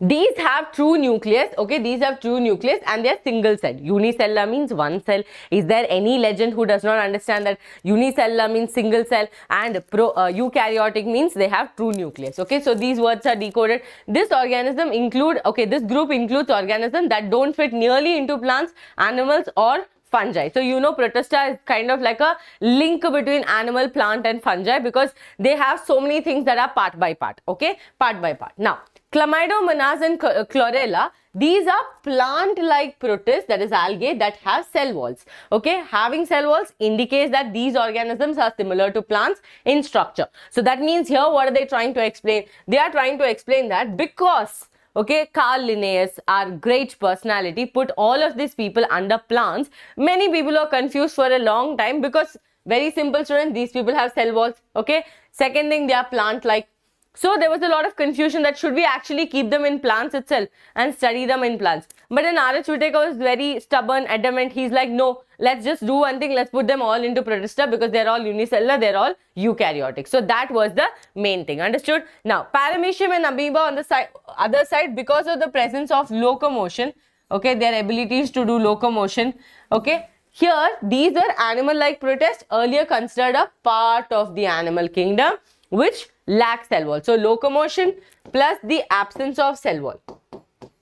These have true nucleus, okay, these have true nucleus and they are single cell. Unicellular means one cell. Is there any legend who does not understand that unicellular means single cell and eukaryotic means they have true nucleus, okay? So these words are decoded. This group includes organisms that don't fit nearly into plants, animals or fungi. So you know Protista is kind of like a link between animal, plant and fungi because they have so many things that are part by part, okay, part by part. Now, Chlamydomonas and Chlorella, these are plant-like protists, that is algae, that have cell walls. Okay, having cell walls indicates that these organisms are similar to plants in structure. So that means here what are they trying to explain? They are trying to explain that because, okay, Carl Linnaeus, our great personality, put all of these people under plants. Many people are confused for a long time because, very simple, students, these people have cell walls. Okay, second thing, they are plant-like. So there was a lot of confusion that should we actually keep them in plants itself and study them in plants. But then R.H. Whittaker was very stubborn, adamant. He's like, no, let's just do one thing. Let's put them all into Protista because they're all unicellular, they're all eukaryotic. So that was the main thing. Understood? Now, Paramecium and amoeba on the other side, because of the presence of locomotion, okay, their abilities to do locomotion, okay. Here, these are animal-like protists, earlier considered a part of the animal kingdom, which lack cell wall. So locomotion plus the absence of cell wall.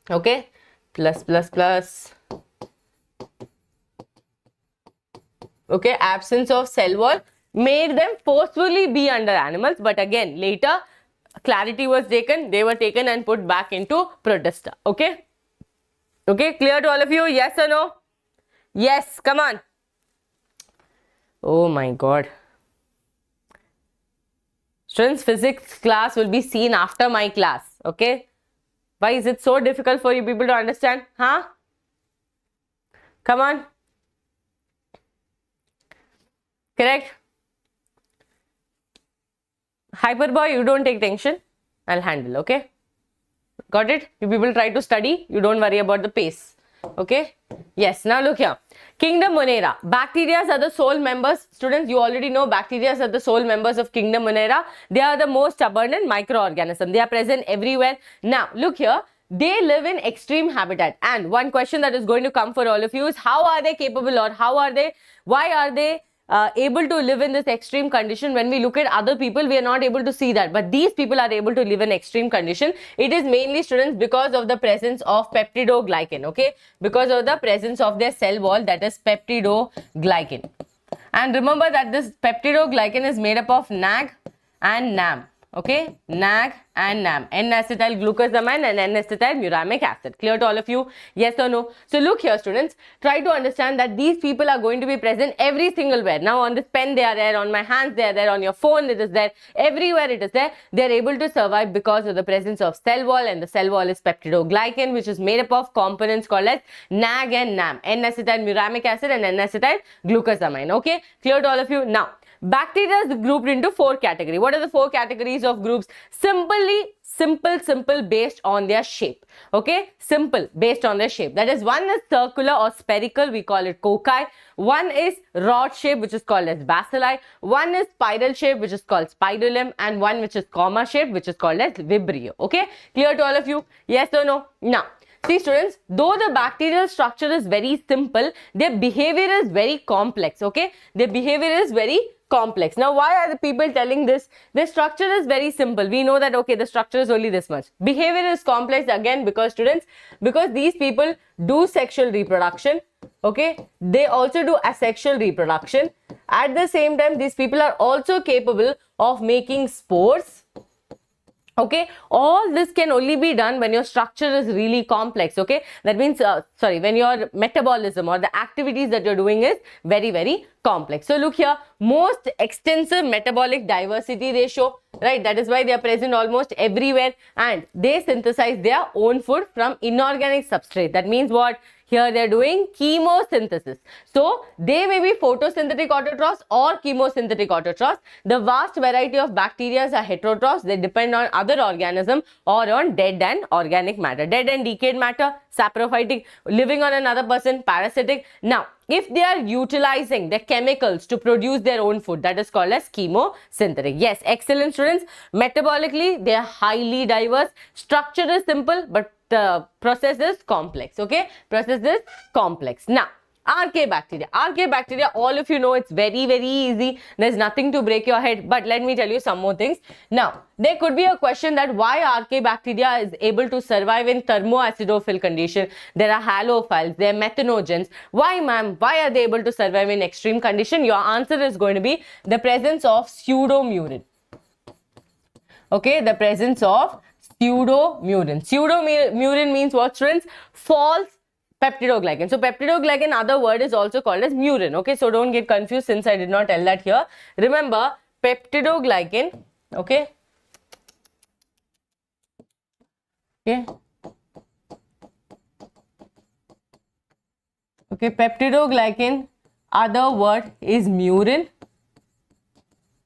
Okay, plus. Okay, absence of cell wall made them forcefully be under animals. But again, later clarity was taken. They were taken and put back into Protista. Okay. Okay, clear to all of you? Yes or no? Yes, come on. Oh my God. Students, physics class will be seen after my class, okay? Why is it so difficult for you people to understand? Huh? Come on. Correct? Hyperboy, you don't take tension. I'll handle, okay? Got it? You people try to study. You don't worry about the pace. Okay? Yes. Now look here. Kingdom Monera. Bacteria are the sole members. Students, you already know bacteria are the sole members of Kingdom Monera. They are the most abundant microorganism. They are present everywhere. Now, look here. They live in extreme habitat. And one question that is going to come for all of you is how are they capable or why are they able to live in this extreme condition. When we look at other people, we are not able to see that, but these people are able to live in extreme condition. It is mainly, students, because of the presence of peptidoglycan, okay, because of the presence of their cell wall, that is peptidoglycan. And remember that this peptidoglycan is made up of NAG and NAM. Okay, NAG and NAM, N-acetyl glucosamine and N-acetyl muramic acid. Clear to all of you? Yes or no? So look here, students, try to understand that these people are going to be present every single where. Now on this pen they are there, on my hands they are there, on your phone it is there, everywhere it is there. They are able to survive because of the presence of cell wall, and the cell wall is peptidoglycan, which is made up of components called as NAG and NAM, N-acetyl muramic acid and N-acetyl glucosamine. Okay, clear to all of you? Now, bacteria is grouped into 4 categories. What are the 4 categories of groups? Simple based on their shape. Okay, simple based on their shape. That is, one is circular or spherical, we call it cocci. One is rod shape, which is called as bacilli. One is spiral shape, which is called spirulum, and one which is comma shape, which is called as vibrio. Okay, clear to all of you? Yes or no? Now, see, students, though the bacterial structure is very simple, their behavior is very complex. Okay, their behavior is very complex. Now, why are the people telling this? The structure is very simple. We know that, okay, the structure is only this much. Behavior is complex, again, because, students, because these people do sexual reproduction. Okay, they also do asexual reproduction. At the same time, these people are also capable of making spores. Okay, all this can only be done when your structure is really complex. Okay, that means, when your metabolism or the activities that you're doing is very complex. So look here, most extensive metabolic diversity they show, right? That is why they are present almost everywhere, and they synthesize their own food from inorganic substrate. That means what? Here they are doing chemosynthesis. So they may be photosynthetic autotrophs or chemosynthetic autotrophs. The vast variety of bacteria are heterotrophs. They depend on other organisms or on dead and organic matter. Dead and decayed matter, saprophytic, living on another person, parasitic. Now, if they are utilizing the chemicals to produce their own food, that is called as chemosynthetic. Yes, excellent, students. Metabolically, they are highly diverse. Structure is simple, but the process is complex. Okay, process is complex. Now, archaebacteria. Archaebacteria, all of you know, it's very easy. There's nothing to break your head. But let me tell you some more things. Now, there could be a question that why archaebacteria is able to survive in thermoacidophile condition. There are halophiles, there are methanogens. Why, ma'am? Why are they able to survive in extreme condition? Your answer is going to be the presence of pseudomurin. Okay, the presence of pseudomurin. Pseudomurin means what, students? False peptidoglycan. So peptidoglycan, other word, is also called as murin. Okay, so don't get confused since I did not tell that here. Remember, peptidoglycan. Okay. Okay. Okay, peptidoglycan, other word is murin.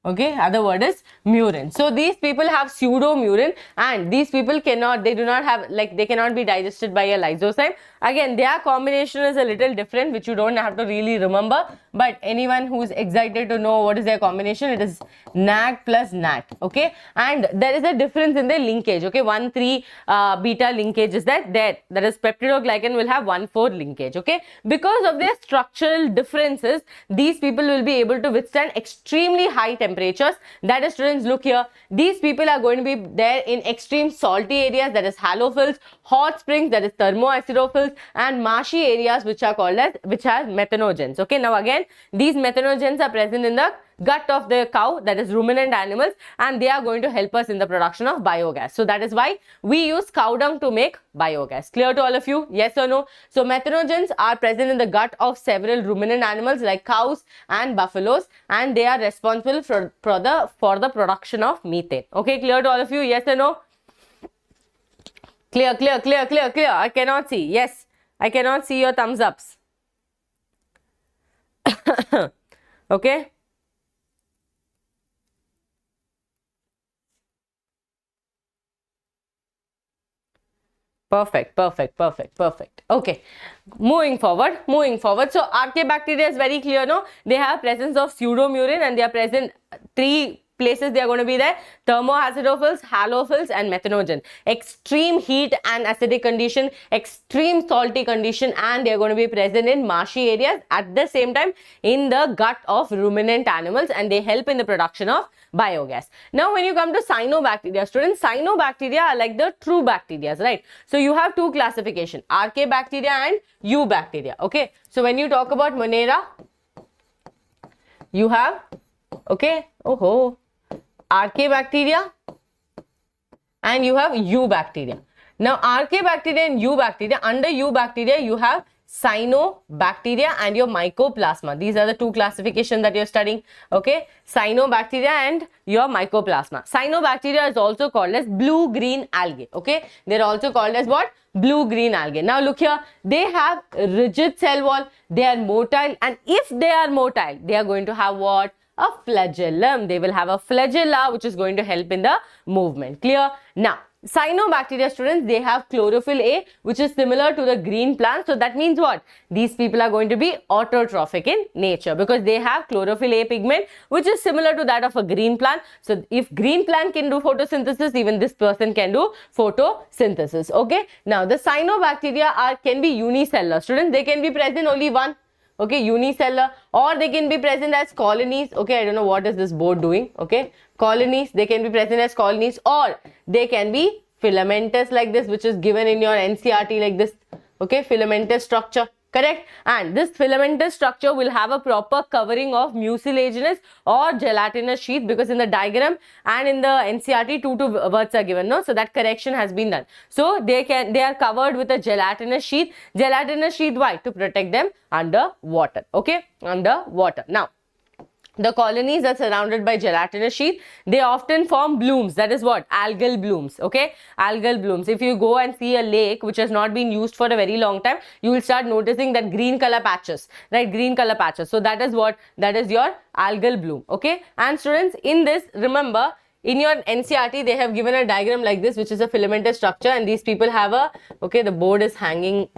Okay, other word is murin. So these people have pseudomurin, and these people cannot, they do not have, like, they cannot be digested by a lysozyme. Again, their combination is a little different, which you don't have to really remember, but anyone who is excited to know what is their combination, it is NAG plus NAT. Okay, and there is a difference in the linkage. Okay, 1,3 beta linkage is that is peptidoglycan will have 1,4 linkage. Okay, because of their structural differences, these people will be able to withstand extremely high temperatures. That is, students, look here, these people are going to be there in extreme salty areas, that is halophils, hot springs, that is thermoacidophils, and marshy areas, which are called as, which has methanogens. Okay, now again, these methanogens are present in the gut of the cow, that is ruminant animals, and they are going to help us in the production of biogas. So that is why we use cow dung to make biogas. Clear to all of you? Yes or no? So methanogens are present in the gut of several ruminant animals like cows and buffaloes, and they are responsible for the production of methane. Okay, clear to all of you? Yes or no? Clear. I cannot see. Yes, I cannot see your thumbs ups. Okay. Perfect. Okay, moving forward. So archaebacteria is very clear, no? They have presence of pseudomurin, and they are present 3 places they are going to be there? Thermoacidophils, halophils, and methanogen. Extreme heat and acidic condition, extreme salty condition, and they are going to be present in marshy areas, at the same time in the gut of ruminant animals, and they help in the production of biogas. Now when you come to cyanobacteria, students, cyanobacteria are like the true bacteria, right? So you have two classification, RK bacteria and U bacteria. Okay, so when you talk about Monera, you have, okay, RK bacteria and you have U bacteria. Now RK bacteria and U bacteria, under U bacteria you have cyanobacteria and your mycoplasma. These are the two classifications that you're studying. Okay, cyanobacteria and your mycoplasma. Cyanobacteria is also called as blue-green algae. Okay, they're also called as what? Blue-green algae. Now look here, they have rigid cell wall, they are motile, and if they are motile, they are going to have what? A flagellum. They will have a flagella which is going to help in the movement. Clear? Now, cyanobacteria, students, they have chlorophyll A, which is similar to the green plant. So that means what? These people are going to be autotrophic in nature because they have chlorophyll A pigment, which is similar to that of a green plant. So if green plant can do photosynthesis, even this person can do photosynthesis. Okay. Now the cyanobacteria can be unicellular. Students, they can be present only one. Okay, unicellular, or they can be present as colonies. Okay, I don't know what is this board doing. Okay, colonies, they can be present as colonies, or they can be filamentous like this, which is given in your NCERT like this. Okay, filamentous structure. Correct? And this filamentous structure will have a proper covering of mucilaginous or gelatinous sheath, because in the diagram and in the NCERT two words are given, no? So that correction has been done. So they are covered with a gelatinous sheath. Gelatinous sheath, why? To protect them under water. Okay? Under water. Now, the colonies are surrounded by gelatinous sheath. They often form blooms. That is what? Algal blooms. Okay? Algal blooms. If you go and see a lake which has not been used for a very long time, you will start noticing that green color patches. Right? Green color patches. So that is what? That is your algal bloom. Okay? And students, in this, remember, in your NCERT, they have given a diagram like this, which is a filamentous structure, and these people have a, okay, the board is hanging,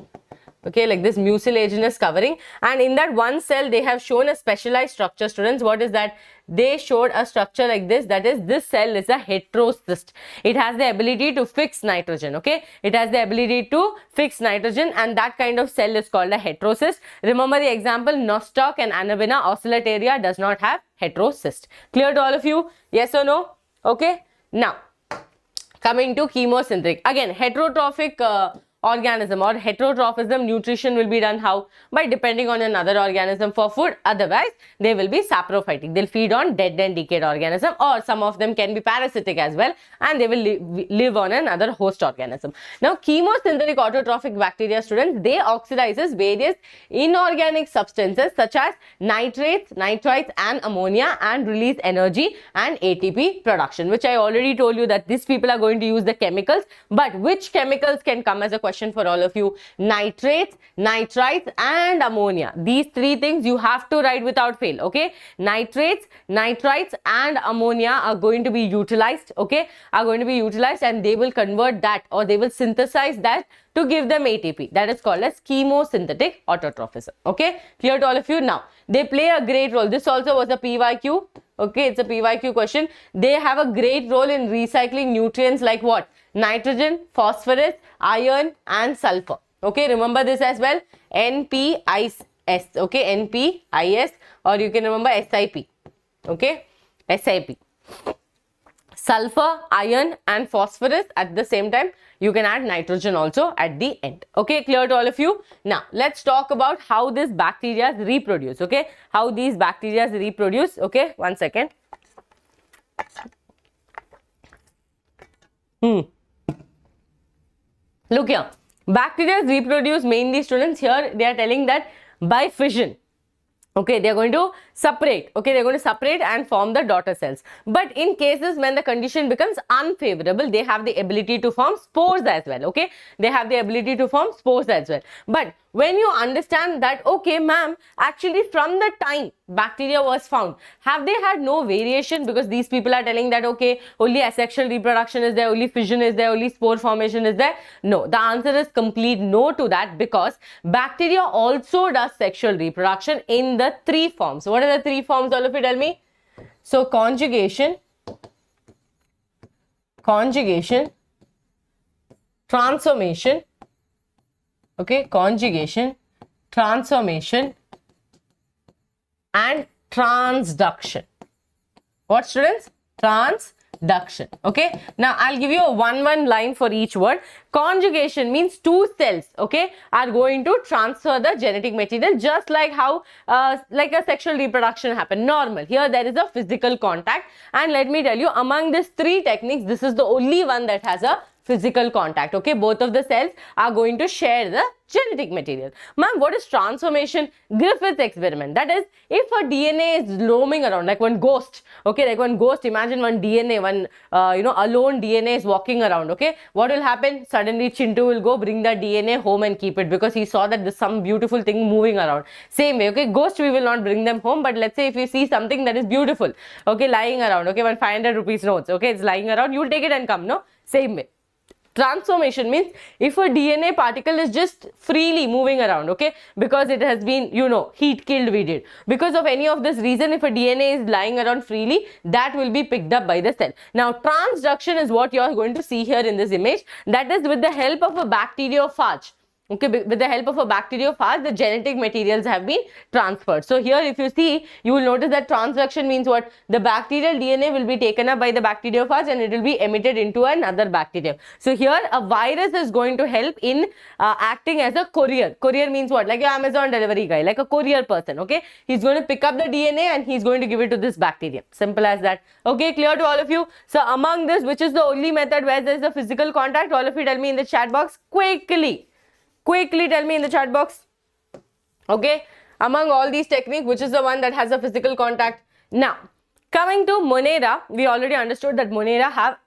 okay, like this mucilaginous covering, and in that one cell they have shown a specialized structure. Students, what is that? They showed a structure like this, that is, this cell is a heterocyst. It has the ability to fix nitrogen. Okay, it has the ability to fix nitrogen, and that kind of cell is called a heterocyst. Remember the example, nostoc and Anabina oscillataria does not have heterocyst. Clear to all of you? Yes or no? Okay, now coming to chemosynthetic, again heterotrophic organism or heterotrophism, nutrition will be done how? By depending on another organism for food. Otherwise, they will be saprophytic. They'll feed on dead and decayed organism, or some of them can be parasitic as well, and they will live on another host organism. Now, chemosynthetic autotrophic bacteria, students, they oxidizes various inorganic substances such as nitrates, nitrites, and ammonia, and release energy and ATP production, which I already told you that these people are going to use the chemicals. But which chemicals can come as a question for all of you? Nitrates, nitrites, and ammonia. These three things you have to write without fail. Okay, nitrates, nitrites, and ammonia are going to be utilized. Okay, are going to be utilized, and they will convert that, or they will synthesize that to give them ATP. That is called as chemosynthetic autotrophism. Okay, clear to all of you? Now, they play a great role. This also was a PYQ. Okay, it's a PYQ question. They have a great role in recycling nutrients like what? Nitrogen, phosphorus, iron, and sulfur. Okay, remember this as well. NPIS. Okay, NPIS, or you can remember SIP. Okay, SIP. Sulfur, iron, and phosphorus at the same time. You can add nitrogen also at the end. Okay, clear to all of you? Now, let's talk about how these bacteria reproduce. Okay, how these bacteria reproduce. Okay, one second. Look here. Bacteria reproduce mainly, students. Here they are telling that by fission. Okay, they are going to separate. Okay, they are going to separate and form the daughter cells. But in cases when the condition becomes unfavorable, they have the ability to form spores as well. Okay, they have the ability to form spores as well. But when you understand that, okay, ma'am, actually from the time bacteria was found, have they had no variation? Because these people are telling that, okay, only asexual reproduction is there, only fission is there, only spore formation is there. No, the answer is complete no to that, because bacteria also does sexual reproduction in the three forms. What are the three forms? All of you tell me. So, conjugation, conjugation, transformation, okay, conjugation, transformation, and transduction. What, students? Transduction. Okay, now I'll give you a one line for each word. Conjugation means two cells, okay, are going to transfer the genetic material, just like how like a sexual reproduction happen normal. Here there is a physical contact, and let me tell you, among these three techniques, this is the only one that has a physical contact. Okay, both of the cells are going to share the genetic material. Ma'am, what is transformation? Griffith's experiment. That is, if a DNA is roaming around like one ghost, okay, like one ghost, imagine one DNA, one alone DNA is walking around, okay, what will happen? Suddenly Chintu will go bring the DNA home and keep it, because he saw that there's some beautiful thing moving around. Same way, okay, ghost, we will not bring them home, but let's say if you see something that is beautiful, okay, lying around, okay, 500 rupees notes, okay, it's lying around, you will take it and come, no? Same way. Transformation means if a DNA particle is just freely moving around, okay, because it has been, heat killed, we did. Because of any of this reason, if a DNA is lying around freely, that will be picked up by the cell. Now, transduction is what you are going to see here in this image. That is with the help of a bacteriophage. Okay, with the help of a bacteriophage, the genetic materials have been transferred. So here, if you see, you will notice that transduction means what? The bacterial DNA will be taken up by the bacteriophage and it will be emitted into another bacterium. So here, a virus is going to help in acting as a courier. Courier means what? Like your Amazon delivery guy, like a courier person, okay? He's going to pick up the DNA and he's going to give it to this bacterium. Simple as that. Okay, clear to all of you? So among this, which is the only method where there is a physical contact, all of you tell me in the chat box quickly. Quickly tell me in the chat box. Okay, among all these techniques, which is the one that has a physical contact? Now, coming to Monera, we already understood that Monera have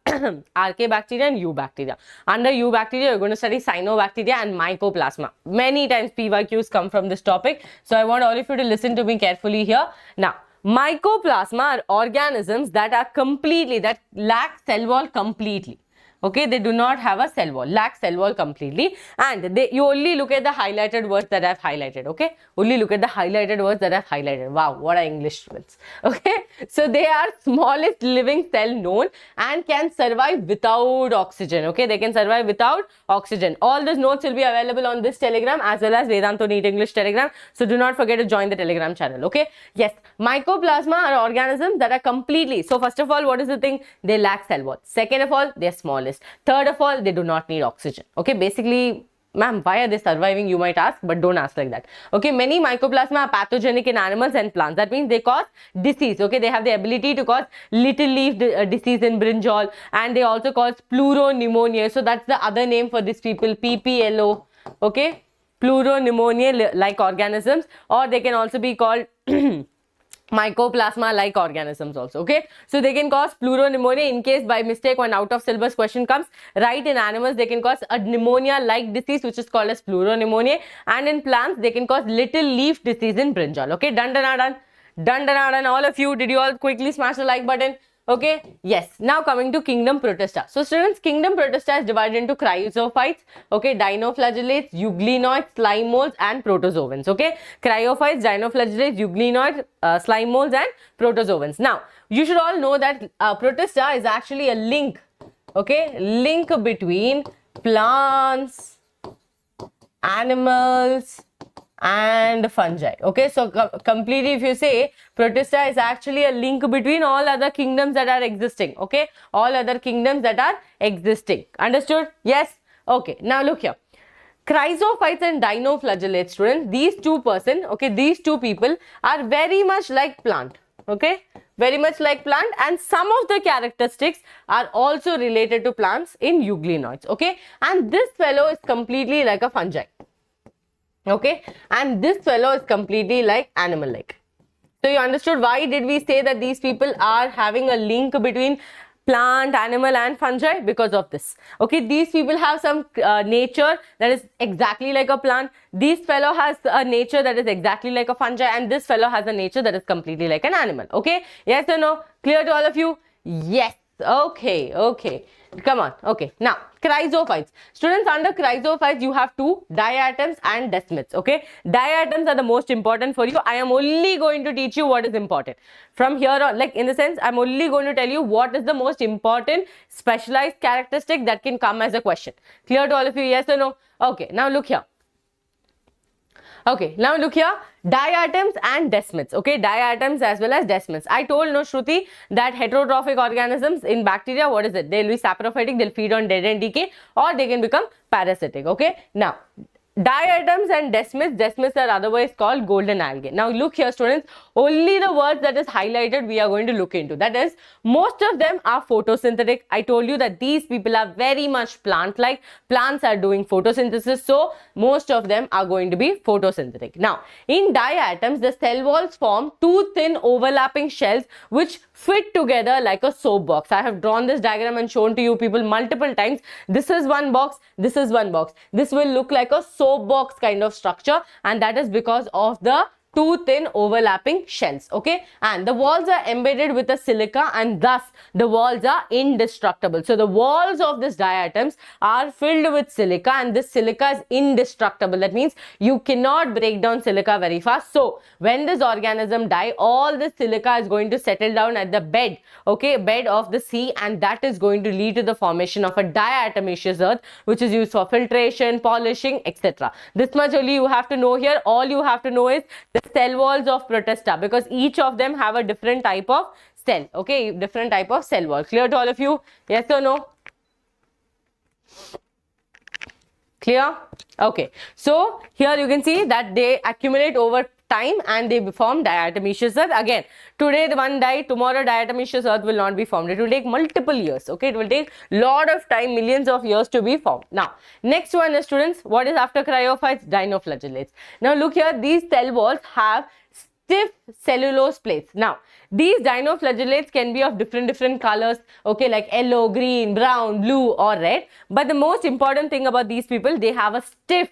RK bacteria and U bacteria. Under U bacteria, you're going to study cyanobacteria and mycoplasma. Many times PYQs come from this topic. So I want all of you to listen to me carefully here. Now, mycoplasma are organisms that are that lack cell wall completely. Okay, they do not have a cell wall, lack cell wall completely, and you only look at the highlighted words that I've highlighted. Okay, only look at the highlighted words that I've highlighted. Wow, what are English students? Okay, so they are smallest living cell known and can survive without oxygen. Okay, they can survive without oxygen. All these notes will be available on this Telegram as well as Vedantu NEET English Telegram. So do not forget to join the Telegram channel. Okay, yes, mycoplasma are organisms that are completely. So first of all, what is the thing? They lack cell wall. Second of all, they are smallest. Third of all, they do not need oxygen. Okay, basically, ma'am, why are they surviving? You might ask, but don't ask like that. Okay, many mycoplasma are pathogenic in animals and plants. That means they cause disease. Okay, they have the ability to cause little leaf disease in brinjal, and they also cause pleuropneumonia. So that's the other name for these people, PPLO. Okay, pleuropneumonia like organisms, or they can also be called mycoplasma like organisms also. Okay, so they can cause pleuropneumonia. In case by mistake one out of syllabus question comes, right, in animals they can cause a pneumonia like disease which is called as pleuropneumonia, and in plants they can cause little leaf disease in brinjal. Okay, done. All of you, did you all quickly smash the like button? Okay, yes. Now coming to kingdom protista. So students, kingdom protista is divided into cryophytes, okay, dinoflagellates, euglenoids, slime molds, and protozoans. Okay, cryophytes, dinoflagellates, euglenoids, slime molds, and protozoans. Now, you should all know that protista is actually a link, okay, link between plants, animals, and fungi. Okay, so completely, if you say protista is actually a link between all other kingdoms that are existing. Okay, all other kingdoms that are existing. Understood? Yes. Okay, now look here. Chrysophytes and dinoflagellates, students, these two people are very much like plant. Okay, very much like plant, and some of the characteristics are also related to plants in euglenoids. Okay, and this fellow is completely like a fungi. Okay, and this fellow is completely like animal like. So you understood why did we say that these people are having a link between plant, animal, and fungi? Because of this. Okay, these people have some nature that is exactly like a plant. This fellow has a nature that is exactly like a fungi, and this fellow has a nature that is completely like an animal. Okay, yes or no? Clear to all of you? Yes. Okay. Come on. Okay. Now, chrysophytes. Students, under chrysophytes, you have two diatoms and desmids. Okay. Diatoms are the most important for you. I am only going to teach you what is important. From here on, like in the sense, I'm only going to tell you what is the most important specialized characteristic that can come as a question. Clear to all of you? Yes or no? Okay. Now, look here. Okay, now look here, diatoms and desmids. Okay, diatoms as well as desmids. I told no Shruti that heterotrophic organisms in bacteria, what is it? They'll be saprophytic, they'll feed on dead end decay, or they can become parasitic. Okay, now diatoms and desmids are otherwise called golden algae. Now look here students, only the words that is highlighted we are going to look into. That is, most of them are photosynthetic. I told you that these people are very much plant-like. Plants are doing photosynthesis, so most of them are going to be photosynthetic. Now in diatoms, the cell walls form two thin overlapping shells which fit together like a soap box. I have drawn this diagram and shown to you people multiple times. This is one box, this is one box. This will look like a soap box kind of structure, and that is because of the two thin overlapping shells. Okay, and the walls are embedded with a silica, and thus the walls are indestructible. So the walls of this diatoms are filled with silica, and this silica is indestructible. That means you cannot break down silica very fast. So when this organism die, all this silica is going to settle down at the bed, okay, bed of the sea, and that is going to lead to the formation of a diatomaceous earth, which is used for filtration, polishing, etc. This much only you have to know here. All you have to know is the cell walls of Protista, because each of them have a different type of cell. Okay, different type of cell wall. Clear to all of you? Yes or no? Clear? Okay, so here you can see that they accumulate over time and they form diatomaceous earth. Again, today the one die, tomorrow diatomaceous earth will not be formed. It will take multiple years. Okay, it will take lot of time, millions of years to be formed. Now next one is students, what is after cryophytes? Dinoflagellates. Now look here, these cell walls have stiff cellulose plates. Now these dinoflagellates can be of different colors, okay, like yellow, green, brown, blue or red, but the most important thing about these people, they have a stiff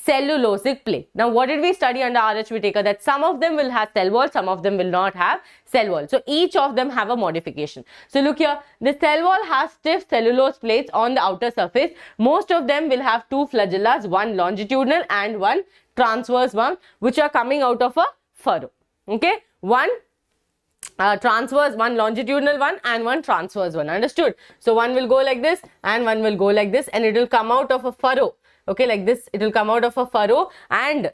cellulosic plate. Now what did we study under RH Whittaker? That some of them will have cell wall, some of them will not have cell wall. So each of them have a modification. So look here, the cell wall has stiff cellulose plates on the outer surface. Most of them will have two flagellas, one longitudinal and one transverse one, which are coming out of a furrow. Okay, one transverse, one longitudinal one and one transverse one. Understood? So one will go like this and one will go like this, and it will come out of a furrow. Okay, like this, it will come out of a furrow, and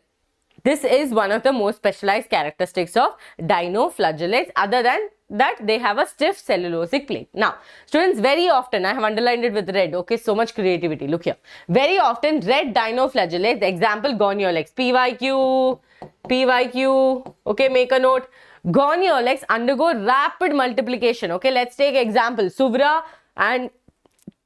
this is one of the most specialized characteristics of dinoflagellates. Other than that, they have a stiff cellulosic plate. Now students, very often, I have underlined it with red. Okay, so much creativity. Look here, very often red dinoflagellates, example Goniolax, PYQ, okay, make a note. Goniolax undergo rapid multiplication. Okay, let's take example, Suvra and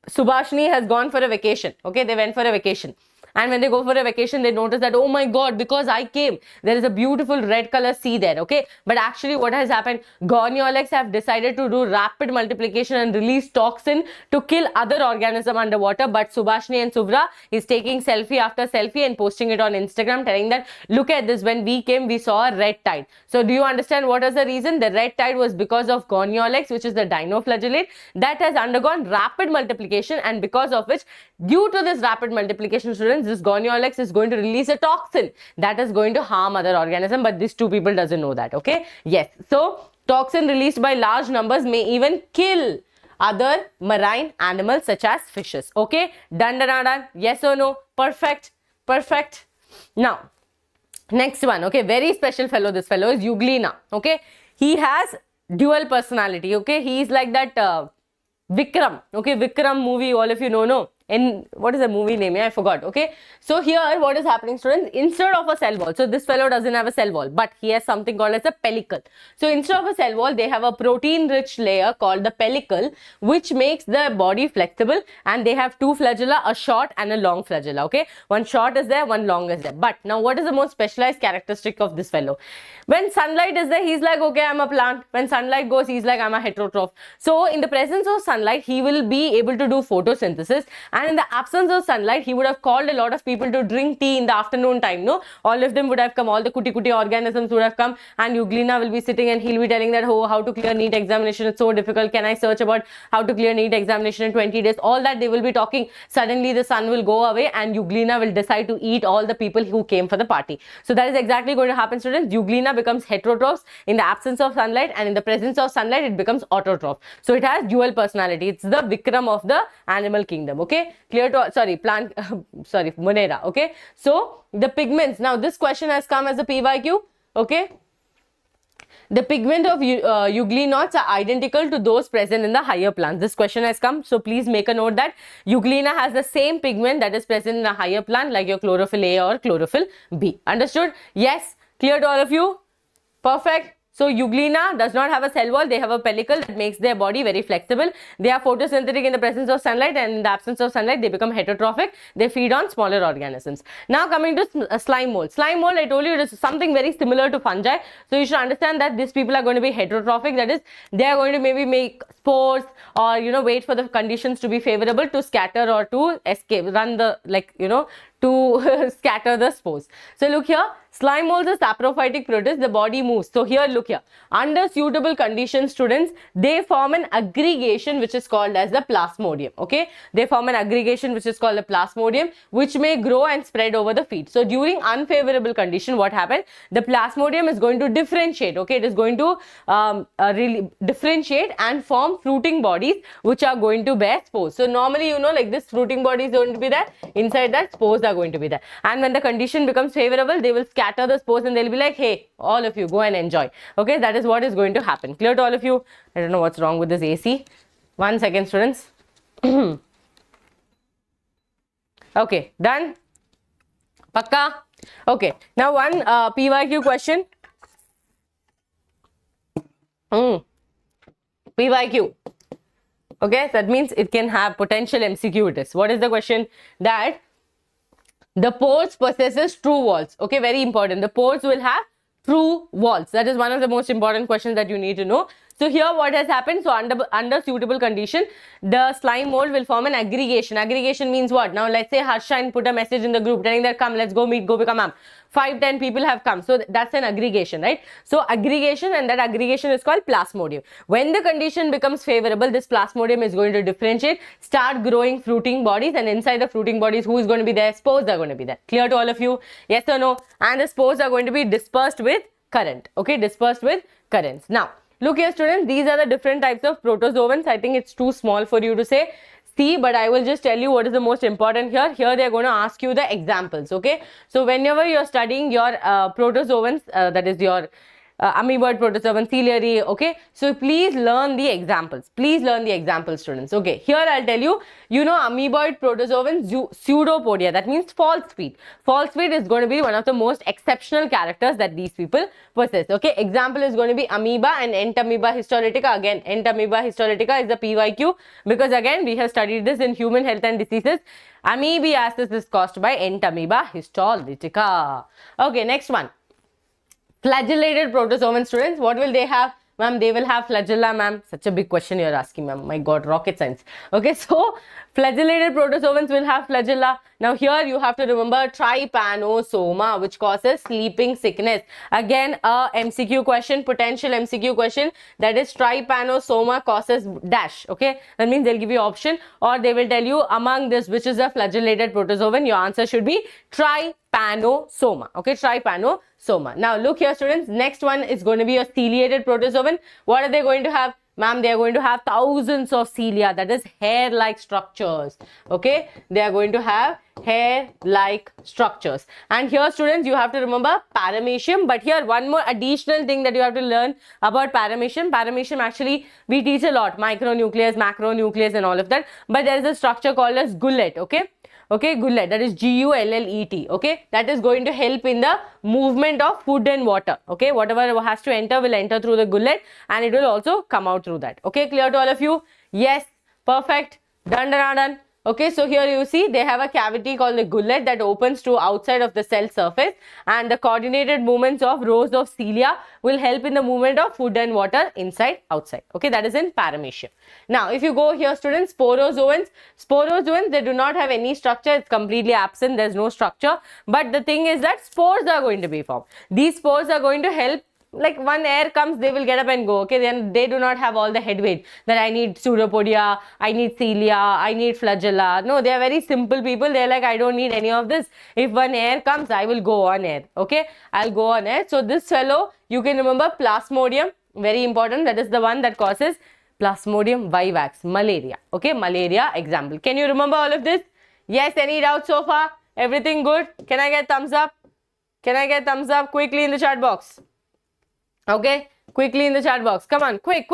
Subhashini has gone for a vacation. Okay, they went for a vacation. And when they go for a vacation, they notice that, oh my God, because I came, there is a beautiful red color sea there. Okay, but actually what has happened, Goniolax have decided to do rapid multiplication and release toxin to kill other organism underwater. But Subhashini and Subhra is taking selfie after selfie and posting it on Instagram, telling that, look at this, when we came, we saw a red tide. So do you understand what is the reason? The red tide was because of Goniolax, which is the dinoflagellate that has undergone rapid multiplication, and because of which, due to this rapid multiplication, students, this Goniolax is going to release a toxin that is going to harm other organism, but these two people doesn't know that. Okay, yes, so toxin released by large numbers may even kill other marine animals such as fishes. Okay, done. Yes or no? Perfect. Now next one, okay, very special fellow. This fellow is Euglena. Okay, he has dual personality. Okay, he is like that Vikram. Okay, Vikram movie, all of you know, no? In what is the movie name? I forgot. Okay, so here what is happening, students? Instead of a cell wall, so this fellow doesn't have a cell wall, but he has something called as a pellicle. So instead of a cell wall, they have a protein-rich layer called the pellicle, which makes the body flexible, and they have two flagella, a short and a long flagella. Okay, one short is there, one long is there. But now, what is the most specialized characteristic of this fellow? When sunlight is there, he's like, okay, I'm a plant. When sunlight goes, he's like, I'm a heterotroph. So in the presence of sunlight, he will be able to do photosynthesis, And in the absence of sunlight, he would have called a lot of people to drink tea in the afternoon time. No, all of them would have come, all the kuti organisms would have come, and Euglena will be sitting and he'll be telling that, oh, how to clear NEET examination, it's so difficult, can I search about how to clear NEET examination in 20 days, all that they will be talking. Suddenly the sun will go away and Euglena will decide to eat all the people who came for the party. So that is exactly going to happen, students. Euglena becomes heterotroph in the absence of sunlight, and in the presence of sunlight it becomes autotroph. So it has dual personality. It's the Vikram of the animal kingdom. Okay, clear to, sorry, plant sorry, Monera. Okay, so the pigments, now this question has come as a PYQ. Okay, the pigment of euglenoids are identical to those present in the higher plants. This question has come, so please make a note that Euglena has the same pigment that is present in a higher plant, like your chlorophyll A or chlorophyll B. Understood? Yes? Clear to all of you? Perfect. So Euglena does not have a cell wall, they have a pellicle that makes their body very flexible. They are photosynthetic in the presence of sunlight, and in the absence of sunlight they become heterotrophic. They feed on smaller organisms. Now coming to slime mold. Slime mold, I told you, it is something very similar to fungi. So you should understand that these people are going to be heterotrophic, that is, they are going to maybe make spores or, you know, wait for the conditions to be favorable to scatter or to escape, run the, like, you know, to scatter the spores. So look here, slime molds are saprophytic protists, the body moves. So here, look here, under suitable conditions, students, they form an aggregation which is called as the plasmodium. Okay, they form an aggregation which is called the plasmodium, which may grow and spread over the feet. So during unfavorable condition, what happened? The plasmodium is going to differentiate. Okay, it is going to really differentiate and form fruiting bodies which are going to bear spores. So normally, you know, like this fruiting body is going to be there, inside that spores are going to be there, and when the condition becomes favorable, they will scatter the spores and they'll be like, hey, all of you go and enjoy. Okay, that is what is going to happen. Clear to all of you? I don't know what's wrong with this AC. 1 second, students. Okay, done? Pakka? Okay, now one PYQ question. PYQ. Okay, that means it can have potential MCQ test. What is the question? That the pores possesses true walls. Okay, very important. The pores will have true walls. That is one of the most important questions that you need to know. So here what has happened? So under suitable condition, the slime mold will form an aggregation. Aggregation means what? Now let's say Harsha put a message in the group telling that come, let's go meet Gopika ma'am. 5-10 people have come. So that's an aggregation, right? So aggregation, and that aggregation is called plasmodium. When the condition becomes favorable, this plasmodium is going to differentiate, start growing fruiting bodies, and inside the fruiting bodies, who is going to be there? Spores are going to be there. Clear to all of you? Yes or no? And the spores are going to be dispersed with current. Okay, dispersed with currents. Now, look here, students, these are the different types of protozoans. I think it's too small for you to say. See, but I will just tell you what is the most important here. Here they are going to ask you the examples. Okay, so whenever you are studying your protozoans, that is your amoeboid protozoan, ciliary, okay, so please learn the examples. Please learn the examples, students. Okay, here I'll tell you, you know, amoeboid protozoan pseudopodia, that means false feet. False feet is going to be one of the most exceptional characters that these people possess. Okay, example is going to be amoeba and entamoeba histolytica. Again, entamoeba histolytica is the PYQ, because again we have studied this in human health and diseases. Amoebiasis is caused by entamoeba histolytica. Okay, next one. Flagellated protozoan, students, what will they have? Ma'am, they will have flagella, ma'am. Such a big question you're asking, ma'am. My God, rocket science. Okay, so flagellated protozoans will have flagella. Now here you have to remember trypanosoma, which causes sleeping sickness. Again, a MCQ question, potential MCQ question, that is trypanosoma causes dash. Okay, that means they'll give you option, or they will tell you among this which is a flagellated protozoan. Your answer should be trypanosoma. Okay, trypanosoma. Now look here, students, next one is going to be a ciliated protozoan. What are they going to have? Ma'am, they are going to have thousands of cilia, that is hair-like structures. Okay, they are going to have hair-like structures. And here, students, you have to remember paramecium. But here, one more additional thing that you have to learn about paramecium. Paramecium, actually, we teach a lot, micronucleus, macronucleus, and all of that. But there is a structure called as gullet. Okay. Okay, gullet, that is Gullet. Okay, that is going to help in the movement of food and water. Okay, whatever has to enter will enter through the gullet, and it will also come out through that. Okay, clear to all of you? Yes, perfect. Done, done, done. Okay, so here you see they have a cavity called the gullet that opens to outside of the cell surface, and the coordinated movements of rows of cilia will help in the movement of food and water inside, outside. Okay, that is in paramecium. Now, if you go here, students, sporozoans, they do not have any structure. It's completely absent. There's no structure. But the thing is that spores are going to be formed. These spores are going to help, like one air comes, they will get up and go. Okay, then they do not have all the head weight that I need pseudopodia, I need cilia, I need flagella. No, they are very simple people. They're like, I don't need any of this. If one air comes, I will go on air. Okay, I'll go on air. So this fellow, you can remember plasmodium, very important. That is the one that causes Plasmodium vivax, malaria. Okay, malaria example. Can you remember all of this? Yes, any doubts so far? Everything good? Can I get thumbs up? Can I get thumbs up quickly in the chat box? Okay, quickly in the chat box. Come on, quick.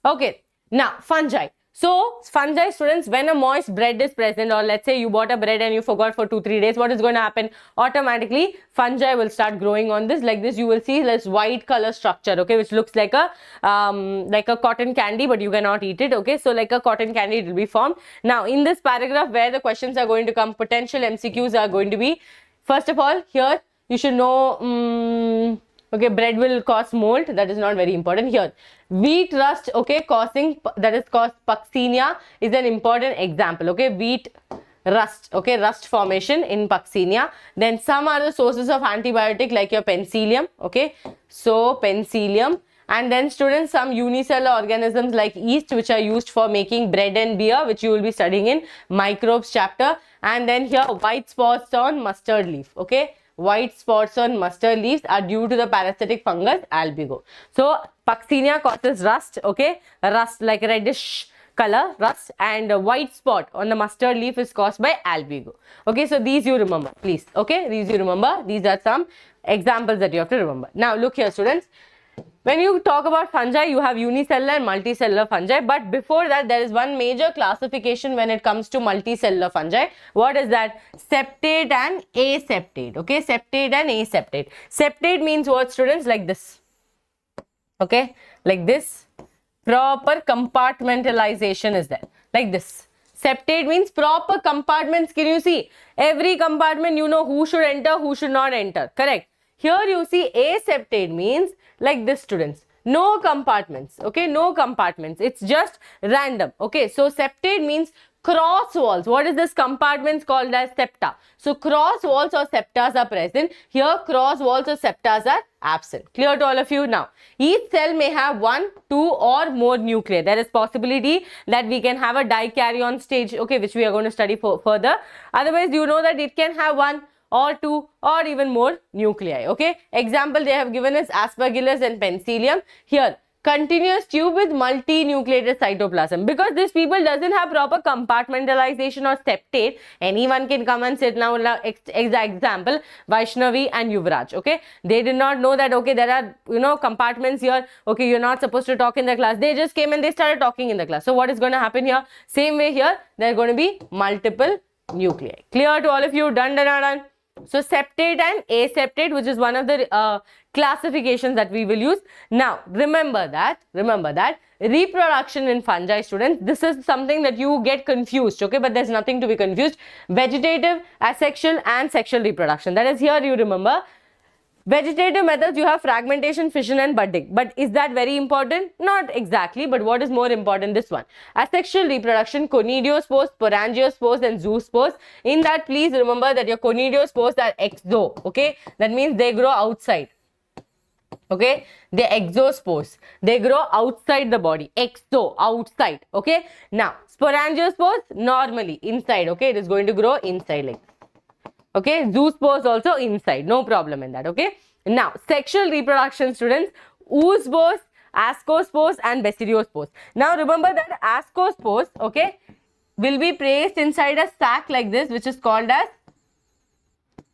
Okay, now fungi. So, fungi, students, when a moist bread is present, or let's say you bought a bread and you forgot for 2-3 days, what is going to happen? Automatically, fungi will start growing on this. Like this, you will see this white color structure, okay, which looks like a cotton candy, but you cannot eat it, okay? So, like a cotton candy, it will be formed. Now, in this paragraph, where the questions are going to come, potential MCQs are going to be, first of all, here, you should know, okay, bread will cause mold. That is not very important here. Wheat rust, okay, that is caused Puccinia is an important example. Okay, wheat rust, okay, rust formation in Puccinia. Then some are the sources of antibiotic like your penicillium. Okay, so penicillium. And then students, some unicellular organisms like yeast, which are used for making bread and beer, which you will be studying in microbes chapter. And then here, white spots on mustard leaf. Okay, white spots on mustard leaves are due to the parasitic fungus albigo. So, Puccinia causes rust, okay, rust like reddish color, rust, and a white spot on the mustard leaf is caused by albigo. Okay, so these you remember, please. Okay, these you remember. These are some examples that you have to remember. Now, look here, students. When you talk about fungi, you have unicellular and multicellular fungi. But before that, there is one major classification when it comes to multicellular fungi. What is that? Septate and aseptate. Okay, septate and aseptate. Septate means what, students? Like this. Okay, like this. Proper compartmentalization is there. Like this. Septate means proper compartments. Can you see? Every compartment, you know who should enter, who should not enter. Correct. Here you see aseptate means like this, students. No compartments. Okay, no compartments. It's just random. Okay, so septate means cross walls. What is this compartments called as septa? So cross walls or septas are present. Here cross walls or septas are absent. Clear to all of you? Now, each cell may have 1, 2 or more nuclei. There is possibility that we can have a dikaryon stage, okay, which we are going to study further. Otherwise, you know that it can have 1 or 2 or even more nuclei. Okay, example they have given is aspergillus and penicillium. Here, continuous tube with multinucleated cytoplasm. Because these people doesn't have proper compartmentalization or septate, anyone can come and sit now. Example, Vaishnavi and Yuvraj. Okay, they did not know that, okay, there are, compartments here. Okay, you're not supposed to talk in the class. They just came and they started talking in the class. So what is going to happen here? Same way here, there are going to be multiple nuclei. Clear to all of you? Done. So septate and aseptate, which is one of the classifications that we will use. Now, remember that reproduction in fungi, students, this is something that you get confused, okay, but there's nothing to be confused. Vegetative, asexual and sexual reproduction. That is, here you remember. Vegetative methods, you have fragmentation, fission and budding. But is that very important? Not exactly, but what is more important? This one. Asexual reproduction, conidiospores, sporangiospores and zoospores. In that, please remember that your conidiospores are exo, okay? That means they grow outside. Okay, the exospores, they grow outside the body. Exo, outside. Okay, now sporangiospores, normally inside. Okay, it is going to grow inside like this. Okay, zoospores also inside, no problem in that. Okay, now sexual reproduction, students, oospores, ascospores and basidiospores. Now remember that ascospores, okay, will be placed inside a sac like this, which is called as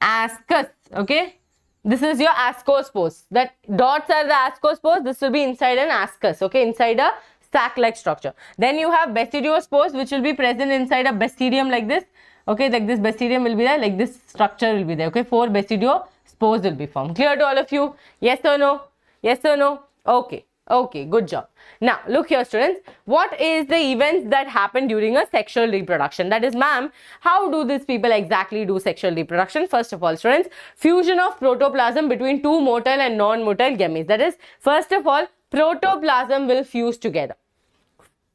ascus. Okay, this is your ascospores. That dots are the ascospores. This will be inside an ascus. Okay, inside a sac-like structure. Then you have basidiospores, which will be present inside a basidium like this. Okay, like this basidium will be there, like this structure will be there. Okay, 4 basidiospores will be formed. Clear to all of you? Yes or no? Yes or no? Okay. Okay, good job. Now, look here, students. What is the events that happen during a sexual reproduction? That is, ma'am, how do these people exactly do sexual reproduction? First of all, students, fusion of protoplasm between two motile and non-motile gametes. That is, first of all, protoplasm will fuse together.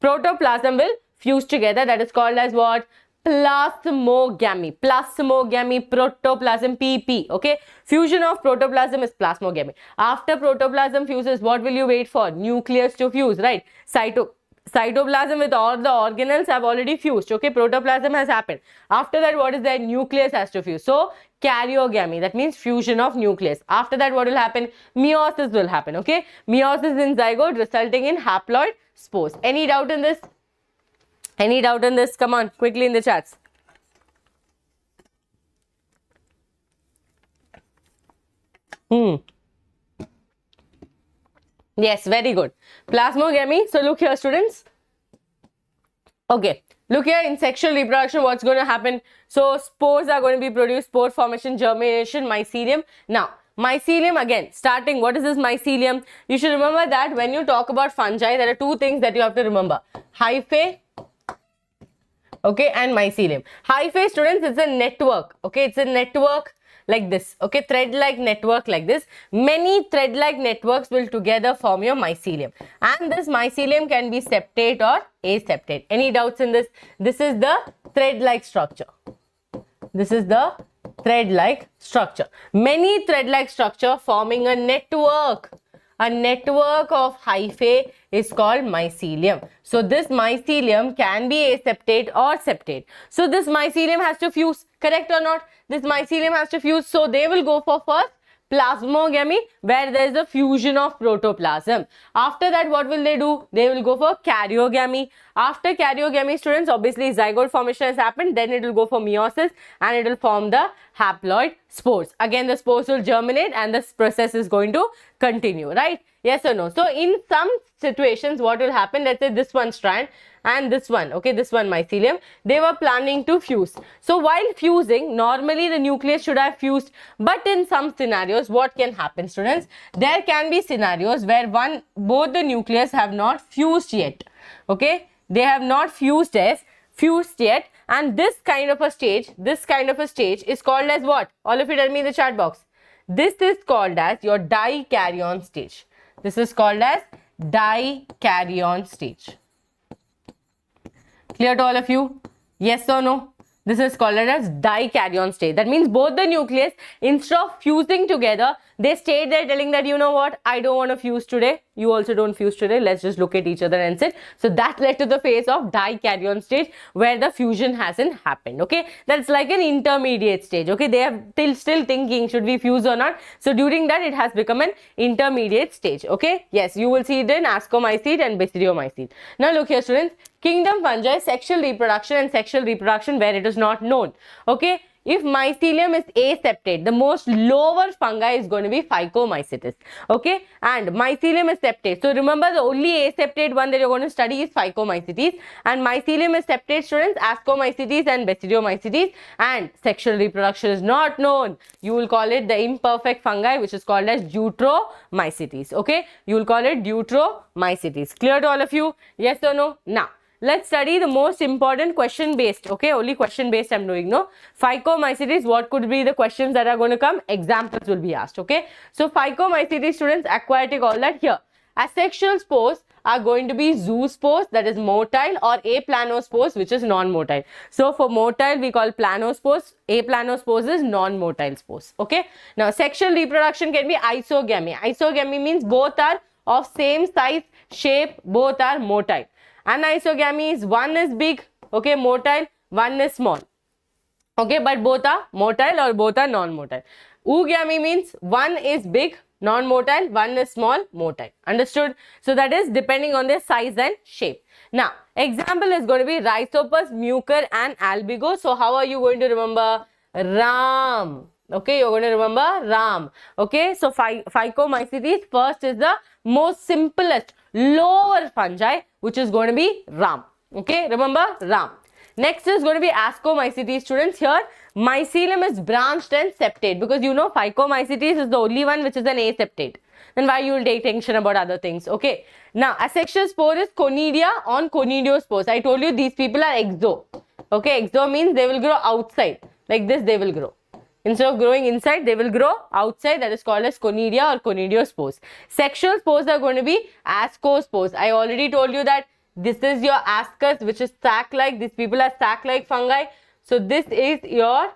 Protoplasm will fuse together. That is called as what? Plasmogamy. Plasmogamy, protoplasm, PP. Okay. Fusion of protoplasm is plasmogamy. After protoplasm fuses, what will you wait for? Nucleus to fuse, right? Cytoplasm with all the organelles have already fused. Okay. Protoplasm has happened. After that, what is that? Nucleus has to fuse. So, karyogamy. That means fusion of nucleus. After that, what will happen? Meiosis will happen. Okay. Meiosis in zygote resulting in haploid spores. Any doubt in this? Any doubt in this? Come on, quickly in the chats. Yes, very good. Plasmogamy. So look here, students. Okay, look here, in sexual reproduction, what's going to happen? So spores are going to be produced, spore formation, germination, mycelium. Now, mycelium again, starting, what is this mycelium? You should remember that when you talk about fungi, there are two things that you have to remember. Hyphae, okay, and mycelium. Hyphae, students, it's a network. Okay, it's a network like this. Okay, thread-like network like this. Many thread-like networks will together form your mycelium. And this mycelium can be septate or aseptate. Any doubts in this? This is the thread-like structure. This is the thread-like structure. Many thread-like structure forming a network. A network of hyphae is called mycelium. So this mycelium can be aseptate or septate. So this mycelium has to fuse, correct or not? This mycelium has to fuse. So they will go for first plasmogamy, where there is a fusion of protoplasm. After that, what will they do? They will go for karyogamy. After karyogamy, students, obviously zygote formation has happened. Then it will go for meiosis and it will form the haploid spores. Again, the spores will germinate and this process is going to continue, right? Yes or no? So in some situations, what will happen? Let's say this one strand and this one, okay, this one mycelium, they were planning to fuse. So while fusing, normally the nucleus should have fused, but in some scenarios, what can happen, students? There can be scenarios where both the nucleus have not fused yet, okay? They have not fused yet, and this kind of a stage is called as what? All of you tell me in the chat box. This is called as your dikaryon stage. This is called as dikaryon stage. Clear to all of you? Yes or no? This is called as dikaryon stage. That means both the nucleus, instead of fusing together, they stayed there telling that, you know what, I don't want to fuse today. You also don't fuse today. Let's just look at each other and sit. So that led to the phase of dikaryon stage where the fusion hasn't happened. Okay, that's like an intermediate stage. Okay, they are still thinking, should we fuse or not? So during that, it has become an intermediate stage. Okay, yes, you will see it in ascomycete and basidiomycete. Now look here, students. Kingdom fungi, sexual reproduction and sexual reproduction where it is not known. Okay, if mycelium is aseptate, the most lower fungi is going to be phycomycetes. Okay, and mycelium is septate. So remember, the only aseptate one that you're going to study is phycomycetes, and mycelium is septate, students, ascomycetes and basidiomycetes, and sexual reproduction is not known. You will call it the imperfect fungi, which is called as deuteromycetes. Okay, you will call it deuteromycetes. Clear to all of you? Yes or no? Now, let's study the most important question based. Okay, only question based I'm doing, no? Phycomycetes, what could be the questions that are going to come? Examples will be asked. Okay, so phycomycetes, students, aquatic, all that here. Asexual spores are going to be zoospores, that is motile, or aplanospores, which is non-motile. So for motile, we call planospores. Aplanospores is non-motile spores. Okay, now sexual reproduction can be isogamy. Isogamy means both are of same size, shape, both are motile. Anisogamy is one is big, okay, motile, one is small. Okay, but both are motile or both are non-motile. Oogamy means one is big, non-motile, one is small, motile. Understood? So that is depending on their size and shape. Now, example is going to be Rhizopus, Mucor and Albigo. So how are you going to remember? Ram. Okay, you're going to remember Ram. Okay, so Phycomycetes first is the most simplest lower fungi, which is going to be Ram. Okay, remember Ram. Next is going to be Ascomycetes, students. Here, mycelium is branched and septate, because you know Phycomycetes is the only one which is an aseptate. then why you will take tension about other things? Okay. Now, asexual spore is conidia on conidiospores. I told you these people are exo. Okay, exo means they will grow outside. Like this, they will grow. Instead of growing inside, they will grow outside. That is called as conidia or conidiospores. Sexual spores are going to be ascospores. I already told you that this is your ascus, which is sac-like. These people are sac-like fungi. So this is your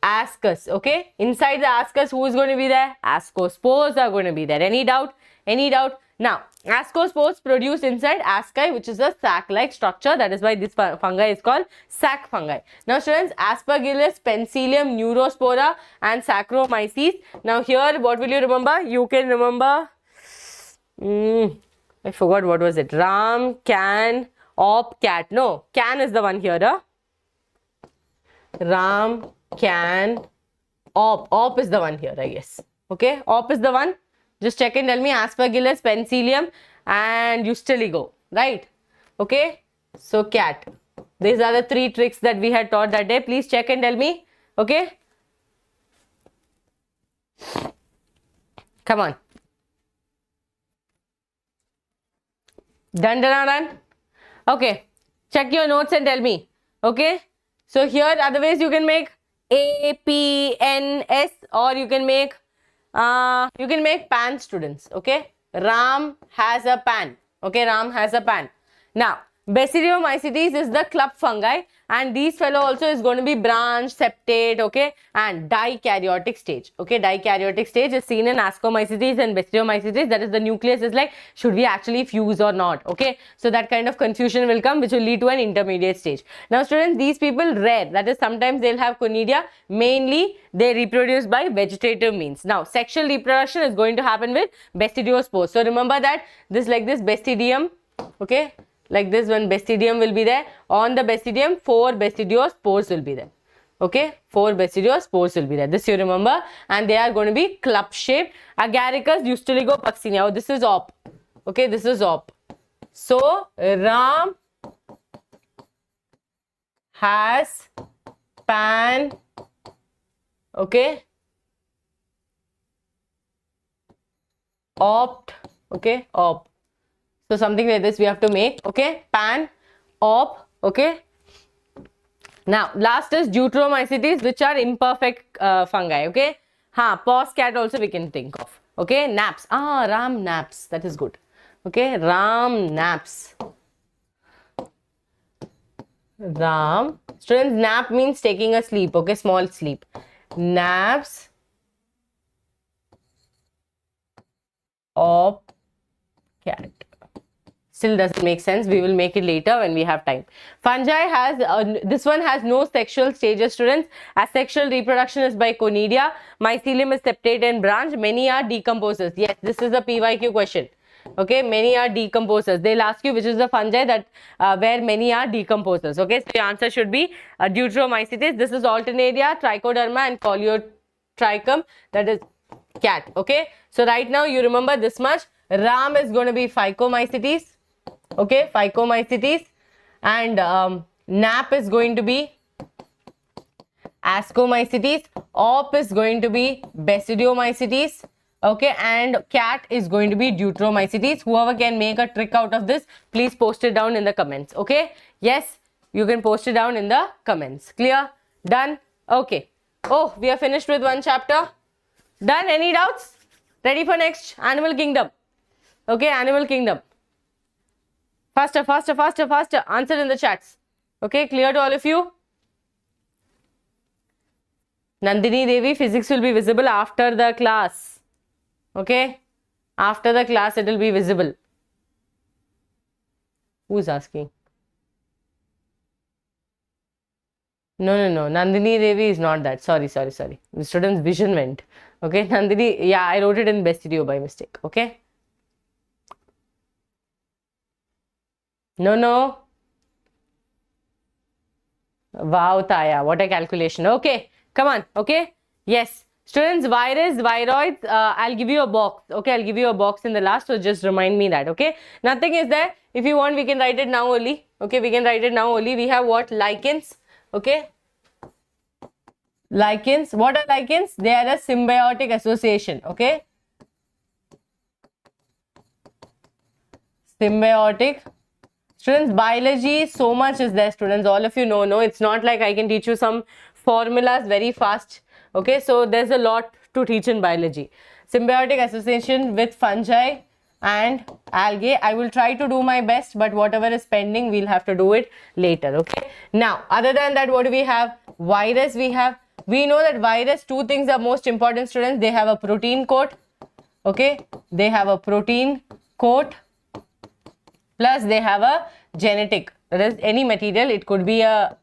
ascus. Okay. Inside the ascus, who is going to be there? Ascospores are going to be there. Any doubt? Any doubt? Now, ascospores produce inside asci, which is a sac-like structure. That is why this fungi is called sac fungi. Now, students, Aspergillus, Penicillium, Neurospora and Saccharomyces. Now, here, what will you remember? You can remember, I forgot what was it. Ram, can, op, cat. No, can is the one here. Ram, can, op is the one here, I guess. Okay, op is the one. Just check and tell me Aspergillus, Penicillium and Usteligo, right? Okay, so cat. These are the 3 tricks that we had taught that day. Please check and tell me. Okay, come on. Done. Okay, check your notes and tell me. Okay, so here other ways you can make A, P, N, S, or you can make pan, students. Okay, Ram has a pan. Okay, Ram has a pan. Now, Basidiomycetes is the club fungi, and these fellow also is going to be branch, septate, okay, and dikaryotic stage. Okay, dikaryotic stage is seen in Ascomycetes and Basidiomycetes. That is, the nucleus is like, should we actually fuse or not? Okay, so that kind of confusion will come, which will lead to an intermediate stage. Now, students, these people rare. That is, sometimes they'll have conidia. Mainly, they reproduce by vegetative means. Now, sexual reproduction is going to happen with Bastidiospores. So, remember that this like this Bastidium, okay, like this one Bastidium will be there. On the Bastidium, 4 Bastidiospores will be there. Okay, 4 Bastidiospores will be there. This you remember, and they are going to be club shaped. Agaricus, Usteligo, Puccinia. Oh, this is op. Okay, this is op. So, Ram has pan. Okay, opt. Okay, op. So, something like this we have to make. Okay, pan, op. Okay. Now, last is Deuteromycetes, which are imperfect fungi. Okay. Pos cat also we can think of. Okay, naps. Ram naps. That is good. Okay, Ram naps. Ram. Students, nap means taking a sleep. Okay, small sleep. Naps. Op cat. Still doesn't make sense. We will make it later when we have time. Fungi has, this one has no sexual stages, students. Asexual reproduction is by conidia. Mycelium is septate and branch. Many are decomposers. Yes, this is a PYQ question. Okay, many are decomposers. They'll ask you which is the fungi that where many are decomposers. Okay, so the answer should be Deuteromycetes. This is Alternaria, Trichoderma and Coleotrichum. That is cat. Okay, so right now you remember this much. Ram is going to be Phycomycetes. Okay, Phycomycetes, and nap is going to be Ascomycetes. Op is going to be Basidiomycetes. Okay, and cat is going to be Deuteromycetes. Whoever can make a trick out of this, please post it down in the comments. Okay, yes, you can post it down in the comments. Clear? Done? Okay. Oh, we are finished with one chapter. Done? Any doubts? Ready for next? Animal kingdom. Okay, animal kingdom. Faster, faster, faster, faster. Answer in the chats. Okay, clear to all of you? Nandini Devi, physics will be visible after the class. Okay, after the class it will be visible. Who is asking? No. Nandini Devi is not that. Sorry. The student's vision went. Okay, Nandini, yeah, I wrote it in Bestidio by mistake. Okay. No. Wow, Taya, what a calculation. Okay, come on. Okay, yes. Students, virus, viroids, I'll give you a box. Okay, I'll give you a box in the last, so just remind me that. Okay, nothing is there. If you want, we can write it now only. Okay, we can write it now only. We have what? Lichens. Okay, lichens. What are lichens? They are a symbiotic association. Okay, Symbiotic. Students, biology, so much is there, students. All of you know, no, it's not like I can teach you some formulas very fast. Okay, so there's a lot to teach in biology. Symbiotic association with fungi and algae. I will try to do my best, but whatever is pending, we'll have to do it later. Okay. Now, other than that, what do we have? Virus we have. We know that virus, two things are most important, students. They have a protein coat. Okay. They have a protein coat. Plus they have a genetic, that is any material, it could be a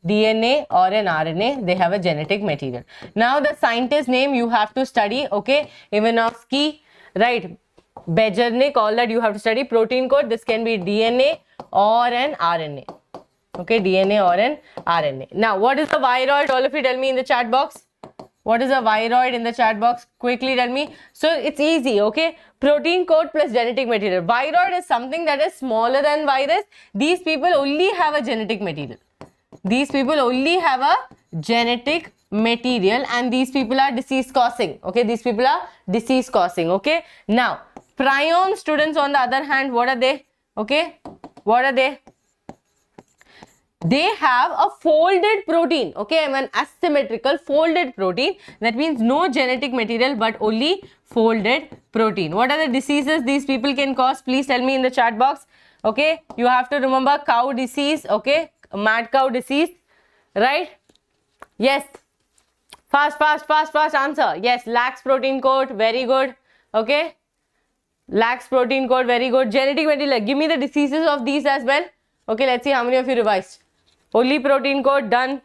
DNA or an RNA, they have a genetic material. Now the scientist name you have to study, okay, Ivanovsky, right, Bejernik, all that you have to study. Protein code, this can be DNA or an RNA, okay, DNA or an RNA. Now what is the viroid? All of you tell me in the chat box. What is a viroid in the chat box? Quickly tell me. So it's easy, okay? Protein code plus genetic material. Viroid is something that is smaller than virus. These people only have a genetic material. These people only have a genetic material and these people are disease causing, okay? These people are disease causing, okay? Now, prion students on the other hand, what are they? Okay? What are they? They have a folded protein, okay, an asymmetrical folded protein. That means no genetic material but only folded protein. What are the diseases these people can cause? Please tell me in the chat box. Okay, you have to remember cow disease, okay, mad cow disease, right? Yes, fast answer. Yes, lax protein coat, very good, okay, lax protein coat, very good. Genetic material, give me the diseases of these as well. Okay, let's see how many of you revised. Only protein code, done.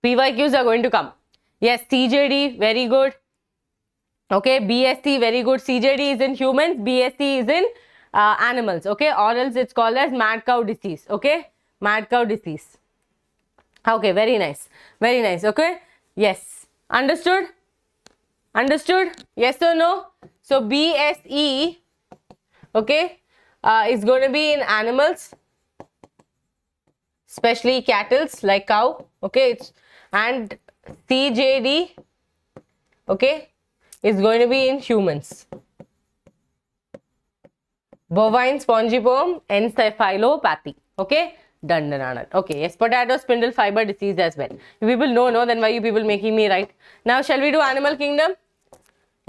PYQs are going to come. Yes, CJD, very good. Okay, BSC, very good. CJD is in humans, BSC is in animals. Okay, or else it's called as mad cow disease. Okay, mad cow disease. Okay, very nice. Very nice. Okay, yes. Understood? Understood? Yes or no? So BSE, okay, is going to be in animals, especially cattle like cow, okay, and CJD, okay, is going to be in humans. Bovine spongiform encephalopathy, okay, done. Okay, yes, potato spindle fiber disease as well. You people know, no, then why you people making me write? Now, shall we do animal kingdom?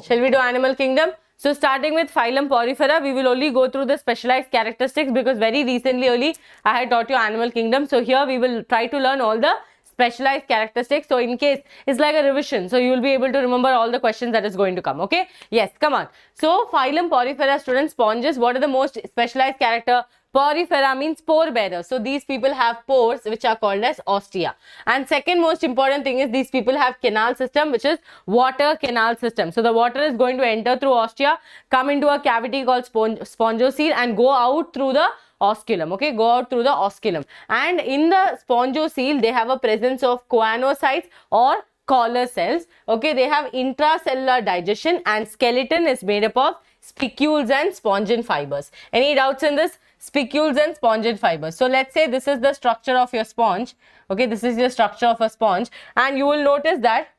Shall we do animal kingdom? So starting with phylum Porifera, we will only go through the specialized characteristics because very recently only I had taught you animal kingdom. So here we will try to learn all the specialized characteristics. So in case it's like a revision, so you will be able to remember all the questions that is going to come. Okay? Yes, come on. So phylum Porifera, students, sponges. What are the most specialized character? Porifera means pore bearer. So these people have pores which are called as ostia. And second most important thing is these people have canal system, which is water canal system. So the water is going to enter through ostia, come into a cavity called spongiocele and go out through the osculum. Okay, go out through the osculum. And in the spongiocele, they have a presence of choanocytes or collar cells. Okay, they have intracellular digestion and skeleton is made up of spicules and spongin fibers. Any doubts in this? Spicules and spongin fibers. So let's say this is the structure of your sponge. Okay, this is the structure of a sponge and you will notice that,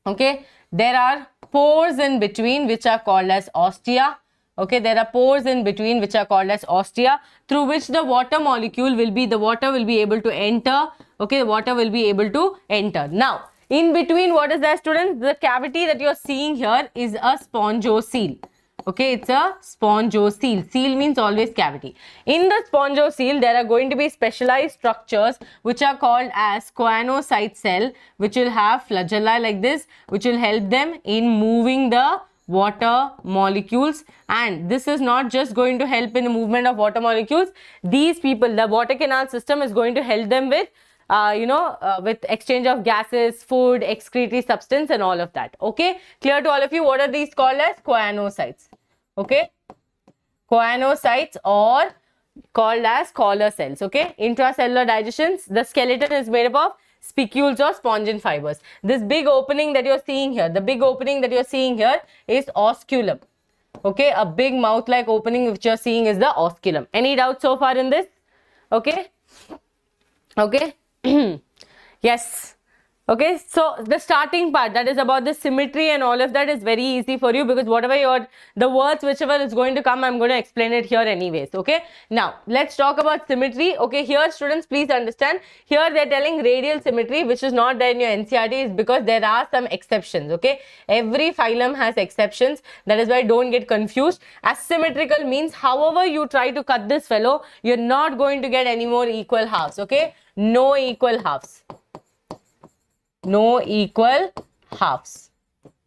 okay, there are pores in between which are called as ostia. Okay, there are pores in between which are called as ostia through which the water molecule will be, the water will be able to enter. Okay, the water will be able to enter. Now, in between, what is that, students? The cavity that you are seeing here is a spongiocele. Okay, it's a spongiocele. Cele means always cavity. In the spongiocele, there are going to be specialized structures which are called as choanocyte cell, which will have flagella like this, which will help them in moving the water molecules. And this is not just going to help in the movement of water molecules. These people, the water canal system is going to help them with with exchange of gases, food, excretory substance and all of that. Okay, clear to all of you? What are these called as? Choanocytes. Okay, choanocytes or called as collar cells. Okay, intracellular digestions. The skeleton is made up of spicules or spongin fibers. This big opening that you're seeing here, the big opening that you're seeing here is osculum. Okay, a big mouth like opening which you're seeing is the osculum. Any doubts so far in this? Okay, okay. Yes, Okay, so the starting part, that is about the symmetry and all of that, is very easy for you, because whatever the words whichever is going to come, I'm going to explain it here anyways. Okay, now let's talk about symmetry. Okay, here students, please understand, here they're telling radial symmetry, which is not there in your NCERT, is because there are some exceptions. Okay, every phylum has exceptions, that is why don't get confused. Asymmetrical means however you try to cut this fellow, you're not going to get any more equal halves. Okay, no equal halves. No equal halves.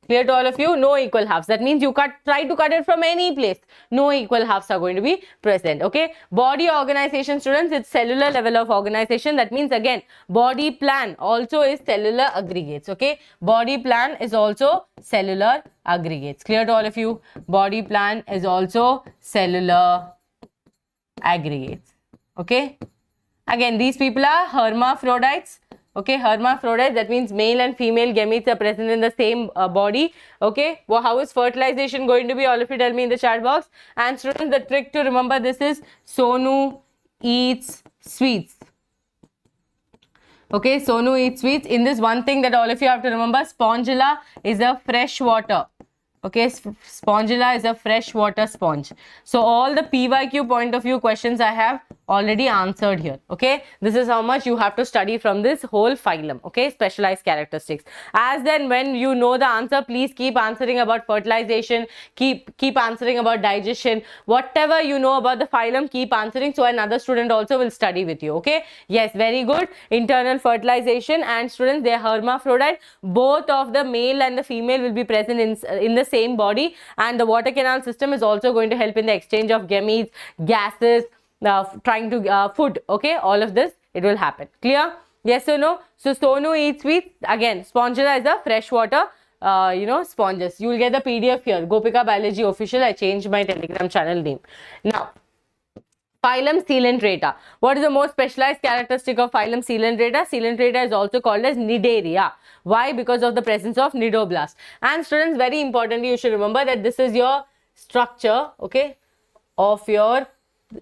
Clear to all of you? No equal halves. That means you try to cut it from any place. No equal halves are going to be present. Okay. Body organization, students, it's cellular level of organization. That means again, body plan also is cellular aggregates. Okay. Body plan is also cellular aggregates. Clear to all of you? Body plan is also cellular aggregates. Okay. Again, these people are hermaphrodites. Okay, hermaphrodites, that means male and female gametes are present in the same body. Okay, well, how is fertilization going to be? All of you tell me in the chat box. And students, the trick to remember this is Sonu eats sweets. Okay, Sonu eats sweets. In this, one thing that all of you have to remember, spongilla is a fresh water. Okay, spongilla is a freshwater sponge. So all the PYQ point of view questions I have already answered here. Okay, this is how much you have to study from this whole phylum. Okay, specialized characteristics. As then when you know the answer, please keep answering about fertilization, keep answering about digestion. Whatever you know about the phylum, keep answering, so another student also will study with you. Okay, yes, very good. Internal fertilization, and students, they are hermaphrodite. Both of the male and the female will be present in the same body, and the water canal system is also going to help in the exchange of gametes, gases, trying to food. Okay, all of this, it will happen. Clear? Yes or no? So Sonu eats sweets. Again, spongilla is a freshwater sponges. You will get the PDF here. Gopika Biology Official. I changed my Telegram channel name. Now, phylum Coelenterata. What is the most specialized characteristic of phylum Coelenterata? Coelenterata is also called as Cnidaria. Why? Because of the presence of nidoblast. And students, very importantly, you should remember that this is your structure, okay, of your,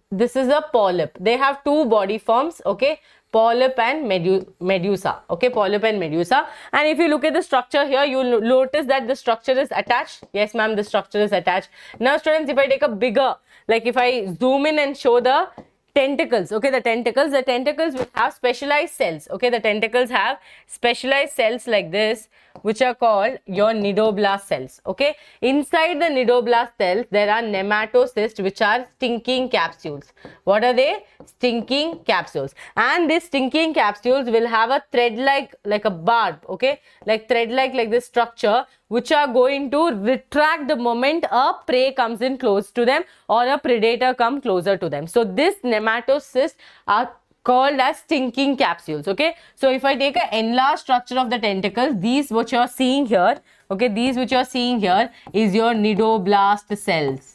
this is a polyp. They have two body forms, okay, polyp and medusa. Okay, polyp and medusa. And if you look at the structure here, you will notice that the structure is attached. Yes, ma'am, the structure is attached. Now, students, if I take a bigger, like if I zoom in and show the tentacles, okay, the tentacles will have specialized cells. Okay, the tentacles have specialized cells like this, which are called your nidoblast cells. Okay, inside the nidoblast cells, there are nematocysts, which are stinking capsules. What are they? Stinking capsules. And these stinking capsules will have a thread like a barb, okay, like thread like this structure, which are going to retract the moment a prey comes in close to them or a predator come closer to them. So this nematocysts are called as stinking capsules. Okay, so if I take an enlarged structure of the tentacles, these which you are seeing here, okay, these which you are seeing here is your nidoblast cells.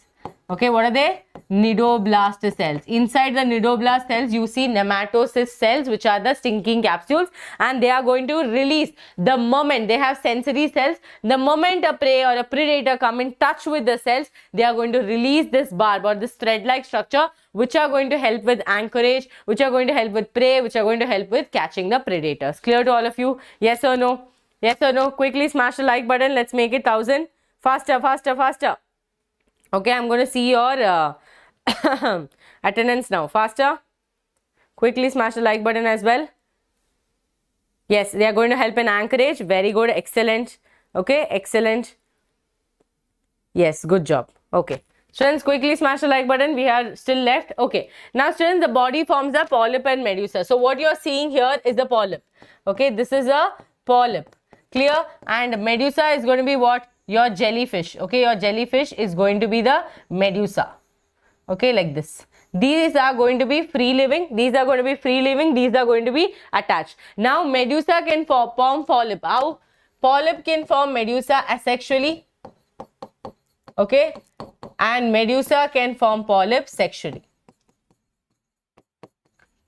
Okay, what are they? Nidoblast cells. Inside the nidoblast cells, you see nematocyst cells, which are the stinking capsules, and they are going to release the moment they have sensory cells. The moment a prey or a predator come in touch with the cells, they are going to release this barb or this thread-like structure, which are going to help with anchorage, which are going to help with prey, which are going to help with catching the predators. Clear to all of you? Yes or no? Yes or no? Quickly smash the like button. Let's make it 1000. Faster, faster, faster. Okay, I'm going to see your attendance now. Faster. Quickly smash the like button as well. Yes, they are going to help in anchorage. Very good. Excellent. Okay, excellent. Yes, good job. Okay. Students, quickly smash the like button. We are still left. Okay. Now, students, the body forms a polyp and medusa. So, what you are seeing here is the polyp. Okay, this is a polyp. Clear? And medusa is going to be what? Your jellyfish. Okay, your jellyfish is going to be the medusa. Okay, like this. These are going to be free living. These are going to be free living. These are going to be attached. Now, medusa can form polyp. How? Polyp can form medusa asexually. Okay, and medusa can form polyp sexually.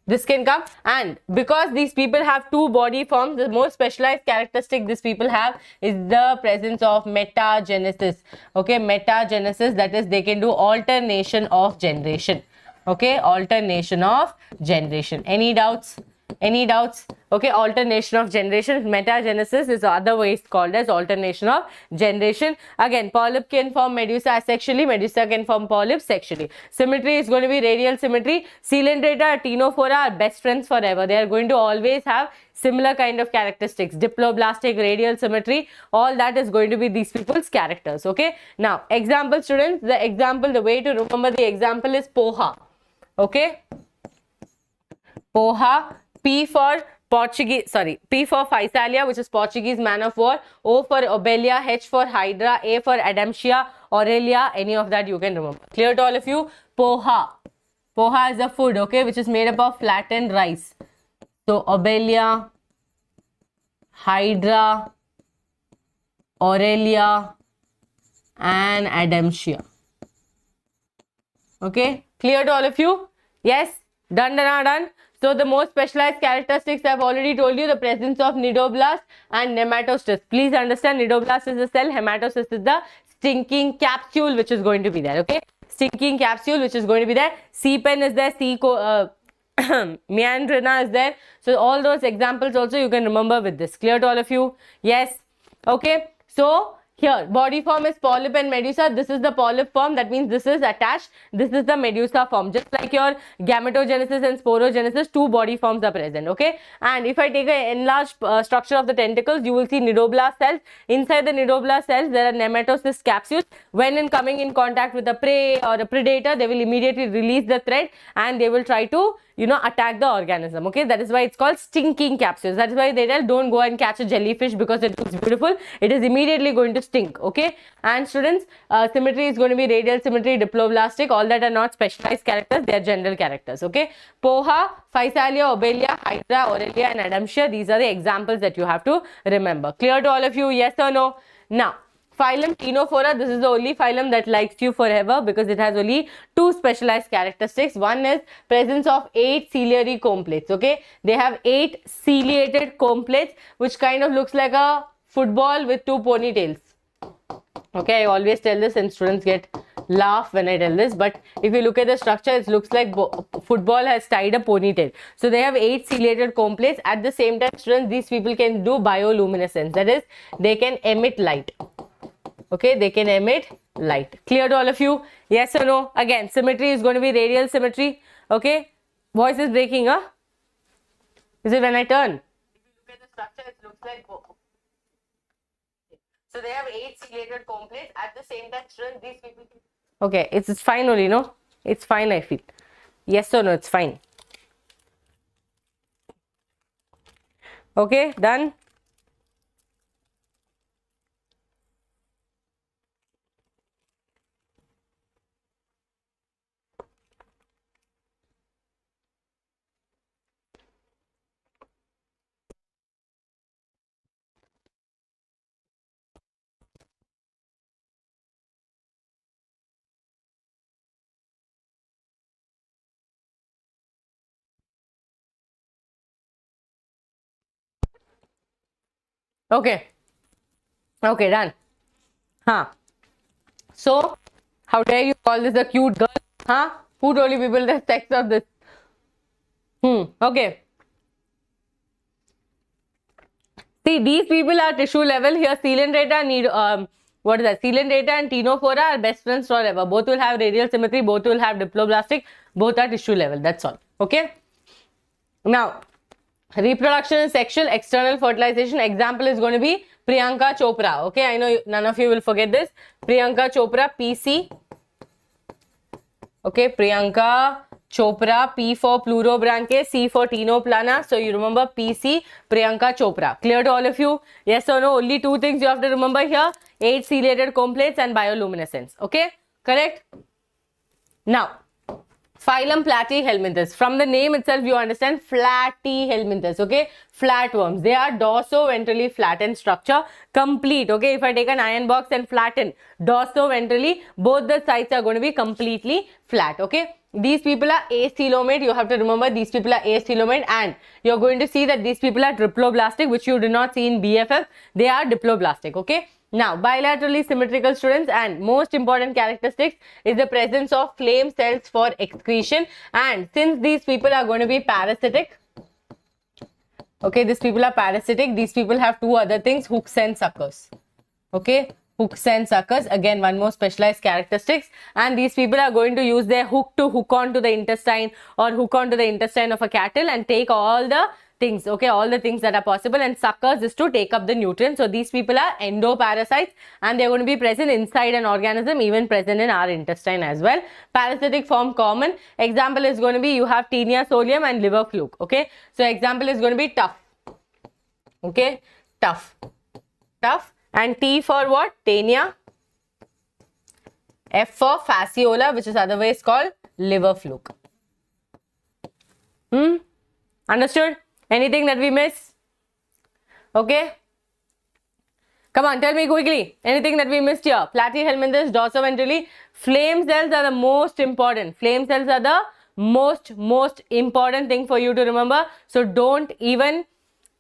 This can come, and because these people have two body forms, the most specialized characteristic these people have is the presence of metagenesis. Okay, metagenesis, that is, they can do alternation of generation. Okay, alternation of generation. Any doubts? Any doubts? Okay, alternation of generation. Metagenesis is otherwise called as alternation of generation. Again, polyp can form medusa asexually, medusa can form polyps sexually. Symmetry is going to be radial symmetry. Coelenterata, ctenophora are best friends forever. They are going to always have similar kind of characteristics. Diploblastic, radial symmetry, all that is going to be these people's characters. Okay, now example students, the way to remember the example is poha. Okay, poha. P for Physalia, which is Portuguese man of war. O for Obelia, H for Hydra, A for Adamsia, Aurelia, any of that you can remember. Clear to all of you? Poha. Poha is a food, okay, which is made up of flattened rice. So, Obelia, Hydra, Aurelia, and Adamsia. Okay, clear to all of you? Yes? Done. So the most specialized characteristics I've already told you, the presence of nidoblast and nematocyst. Please understand, nidoblast is the cell, nematocyst is the stinking capsule which is going to be there. Okay, stinking capsule which is going to be there. C-pen is there, meandrina is there. So all those examples also you can remember with this. Clear to all of you? Yes. Okay. So here, body form is polyp and medusa. This is the polyp form. That means this is attached. This is the medusa form. Just like your gametogenesis and sporogenesis, two body forms are present. Okay. And if I take an enlarged structure of the tentacles, you will see nidoblast cells. Inside the nidoblast cells, there are nematocyst capsules. When coming in contact with a prey or a predator, they will immediately release the thread and they will try to, attack the organism. Okay, that is why it's called stinking capsules. That is why they tell don't go and catch a jellyfish because it looks beautiful. It is immediately going to stink. Okay, and students, symmetry is going to be radial symmetry, diploblastic. All that are not specialized characters; they are general characters. Okay, poha, Physalia, Obelia, Hydra, Aurelia, and Adamsia. These are the examples that you have to remember. Clear to all of you? Yes or no? Now, phylum Ctenophora, this is the only phylum that likes you forever because it has only two specialized characteristics. One is presence of 8 ciliary comb plates. Okay, they have 8 ciliated comb plates which kind of looks like a football with 2 ponytails. Okay, I always tell this and students laugh when I tell this, but if you look at the structure, it looks like football has tied a ponytail. So they have 8 ciliated comb plates. At the same time, students, these people can do bioluminescence. That is, they can emit light. Okay, they can emit light. Clear to all of you? Yes or no? Again, symmetry is going to be radial symmetry. Okay, voice is breaking, huh? Is it when I turn? If you look at the structure, it looks like. So they have 8 ciliated comb plates. At the same time, students, these people. Okay, it's fine only, no? It's fine, I feel. Yes or no? It's fine. Okay, done. Okay. Okay, done. Huh. So, how dare you call this a cute girl? Huh? Who told you people the sex of this? Okay. See, these people are tissue level. Here, Coelenterata need what is that? Coelenterata and Ctenophora are best friends forever. Both will have radial symmetry. Both will have diploblastic. Both are tissue level. That's all. Okay. Now, reproduction is sexual, external fertilization. Example is going to be Priyanka Chopra. Okay, I know none of you will forget this. Priyanka Chopra, PC. Okay, Priyanka Chopra, P for plurobranche, C for tenoplana. So you remember PC, Priyanka Chopra. Clear to all of you? Yes or no? Only two things you have to remember here. 8 ciliated comb plates and bioluminescence. Okay, correct? Now, phylum Platyhelminthes. From the name itself, you understand Platyhelminthes. Okay, flatworms. They are dorso-ventrally flattened structure, complete. Okay, if I take an iron box and flatten dorso-ventrally, both the sides are going to be completely flat. Okay, these people are acelomate. You have to remember these people are acelomate, and you're going to see that these people are triploblastic, which you do not see in BFF. They are diploblastic. Okay. Now, bilaterally symmetrical students, and most important characteristics is the presence of flame cells for excretion. And since these people are going to be parasitic, Okay, these people are parasitic. These people have two other things, hooks and suckers. Okay, hooks and suckers. Again, one more specialized characteristics. And these people are going to use their hook to hook onto the intestine or hook onto the intestine of a cattle and take all the things, okay, all the things that are possible. And suckers is to take up the nutrients. So these people are endoparasites and they're going to be present inside an organism, even present in our intestine as well. Parasitic form common. Example is going to be, you have Taenia solium and liver fluke. Okay, so example is going to be tough. Okay, tough. And T for what? Taenia. F for fasciola, which is otherwise called liver fluke. Understood? Anything that we miss? Okay. Come on, tell me quickly. Anything that we missed here? Platyhelminthes, dorsoventrally. Flame cells are the most important. Flame cells are the most important thing for you to remember. So don't even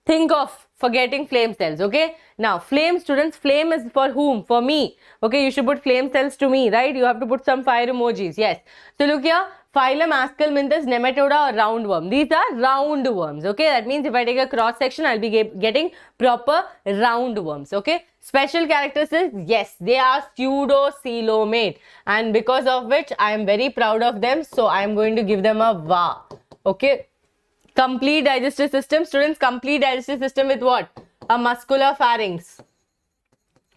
think of forgetting flame cells. Okay. Now, flame students, flame is for whom? For me. Okay, you should put flame cells to me, right? You have to put some fire emojis. Yes. So look here. Phylum Ascalminthus, nematoda or roundworm. These are roundworms. Okay, that means if I take a cross section, I'll be getting proper roundworms. Okay, special characteristics, yes, they are pseudocoelomate, and because of which I am very proud of them. So I am going to give them a VA. Okay, complete digestive system, students. Complete digestive system with what? A muscular pharynx.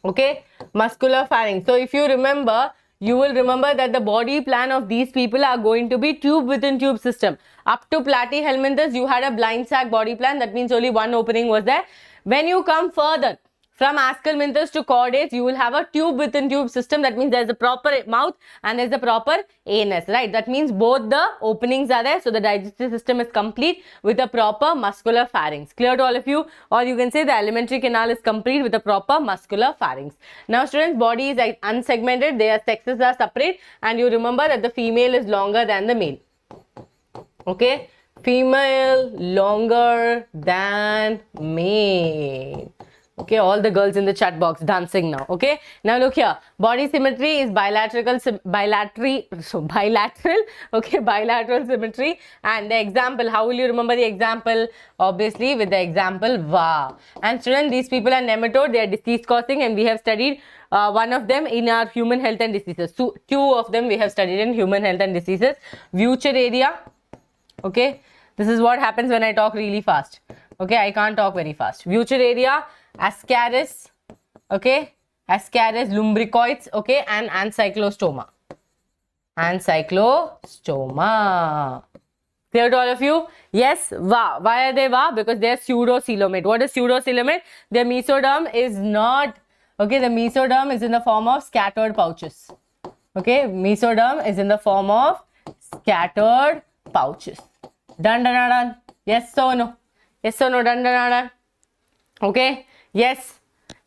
Okay, muscular pharynx. So if you remember, you will remember that the body plan of these people are going to be tube within tube system. Up to Platyhelminthes, you had a blind sac body plan. That means only one opening was there. When you come further, from Ascalminthus to chordates, you will have a tube within tube system. That means there's a proper mouth and there's a proper anus, right? That means both the openings are there. So the digestive system is complete with a proper muscular pharynx. Clear to all of you? Or you can say the alimentary canal is complete with a proper muscular pharynx. Now students, body is unsegmented. Their sexes are separate. And you remember that the female is longer than the male. Okay? Female longer than male. Okay, all the girls in the chat box dancing now. Okay, now look here. Body symmetry is bilateral. Okay, bilateral symmetry. And the example, how will you remember the example? Obviously, with the example VA. And students, these people are nematode. They are disease causing, and we have studied one of them in our human health and diseases. So, two of them we have studied in human health and diseases. Vucereria. Okay, this is what happens when I talk really fast. Okay, I can't talk very fast. Vucereria, Ascaris, okay, Ascaris lumbricoids, okay, and Ancyclostoma. Ancyclostoma. Clear to all of you? Yes, VA. Why are they VA? Because they are pseudocoelomate. What is pseudocoelomate? Their mesoderm is not, okay, the mesoderm is in the form of scattered pouches. Okay, mesoderm is in the form of scattered pouches. Done, done, done. Yes or no? Yes or no? Done, done, done. Okay. Yes.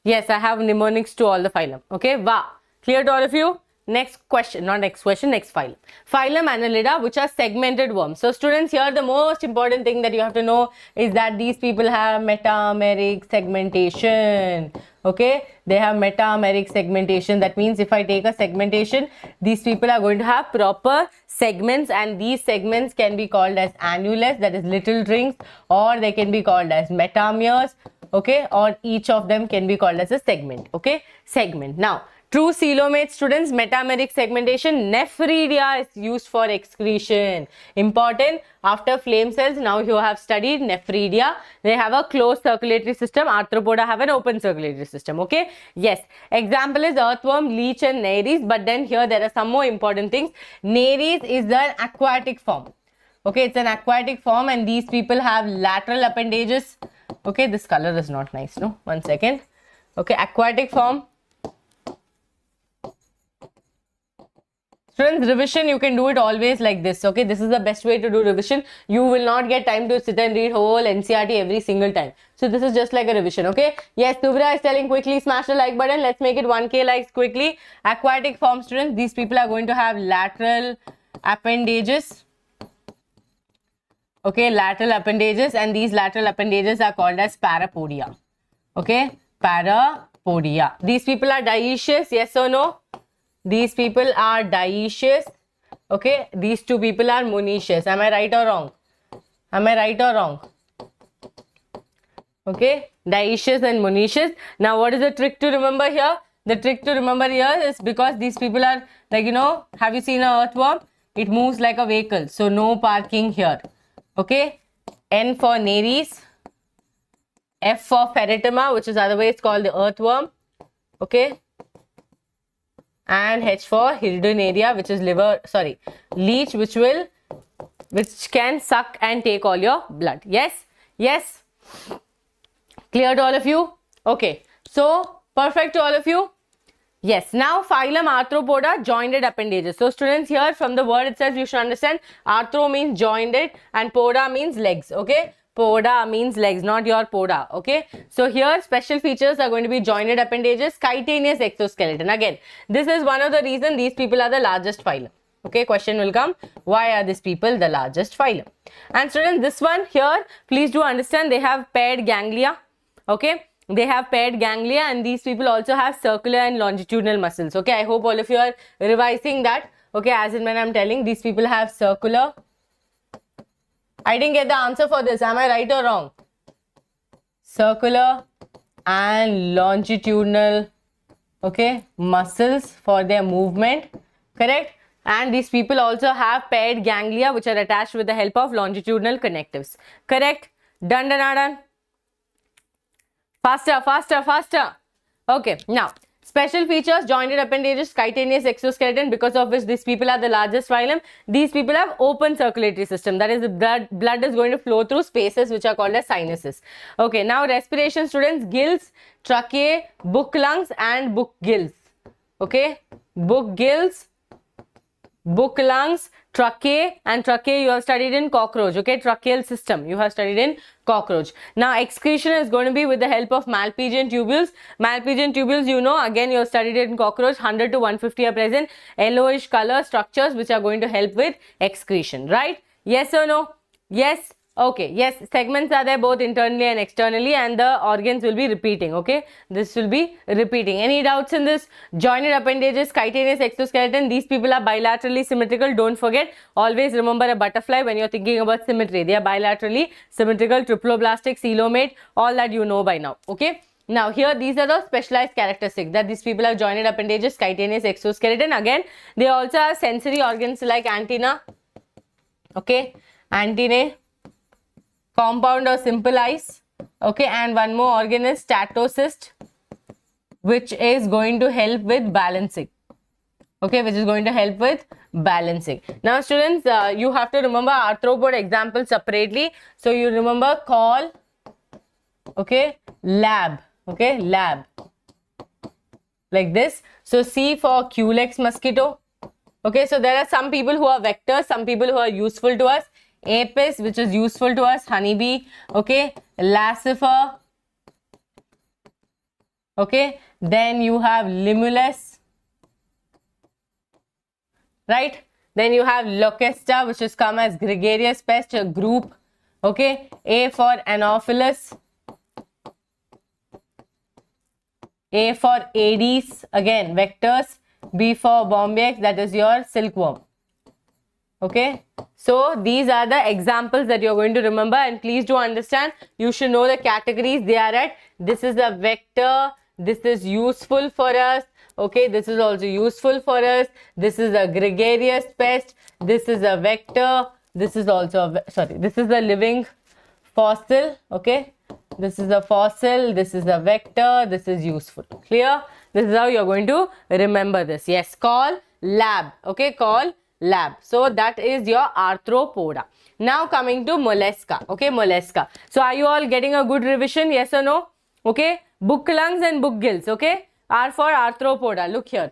Yes, I have mnemonics to all the phylum. Okay. VA. Clear to all of you? Next question. Not next question. Next phylum. Phylum Annelida, which are segmented worms. So students, here the most important thing that you have to know is that these people have metameric segmentation. Okay. They have metameric segmentation. That means if I take a segmentation, these people are going to have proper segments, and these segments can be called as annulus, that is little rings, or they can be called as metameres, okay, or each of them can be called as a segment, okay, segment. Now, true coelomate students, metameric segmentation, nephridia is used for excretion. Important, after flame cells, now you have studied nephridia. They have a closed circulatory system. Arthropoda have an open circulatory system, okay. Yes, example is earthworm, leech and nares, but then here there are some more important things. Nares is an aquatic form, okay, it's an aquatic form, and these people have lateral appendages. Okay, this color is not nice, no, 1 second. Okay, aquatic form. Students, revision, you can do it always like this, okay? This is the best way to do revision. You will not get time to sit and read whole NCERT every single time. So this is just like a revision, okay? Yes, Tubra is telling quickly smash the like button. Let's make it 1K likes quickly. Aquatic form students, these people are going to have lateral appendages. Okay, lateral appendages, and these lateral appendages are called as parapodia. Okay, parapodia. These people are dioecious, yes or no? These people are dioecious. Okay, these two people are monoecious. Am I right or wrong? Am I right or wrong? Okay, dioecious and monoecious. Now what is the trick to remember here? The trick to remember here is because these people are like, you know, have you seen an earthworm? It moves like a vehicle, so no parking here. Okay, N for Nares, F for Ferritema, which is otherwise called the earthworm. Okay, and H for Hirdonaria, which is leech, which can suck and take all your blood. Yes, yes. Clear to all of you? Okay, so perfect to all of you. Yes, now phylum Arthropoda, jointed appendages. So students, here from the word itself you should understand arthro means jointed and poda means legs. Okay, poda means legs, not your poda. Okay, so here special features are going to be jointed appendages, chitinous exoskeleton. Again, this is one of the reasons these people are the largest phylum. Okay, question will come, why are these people the largest phylum? And students, this one here, please do understand they have paired ganglia. Okay, they have paired ganglia, and these people also have circular and longitudinal muscles. Okay, I hope all of you are revising that. Okay, as in when I'm telling, these people have circular. I didn't get the answer for this. Am I right or wrong? Circular and longitudinal, okay, muscles for their movement. Correct? And these people also have paired ganglia which are attached with the help of longitudinal connectives. Correct? Done, done, done. Faster, faster, faster. Okay, now special features, jointed appendages, chitinous exoskeleton, because of which these people are the largest phylum. These people have open circulatory system, that is the blood is going to flow through spaces which are called as sinuses. Okay, now respiration, students, gills, tracheae, book lungs and book gills. Okay, book gills, book lungs, tracheae, and tracheae you have studied in cockroach. Okay, tracheal system you have studied in cockroach. Now excretion is going to be with the help of Malpighian tubules. Malpighian tubules, you know, again you have studied it in cockroach. 100 to 150 are present, yellowish color structures which are going to help with excretion, right? Yes or no? Yes. Okay, yes, segments are there both internally and externally, and the organs will be repeating. Okay, this will be repeating. Any doubts in this? Jointed appendages, chitinous exoskeleton, these people are bilaterally symmetrical. Don't forget, always remember a butterfly when you're thinking about symmetry. They are bilaterally symmetrical, triploblastic, coelomate, all that you know by now. Okay, now here these are the specialized characteristics that these people have: jointed appendages, chitinous exoskeleton. Again, they also have sensory organs like antenna. Okay, antennae, compound or simple eyes. Okay, and one more organ is statocyst, which is going to help with balancing. Okay, which is going to help with balancing. Now students, you have to remember arthropod example separately. So you remember call, okay, lab, okay, lab, like this. So C for Culex mosquito. Okay, so there are some people who are vectors, some people who are useful to us. Apis, which is useful to us, honeybee. Okay, Lassifer. Okay, then you have Limulus, right? Then you have Locusta, which is come as gregarious pest, a group. Okay, A for Anopheles, A for Aedes, again vectors. B for Bombyx, that is your silkworm. Okay, so these are the examples that you're going to remember, and please do understand, you should know the categories they are at. This is a vector, this is useful for us. Okay, this is also useful for us. This is a gregarious pest, this is a vector, this is also this is a living fossil. Okay, this is a fossil, this is a vector, this is useful. Clear? This is how you're going to remember this. Yes, call lab. Okay, call lab. So that is your arthropoda. Now coming to mollusca. Okay, mollusca. So are you all getting a good revision? Yes or no? Okay, book lungs and book gills. Okay, are for arthropoda. Look here,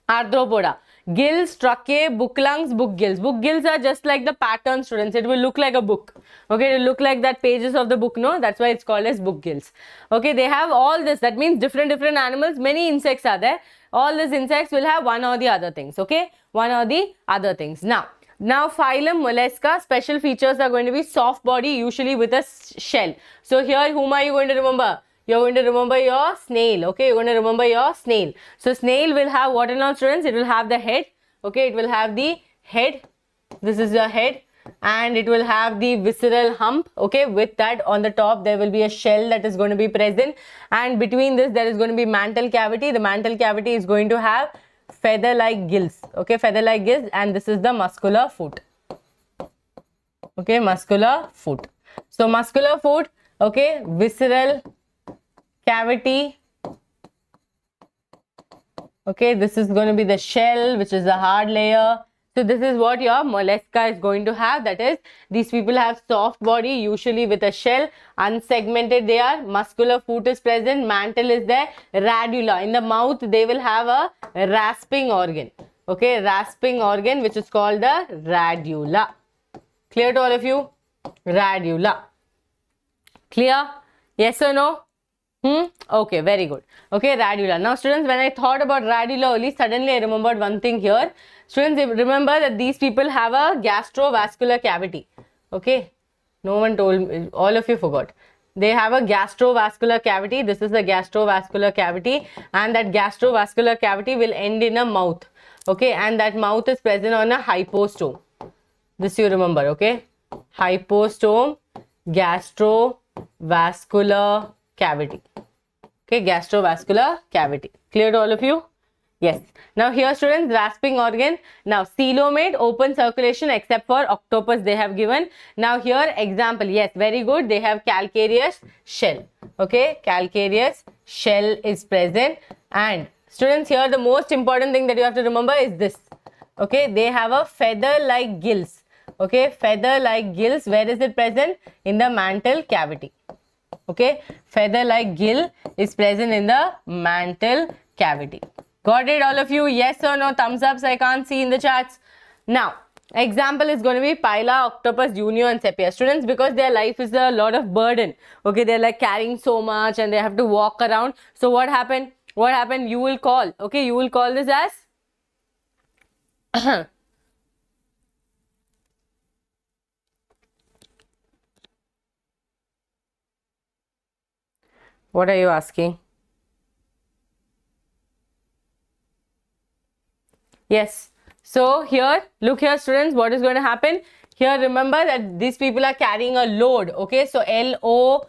arthropoda. Gills, tracheae, book lungs, book gills. Book gills are just like the pattern, students. It will look like a book. Okay, it will look like that pages of the book. No, that's why it's called as book gills. Okay, they have all this. That means different animals. Many insects are there. All these insects will have one or the other things. Okay, one or the other things. Now phylum mollusca, special features are going to be soft body, usually with a shell. So here, whom are you going to remember? You're going to remember your snail. Okay, you're going to remember your snail. So snail will have what and all, students? It will have the head. Okay, it will have the head. This is the head. and it will have the visceral hump. Okay, with that on the top there will be a shell that is going to be present, and between this there is going to be mantle cavity. The mantle cavity is going to have feather like gills. Okay, feather like gills, and this is the muscular foot. Okay, muscular foot. So muscular foot, okay, visceral cavity. Okay, this is going to be the shell, which is the hard layer. So this is what your mollusca is going to have. That is, these people have soft body, usually with a shell, unsegmented they are, muscular foot is present, mantle is there, radula. In the mouth, they will have a rasping organ. Okay, rasping organ, which is called the radula. Clear to all of you? Radula. Clear? Yes or no? Okay, very good. Okay, radula. Now, students, when I thought about radula only, suddenly I remembered one thing here. Students, remember that these people have a gastrovascular cavity. Okay, no one told me, all of you forgot. They have a gastrovascular cavity. This is the gastrovascular cavity, and that gastrovascular cavity will end in a mouth. Okay, and that mouth is present on a hypostome. This you remember, okay? Hypostome, gastrovascular cavity. Okay, gastrovascular cavity. Clear to all of you? Yes. Now here, students, rasping organ. Now coelomate, open circulation except for octopus they have given. Now here, example. Yes, very good. They have calcareous shell. Okay, calcareous shell is present. And students, here the most important thing that you have to remember is this. Okay, they have a feather-like gills. Okay, feather-like gills. Where is it present? In the mantle cavity. Okay, feather-like gill is present in the mantle cavity. Got it, all of you? Yes or no? Thumbs ups I can't see in the chats. Now, example is going to be Pila, octopus, junior and sepia. Students, because their life is a lot of burden. Okay, they're like carrying so much and they have to walk around. So what happened? What happened? You will call. Okay, you will call this as what are you asking? Yes. So here, look here, students, what is going to happen? Here, remember that these people are carrying a load. Okay, so L-O-A-D.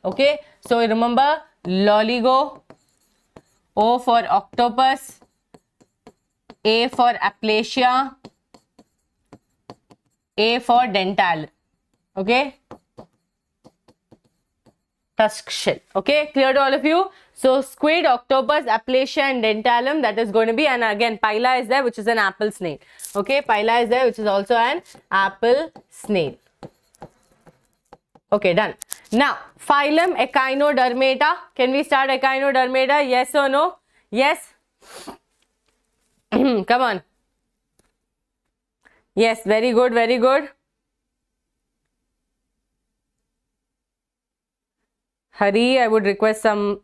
Okay, so remember loligo, O for octopus, A for aplasia, A for dental. Okay, tusk shell. Okay, clear to all of you? So squid, octopus, aplasia and dentalum, that is going to be, and again pila is there, which is an apple snail. Okay, pila is there, which is also an apple snail. Okay, done. Now, phylum Echinodermata. Can we start Echinodermata? Yes or no? Yes? Come on. Yes, very good, very good. Hari, I would request some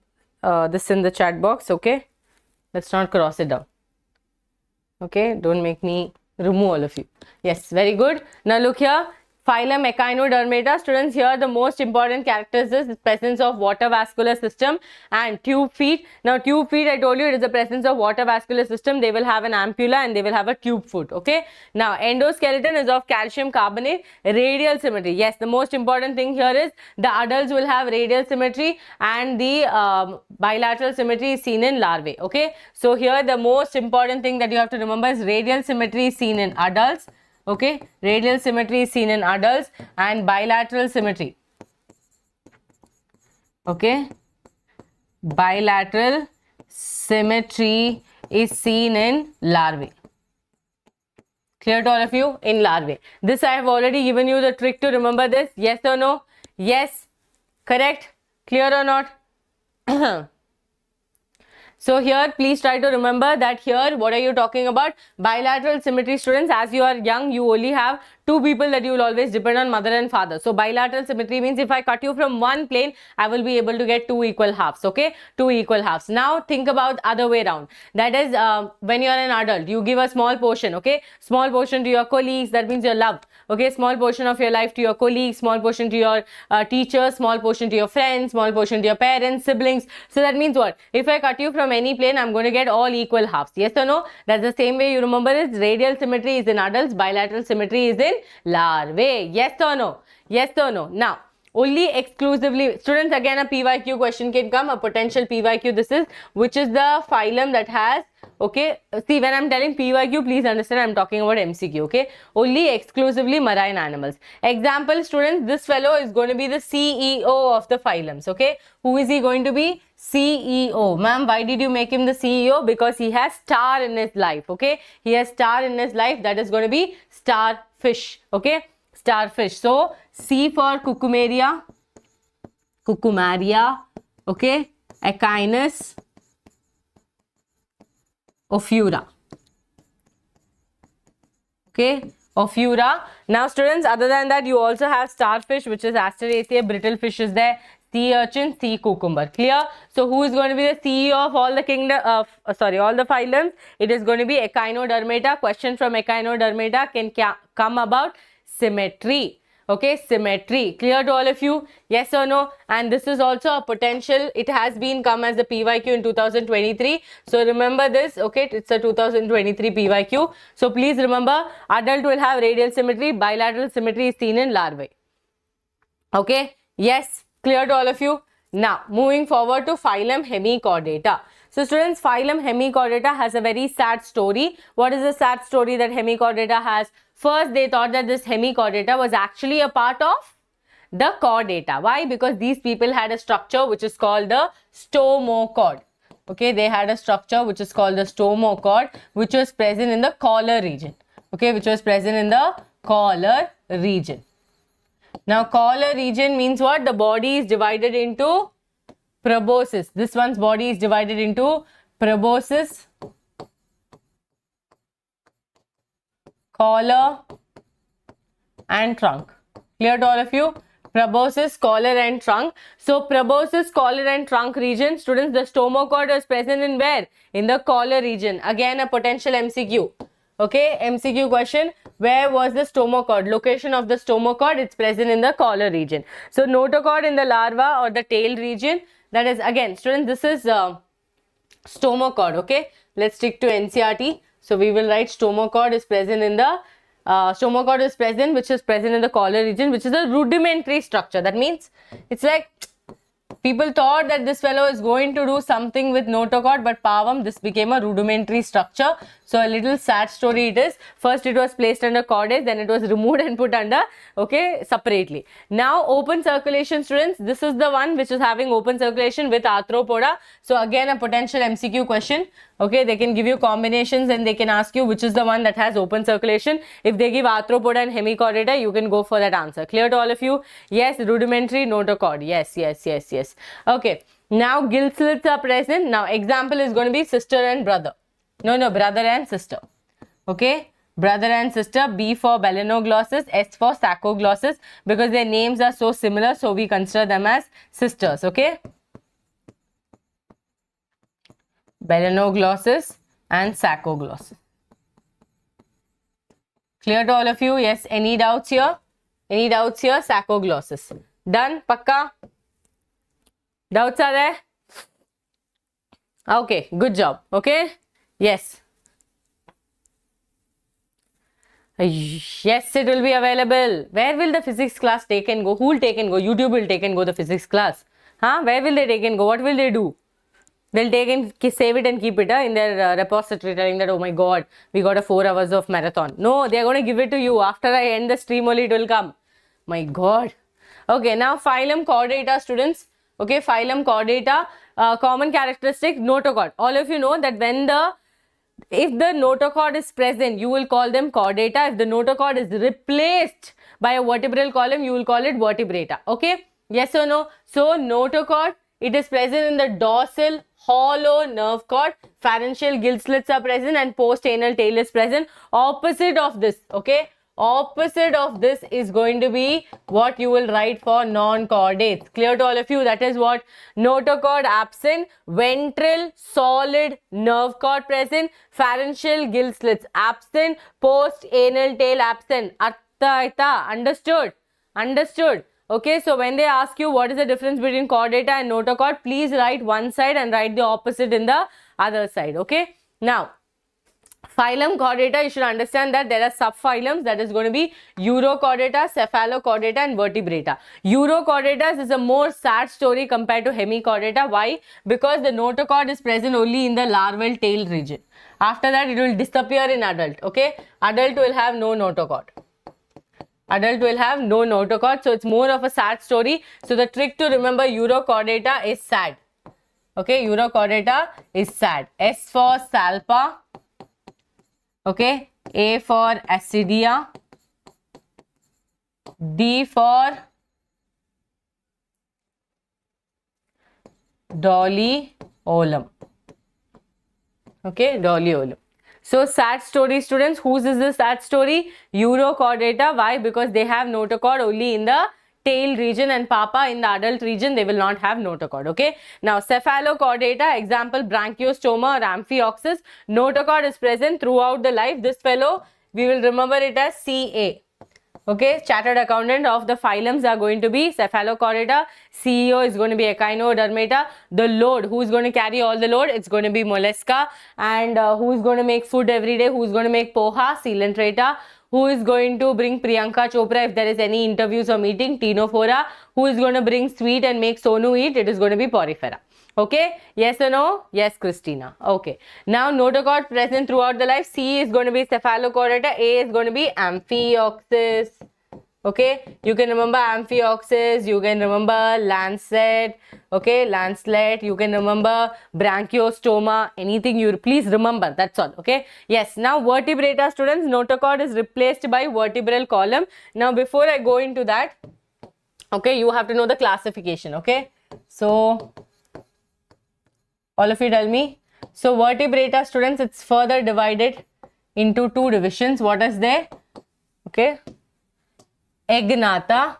this in the chat box. Okay, let's not cross it down. Okay, don't make me remove all of you. Yes, very good. Now look here. Phylum Echinodermata. Students, here the most important characters is the presence of water vascular system and tube feet. Now tube feet, I told you it is the presence of water vascular system. They will have an ampulla and they will have a tube foot. Okay. Now endoskeleton is of calcium carbonate. Radial symmetry. Yes, the most important thing here is the adults will have radial symmetry and the bilateral symmetry is seen in larvae. Okay. So here the most important thing that you have to remember is radial symmetry is seen in adults. Okay, radial symmetry is seen in adults and bilateral symmetry. Okay, bilateral symmetry is seen in larvae. Clear to all of you? In larvae. This I have already given you the trick to remember this. Yes or no? Yes. Correct? Clear or not? So here, please try to remember that here, what are you talking about? Bilateral symmetry, students. As you are young, you only have two people that you will always depend on, mother and father. So bilateral symmetry means if I cut you from one plane, I will be able to get two equal halves. Okay, two equal halves. Now think about other way around. That is, when you are an adult, you give a small portion. Okay, small portion to your colleagues. That means your love. Okay, small portion of your life to your colleagues, small portion to your teachers, small portion to your friends, small portion to your parents, siblings. So that means what? If I cut you from any plane, I'm going to get all equal halves. Yes or no? That's the same way you remember is radial symmetry is in adults, bilateral symmetry is in larvae. Yes or no? Yes or no? Now, only exclusively, students, again a PYQ question can come, a potential PYQ. This is, which is the phylum that has, okay, see, when I'm telling PYQ, please understand I'm talking about MCQ, okay, only exclusively marine animals. Example, students, this fellow is going to be the CEO of the phylums, okay. Who is he going to be? CEO. Ma'am, why did you make him the CEO? Because he has star in his life, okay. He has star in his life, that is going to be starfish, okay. Starfish. So, C for cucumaria, okay, Echinus, Ophiura, okay, Ophiura. Now students, other than that, you also have starfish, which is Asteraceae, brittle fish is there, sea urchin, sea cucumber. Clear? So who is going to be the CEO of all the kingdom of all the phylums? It is going to be Echinodermata. Question from Echinodermata can come about symmetry. Okay, symmetry. Clear to all of you? Yes or no? And this is also a potential. It has been come as the PYQ in 2023. So remember this. Okay, it's a 2023 PYQ. So please remember, adult will have radial symmetry. Bilateral symmetry is seen in larvae. Okay. Yes. Clear to all of you? Now, moving forward to phylum Hemichordata. So students, phylum Hemichordata has a very sad story. What is the sad story that Hemichordata has? First, they thought that this Hemichordata was actually a part of the chordata. Why? Because these people had a structure which is called the stomochord. Okay, they had a structure which is called the stomochord, which was present in the collar region. Okay, which was present in the collar region. Now, collar region means what? The body is divided into proboscis. This one's body is divided into proboscis, collar and trunk. Clear to all of you? Proboscis, collar and trunk. So proboscis, collar and trunk region, students, the stomochord is present in where? In the collar region. Again a potential MCQ. Okay, MCQ question. Where was the stomochord? Location of the stomochord, it's present in the collar region. So notochord in the larva or the tail region. That is, again, students, this is stomochord. Okay, let's stick to NCERT. So we will write stomochord is present in the which is present in the collar region, which is a rudimentary structure. That means it's like people thought that this fellow is going to do something with notochord, but pavam, this became a rudimentary structure. So a little sad story it is. First it was placed under chordates, then it was removed and put under, okay, separately. Now open circulation, students, this is the one which is having open circulation with arthropoda. So again a potential MCQ question. Okay, they can give you combinations and they can ask you which is the one that has open circulation. If they give arthropoda and hemichordata, you can go for that answer. Clear to all of you? Yes, rudimentary notochord. Yes, yes, yes, yes. Okay, now gill slits are present. Now example is going to be sister and brother. No, brother and sister. Okay, brother and sister. B for balanoglossus, S for saccoglossus, because their names are so similar, so we consider them as sisters. Okay, balanoglossus and saccoglossus. Clear to all of you? Yes. Any doubts here? Any doubts here? Saccoglossus. Done? Pakka? Doubts are there? Okay. Good job. Okay. Yes. Yes, it will be available. Where will the physics class take and go? Who will take and go? YouTube will take and go the physics class. Huh? Where will they take and go? What will they do? They'll take and save it and keep it in their repository, telling that, oh my god, we got a 4 hours of marathon. No, they are going to give it to you. After I end the stream only it will come. My god. Okay, now phylum chordata, students. Okay, phylum chordata, common characteristic, notochord. All of you know that if the notochord is present, you will call them chordata. If the notochord is replaced by a vertebral column, you will call it vertebrata. Okay, yes or no? So notochord, it is present in the dorsal hollow nerve cord. Pharyngeal gill slits are present and post-anal tail is present. Opposite of this, okay, Opposite of this is going to be what you will write for non-chordates. Clear to all of you? That is what? Notochord absent, ventral solid nerve cord present, pharyngeal gill slits absent, post-anal tail absent. Artha aita? Understood? Understood? Okay, so when they ask you what is the difference between chordata and notochord, please write one side and write the opposite in the other side. Okay, now phylum chordata, you should understand that there are subphylums, that is going to be urochordata, cephalochordata and vertebrata. Urochordatas is a more sad story compared to hemichordata. Why? Because the notochord is present only in the larval tail region. After that it will disappear in adult. Okay, adult will have no notochord. Adult will have no notochord, so it's more of a sad story. So the trick to remember urochordata is sad. Okay, urochordata is sad. S for salpa. Okay, A for acidia, D for doliolum. Okay, doliolum. So sad story, students. Whose is the sad story? Urochordata. Why? Because they have notochord only in the tail region, and papa in the adult region they will not have notochord. Okay, now cephalochordata, example branchiostoma or amphioxus. Notochord is present throughout the life. This fellow we will remember it as CA. Okay, chartered accountant of the phylums are going to be cephalochordata. CEO is going to be echinodermata. The load, who is going to carry all the load? It's going to be mollusca. And who is going to make food every day? Who is going to make poha? Coelenterata. Who is going to bring Priyanka Chopra if there is any interviews or meeting? Ctenophora. Who is going to bring sweet and make Sonu eat? It is going to be Porifera. Okay, yes or no? Yes, Christina. Okay, now notochord present throughout the life. C is going to be cephalochordata. A is going to be amphioxus. Okay, you can remember amphioxus, you can remember lancet. Okay, lancelet, you can remember branchiostoma. Anything you please remember, that's all. Okay, yes. Now vertebrata, students, notochord is replaced by vertebral column. Now before I go into that, okay, you have to know the classification. Okay, so all of you tell me. So vertebrata, students, it's further divided into two divisions. What is there? Okay, Egnata.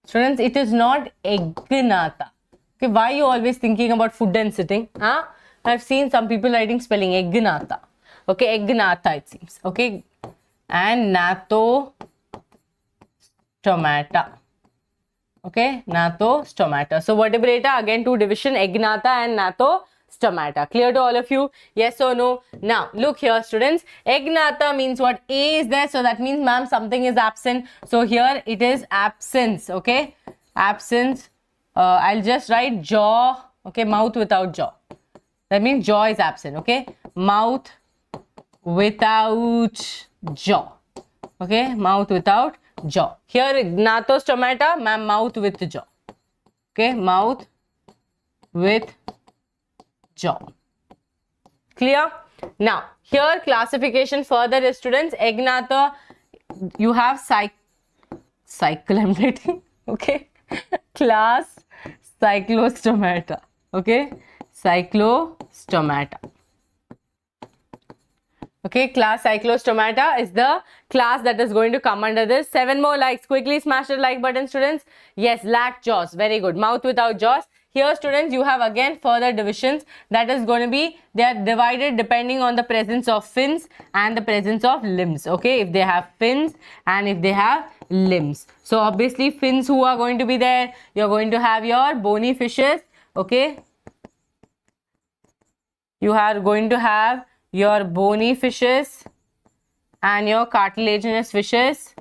Students, it is not Egnata. Okay, why are you always thinking about food and sitting? Huh? I've seen some people writing spelling Egnata. Okay, Egnata it seems. Okay, and Natho stomata. Okay, Natho stomata. So vertebrata, again two division, Egnata and Natho stomata. Clear to all of you? Yes or no? Now look here, students. Egnata means what? A is there, so that means, ma'am, something is absent. So here it is absence. Okay, absence. I'll just write jaw. Okay, mouth without jaw. That means jaw is absent. Okay, mouth without jaw. Okay, mouth without jaw. Here gnatostomata, ma'am, mouth with jaw. Okay, mouth with jaw. Clear? Now here classification further is, students, Egnata, you have cycle I'm writing. Okay, class cyclostomata. Okay, cyclostomata. Okay, class cyclostomata is the class that is going to come under this. 7 more likes. Quickly smash the like button, students. Yes, lack jaws. Very good. Mouth without jaws. Here, students, you have again further divisions. That is going to be, they are divided depending on the presence of fins and the presence of limbs. Okay, if they have fins and if they have limbs. So obviously fins, who are going to be there? You're going to have your bony fishes. Okay, you are going to have your bony fishes and your cartilaginous fishes.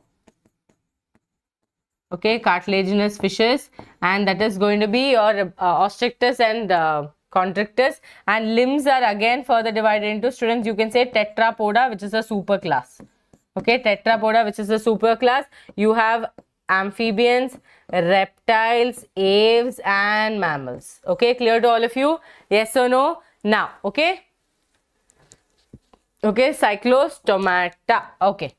Okay, cartilaginous fishes, and that is going to be your ostrictus and constrictus. And limbs are again further divided into, students, you can say tetrapoda, which is a super class. Okay, tetrapoda, which is a super class. You have amphibians, reptiles, aves and mammals. Okay, clear to all of you? Yes or no? Now, okay. Okay, cyclostomata. Okay.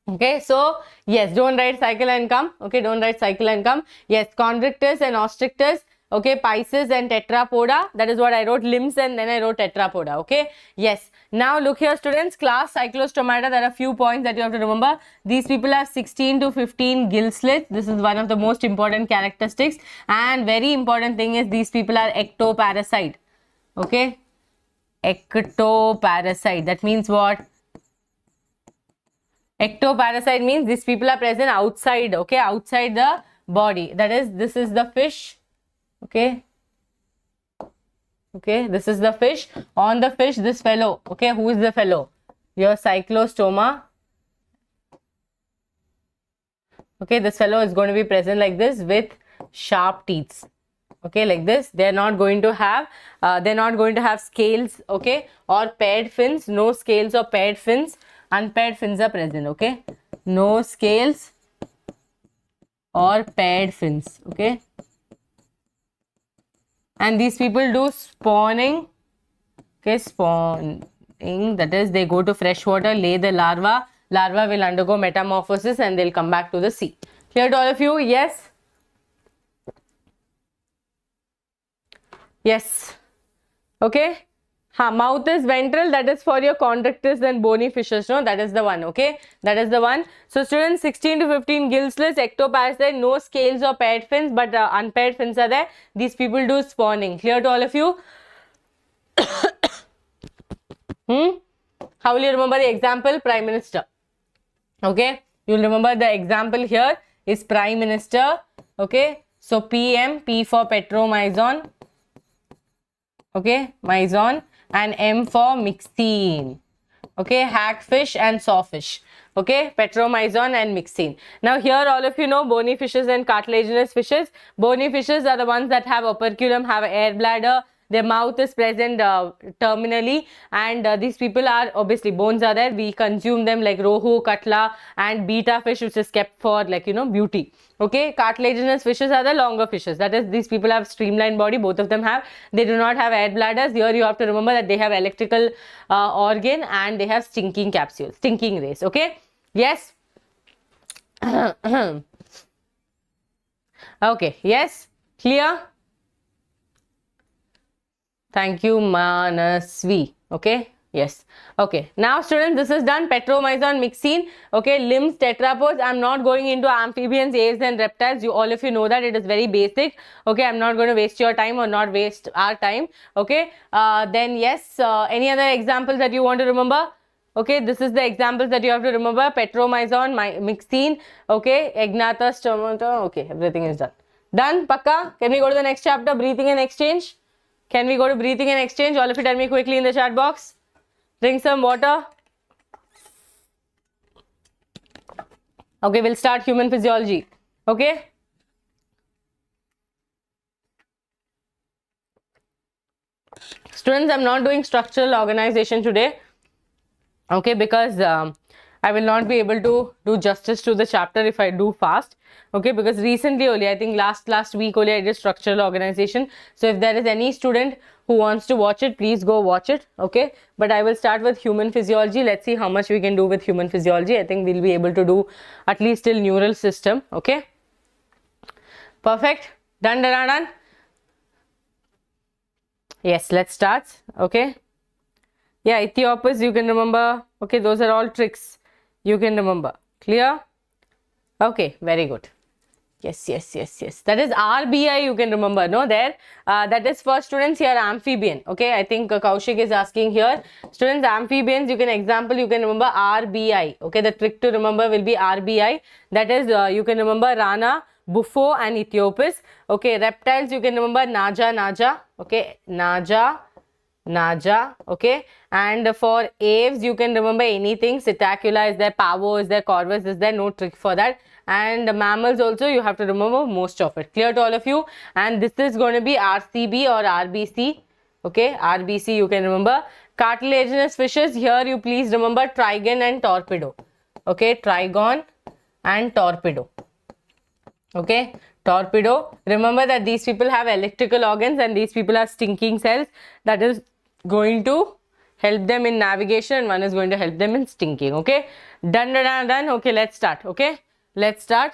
Okay, so yes, don't write cycle and come. Okay, don't write cycle and come. Yes, constrictus and ostrictus. Okay, Pisces and Tetrapoda. That is what I wrote, limbs, and then I wrote Tetrapoda. Okay, yes. Now look here, students, class Cyclostomata. There are a few points that you have to remember. These people have 16 to 15 gill slits. This is one of the most important characteristics, and very important thing is these people are ectoparasite. Okay, ectoparasite. That means what? Ectoparasite means these people are present outside, okay, outside the body. That is, this is the fish, okay, okay, this is the fish. On the fish, this fellow, okay, who is the fellow? Your cyclostoma. Okay, this fellow is going to be present like this with sharp teeth. Okay, like this. They're not going to have scales, okay, or paired fins. No scales or paired fins. Unpaired fins are present, okay. No scales or paired fins, okay. And these people do spawning, okay, spawning. That is, they go to fresh water, lay the larva. Larva will undergo metamorphosis and they'll come back to the sea. Clear to all of you? Yes? Yes. Okay. Mouth is ventral, that is for your chondrichthyes and bony fishes, no? That is the one, okay? That is the one. So students, 16 to 15 gill slits, ectoparasite, no scales or paired fins, but unpaired fins are there. These people do spawning. Clear to all of you? How will you remember the example? Prime Minister. Okay? You will remember the example here is Prime Minister. Okay? So PM, P for petromyzon. Okay? Myzon. And M for mixine. Okay, hagfish and sawfish. Okay, petromyzon and mixine. Now here all of you know bony fishes and cartilaginous fishes. Bony fishes are the ones that have operculum, have air bladder. Their mouth is present terminally, and these people are obviously bones are there. We consume them like rohu, katla, and beta fish, which is kept for like beauty. Okay, cartilaginous fishes are the longer fishes. That is, these people have streamlined body. Both of them have. They do not have air bladders. Here you have to remember that they have electrical organ and they have stinking capsules, stinking rays. Okay. Yes. Okay. Yes. Clear. Thank you, Manasvi. Okay. Yes. Okay. Now, students, this is done. Petromyzon, mixine. Okay. Limbs, tetrapods. I'm not going into amphibians, aves, and reptiles. All of you know that it is very basic. Okay. I'm not going to waste your time or not waste our time. Okay. Then yes. Any other examples that you want to remember? Okay. This is the examples that you have to remember. Petromyzon, mixine. Okay. Egnatha, stomata. Okay. Everything is done. Done. Pakka. Can we go to the next chapter? Breathing and exchange. Can we go to breathing and exchange? All of you tell me quickly in the chat box. Drink some water. Okay, we'll start human physiology. Okay. Students, I'm not doing structural organization today. Okay, because I will not be able to do justice to the chapter if I do fast. Okay, because recently only, I think last week only I did structural organization. So if there is any student who wants to watch it, please go watch it. Okay, but I will start with human physiology. Let's see how much we can do with human physiology. I think we'll be able to do at least till neural system. Okay, perfect. Done. Yes, let's start. Okay. Yeah, Ethiopus, you can remember. Okay, those are all tricks you can remember. Clear? Okay, very good. Yes. That is RBI, you can remember. No, there. That is for students here, amphibian. Okay, I think Kaushik is asking here. Students, amphibians, you can remember RBI. Okay, the trick to remember will be RBI. That is, you can remember Rana, Buffo, and Ethiopus. Okay, reptiles, you can remember Naja. Okay, Naja. Okay, and for aves you can remember anything. Psittacula is there, Pavo is there, Corvus is there, no trick for that. And mammals also you have to remember most of it. Clear to all of you? And this is going to be RCB or RBC. Okay, RBC you can remember. Cartilaginous fishes, here you please remember trigon and torpedo. Okay, trigon and torpedo. Okay, torpedo. Remember that these people have electrical organs and these people have stinking cells. That is going to help them in navigation and one is going to help them in stinking. Okay, done. Okay, let's start. Okay, let's start.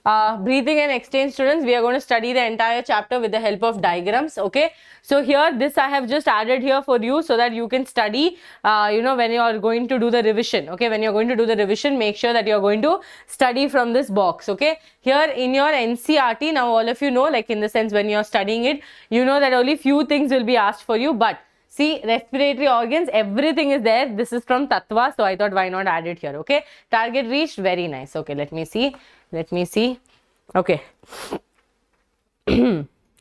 breathing and exchange, students, we are going to study the entire chapter with the help of diagrams. Okay, so here this I have just added here for you so that you can study when you are going to do the revision. Okay, when you're going to do the revision, make sure that you're going to study from this box. Okay, here in your NCRT, now all of you know, like in the sense when you're studying it, you know that only few things will be asked for you, but see, respiratory organs, everything is there. This is from Tattva, so I thought why not add it here. Okay, target reached, very nice. Okay, let me see. Okay.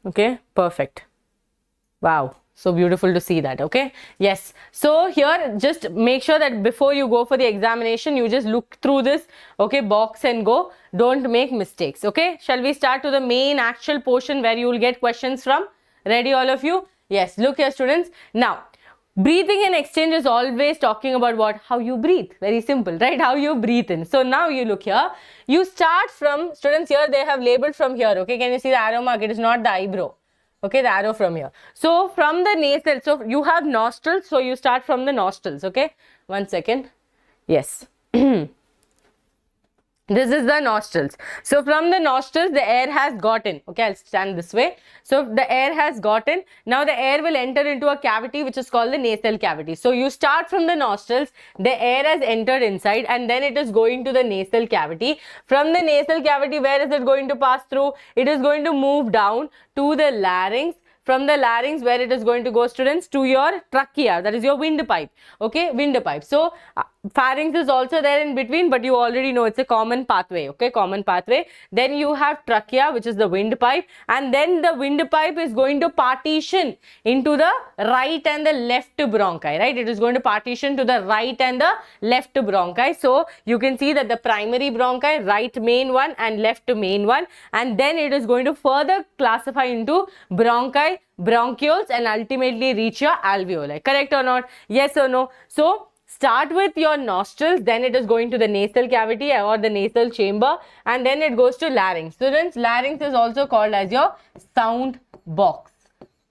Okay, perfect. Wow, so beautiful to see that. Okay, yes, so here just make sure that before you go for the examination, you just look through this, okay, box and go. Don't make mistakes. Okay, shall we start to the main actual portion where you will get questions from? Ready, all of you? Yes, look here, students. Now, breathing and exchange is always talking about what? How you breathe. Very simple, right? How you breathe in. So now you look here. You start from, students, here they have labeled from here. Okay, can you see the arrow mark? It is not the eyebrow. Okay, the arrow from here. So from the nasal, so you have nostrils. So you start from the nostrils. Okay, 1 second. Yes. This is the nostrils. So from the nostrils, the air has gotten. Okay, I'll stand this way. So the air has gotten. Now the air will enter into a cavity which is called the nasal cavity. So you start from the nostrils, the air has entered inside and then it is going to the nasal cavity. From the nasal cavity, where is it going to pass through? It is going to move down to the larynx. From the larynx, where it is going to go, students, to your trachea, that is your windpipe. Okay, windpipe. So pharynx is also there in between, but you already know it's a common pathway. Okay, common pathway. Then you have trachea, which is the windpipe, and then the windpipe is going to partition into the right and the left bronchi, right? It is going to partition to the right and the left bronchi. So you can see that the primary bronchi, right main one and left main one, and then it is going to further classify into bronchi, bronchioles, and ultimately reach your alveoli. Correct or not? Yes or no? So start with your nostrils, then it is going to the nasal cavity or the nasal chamber, and then it goes to larynx. Students, larynx is also called as your sound box.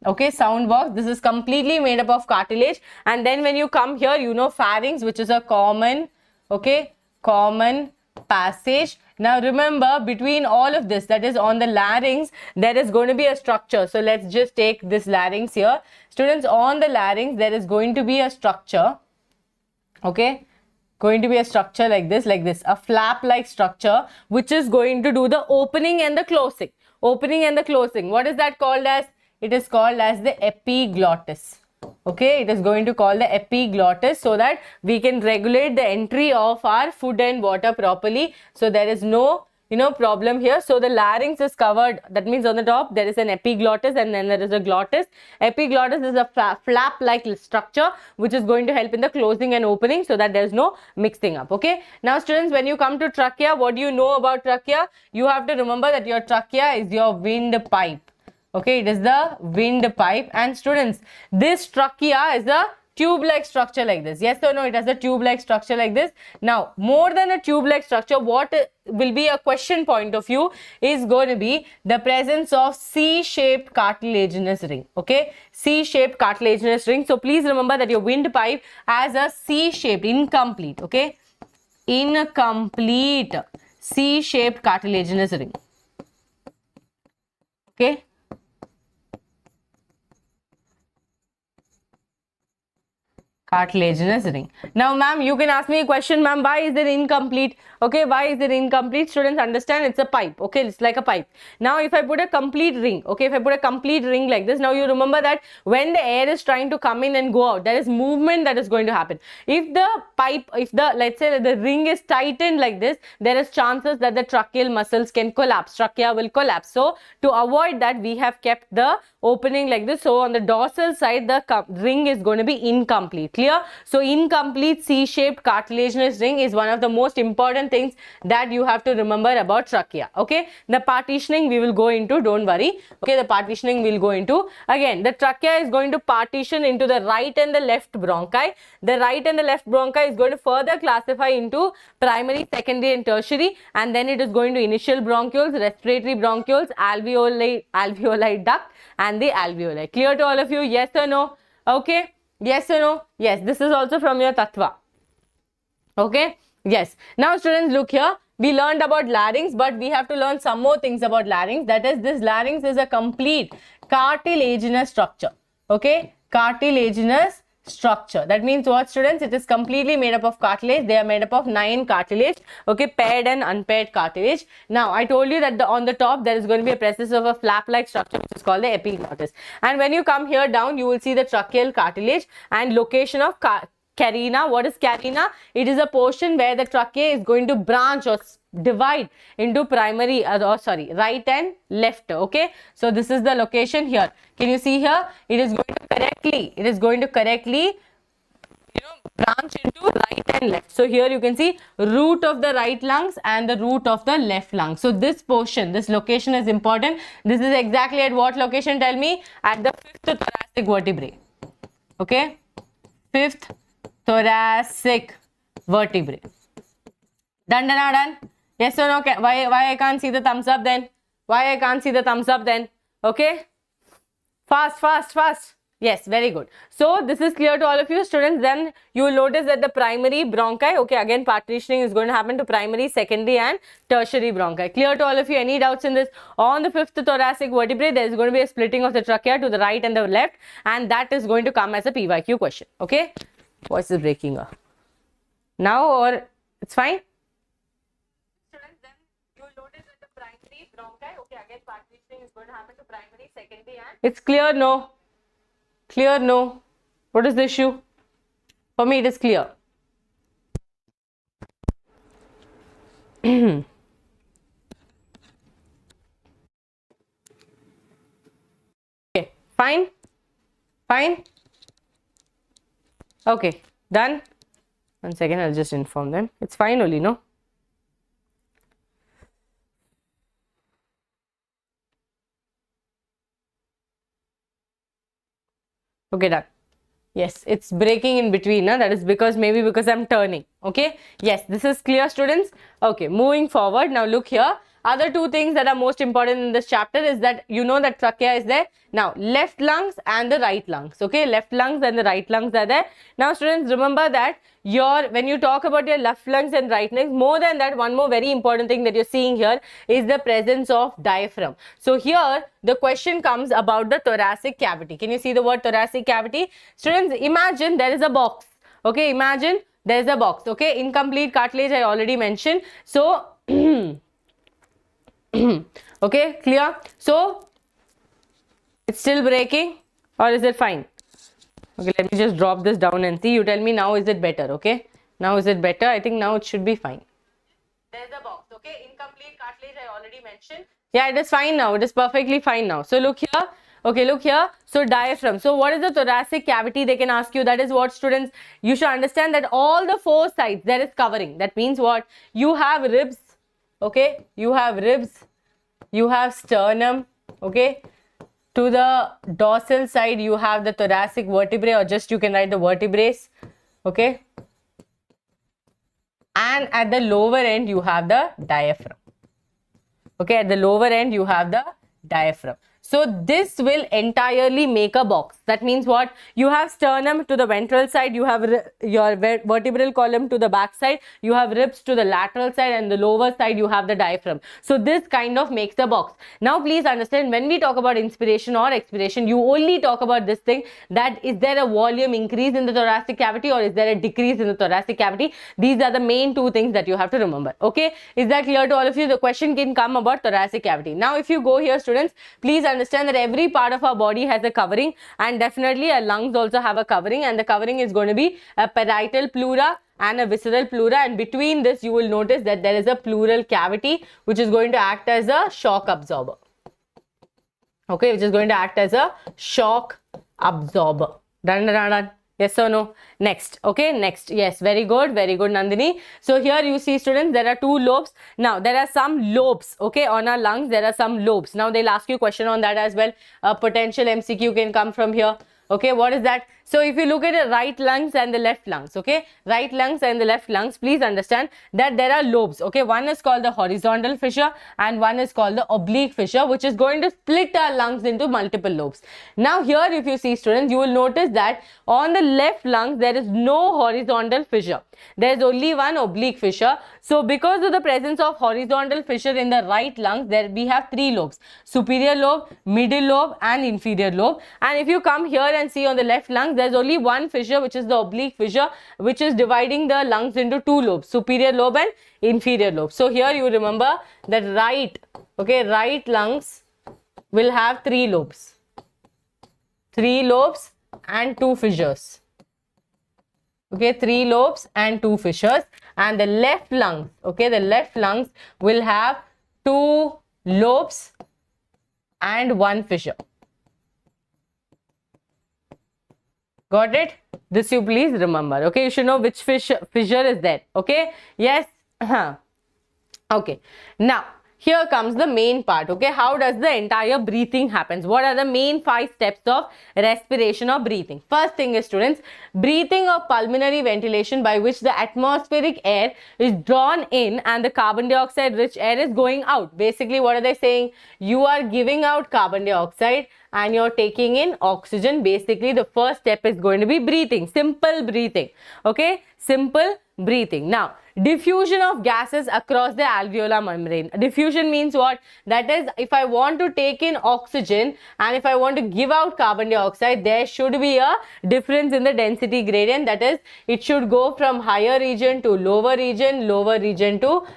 Okay, sound box. This is completely made up of cartilage. And then when you come here, you know pharynx, which is a common, okay, common passage. Now remember, between all of this, that is on the larynx, there is going to be a structure. So let's just take this larynx here. Students, on the larynx, there is going to be a structure. Okay, going to be a structure like this, a flap like structure, which is going to do the opening and the closing. Opening and the closing. What is that called as? It is called as the epiglottis. Okay, it is going to call the epiglottis, so that we can regulate the entry of our food and water properly. So there is no problem here. So the larynx is covered. That means on the top there is an epiglottis and then there is a glottis. Epiglottis is a flap like structure which is going to help in the closing and opening, so that there is no mixing up. Okay, now students, when you come to trachea, what do you know about trachea? You have to remember that your trachea is your windpipe. Okay, it is the windpipe. And students, this trachea is a tube-like structure like this. Yes or no? It has a tube-like structure like this. Now, more than a tube-like structure, what will be a question point of view is going to be the presence of C-shaped cartilaginous ring. Okay, C-shaped cartilaginous ring. So please remember that your windpipe has a C-shaped, incomplete, okay, incomplete C-shaped cartilaginous ring. Okay. Cartilaginous ring. Now, ma'am, you can ask me a question, ma'am, why is it incomplete? Okay, why is it incomplete? Students, understand it's a pipe. Okay, it's like a pipe. Now, if I put a complete ring, okay, if I put a complete ring like this, now you remember that when the air is trying to come in and go out, there is movement that is going to happen. If the pipe, let's say the ring is tightened like this, there is chances that the tracheal muscles can collapse. Trachea will collapse. So, to avoid that, we have kept the opening like this. So, on the dorsal side, the ring is going to be incomplete. Clear? So, incomplete C-shaped cartilaginous ring is one of the most important things that you have to remember about trachea. Okay, the partitioning we will go into, don't worry. Okay, the partitioning we will go into. Again, the trachea is going to partition into the right and the left bronchi. The right and the left bronchi is going to further classify into primary, secondary and tertiary, and then it is going to initial bronchioles, respiratory bronchioles, alveoli duct and the alveoli. Clear to all of you? Yes or no? Okay, yes or no? Yes, this is also from your tattva. Okay, yes. Now students, look here. we learned about larynx, but we have to learn some more things about larynx. That is, this larynx is a complete cartilaginous structure. Okay, cartilaginous structure. That means what, students? It is completely made up of cartilage. They are made up of 9 cartilage. Okay, paired and unpaired cartilage. Now, I told you that on the top there is going to be a presence of a flap-like structure which is called the epiglottis. And when you come here down, you will see the tracheal cartilage and location of carina. What is carina? It is a portion where the trachea is going to branch or divide into primary right and left. Okay, so this is the location here. Can you see here? It is going to correctly branch into right and left. So here you can see root of the right lungs and the root of the left lung. So this portion, this location is important. This is exactly at what location? Tell me. At the 5th thoracic vertebrae. Okay, 5th thoracic vertebrae. Done, done, done. Yes or no? Why I can't see the thumbs up then? Why I can't see the thumbs up then? Okay. Fast. Yes, very good. So this is clear to all of you, students. Then you will notice that the primary bronchi, okay, again partitioning is going to happen to primary, secondary and tertiary bronchi. Clear to all of you? Any doubts in this? On the 5th thoracic vertebrae, there is going to be a splitting of the trachea to the right and the left, and that is going to come as a PYQ question. Okay. Voice is breaking up. Now, or it's fine? Students, then you will notice that the primary bronchi, okay, again partitioning is going to happen to primary, secondary and... It's clear, no? Clear, no? What is the issue? For me, it is clear. Okay, fine? Fine? Okay, done? 1 second, I'll just inform them. It's fine only, no? Okay, done. Yes, it's breaking in between. That is maybe because I'm turning. Okay. Yes, this is clear, students. Okay, moving forward. Now look here. Other 2 things that are most important in this chapter is that you know that trachea is there. Now, left lungs and the right lungs. Okay, left lungs and the right lungs are there. Now, students, remember that when you talk about your left lungs and right lungs, more than that, one more very important thing that you're seeing here is the presence of diaphragm. So here, the question comes about the thoracic cavity. Can you see the word thoracic cavity? Students, imagine there is a box. Okay, imagine there is a box. Okay, incomplete cartilage I already mentioned. So, okay, clear? So, it's still breaking or is it fine? Okay, let me just drop this down and see. You tell me now, is it better? Okay, now is it better? I think now it should be fine. There's the box. Okay, incomplete cartilage I already mentioned. Yeah, it is fine now. It is perfectly fine now. So look here. Okay, look here. So diaphragm. So what is the thoracic cavity? They can ask you. That is what, students, you should understand that all the 4 sides there is covering. That means what? You have ribs. Okay, you have ribs. You have sternum. Okay. To the dorsal side, you have the thoracic vertebrae, or just you can write the vertebrae. Okay. And at the lower end, you have the diaphragm. Okay, at the lower end, you have the diaphragm. So this will entirely make a box. That means what? You have sternum to the ventral side, you have your vertebral column to the back side, you have ribs to the lateral side, and the lower side you have the diaphragm. So this kind of makes the box. Now please understand, when we talk about inspiration or expiration, you only talk about this thing, that is there a volume increase in the thoracic cavity or is there a decrease in the thoracic cavity? These are the main 2 things that you have to remember. Okay, is that clear to all of you? The question can come about thoracic cavity. Now if you go here, students, please understand that every part of our body has a covering, and definitely our lungs also have a covering, and the covering is going to be a parietal pleura and a visceral pleura, and between this you will notice that there is a pleural cavity which is going to act as a shock absorber. Okay, which is going to act as a shock absorber. Done. Yes or no? Next. Okay, next. Yes, very good, Nandini. So here you see, students, there are 2 lobes. Now there are some lobes. Okay, on our lungs there are some lobes. Now they'll ask you a question on that as well. A potential MCQ can come from here. Okay, what is that? So if you look at the right lungs and the left lungs, okay, right lungs and the left lungs, please understand that there are lobes. Okay, one is called the horizontal fissure and one is called the oblique fissure, which is going to split our lungs into multiple lobes. Now here, if you see, students, you will notice that on the left lungs there is no horizontal fissure. There is only one oblique fissure. So because of the presence of horizontal fissure in the right lungs, there we have three lobes: superior lobe, middle lobe and inferior lobe. And if you come here and see on the left lungs, there is only one fissure, which is the oblique fissure, which is dividing the lungs into two lobes: superior lobe and inferior lobe. So here you remember that right lungs will have three lobes and two fissures. Okay, three lobes and two fissures. And the left lungs, okay, the left lungs will have two lobes and one fissure. Got it? This you please remember. Okay, you should know which fissure is there. Okay, yes. Okay, now here comes the main part. Okay, how does the entire breathing happens? What are the main 5 steps of respiration or breathing? First thing is, students, breathing or pulmonary ventilation, by which the atmospheric air is drawn in and the carbon dioxide rich air is going out. Basically, what are they saying? You are giving out carbon dioxide and you're taking in oxygen. Basically, the first step is going to be breathing, simple breathing. Okay, simple breathing. Now, diffusion of gases across the alveolar membrane. Diffusion means what? That is, if I want to take in oxygen and if I want to give out carbon dioxide, there should be a difference in the density gradient. That is, it should go from higher region to lower region to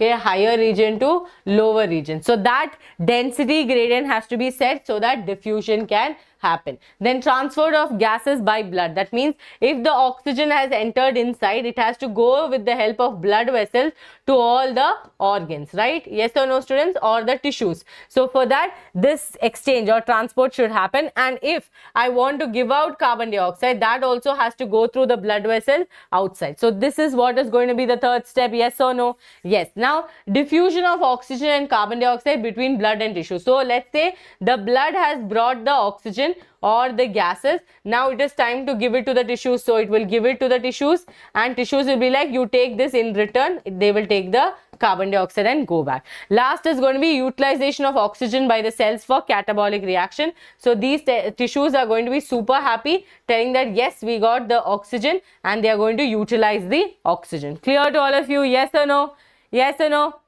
higher region to lower region. So that density gradient has to be set so that diffusion can happen. Then transfer of gases by blood. That means if the oxygen has entered inside, it has to go with the help of blood vessels to all the organs, right? Yes or no, students? Or the tissues. So for that, this exchange or transport should happen. And if I want to give out carbon dioxide, that also has to go through the blood vessel outside. So this is what is going to be the third step. Yes or no? Yes. Now, diffusion of oxygen and carbon dioxide between blood and tissue. So let's say the blood has brought the oxygen or the gases. Now it is time to give it to the tissues. So it will give it to the tissues and tissues will be like, you take this, in return they will take the carbon dioxide and go back. Last is going to be utilization of oxygen by the cells for catabolic reaction. So these tissues are going to be super happy, telling that yes, we got the oxygen, and they are going to utilize the oxygen. Clear to all of you? Yes or no? Yes or no?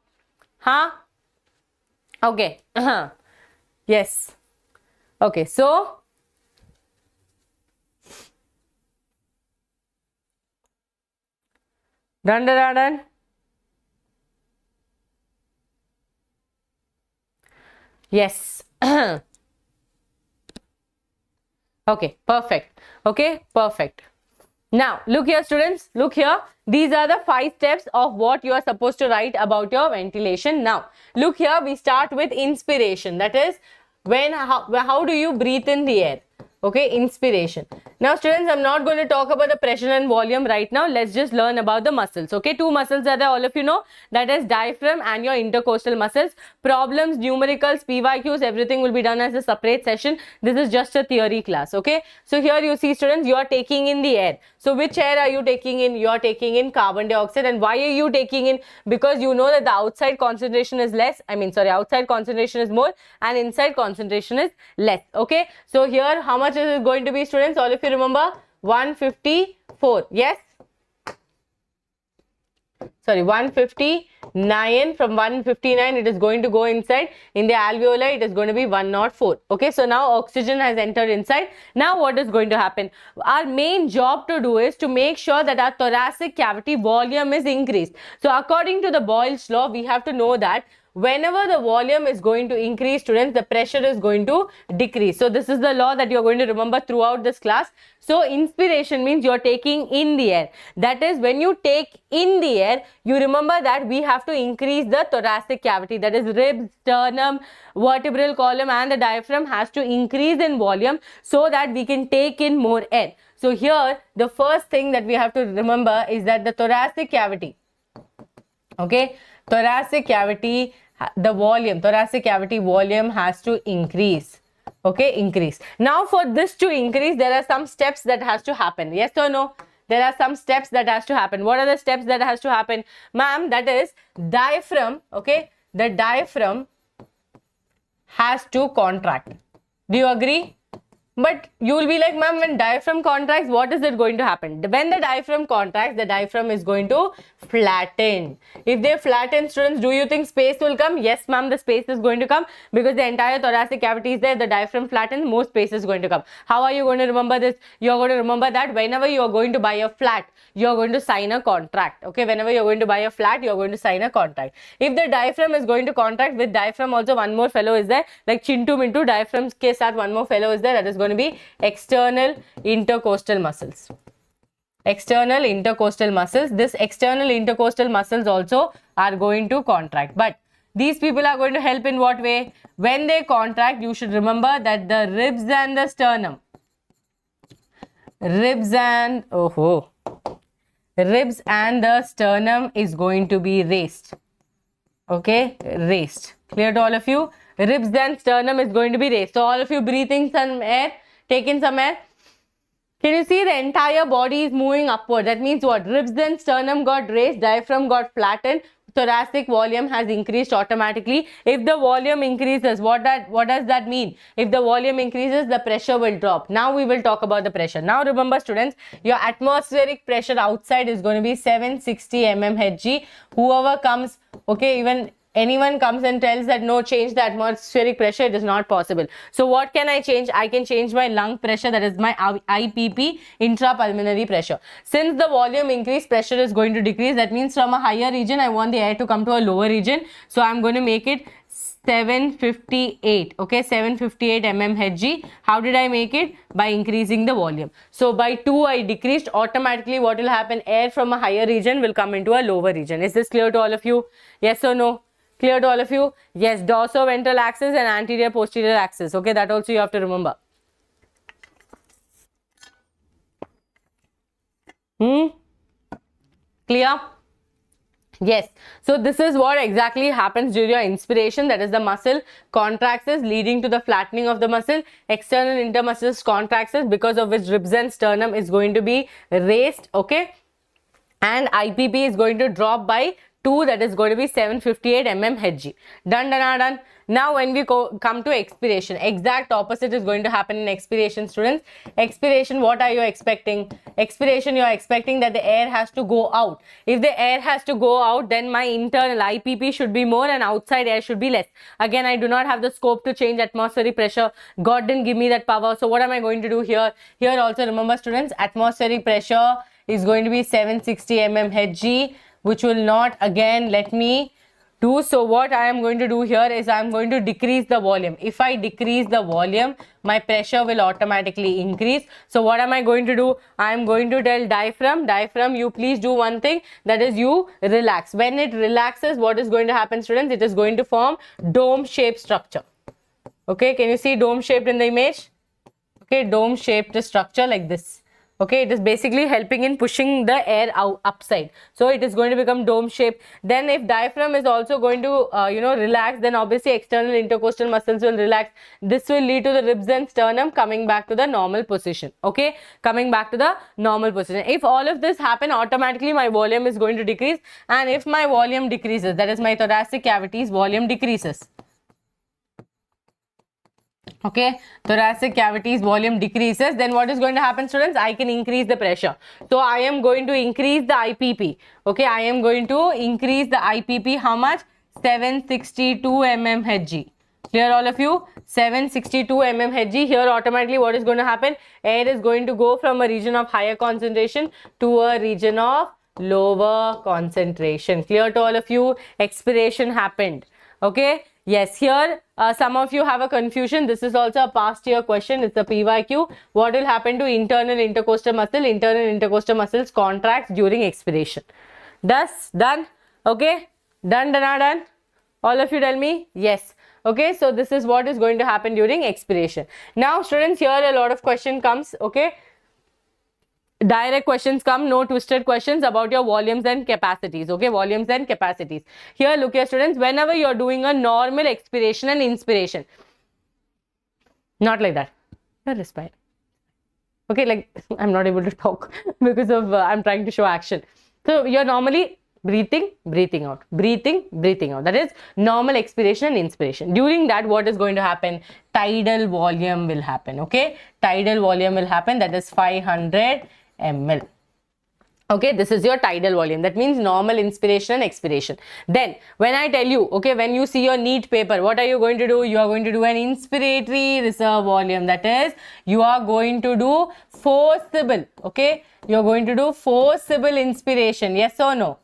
Huh? Okay. Yes. Okay, so done. Yes. Okay, perfect. Okay, perfect. Now, look here, students. Look here. These are the 5 steps of what you are supposed to write about your ventilation. Now, look here. We start with inspiration. That is, how do you breathe in the air? Okay, inspiration. Now, students, I'm not going to talk about the pressure and volume right now. Let's just learn about the muscles. Okay, 2 muscles are there, all of you know. That is diaphragm and your intercostal muscles. Problems, numericals, PYQs, everything will be done as a separate session. This is just a theory class. Okay, so here you see, students, you are taking in the air. So which air are you taking in? You are taking in carbon dioxide. And why are you taking in? Because you know that the outside concentration is less. Outside concentration is more and inside concentration is less. Okay, so here how much is it going to be, students? All of you remember? 154. Yes? Sorry, 159. From 159, it is going to go inside. In the alveoli, it is going to be 104. Okay, so now oxygen has entered inside. Now what is going to happen? Our main job to do is to make sure that our thoracic cavity volume is increased. So according to the Boyle's law, we have to know that whenever the volume is going to increase, students, the pressure is going to decrease. So this is the law that you are going to remember throughout this class. So inspiration means you are taking in the air. That is, when you take in the air, you remember that we have to increase the thoracic cavity. That is, ribs, sternum, vertebral column and the diaphragm has to increase in volume so that we can take in more air. So here, the first thing that we have to remember is that the thoracic cavity, okay, thoracic cavity volume has to increase. okay, increase. Now for this to increase, there are some steps that has to happen. Yes or no? There are some steps that has to happen. What are the steps that has to happen, ma'am? That is diaphragm, okay, the diaphragm has to contract. Do you agree? But you will be like, ma'am, when diaphragm contracts, what is it going to happen? When the diaphragm contracts, the diaphragm is going to flatten. If they flatten, students, do you think space will come? Yes, ma'am, the space is going to come because the entire thoracic cavity is there. The diaphragm flattens, more space is going to come. How are you going to remember this? You are going to remember that whenever you are going to buy a flat, you are going to sign a contract. Okay, whenever you are going to buy a flat, you are going to sign a contract. If the diaphragm is going to contract, with diaphragm also one more fellow is there, like Chintu Mintu, diaphragm ke saath one more fellow is there, that is going to be external intercostal muscles. External intercostal muscles. This external intercostal muscles also are going to contract. But these people are going to help in what way? When they contract, you should remember that the ribs and the sternum. Ribs and the sternum is going to be raised. Okay, raised. Clear to all of you? Ribs and sternum is going to be raised. So all of you breathing some air, take in some air. Can you see the entire body is moving upward? That means what? Ribs and sternum got raised, diaphragm got flattened, thoracic volume has increased automatically. If the volume increases, what does that mean? If the volume increases, the pressure will drop. Now we will talk about the pressure. Now remember, students, your atmospheric pressure outside is going to be 760 mmHg. Whoever comes, okay, even anyone comes and tells that no, change the atmospheric pressure, it is not possible. So what can I change? I can change my lung pressure, that is my IPP, intrapulmonary pressure. Since the volume increase, pressure is going to decrease. That means from a higher region, I want the air to come to a lower region. So I'm going to make it 758, okay, 758 mmHg. How did I make it? By increasing the volume. So by 2 I decreased. Automatically what will happen? Air from a higher region will come into a lower region. Is this clear to all of you? Yes or no? Clear to all of you? Yes, dorsoventral axis and anterior posterior axis. Okay, that also you have to remember. Clear? Yes. So this is what exactly happens during your inspiration. That is, the muscle contracts, leading to the flattening of the muscle. External intermuscles contracts, because of which ribs and sternum is going to be raised. Okay. And IPP is going to drop by 2, that is going to be 758 mmHg. Done. Now when we come to expiration, exact opposite is going to happen in expiration, students. Expiration, what are you expecting? Expiration, you are expecting that the air has to go out. If the air has to go out, then my internal IPP should be more and outside air should be less. Again, I do not have the scope to change atmospheric pressure. God didn't give me that power. So what am I going to do here? Here also remember, students, atmospheric pressure is going to be 760 mmHg, which will not again let me do. So what I am going to do here is I am going to decrease the volume. If I decrease the volume, my pressure will automatically increase. So what am I going to do? I am going to tell diaphragm, you please do one thing, that is you relax. When it relaxes, what is going to happen, students? It is going to form dome-shaped structure. Okay, can you see dome-shaped in the image? Okay, dome-shaped structure like this. Okay, it is basically helping in pushing the air out upside. So it is going to become dome shape. Then if diaphragm is also going to relax, then obviously external intercostal muscles will relax. This will lead to the ribs and sternum coming back to the normal position. Okay, coming back to the normal position. If all of this happen, automatically my volume is going to decrease. And if my volume decreases, that is my thoracic cavity's volume decreases. Okay, thoracic cavity's volume decreases, then what is going to happen, students? I can increase the pressure. So I am going to increase the IPP. Okay, I am going to increase the IPP. How much? 762 mmHg. Clear all of you? 762 mmHg. Here automatically what is going to happen? Air is going to go from a region of higher concentration to a region of lower concentration. Clear to all of you? Expiration happened. Okay. Yes, here some of you have a confusion. This is also a past year question. It's a PYQ. What will happen to internal intercostal muscle? Internal intercostal muscles contracts during expiration. Thus, done? Okay, done. All of you tell me yes. Okay, so this is what is going to happen during expiration. Now, students, here a lot of question comes. Okay, direct questions come, no twisted questions about your volumes and capacities. Okay, volumes and capacities. Here, look here, students, whenever you are doing a normal expiration and inspiration, Not like that. You're respiring. Okay, like I'm not able to talk because of I'm trying to show action. So you're normally breathing, breathing out, breathing, breathing out. That is normal expiration and inspiration. During that, what is going to happen? Tidal volume will happen. Okay, tidal volume will happen. That is 500 ml. Okay, this is your tidal volume. That means normal inspiration and expiration. Then when I tell you, okay, when you see your NEET paper, what are you going to do? You are going to do an inspiratory reserve volume. That is, you are going to do forcible. Okay, you are going to do forcible inspiration. Yes or no?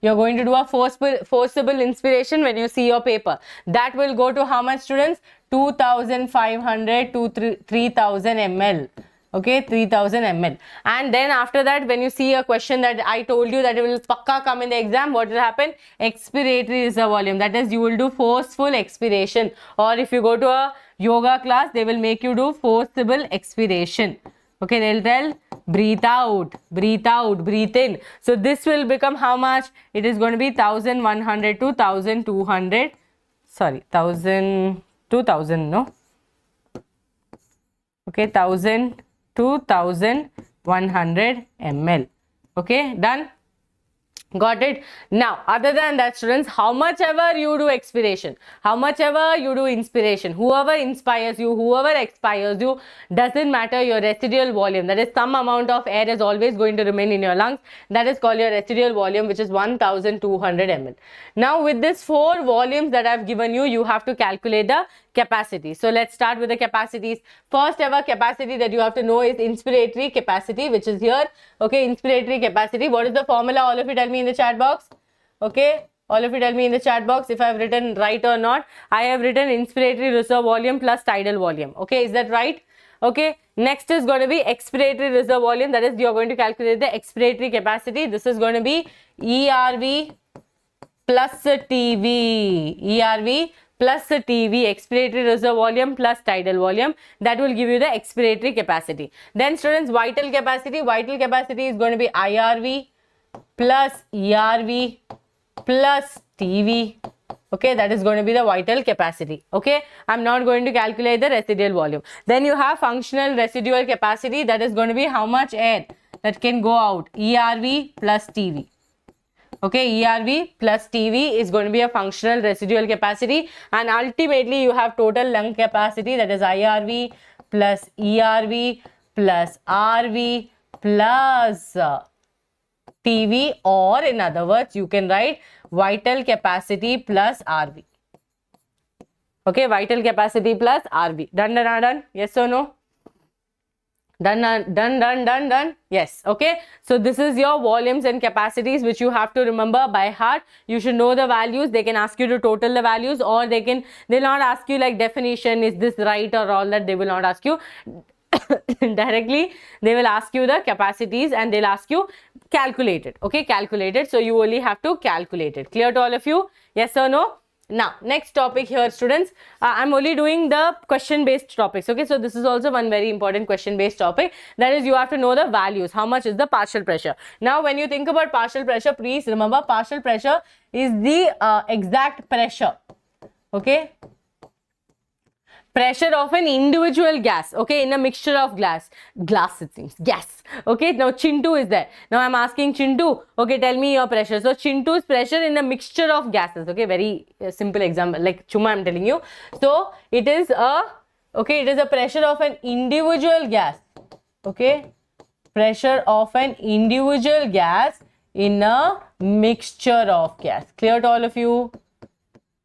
You're going to do a forcible inspiration when you see your paper. That will go to how much, students? 2500 to 3000 ml. Okay, 3000 ml. And then after that, when you see a question that I told you that it will pakka come in the exam, what will happen? Expiratory reserve volume. That is, you will do forceful expiration. Or if you go to a yoga class, they will make you do forcible expiration. Okay, they'll tell breathe out, breathe out, breathe in. So this will become how much? It is going to be 1100 to 1200. Sorry, 1000 to 1000, no? Okay, 1000 to 1100 ml. Okay, done? Got it? Now, other than that, students, how much ever you do expiration, how much ever you do inspiration, whoever inspires you, whoever expires you, doesn't matter, your residual volume, that is some amount of air is always going to remain in your lungs. That is called your residual volume, which is 1200 ml. Now, with this 4 volumes that I've given you, you have to calculate the capacity. So let's start with the capacities. First ever capacity that you have to know is inspiratory capacity, which is here. Okay, inspiratory capacity. What is the formula? All of you tell me in the chat box. Okay, all of you tell me in the chat box if I have written right or not. I have written inspiratory reserve volume plus tidal volume. Okay, is that right? Okay, next is going to be expiratory reserve volume. That is, you are going to calculate the expiratory capacity. This is going to be ERV plus TV. ERV plus TV, expiratory reserve volume plus tidal volume. That will give you the expiratory capacity. Then students, vital capacity. Vital capacity is going to be IRV plus ERV plus TV. Okay, that is going to be the vital capacity. Okay, I'm not going to calculate the residual volume. Then you have functional residual capacity. That is going to be how much air that can go out. ERV plus TV. Okay, ERV plus TV is going to be a functional residual capacity, and ultimately you have total lung capacity, that is IRV plus ERV plus RV plus TV, or in other words you can write vital capacity plus RV. Okay, vital capacity plus RV. Done? Yes or no? Done. Yes. Okay, so this is your volumes and capacities which you have to remember by heart. You should know the values. They can ask you to total the values, or they'll not ask you like definition, is this right or all that. They will not ask you directly. They will ask you the capacities and they'll ask you calculate it. Okay, calculate it. So you only have to calculate it. Clear to all of you? Yes or no? Now, next topic here, students. I'm only doing the question-based topics. Okay, so this is also one very important question-based topic. That is, you have to know the values. How much is the partial pressure? Now, when you think about partial pressure, please remember partial pressure is the exact pressure. Okay, pressure of an individual gas, okay, in a mixture of gas it seems, gas. Okay, now Chintu is there. Now I'm asking Chintu, okay, tell me your pressure. So Chintu's pressure in a mixture of gases. Okay, very simple example, like Chuma I'm telling you. So it is a pressure of an individual gas. Okay, pressure of an individual gas in a mixture of gas. Clear to all of you?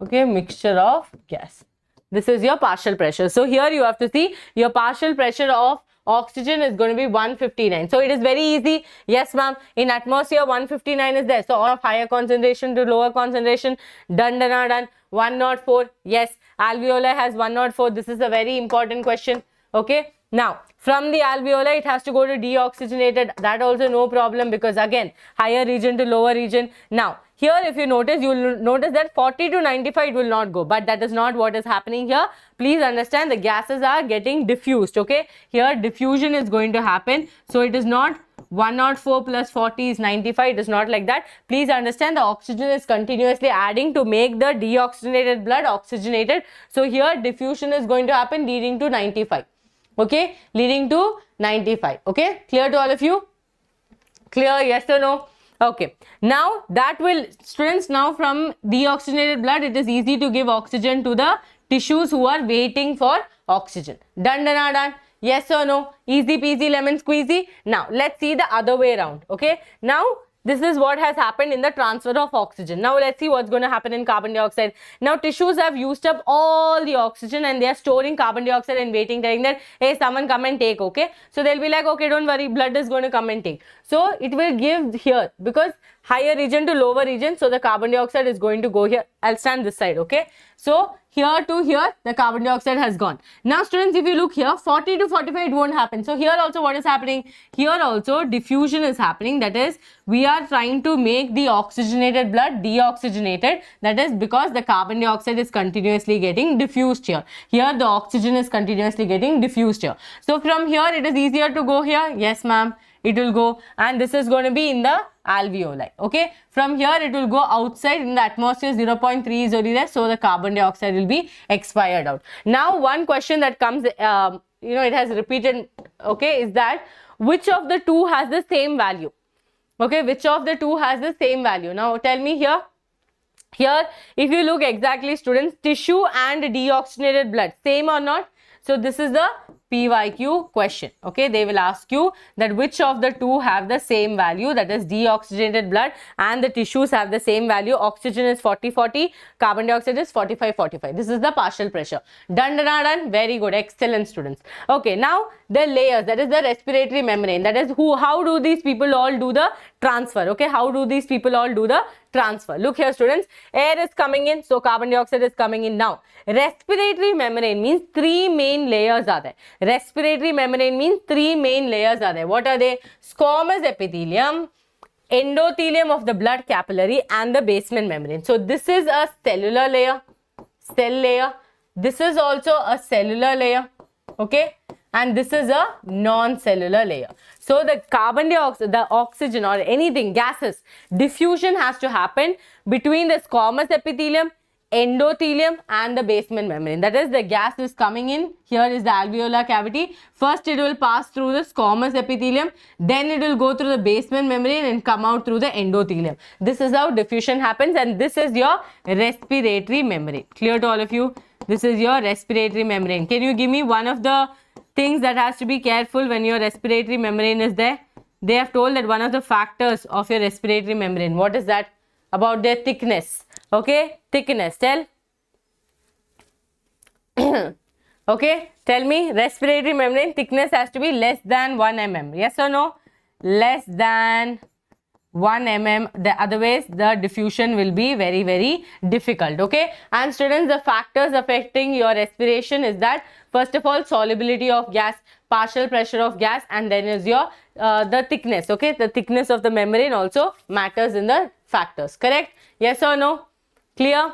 Okay, mixture of gas. This is your partial pressure. So here you have to see your partial pressure of oxygen is going to be 159. So it is very easy. Yes, ma'am. In atmosphere, 159 is there. So of higher concentration to lower concentration. Done. 104. Yes, alveoli has 104. This is a very important question. Okay. Now, from the alveoli, it has to go to deoxygenated. That also no problem, because again, higher region to lower region. Now, here if you notice, you will notice that 40 to 95 it will not go. But that is not what is happening here. Please understand, the gases are getting diffused. Okay. Here diffusion is going to happen. So it is not 104 plus 40 is 95. It is not like that. Please understand the oxygen is continuously adding to make the deoxygenated blood oxygenated. So here diffusion is going to happen leading to 95. Okay, leading to 95. Okay, clear to all of you? Clear, yes or no? Okay, now that will, students, now from deoxygenated blood, it is easy to give oxygen to the tissues who are waiting for oxygen. Done, done, done. Yes or no? Easy peasy lemon squeezy. Now let's see the other way around. Okay, now this is what has happened in the transfer of oxygen. Now let's see what's going to happen in carbon dioxide. Now tissues have used up all the oxygen and they are storing carbon dioxide and waiting, telling that, hey, someone come and take, okay? So they'll be like, okay, don't worry, blood is going to come and take. So it will give here, because higher region to lower region, so the carbon dioxide is going to go here. I'll stand this side, okay? So here to here, the carbon dioxide has gone. Now students, if you look here, 40 to 45, it won't happen. So here also what is happening? Here also diffusion is happening. That is, we are trying to make the oxygenated blood deoxygenated. That is because the carbon dioxide is continuously getting diffused here. Here the oxygen is continuously getting diffused here. So from here, it is easier to go here. Yes, ma'am. It will go, and this is going to be in the alveoli. Okay, from here it will go outside in the atmosphere. 0.3 is already there, so the carbon dioxide will be expired out. Now one question that comes, it has repeated, okay, is that which of the two has the same value? Okay, which of the two has the same value? Now tell me here. Here, if you look exactly, students, tissue and deoxygenated blood, same or not? So this is the PYQ question. Okay, they will ask you that which of the two have the same value, that is deoxygenated blood, and the tissues have the same value. Oxygen is 40-40, carbon dioxide is 45-45. This is the partial pressure. Done, done, done. Very good, excellent, students. Okay, now the layers, that is the respiratory membrane. That is how do these people all do the transfer? Okay, how do these people all do the transfer? Look here, students, air is coming in, so carbon dioxide is coming in. Now respiratory membrane means three main layers are there. Respiratory membrane means three main layers are there. What are they? Squamous epithelium, endothelium of the blood capillary, and the basement membrane. So this is a cellular layer, cell layer. This is also a cellular layer, okay, and this is a non-cellular layer. So the carbon dioxide, the oxygen or anything, gases, diffusion has to happen between the squamous epithelium, endothelium, and the basement membrane. That is, the gas is coming in. Here is the alveolar cavity. First it will pass through the squamous epithelium, then it will go through the basement membrane and come out through the endothelium. This is how diffusion happens, and this is your respiratory membrane. Clear to all of you? This is your respiratory membrane. Can you give me one of the things that has to be careful when your respiratory membrane is there? They have told that one of the factors of your respiratory membrane. What is that? About their thickness. Okay, thickness. Tell. Okay, tell me, respiratory membrane thickness has to be less than 1 mm. Yes or no? Less than 1 mm. Otherwise, the diffusion will be very, very difficult. Okay, and students, the factors affecting your respiration is that, first of all, solubility of gas, partial pressure of gas, and then is your the thickness. Okay, the thickness of the membrane also matters in the factors. Correct? Yes or no? Clear?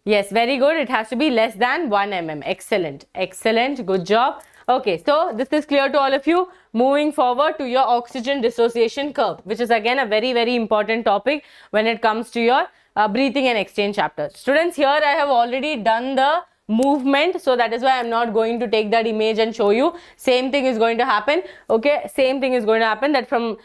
Yes, very good. It has to be less than 1 mm. Excellent. Excellent. Good job. Okay, so this is clear to all of you. Moving forward to your oxygen dissociation curve, which is again a very, very important topic when it comes to your breathing and exchange chapter. Students, here I have already done the movement, so that is why I am not going to take that image and show you. Same thing is going to happen. Okay, same thing is going to happen, that from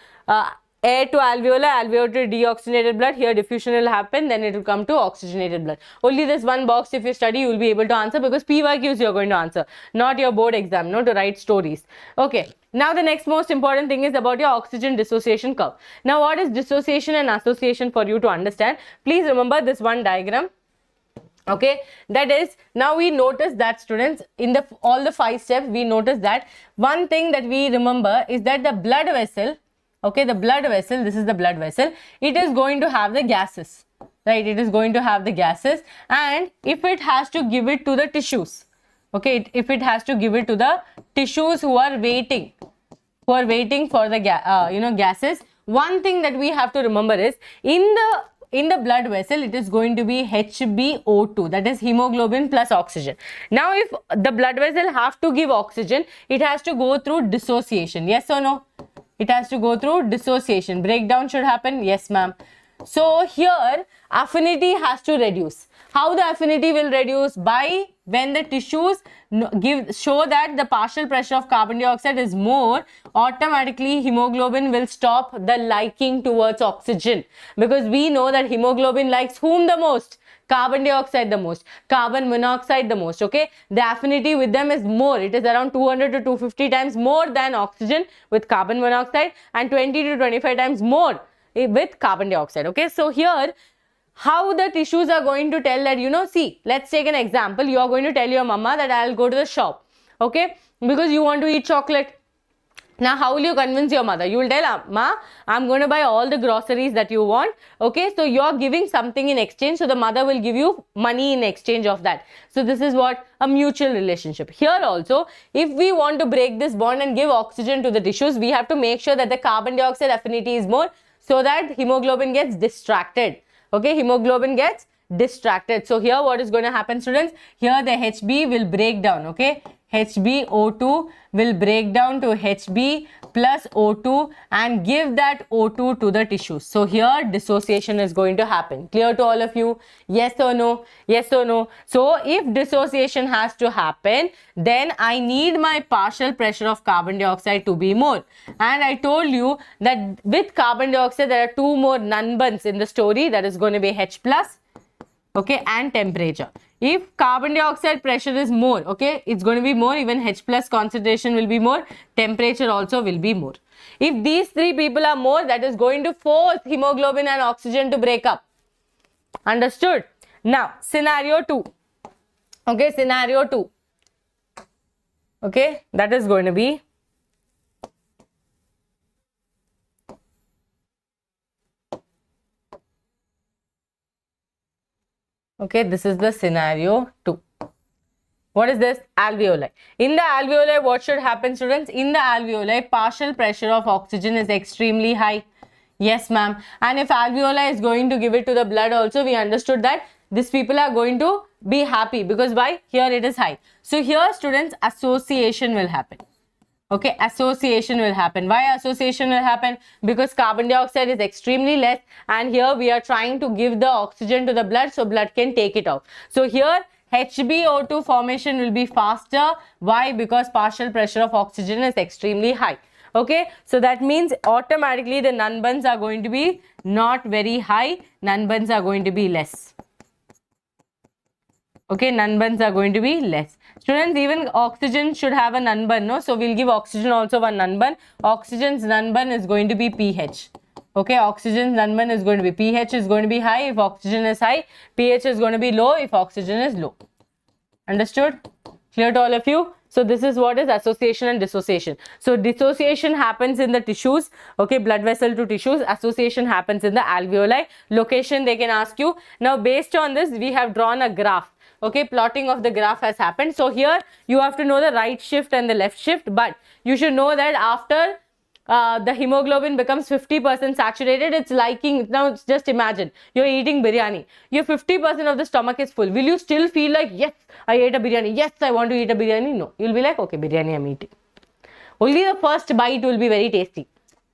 air to alveolar, alveolar to deoxygenated blood, here diffusion will happen, then it will come to oxygenated blood. Only this one box, if you study, you will be able to answer, because PYQs you are going to answer, not your board exam, no, to write stories. Okay, now the next most important thing is about your oxygen dissociation curve. Now what is dissociation and association for you to understand? Please remember this one diagram. Okay, that is, now we notice that, students, in the all the 5 steps, we notice that one thing that we remember is that the blood vessel, okay, the blood vessel, this is the blood vessel, it is going to have the gases, right? It is going to have the gases, and if it has to give it to the tissues, okay, if it has to give it to the tissues who are waiting for the gases, one thing that we have to remember is, in the blood vessel, it is going to be HbO2, that is hemoglobin plus oxygen. Now if the blood vessel have to give oxygen, it has to go through dissociation. Yes or no? It has to go through dissociation. Breakdown should happen. Yes, ma'am. So here affinity has to reduce. How the affinity will reduce? By when the tissues show that the partial pressure of carbon dioxide is more, automatically hemoglobin will stop the liking towards oxygen, because we know that hemoglobin likes whom the most? Carbon dioxide the most, carbon monoxide the most. Okay, the affinity with them is more. It is around 200 to 250 times more than oxygen with carbon monoxide, and 20 to 25 times more with carbon dioxide. Okay, so here how the tissues are going to tell that, see, let's take an example. You are going to tell your mama that I'll go to the shop, okay, because you want to eat chocolate. Now, how will you convince your mother? You will tell, Ma, I'm going to buy all the groceries that you want. Okay, so you're giving something in exchange. So the mother will give you money in exchange of that. So this is what a mutual relationship. Here also, if we want to break this bond and give oxygen to the tissues, we have to make sure that the carbon dioxide affinity is more, so that hemoglobin gets distracted. Okay, hemoglobin gets distracted. So here what is going to happen, students? Here the HB will break down. Okay, HbO2 will break down to Hb plus O2 and give that O2 to the tissue. So here dissociation is going to happen. Clear to all of you? Yes or no? Yes or no? So if dissociation has to happen, then I need my partial pressure of carbon dioxide to be more. And I told you that with carbon dioxide there are two more non-buns in the story, that is going to be H plus, okay, and temperature. If carbon dioxide pressure is more, okay, it's going to be more, even H plus concentration will be more, temperature also will be more. If these three people are more, that is going to force hemoglobin and oxygen to break up. Understood? Now, scenario 2. Okay, scenario 2. Okay, that is going to be okay, this is the scenario 2. What is this? Alveoli. In the alveoli, what should happen, students? In the alveoli, partial pressure of oxygen is extremely high. Yes, ma'am. And if alveoli is going to give it to the blood also, we understood that these people are going to be happy, because why? Here it is high. So here, students, association will happen. Okay, association will happen. Why association will happen? Because carbon dioxide is extremely less, and here we are trying to give the oxygen to the blood so blood can take it off. So here HbO2 formation will be faster. Why? Because partial pressure of oxygen is extremely high. Okay, so that means automatically the non-buns are going to be not very high, non-buns are going to be less. Okay, non-buns are going to be less. Students, even oxygen should have a non-bun, no? So we'll give oxygen also one non-bun. Oxygen's non-bun is going to be pH. Okay, oxygen's non-bun is going to be pH is going to be high if oxygen is high. pH is going to be low if oxygen is low. Understood? Clear to all of you? So this is what is association and dissociation. So dissociation happens in the tissues, okay, blood vessel to tissues. Association happens in the alveoli. Location they can ask you. Now based on this, we have drawn a graph. Okay, plotting of the graph has happened. So here you have to know the right shift and the left shift, but you should know that after the hemoglobin becomes 50% saturated, it's liking. Now just imagine you're eating biryani, your 50% of the stomach is full. Will you still feel like, yes, I ate a biryani, yes, I want to eat a biryani? No, you'll be like, okay, biryani I'm eating. Only the first bite will be very tasty.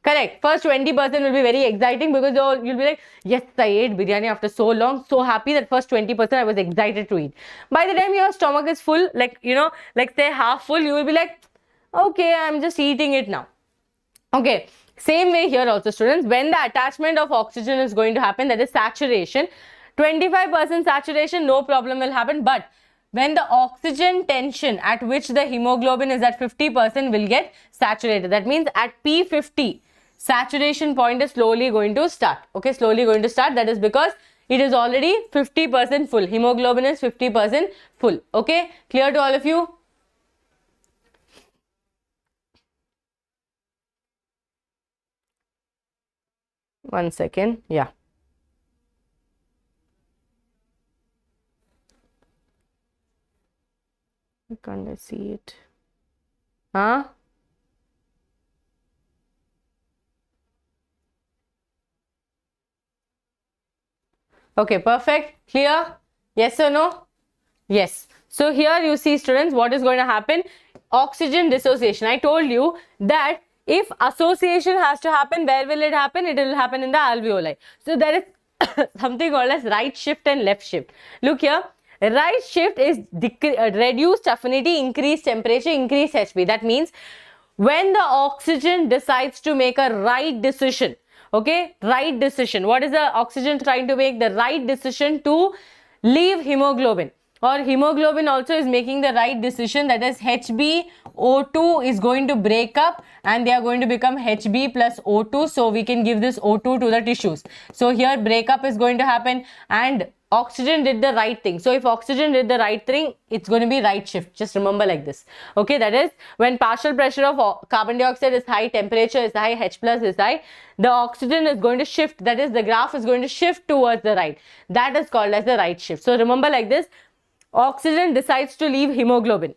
Correct. First 20% will be very exciting, because you'll be like, yes, I ate biryani after so long, so happy that first 20% I was excited to eat. By the time your stomach is full, like, like say half full, you will be like, okay, I'm just eating it now. Okay. Same way here also, students, when the attachment of oxygen is going to happen, that is saturation, 25% saturation, no problem will happen. But when the oxygen tension at which the hemoglobin is at 50% will get saturated. That means at P50, saturation point is slowly going to start. Okay, slowly going to start. That is because it is already 50% full. Hemoglobin is 50% full. Okay, clear to all of you? One second. Yeah. Can't I see it? Huh? Okay, perfect. Clear? Yes or no? Yes. So here you see, students, what is going to happen? Oxygen dissociation. I told you that If association has to happen, where will it happen? It will happen in the alveoli. So there is something called as right shift and left shift. Look here. Right shift is reduced affinity, increased temperature, increased Hb. That means when the oxygen decides to make a right decision, okay, right decision. What is the oxygen trying to make? The right decision to leave hemoglobin. Or hemoglobin also is making the right decision, that is HbO2 is going to break up and they are going to become Hb plus O2. So we can give this O2 to the tissues. So here breakup is going to happen and oxygen did the right thing. So if oxygen did the right thing, it's going to be right shift. Just remember like this. Okay, that is when partial pressure of carbon dioxide is high, temperature is high, H plus is high, the oxygen is going to shift. That is, the graph is going to shift towards the right. That is called as the right shift. So remember like this. Oxygen decides to leave hemoglobin.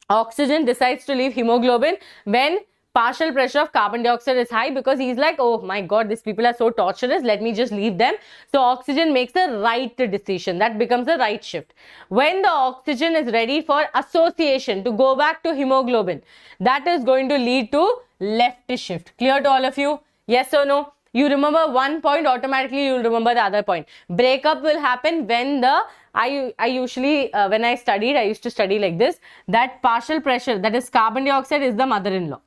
Oxygen decides to leave hemoglobin when partial pressure of carbon dioxide is high, because he's like, oh my god, these people are so torturous, let me just leave them. So oxygen makes the right decision. That becomes the right shift. When the oxygen is ready for association to go back to hemoglobin, that is going to lead to left shift. Clear to all of you? Yes or no? You remember one point, automatically you will remember the other point. Breakup will happen when the I usually when I used to study like this, that partial pressure, that is carbon dioxide, is the mother-in-law.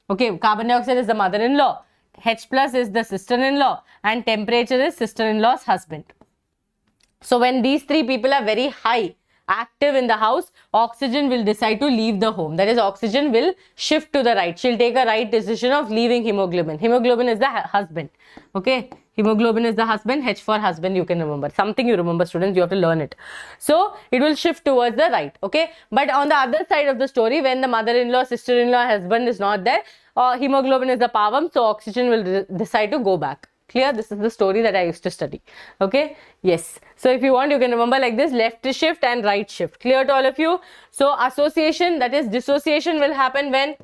Okay, carbon dioxide is the mother-in-law, H plus is the sister-in-law, and temperature is sister-in-law's husband. So when these three people are very high, active in the house, oxygen will decide to leave the home. That is, oxygen will shift to the right. She'll take a right decision of leaving hemoglobin. Hemoglobin is the husband. Okay, hemoglobin is the husband. H for husband, you can remember. Something you remember, students, you have to learn it. So it will shift towards the right. Okay, but on the other side of the story, when the mother-in-law, sister-in-law, husband is not there, hemoglobin is the pavam, so oxygen will decide to go back. Clear? This is the story that I used to study. Okay, yes. So if you want, you can remember like this: left shift and right shift. Clear to all of you? So association, that is dissociation, will happen when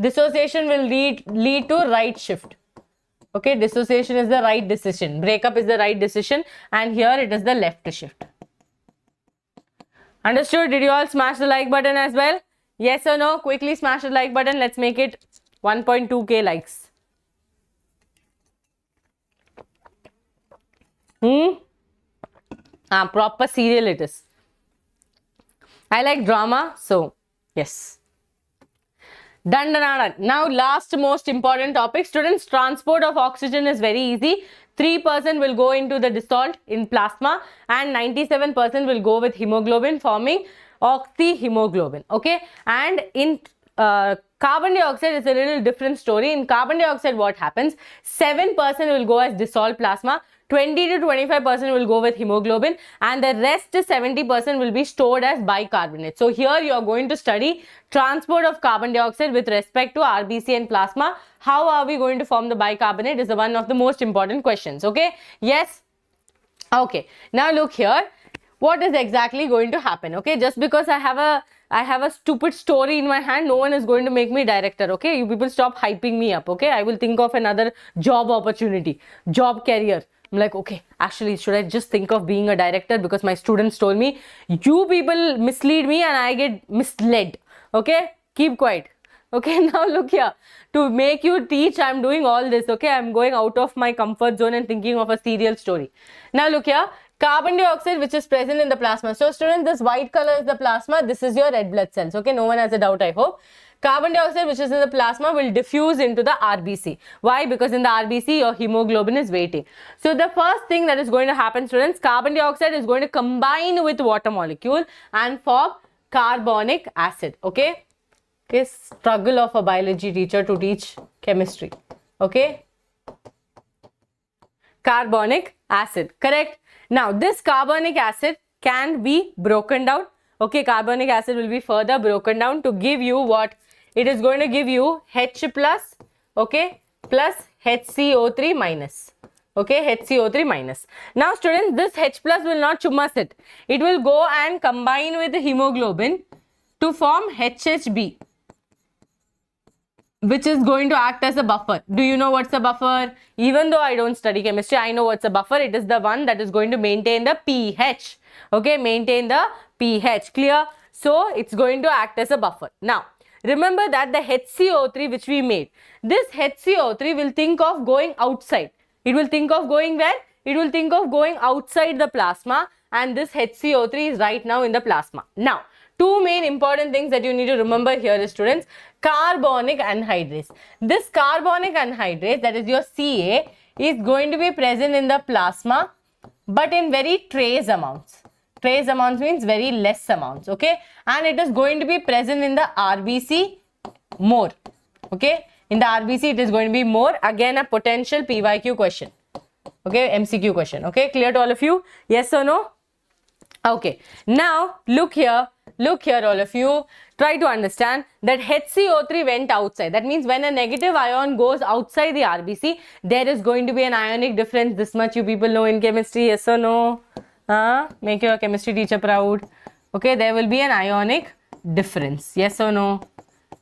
dissociation will lead to right shift. Okay, dissociation is the right decision, breakup is the right decision, and here it is the left shift. Understood? Did you all smash the like button as well? Yes or no? Quickly smash the like button. Let's make it 1.2k likes. Proper serial it is. I like drama, so yes. Done. Now last most important topic, students. Transport of oxygen is very easy. 3% will go into the dissolved in plasma and 97% will go with hemoglobin, forming oxyhemoglobin. Okay, and in carbon dioxide is a little different story. In carbon dioxide, what happens? 7% will go as dissolved plasma, 20 to 25% will go with hemoglobin, and the rest 70% will be stored as bicarbonate. So here you are going to study transport of carbon dioxide with respect to RBC and plasma. How are we going to form the bicarbonate is one of the most important questions. Okay, yes. Okay, now look here, what is exactly going to happen? Okay, just because I have a stupid story in my hand, no one is going to make me director. Okay, you people stop hyping me up. Okay, I will think of another job opportunity, job career. I'm like, okay, actually, should I just think of being a director, because my students told me you people mislead me and I get misled. Okay, keep quiet. Okay, now look here, to make you teach, I'm doing all this. Okay, I'm going out of my comfort zone and thinking of a serial story. Now look here, carbon dioxide which is present in the plasma. So students, this white color is the plasma, this is your red blood cells. Okay, no one has a doubt, I hope. Carbon dioxide which is in the plasma will diffuse into the RBC. Why? Because in the RBC your hemoglobin is waiting. So the first thing that is going to happen, students, carbon dioxide is going to combine with water molecule and form carbonic acid. Okay, okay, struggle of a biology teacher to teach chemistry. Okay, carbonic acid, correct? Now this carbonic acid can be broken down. Okay, carbonic acid will be further broken down to give you what? It is going to give you H plus, okay, plus HCO3 minus. Okay, HCO3 minus. Now students, this H plus will not chumma sit. It will go and combine with the hemoglobin to form HHB, which is going to act as a buffer. Do you know what's a buffer? Even though I don't study chemistry, I know what's a buffer. It is the one that is going to maintain the pH. Okay, maintain the pH. Clear? So it's going to act as a buffer. Now remember that the HCO3 which we made, this HCO3 will think of going outside. It will think of going where? It will think of going outside the plasma, and this HCO3 is right now in the plasma. Now, two main important things that you need to remember here is, students, carbonic anhydrase. This carbonic anhydrase, that is your Ca, is going to be present in the plasma, but in very trace amounts. Trace amounts means very less amounts, okay? And it is going to be present in the RBC more, okay? In the RBC, it is going to be more. Again, a potential PYQ question. Okay, MCQ question. Okay, clear to all of you? Yes or no? Okay, now look here, all of you. Try to understand that HCO3 went outside. That means when a negative ion goes outside the RBC, there is going to be an ionic difference. This much you people know in chemistry, yes or no? Make your chemistry teacher proud. Okay, there will be an ionic difference. Yes or no?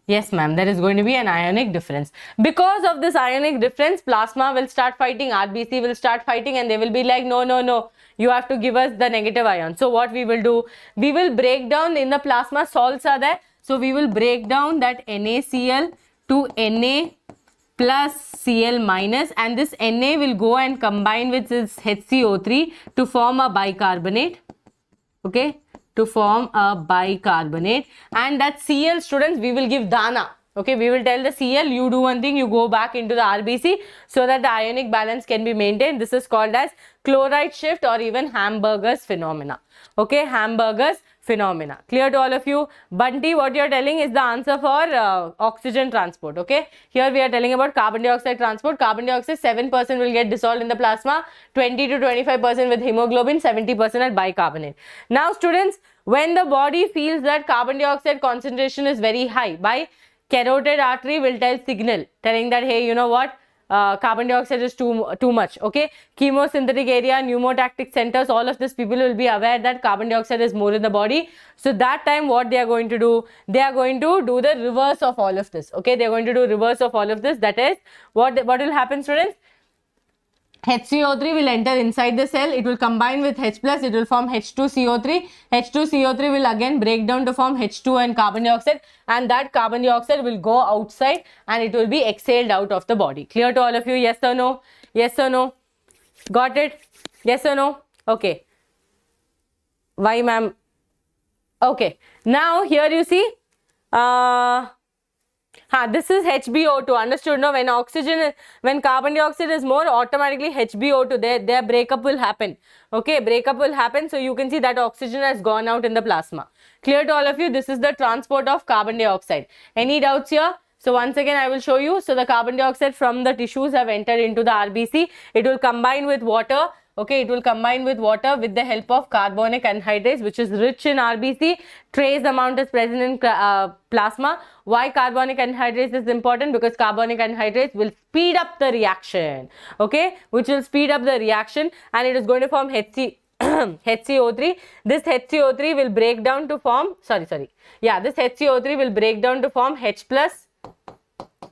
Yes, ma'am, there is going to be an ionic difference. Because of this ionic difference, plasma will start fighting, RBC will start fighting, and they will be like, no, no, no, you have to give us the negative ion. So what we will do, we will break down in the plasma, salts are there. So we will break down that NaCl to Na plus Cl minus, and this Na will go and combine with this HCO3 to form a bicarbonate. Okay, to form a bicarbonate, and that Cl, students, we will give dana. Okay, we will tell the Cl, you do one thing, you go back into the RBC so that the ionic balance can be maintained. This is called as chloride shift or even Hamburger's phenomena. Okay, Hamburger's phenomena. Clear to all of you? Bunty, what you are telling is the answer for oxygen transport. Okay, here we are telling about carbon dioxide transport. Carbon dioxide 7% will get dissolved in the plasma, 20 to 25% with hemoglobin, 70% at bicarbonate. Now, students, when the body feels that carbon dioxide concentration is very high, by carotid artery will tell signal telling that, hey, you know what, carbon dioxide is too much. Okay, chemosynthetic area, pneumotactic centers, all of these people will be aware that carbon dioxide is more in the body. So that time what they are going to do, they are going to do the reverse of all of this. Okay, they are going to do reverse of all of this. That is what will happen, students. HCO3 will enter inside the cell, it will combine with H+, it will form H2CO3. H2CO3 will again break down to form H2 and carbon dioxide, and that carbon dioxide will go outside and it will be exhaled out of the body. Clear to all of you? Yes or no? Yes or no? Got it? Yes or no? Okay. Why, ma'am? Okay. Now here you see, this is HbO2. Understood? No, when carbon dioxide is more, automatically HbO2, their breakup will happen. Okay, breakup will happen. So you can see that oxygen has gone out in the plasma. Clear to all of you? This is the transport of carbon dioxide. Any doubts here? So once again, I will show you. So the carbon dioxide from the tissues have entered into the RBC. It will combine with water. Okay, it will combine with water with the help of carbonic anhydrase, which is rich in RBC. Trace amount is present in plasma. Why carbonic anhydrase is important? Because carbonic anhydrase will speed up the reaction. Okay, which will speed up the reaction, and it is going to form HCO3. This HCO3 will break down to form, this HCO3 will break down to form H plus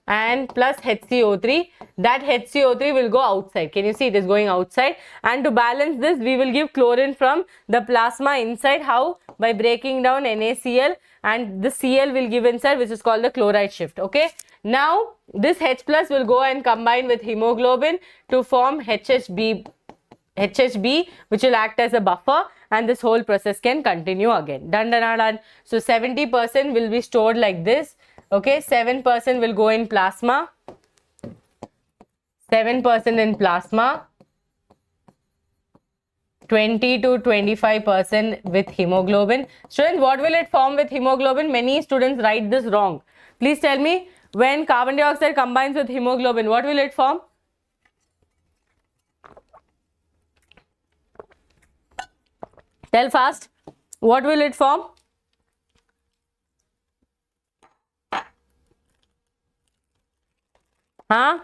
and plus HCO3. That HCO3 will go outside. Can you see it is going outside? And to balance this, we will give chlorine from the plasma inside. How? By breaking down NaCl, and the Cl will give inside, which is called the chloride shift. Okay, now this H plus will go and combine with hemoglobin to form HHB, which will act as a buffer, and this whole process can continue again. Done. So 70% will be stored like this. Okay, 7% will go in plasma, 7% in plasma, 20 to 25% with hemoglobin. Students, what will it form with hemoglobin? Many students write this wrong. Please tell me, when carbon dioxide combines with hemoglobin, what will it form? Tell fast. What will it form? Huh?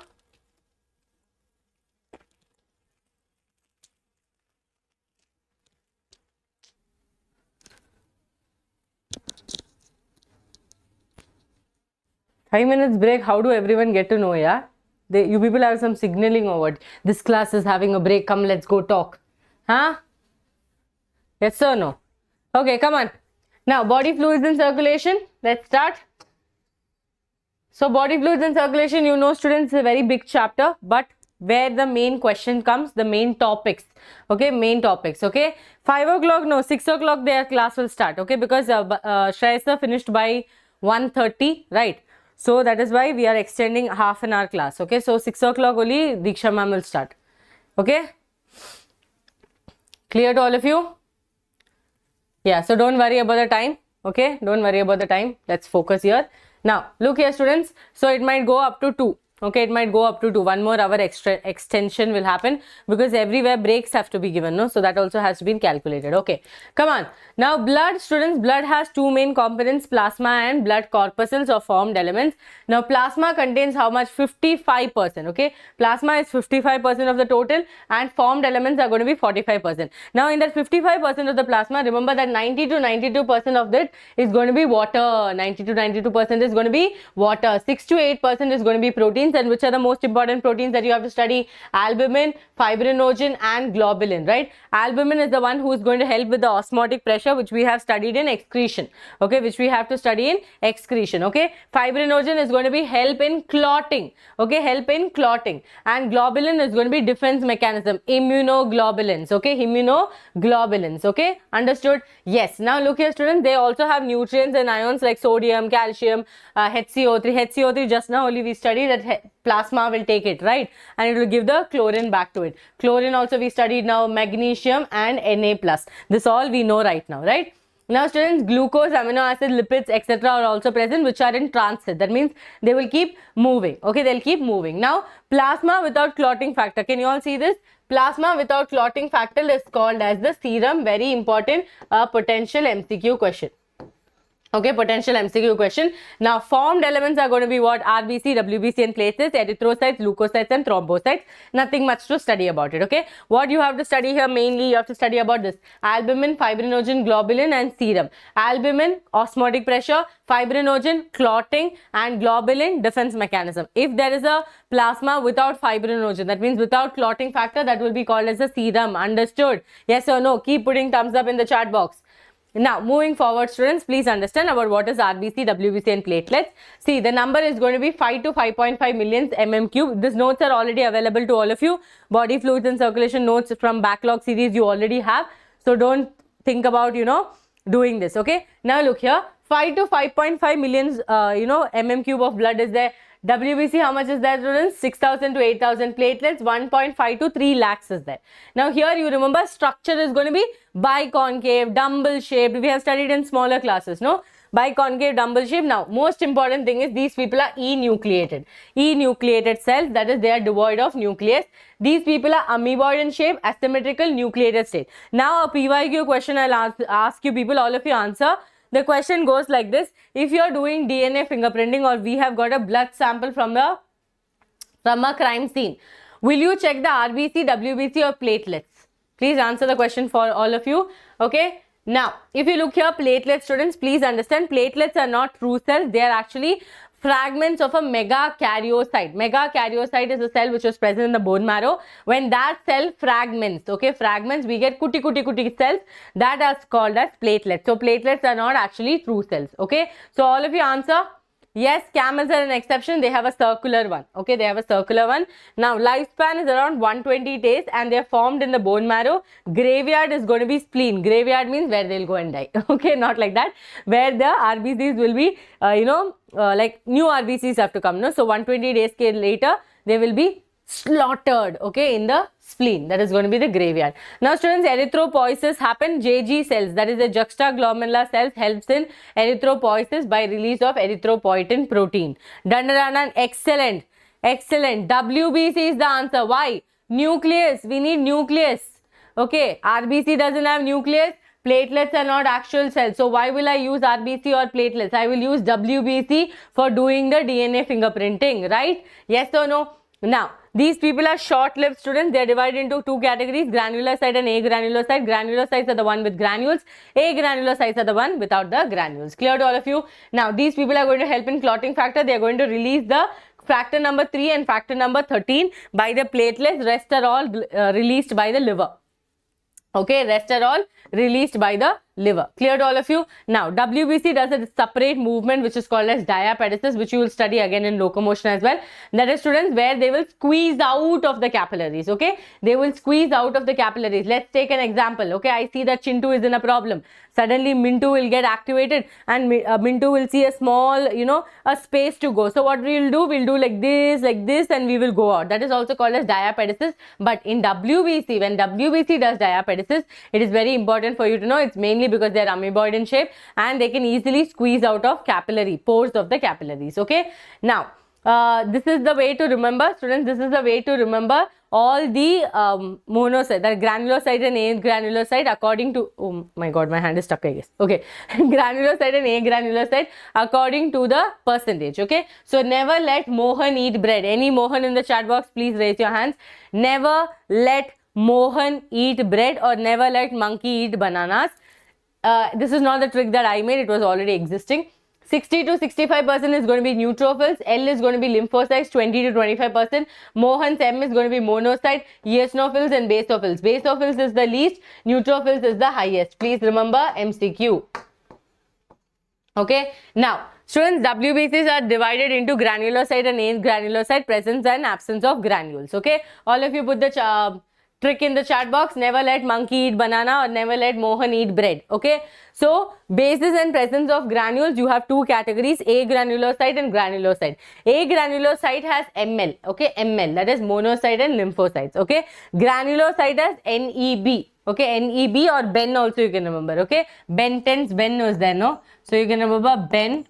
Five minutes break. How do everyone get to know? Yeah, you people have some signaling or what? This class is having a break. Come, let's go talk. Huh? Yes or no? Okay, come on. Now, body fluids in circulation. Let's start. So body fluids and circulation, you know students, is a very big chapter, but where the main question comes, the main topics, okay, main topics, okay. 5 o'clock, no, 6 o'clock their class will start, okay, because Shreyas sir finished by 1:30, right? So that is why we are extending half an hour class, okay. So 6 o'clock only Diksha ma'am will start, okay. Clear to all of you? Yeah, so don't worry about the time, okay, don't worry about the time, let's focus here. Now look here students, so it might go up to 2, okay, it might go up to 2, 1 more hour extra extension will happen because everywhere breaks have to be given, no, so that also has to be calculated, okay. Come on, now blood students, blood has 2 main components, plasma and blood corpuscles or formed elements. Now plasma contains how much? 55%, okay, plasma is 55% of the total and formed elements are going to be 45%. Now in that 55% of the plasma, remember that 90 to 92% of that is going to be water, 90 to 92% is going to be water, 6 to 8% is going to be proteins. And which are the most important proteins that you have to study? Albumin, fibrinogen and globulin, right? Albumin is the one who is going to help with the osmotic pressure, which we have studied in excretion, okay, which we have to study in excretion, okay. Fibrinogen is going to be help in clotting, okay, help in clotting, and globulin is going to be defense mechanism, immunoglobulins, okay, immunoglobulins, okay, understood? Yes. Now look here students, they also have nutrients and ions like sodium, calcium, HCO3 just now only we studied that plasma will take it, right, and it will give the chlorine back to it. Chlorine also we studied now, magnesium and Na plus, this all we know right now, right? Now students, glucose, amino acid, lipids, etc. are also present, which are in transit. That means they will keep moving, okay, they'll keep moving. Now plasma without clotting factor, can you all see this? Plasma without clotting factor is called as the serum. Very important, potential MCQ question. Okay, potential MCQ question. Now formed elements are going to be what? RBC, WBC and platelets, erythrocytes, leukocytes and thrombocytes. Nothing much to study about it, okay. What you have to study here mainly, you have to study about this: albumin, fibrinogen, globulin and serum. Albumin, osmotic pressure; fibrinogen, clotting; and globulin, defense mechanism. If there is a plasma without fibrinogen, that means without clotting factor, that will be called as a serum. Understood? Yes or no? Keep putting thumbs up in the chat box. Now moving forward students, please understand about what is RBC, WBC and platelets. See, the number is going to be 5 to 5.5 million mm cube. These notes are already available to all of you. Body fluids and circulation notes from backlog series you already have. So don't think about, doing this, okay. Now look here, 5 to 5.5 million, mm cube of blood is there. WBC, how much is that students? 6,000 to 8,000. Platelets, 1.5 to 3 lakhs is there. Now here you remember structure is going to be biconcave, dumbbell shaped. We have studied in smaller classes, no? Biconcave, dumbbell shape. Now most important thing is these people are enucleated. Enucleated cells, that is they are devoid of nucleus. These people are amoeboid in shape, asymmetrical nucleated state. Now a PYQ question I'll ask you people, all of you answer. The question goes like this: if you are doing DNA fingerprinting or we have got a blood sample from a crime scene, will you check the RBC, WBC or platelets? Please answer the question for all of you, okay. Now if you look here, platelets students, please understand platelets are not true cells, they are actually fragments of a megakaryocyte. Megakaryocyte is a cell which was present in the bone marrow. When that cell fragments, okay, fragments, we get kuti cells, that is called as platelets. So platelets are not actually true cells, okay. So all of you answer. Yes, camels are an exception, they have a circular one, okay, they have a circular one. Now lifespan is around 120 days and they are formed in the bone marrow. Graveyard is going to be spleen. Graveyard means where they'll go and die, okay, not like that, where the RBCs will be, like new RBCs have to come, no? So 120 days later, they will be slaughtered, okay, in the spleen. That is going to be the graveyard. Now students, erythropoiesis happen. JG cells, that is the juxtaglomerular cells, helps in erythropoiesis by release of erythropoietin protein. Dandananan, excellent, excellent. WBC is the answer. Why? Nucleus, we need nucleus, okay. RBC doesn't have nucleus. Platelets are not actual cells. So why will I use RBC or platelets? I will use WBC for doing the DNA fingerprinting, right? Yes or no? Now, these people are short-lived students. They are divided into 2 categories, granulocyte and agranulocyte. Granulocytes are the one with granules. Agranulocytes are the one without the granules. Clear to all of you? Now, these people are going to help in clotting factor. They are going to release the factor number 3 and factor number 13 by the platelets. Rest are all released by the liver. Okay, rest are all released by the liver. Clear to all of you? Now, WBC does a separate movement which is called as diapedesis, which you will study again in locomotion as well. That is, students, where they will squeeze out of the capillaries, okay? They will squeeze out of the capillaries. Let's take an example, okay? I see that Chintu is in a problem. Suddenly, Mintu will get activated and Mintu will see a small, a space to go. So, what we will do, we'll do like this, and we will go out. That is also called as diapedesis. But in WBC, when WBC does diapedesis, it is very important for you to know it's mainly because they are amoeboid in shape and they can easily squeeze out of pores of the capillaries, okay? Now, this is the way to remember, students, this is the way to remember all the monocytes, the granulocyte and agranulocyte according to, oh my god, my hand is stuck, I guess, okay, granulocyte and agranulocyte according to the percentage, okay? So, never let Mohan eat bread. Any Mohan in the chat box, please raise your hands. Never let Mohan eat bread or never let monkey eat bananas. This is not the trick that I made, it was already existing. 60 to 65% is going to be neutrophils, L is going to be lymphocytes, 20 to 25%. Mohan's M is going to be monocyte, eosinophils and basophils. Basophils is the least, neutrophils is the highest. Please remember MCQ. Okay, now students, WBCs are divided into granulocyte and agranulocyte, presence and absence of granules. Okay, all of you put the trick in the chat box. Never let monkey eat banana or never let Mohan eat bread. Okay, so basis and presence of granules, you have two categories, agranulocyte and granulocyte. Agranulocyte has ML, okay, ML, that is monocyte and lymphocytes. Okay, granulocyte has NEB. Okay, NEB or Ben also you can remember. Okay, Ben tens, Ben was there, no? So you can remember Ben.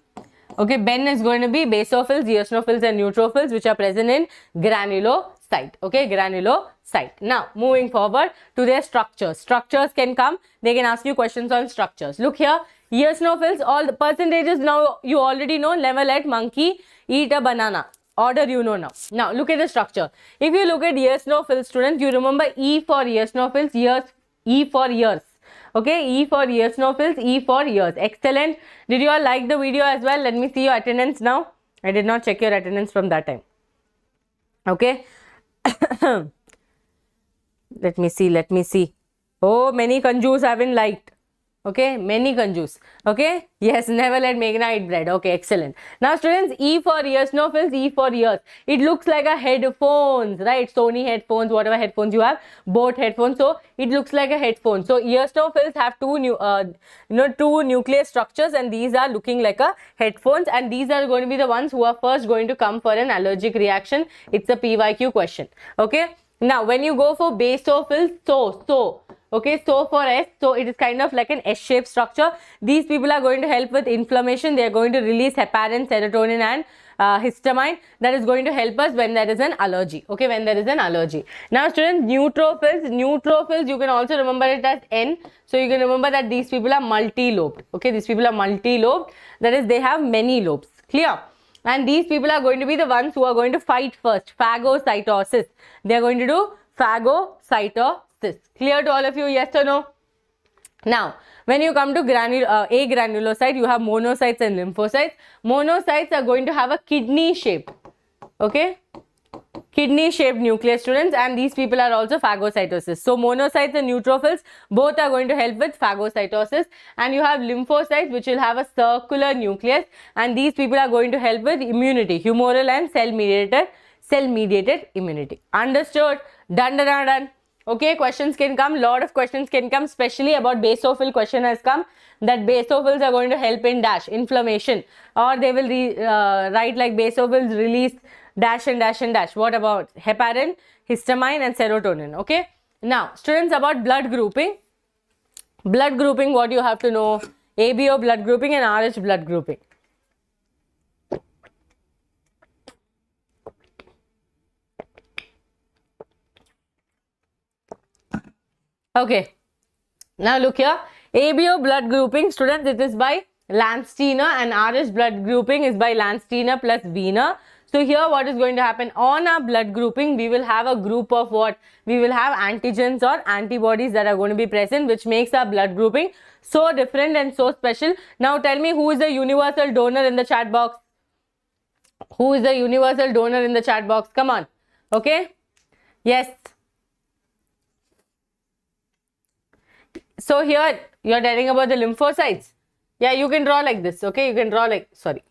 Okay, Ben is going to be basophils, eosinophils and neutrophils which are present in granulocyte. Okay, granulocyte. Now, moving forward to their structures. Structures can come. They can ask you questions on structures. Look here, eosinophils, all the percentages now you already know. Never let monkey eat a banana. Order you know now. Now, look at the structure. If you look at eosinophils, students, you remember E for eosinophils, E for years. Okay, E for eosinophils, E for years. Excellent. Did you all like the video as well? Let me see your attendance now. I did not check your attendance from that time. Okay. Let me see. Oh, many Kanjus haven't liked. Okay, many Kanjus. Okay, yes, never let Meghna eat bread. Okay, excellent. Now, students, E for eosinophils, E for ears. It looks like a headphones, right? Sony headphones, whatever headphones you have, boat headphones. So, it looks like a headphone. So, eosinophils have two nucleus structures, and these are looking like a headphones, and these are going to be the ones who are first going to come for an allergic reaction. It's a PYQ question. Okay. Now, when you go for basophils, okay, so for S, so it is kind of like an S-shaped structure. These people are going to help with inflammation. They are going to release heparin, serotonin and histamine. That is going to help us when there is an allergy. Okay, when there is an allergy. Now, students, neutrophils, you can also remember it as N. So, you can remember that these people are multi-lobed. Okay, these people are multi-lobed. That is, they have many lobes. Clear? And these people are going to be the ones who are going to fight first. Phagocytosis. They are going to do phagocytosis. Clear to all of you? Yes or no? Now, when you come to agranulocyte, you have monocytes and lymphocytes. Monocytes are going to have a kidney shape. Okay? Kidney shaped nucleus, students, and these people are also phagocytosis. So, monocytes and neutrophils both are going to help with phagocytosis, and you have lymphocytes which will have a circular nucleus, and these people are going to help with immunity, humoral and cell mediated immunity. Understood? Done. Okay, questions can come, lot of questions can come, especially about basophil question has come, that basophils are going to help in dash inflammation, or they will write like basophils release dash and dash and dash. What about heparin, histamine and serotonin? Okay. Now, students, about blood grouping. Blood grouping, what you have to know, ABO blood grouping and RH blood grouping. Okay. Now, look here. ABO blood grouping, students, it is by Landsteiner, and RH blood grouping is by Landsteiner plus Wiener. So, here what is going to happen on our blood grouping, we will have a group of what? We will have antigens or antibodies that are going to be present, which makes our blood grouping so different and so special. Now, tell me who is the universal donor in the chat box? Who is the universal donor in the chat box? Come on. Okay. Yes. So here you're telling about the lymphocytes. Yeah, you can draw like this. Okay, you can draw like, sorry,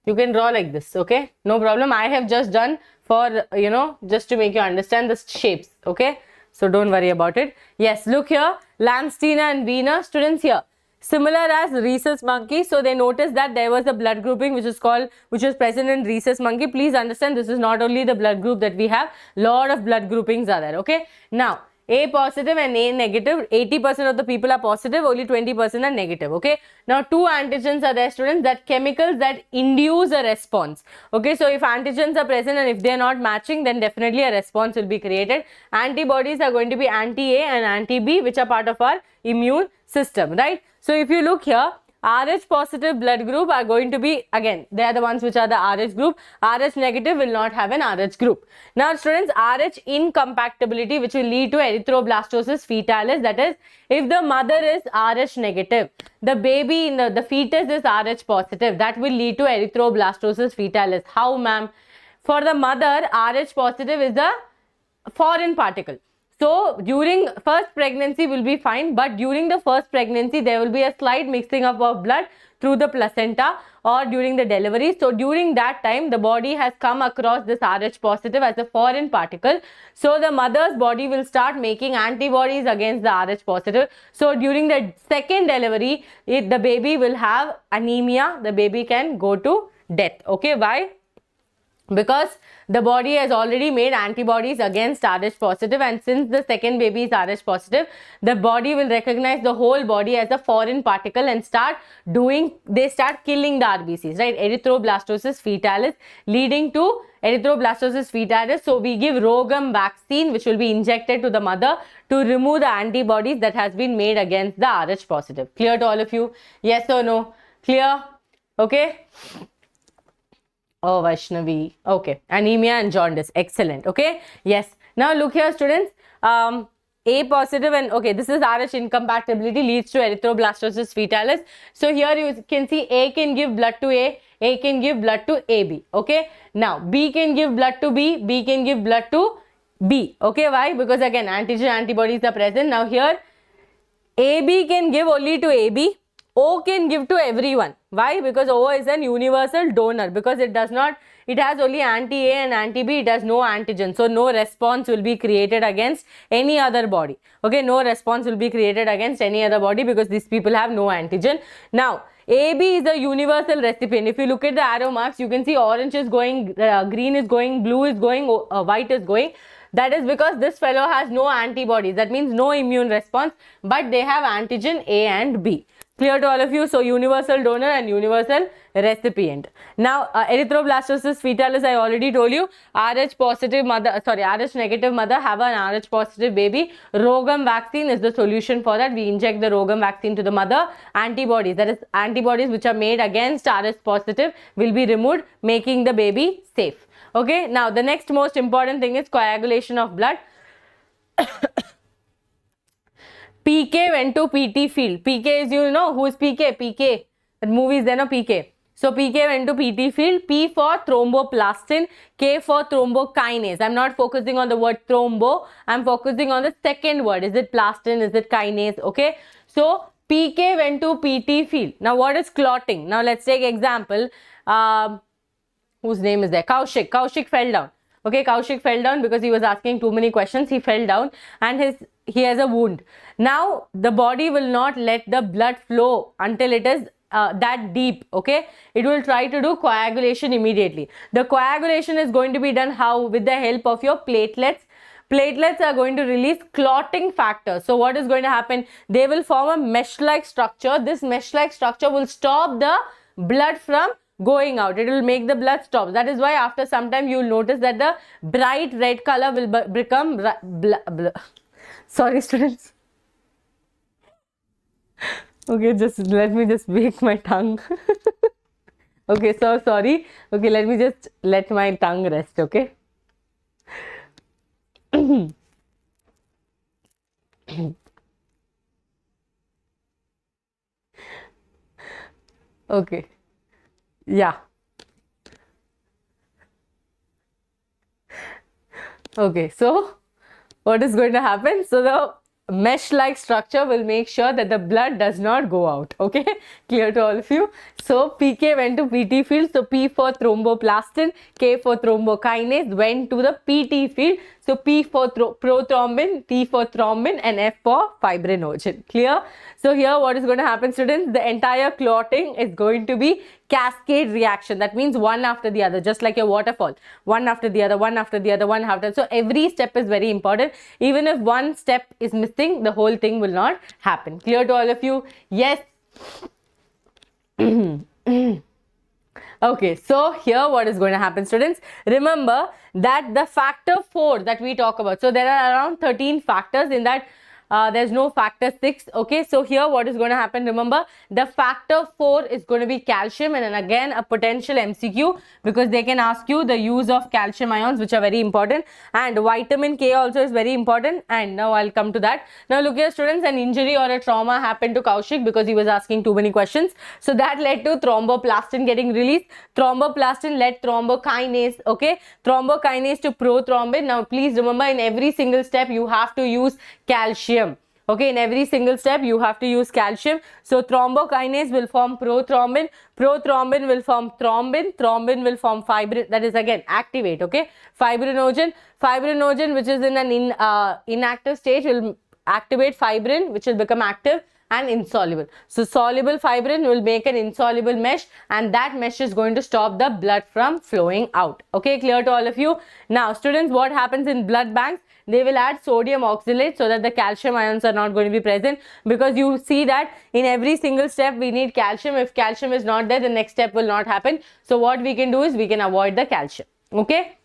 you can draw like this. Okay, no problem. I have just done for, just to make you understand the shapes. Okay, so don't worry about it. Yes, look here, Langstina and Wiener, students here. Similar as rhesus monkey, so they noticed that there was a blood grouping which was present in rhesus monkey. Please understand, this is not only the blood group that we have, lot of blood groupings are there. Okay, now A positive and A negative, 80% of the people are positive, only 20% are negative. Okay, now two antigens are there, students, that chemicals that induce a response. Okay, so if antigens are present and if they are not matching, then definitely a response will be created. Antibodies are going to be anti-A and anti-B, which are part of our immune system, right? So if you look here, Rh positive blood group are going to be, again, they are the ones which are the Rh group. Rh negative will not have an Rh group. Now students, Rh incompatibility, which will lead to erythroblastosis fetalis, that is, if the mother is Rh negative, the baby in the fetus is Rh positive, that will lead to erythroblastosis fetalis. How, ma'am? For the mother, Rh positive is the foreign particle. So during first pregnancy will be fine, but during the first pregnancy there will be a slight mixing up of blood through the placenta or during the delivery. So during that time the body has come across this Rh positive as a foreign particle. So the mother's body will start making antibodies against the Rh positive. So during the second delivery, the baby will have anemia. The baby can go to death. Okay, why? Because the body has already made antibodies against Rh positive, and since the second baby is Rh positive, the body will recognize the whole body as a foreign particle and start killing the RBCs, right? Erythroblastosis fetalis, leading to erythroblastosis fetalis. So we give Rogam vaccine, which will be injected to the mother to remove the antibodies that has been made against the Rh positive. Clear to all of you? Yes or no? Clear? Okay. Oh, Vaishnavi. Okay. Anemia and jaundice. Excellent. Okay. Yes. Now look here, students. A positive and, okay, this is Rh incompatibility leads to erythroblastosis fetalis. So here you can see A can give blood to A can give blood to AB. Okay. Now B can give blood to B can give blood to B. Okay. Why? Because again, antigen antibodies are present. Now here AB can give only to AB. O can give to everyone. Why? Because O is an universal donor, because it has only anti-A and anti-B, it has no antigen. So no response will be created against any other body. Okay, no response will be created against any other body because these people have no antigen. Now, AB is a universal recipient. If you look at the arrow marks, you can see orange is going, green is going, blue is going, white is going. That is because this fellow has no antibodies. That means no immune response, but they have antigen A and B. Clear to all of you? So universal donor and universal recipient. Now erythroblastosis fetalis, I already told you. Rh positive mother, Rh negative mother have an Rh positive baby. Rogam vaccine is the solution for that. We inject the Rogam vaccine to the mother. Antibodies, that is antibodies which are made against Rh positive, will be removed, making the baby safe. Okay. Now the next most important thing is coagulation of blood. PK went to PT field. PK is, you know, who is PK? PK. That movie is there, no? PK. So PK went to PT field. P for thromboplastin. K for thrombokinase. I'm not focusing on the word thrombo. I'm focusing on the second word. Is it plastin? Is it kinase? Okay. So PK went to PT field. Now what is clotting? Now let's take example. Whose name is there? Kaushik. Kaushik fell down. Okay, Kaushik fell down because he was asking too many questions. He fell down and he has a wound. Now the body will not let the blood flow until it is that deep. Okay, it will try to do coagulation immediately. The coagulation is going to be done how? With the help of your platelets. Platelets are going to release clotting factor. So what is going to happen? They will form a mesh-like structure. This mesh-like structure will stop the blood from going out. It will make the blood stop. That is why after some time you will notice that the bright red color will become sorry students. Okay, just let me just break my tongue. Okay, so sorry. Okay, let me just let my tongue rest. Okay. Okay. Yeah. Okay, so what is going to happen? So mesh-like structure will make sure that the blood does not go out. Okay, clear to all of you? So PK went to PT field. So P for thromboplastin, K for thrombokinase went to the PT field. So P for prothrombin, T for thrombin, and F for fibrinogen. Clear? So here what is going to happen, students? The entire clotting is going to be cascade reaction. That means one after the other, just like a waterfall. One after the other, one after the other, one after. So every step is very important. Even if one step is missing, the whole thing will not happen. Clear to all of you? Yes. Okay, so here what is going to happen, students? Remember that the factor 4 that we talk about, so there are around 13 factors in that. There's no factor 6. Okay, so here what is going to happen? Remember, the factor 4 is going to be calcium, and then again a potential MCQ, because they can ask you the use of calcium ions, which are very important, and vitamin K also is very important. And now I'll come to that. Now look here, students, an injury or a trauma happened to Kaushik because he was asking too many questions. So that led to thromboplastin getting released. Thromboplastin led thrombokinase, okay, thrombokinase to prothrombin. Now please remember, in every single step you have to use calcium. Okay, in every single step you have to use calcium. So thrombokinase will form prothrombin, prothrombin will form thrombin, thrombin will form fibrin, that is again activate. Okay, fibrinogen, fibrinogen which is in an inactive stage will activate fibrin, which will become active and insoluble. So soluble fibrin will make an insoluble mesh, and that mesh is going to stop the blood from flowing out. Okay, clear to all of you? Now students, what happens in blood banks? They will add sodium oxalate so that the calcium ions are not going to be present, because you see that in every single step we need calcium. If calcium is not there, the next step will not happen. So what we can do is we can avoid the calcium. Okay.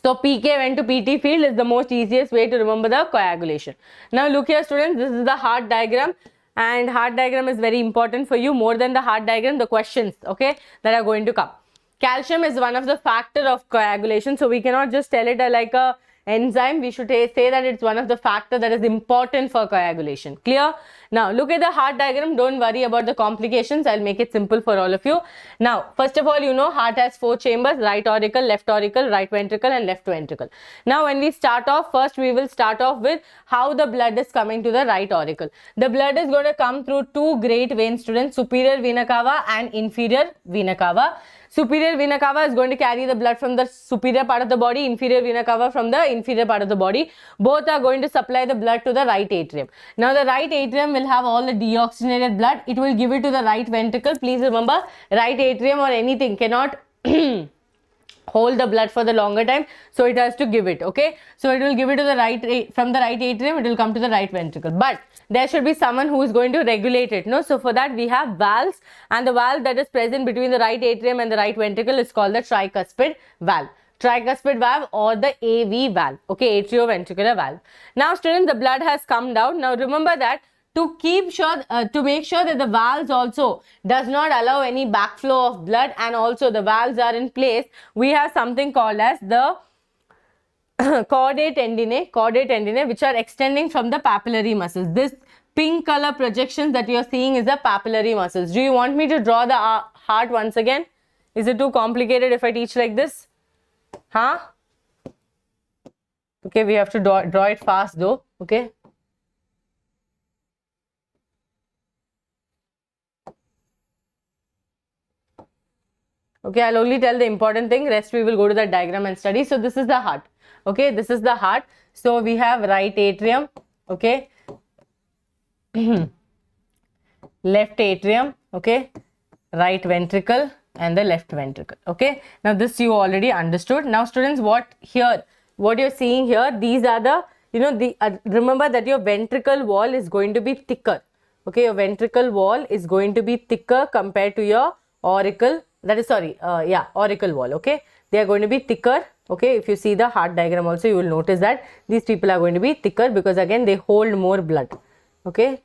So PK went to PT field is the most easiest way to remember the coagulation. Now look here, students, this is the heart diagram, and heart diagram is very important for you. More than the heart diagram, the questions, okay, that are going to come. Calcium is one of the factor of coagulation, so we cannot just tell it like a enzyme. We should say that it's one of the factor that is important for coagulation. Clear? Now look at the heart diagram. Don't worry about the complications. I'll make it simple for all of you. Now first of all, you know heart has 4 chambers: right auricle, left auricle, right ventricle, and left ventricle. Now when we start off, first we will start off with how the blood is coming to the right auricle. The blood is going to come through 2 great veins, students: superior vena cava and inferior vena cava. Superior vena cava is going to carry the blood from the superior part of the body, inferior vena cava from the inferior part of the body. Both are going to supply the blood to the right atrium. Now the right atrium will have all the deoxygenated blood. It will give it to the right ventricle. Please remember, right atrium or anything cannot hold the blood for the longer time, so it has to give it. Okay, so it will give it to the right, from the right atrium it will come to the right ventricle, but there should be someone who is going to regulate it, no? So for that we have valves, and the valve that is present between the right atrium and the right ventricle is called the tricuspid valve. Tricuspid valve or the AV valve, okay, atrioventricular valve. Now students, the blood has come down. Now remember that to keep sure, to make sure that the valves also does not allow any backflow of blood, and also the valves are in place, we have something called as the chordae tendineae, which are extending from the papillary muscles. This pink color projections that you are seeing is the papillary muscles. Do you want me to draw the heart once again? Is it too complicated if I teach like this? Huh? Okay, we have to draw it fast though. Okay. Okay, I'll only tell the important thing, rest we will go to the diagram and study. So this is the heart. Okay, this is the heart. So we have right atrium, okay, left atrium, okay, right ventricle, and the left ventricle. Okay, now this you already understood. Now students, what you're seeing here, these are the, you know, remember that your ventricle wall is going to be thicker. Okay, your ventricle wall is going to be thicker compared to your auricle, that is auricle wall. Okay, they are going to be thicker. Okay, if you see the heart diagram also, you will notice that these people are going to be thicker because again they hold more blood. Okay,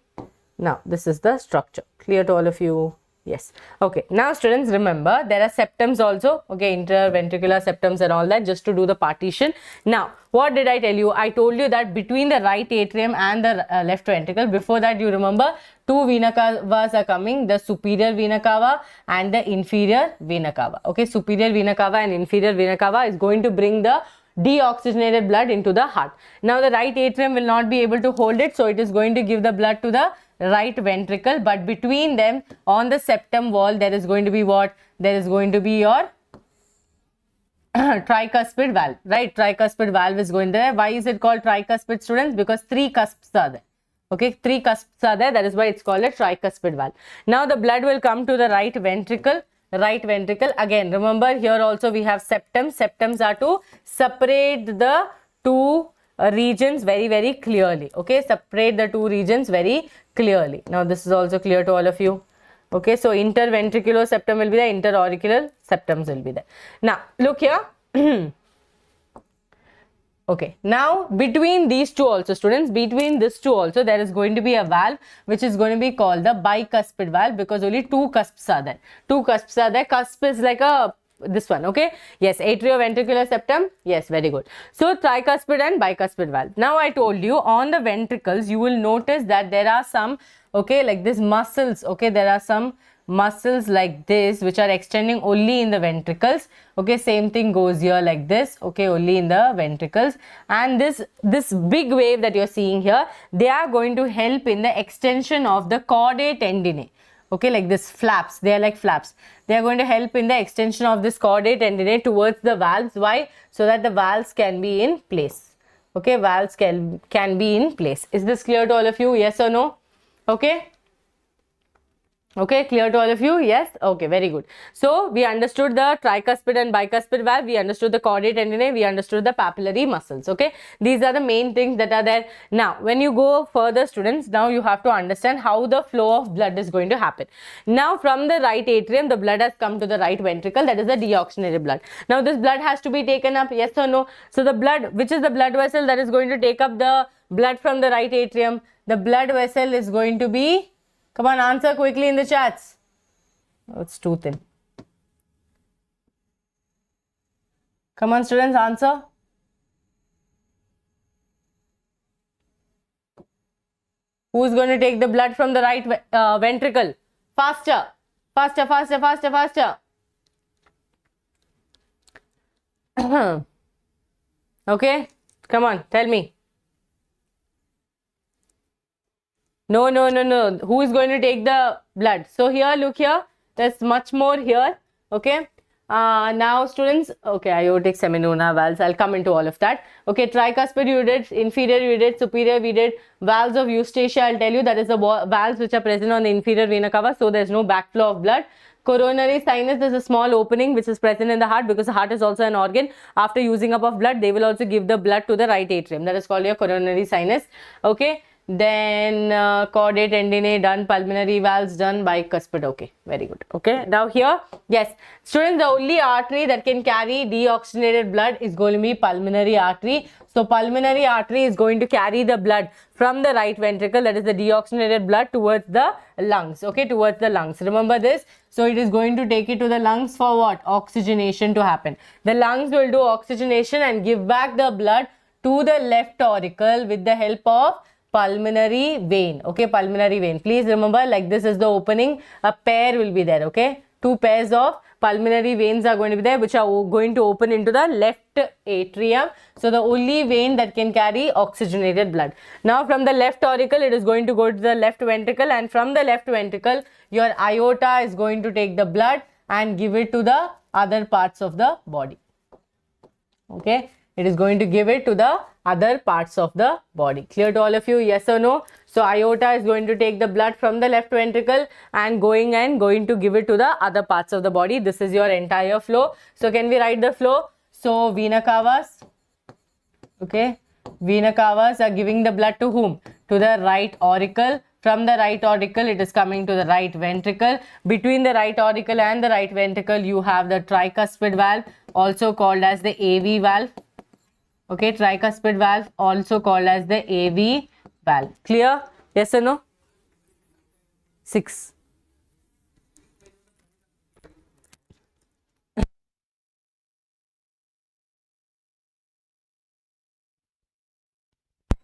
now this is the structure. Clear to all of you? Yes. Okay, now students, remember there are septums also, okay, interventricular septums and all that, just to do the partition. Now what did I tell you? I told you that between the right atrium and the left ventricle, before that you remember 2 vena cavas are coming, the superior vena cava and the inferior vena cava. Okay, superior vena cava and inferior vena cava is going to bring the deoxygenated blood into the heart. Now the right atrium will not be able to hold it, so it is going to give the blood to the right ventricle, but between them on the septum wall there is going to be what? There is going to be your tricuspid valve, right? Tricuspid valve is going there. Why is it called tricuspid, students? Because 3 cusps are there. Okay, 3 cusps are there, that is why it's called a tricuspid valve. Now the blood will come to the right ventricle. Right ventricle, again remember here also we have septums. Septums are to separate the two regions very clearly. Okay, separate the two regions very clearly. Now this is also clear to all of you. Okay, so interventricular septum will be there, interauricular septums will be there. Now look here. Okay, now between these two also, students, between these two also there is going to be a valve which is going to be called the bicuspid valve, because only 2 cusps are there. 2 cusps are there. Cusp is like a this one. Okay, yes, atrioventricular septum, yes, very good. So tricuspid and bicuspid valve. Now I told you on the ventricles you will notice that there are some, okay, like this muscles. Okay, there are some muscles like this which are extending only in the ventricles. Okay, same thing goes here like this. Okay, only in the ventricles. And this big wave that you're seeing here, they are going to help in the extension of the chordae tendineae. Okay, like this flaps, they are like flaps. They are going to help in the extension of this chordae tendineae towards the valves. Why? So that the valves can be in place. Okay, valves can be in place. Is this clear to all of you? Yes or no? Okay. Okay, clear to all of you? Yes? Okay, very good. So, we understood the tricuspid and bicuspid valve, we understood the chordae tendineae, we understood the papillary muscles. Okay, these are the main things that are there. Now, when you go further, students, now you have to understand how the flow of blood is going to happen. Now, from the right atrium, the blood has come to the right ventricle, that is the deoxygenated blood. Now, this blood has to be taken up, yes or no? So, the blood, which is the blood vessel that is going to take up the blood from the right atrium? The blood vessel is going to be, come on, answer quickly in the chats. Oh, it's too thin. Come on, students, answer. Who is going to take the blood from the right ventricle? Faster, faster, faster, faster, faster. Okay, come on, tell me. No. Who is going to take the blood? So here, look here. There's much more here. Okay. Now, students. Okay, aortic, semilunar valves. I'll come into all of that. Okay, tricuspid you did, inferior you did, superior we did. Valves of Eustacia, I'll tell you, that is the valves which are present on the inferior vena cava. So there's no backflow of blood. Coronary sinus, there's a small opening which is present in the heart, because the heart is also an organ. After using up of blood, they will also give the blood to the right atrium. That is called your coronary sinus. Okay. Then chordae tendineae done, pulmonary valves done, bicuspid. Okay, very good. Okay, now here, yes, students, the only artery that can carry deoxygenated blood is going to be pulmonary artery. So pulmonary artery is going to carry the blood from the right ventricle, that is the deoxygenated blood, towards the lungs. Okay, towards the lungs. Remember this. So it is going to take it to the lungs for what? Oxygenation to happen. The lungs will do oxygenation and give back the blood to the left auricle with the help of pulmonary vein. Okay, pulmonary vein. Please remember, like this is the opening. A pair will be there. Okay, 2 pairs of pulmonary veins are going to be there, which are going to open into the left atrium. So the only vein that can carry oxygenated blood. Now from the left auricle, it is going to go to the left ventricle, and from the left ventricle, your aorta is going to take the blood and give it to the other parts of the body. Okay, it is going to give it to the other parts of the body. Clear to all of you? Yes or no? So aorta is going to take the blood from the left ventricle and going to give it to the other parts of the body. This is your entire flow. So can we write the flow? So vena cavas. Okay, vena cavas are giving the blood to whom? To the right auricle. From the right auricle, it is coming to the right ventricle. Between the right auricle and the right ventricle, you have the tricuspid valve, also called as the AV valve. Okay, tricuspid valve, also called as the AV valve. Clear? Yes or no? 6.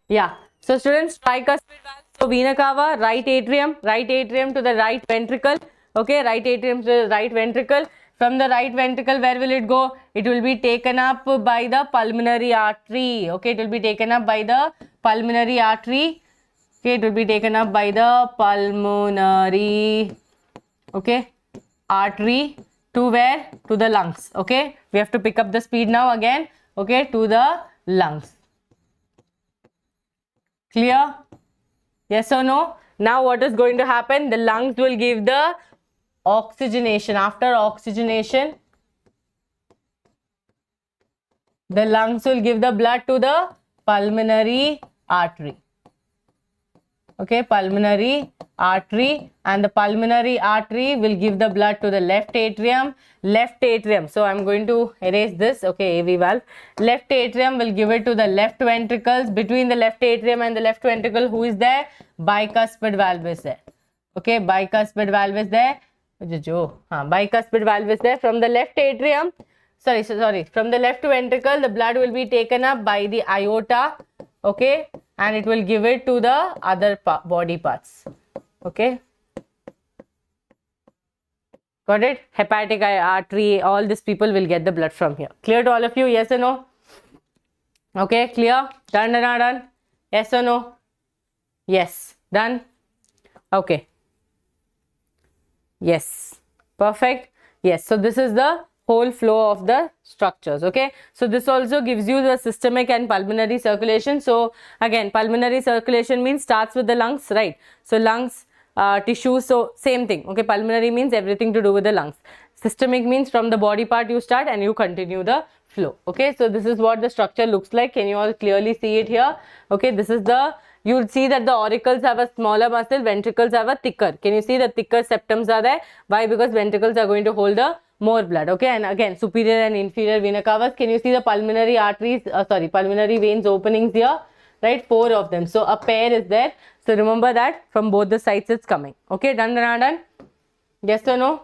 Yeah. So students, tricuspid valve. So vena cava, right atrium to the right ventricle. Okay, right atrium to the right ventricle. From the right ventricle, where will it go? It will be taken up by the pulmonary artery. Okay, it will be taken up by the pulmonary artery. Okay, it will be taken up by the pulmonary, okay, artery to where? To the lungs. Okay, we have to pick up the speed now again. Okay, to the lungs. Clear? Yes or no? Now what is going to happen? The lungs will give the oxygenation. After oxygenation, the lungs will give the blood to the pulmonary artery. Okay, pulmonary artery, and the pulmonary artery will give the blood to the left atrium. Left atrium. So I'm going to erase this. Okay, AV valve. Left atrium will give it to the left ventricles. Between the left atrium and the left ventricle, who is there? Bicuspid valve is there. Okay, bicuspid valve is there. Bicuspid valve is there. From the left atrium, from the left ventricle, the blood will be taken up by the aorta. Okay, and it will give it to the other body parts. Okay, got it? Hepatic artery, all these people will get the blood from here. Clear to all of you? Yes or no? Okay, clear? Done? Yes or no? Yes. Done? Okay. Yes. Perfect. Yes. So this is the whole flow of the structures. Okay, so this also gives you the systemic and pulmonary circulation. So again, pulmonary circulation means starts with the lungs, right? So lungs, tissues, so same thing. Okay, pulmonary means everything to do with the lungs. Systemic means from the body part you start and you continue the flow. Okay, so this is what the structure looks like. Can you all clearly see it here? Okay, this is the, you'll see that the auricles have a smaller muscle, ventricles have a thicker. Can you see the thicker septums are there? Why? Because ventricles are going to hold the more blood. Okay, and again, superior and inferior vena cavas. Can you see the pulmonary arteries, pulmonary veins openings here, right? 4 of them. So a pair is there. So remember that from both the sides it's coming. Okay, done? Yes or no?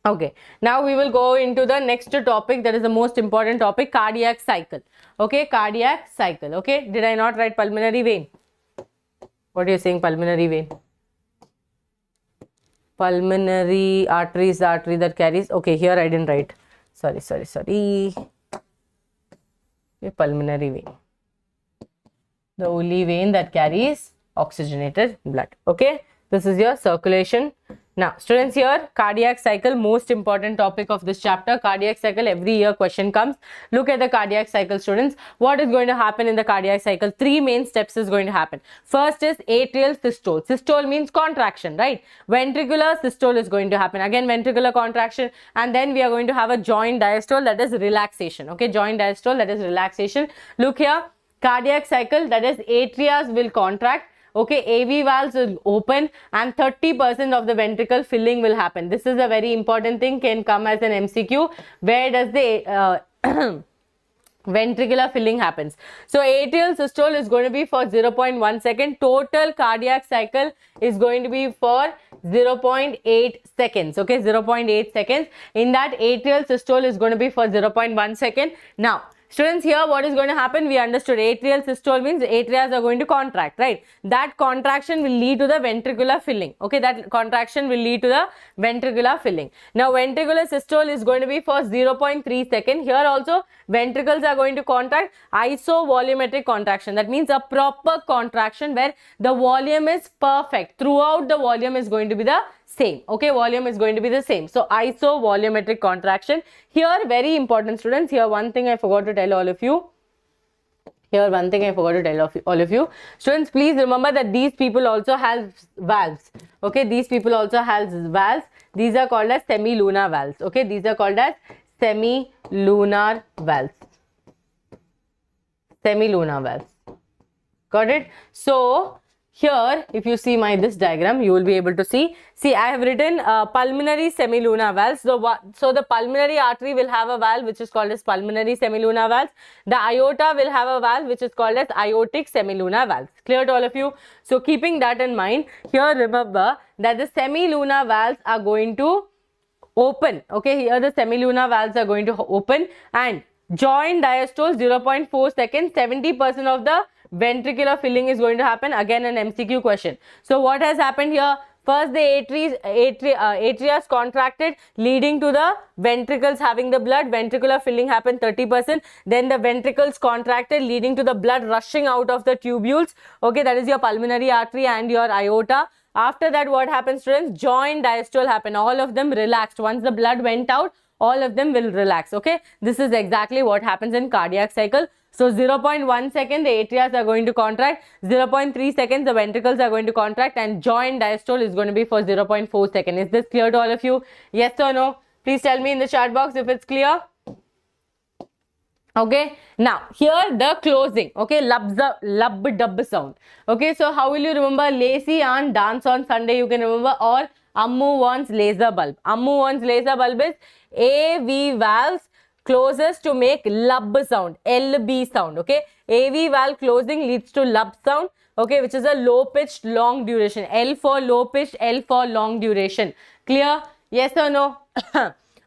Okay, now we will go into the next topic, that is the most important topic, cardiac cycle. Okay, cardiac cycle. Okay, did I not write pulmonary vein? What are you saying, pulmonary vein? Pulmonary artery is the artery that carries. Okay, here I didn't write. Sorry. Okay, pulmonary vein, the only vein that carries oxygenated blood. Okay, this is your circulation. Now students, here cardiac cycle, most important topic of this chapter. Cardiac cycle, every year question comes. Look at the cardiac cycle, students. What is going to happen in the cardiac cycle? 3 main steps is going to happen. First is atrial systole. Systole means contraction, right? Ventricular systole is going to happen. Again, ventricular contraction, and then we are going to have a joint diastole, that is relaxation. Okay, joint diastole, that is relaxation. Look here, cardiac cycle, that is atria will contract. Okay, AV valves will open and 30% of the ventricle filling will happen. This is a very important thing, can come as an MCQ. Where does the ventricular filling happens? So atrial systole is going to be for 0.1 second. Total cardiac cycle is going to be for 0.8 seconds. Okay, 0.8 seconds. In that, atrial systole is going to be for 0.1 second. Now students, here what is going to happen? We understood atrial systole means atria are going to contract, right? That contraction will lead to the ventricular filling. Okay, that contraction will lead to the ventricular filling. Now ventricular systole is going to be for 0.3 second. Here also ventricles are going to contract, isovolumetric contraction. That means a proper contraction where the volume is perfect. Throughout the volume is going to be the same. Okay, volume is going to be the same. So isovolumetric contraction. Here, very important students, here one thing I forgot to tell all of you. Students, please remember that these people also have valves. Okay, these people also have valves. These are called as semilunar valves. Okay, these are called as semilunar valves. Semilunar valves. Got it? So here, if you see this diagram, you will be able to see. See, I have written pulmonary semilunar valves. So the pulmonary artery will have a valve which is called as pulmonary semilunar valves. The aorta will have a valve which is called as aortic semilunar valves. Clear to all of you? So keeping that in mind, here remember that the semilunar valves are going to open. Okay, here the semilunar valves are going to open, and joint diastole 0.4 seconds, 70% of the ventricular filling is going to happen. Again, an MCQ question. So what has happened here? First, the atrias contracted, leading to the ventricles having the blood. Ventricular filling happened 30%. Then the ventricles contracted, leading to the blood rushing out of the tubules. Okay, that is your pulmonary artery and your aorta. After that, what happens, students? Joint diastole happen. All of them relaxed. Once the blood went out, all of them will relax. Okay, this is exactly what happens in cardiac cycle. So 0.1 second the atrias are going to contract, 0.3 seconds the ventricles are going to contract, and joint diastole is going to be for 0.4 second. Is this clear to all of you? Yes or no? Please tell me in the chat box if it's clear. Okay, now here the closing. Okay, lub dub sound. Okay, so how will you remember? Lazy aunt dance on Sunday, you can remember, or Ammu wants laser bulb. Ammu wants laser bulb is AV valves closes to make lub sound, LB sound. Okay, AV valve closing leads to lub sound. Okay, which is a low pitched long duration. L for low pitched, L for long duration. Clear? Yes or no?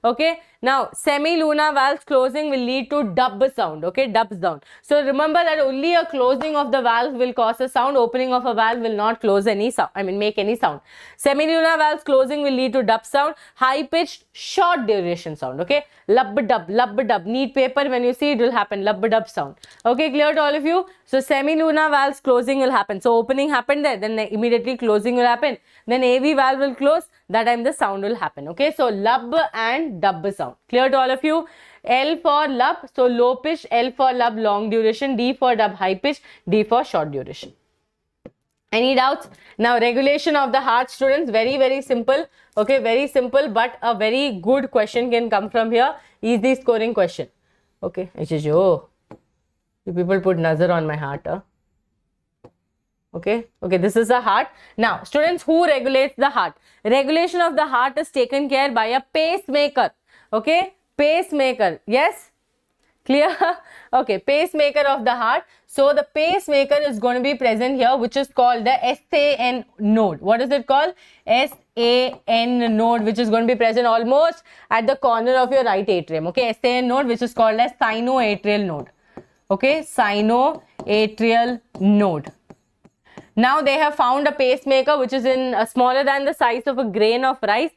Okay, now semi-lunar valves closing will lead to dub sound. Okay, dub sound. So remember that only a closing of the valve will cause a sound. Opening of a valve will not close any sound. Make any sound. Semi-lunar valves closing will lead to dub sound. High-pitched, short duration sound. Okay, lub dub, lub dub. Neat paper, when you see it will happen. Lub dub sound. Okay, clear to all of you? So semi-lunar valves closing will happen. So opening happened there, then immediately closing will happen. Then AV valve will close. That time the sound will happen. Okay, so lub and dub sound. Clear to all of you? L for lub, so low pitch, L for lub, long duration, D for dub, high pitch, D for short duration. Any doubts? Now regulation of the heart, students, very, very simple. Okay, very simple, but a very good question can come from here. Easy scoring question. Okay, you people put nazar on my heart. Huh? Okay, this is the heart. Now, students, who regulates the heart? Regulation of the heart is taken care by a pacemaker. Okay, pacemaker. Yes? Clear? Okay, pacemaker of the heart. So, the pacemaker is going to be present here, which is called the SAN node. What is it called? SAN node, which is going to be present almost at the corner of your right atrium. Okay, SAN node, which is called as sinoatrial node. Okay, sinoatrial node. Now they have found a pacemaker which is in smaller than the size of a grain of rice.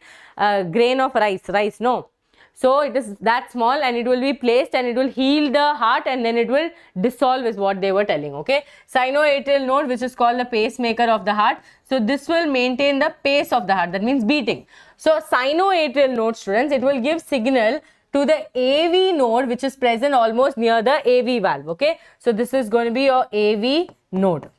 So it is that small, and it will be placed and it will heal the heart, and then it will dissolve, is what they were telling. Okay, sinoatrial node, which is called the pacemaker of the heart. So this will maintain the pace of the heart, that means beating. So sinoatrial node, students, it will give signal to the AV node, which is present almost near the AV valve. Okay, so this is going to be your AV node,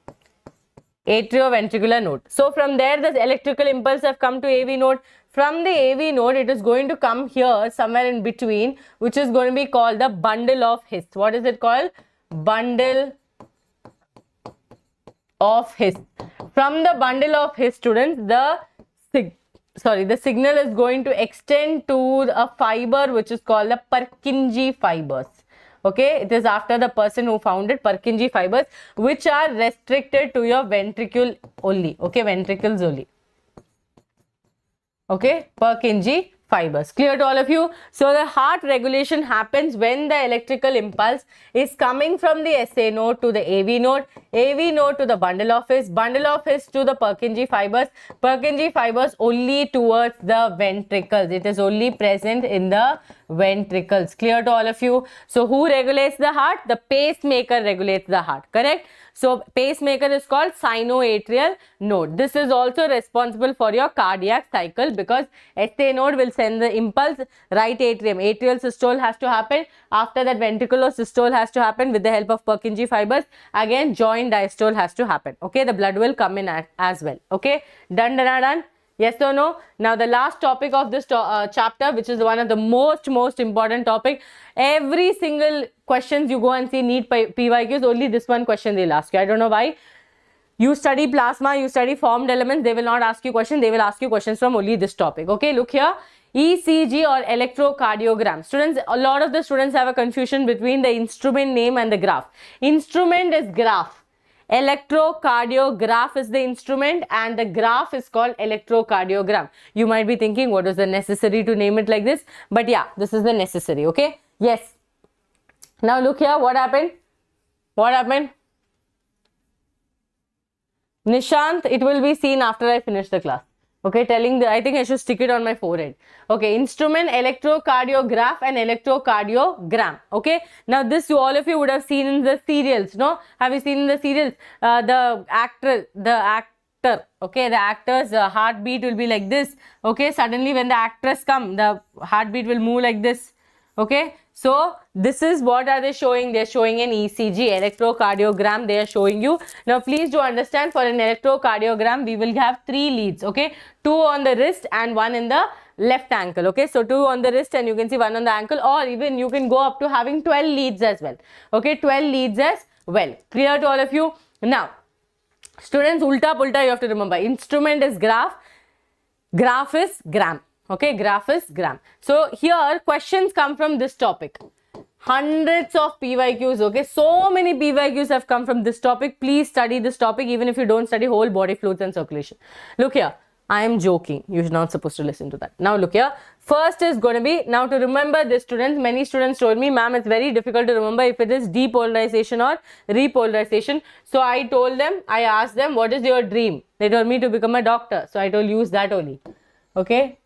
atrioventricular node. So from there the electrical impulse have come to AV node. From the AV node it is going to come here somewhere in between, which is going to be called the bundle of His. What is it called? Bundle of His. From the bundle of His, students, the signal is going to extend to a fiber which is called the Purkinje fibers. Okay, it is after the person who founded Purkinje fibers, which are restricted to your ventricle only. Okay, ventricles only. Okay, Purkinje fibers. Clear to all of you? So the heart regulation happens when the electrical impulse is coming from the SA node to the AV node to the bundle of His to the Purkinje fibers only towards the ventricles. It is only present in the ventricles. Clear to all of you? So who regulates the heart? The pacemaker regulates the heart. Correct? So pacemaker is called sinoatrial node. This is also responsible for your cardiac cycle, because SA node will send the impulse, right atrium. Atrial systole has to happen. After that, ventricular systole has to happen with the help of Purkinje fibers. Again, joint diastole has to happen. Okay, the blood will come in as well. Okay, done. Yes or no? Now the last topic of this chapter, which is one of the most important topic. Every single questions you go and see NEET PYQs, only this one question they'll ask you. I don't know why. You study plasma, you study formed elements, they will not ask you questions. They will ask you questions from only this topic. Okay, look here. ECG or electrocardiogram. Students, a lot of the students have a confusion between the instrument name and the graph. Instrument is graph. Electrocardiograph is the instrument, and the graph is called electrocardiogram. You might be thinking, what is the necessary to name it like this? But yeah, this is the necessary. Okay, yes. Now look here, what happened? Nishant, it will be seen after I finish the class. Okay, I think I should stick it on my forehead. Okay, instrument, electrocardiograph and electrocardiogram. Okay, now this all of you would have seen in the serials, no? Have you seen in the serials? The actor, okay, the actor's heartbeat will be like this. Okay, suddenly when the actress come, the heartbeat will move like this. Okay, so this is what are they showing? They're showing an ECG, electrocardiogram they are showing you. Now please do understand, for an electrocardiogram we will have 3 leads. Okay, 2 on the wrist and 1 in the left ankle. Okay, so 2 on the wrist and you can see 1 on the ankle, or even you can go up to having 12 leads as well. Okay, 12 leads as well. Clear to all of you? Now students, ulta pulta you have to remember. Instrument is graph is gram. Okay, graph is gram. So here questions come from this topic. Hundreds of PYQs. Okay, so many PYQs have come from this topic. Please study this topic even if you don't study whole body fluids and circulation. Look here, I am joking. You're not supposed to listen to that. Now look here. First is going to be, now to remember this, students, many students told me, ma'am, it's very difficult to remember if it is depolarization or repolarization. So I asked them, what is your dream? They told me to become a doctor. So I told, use that only. Okay,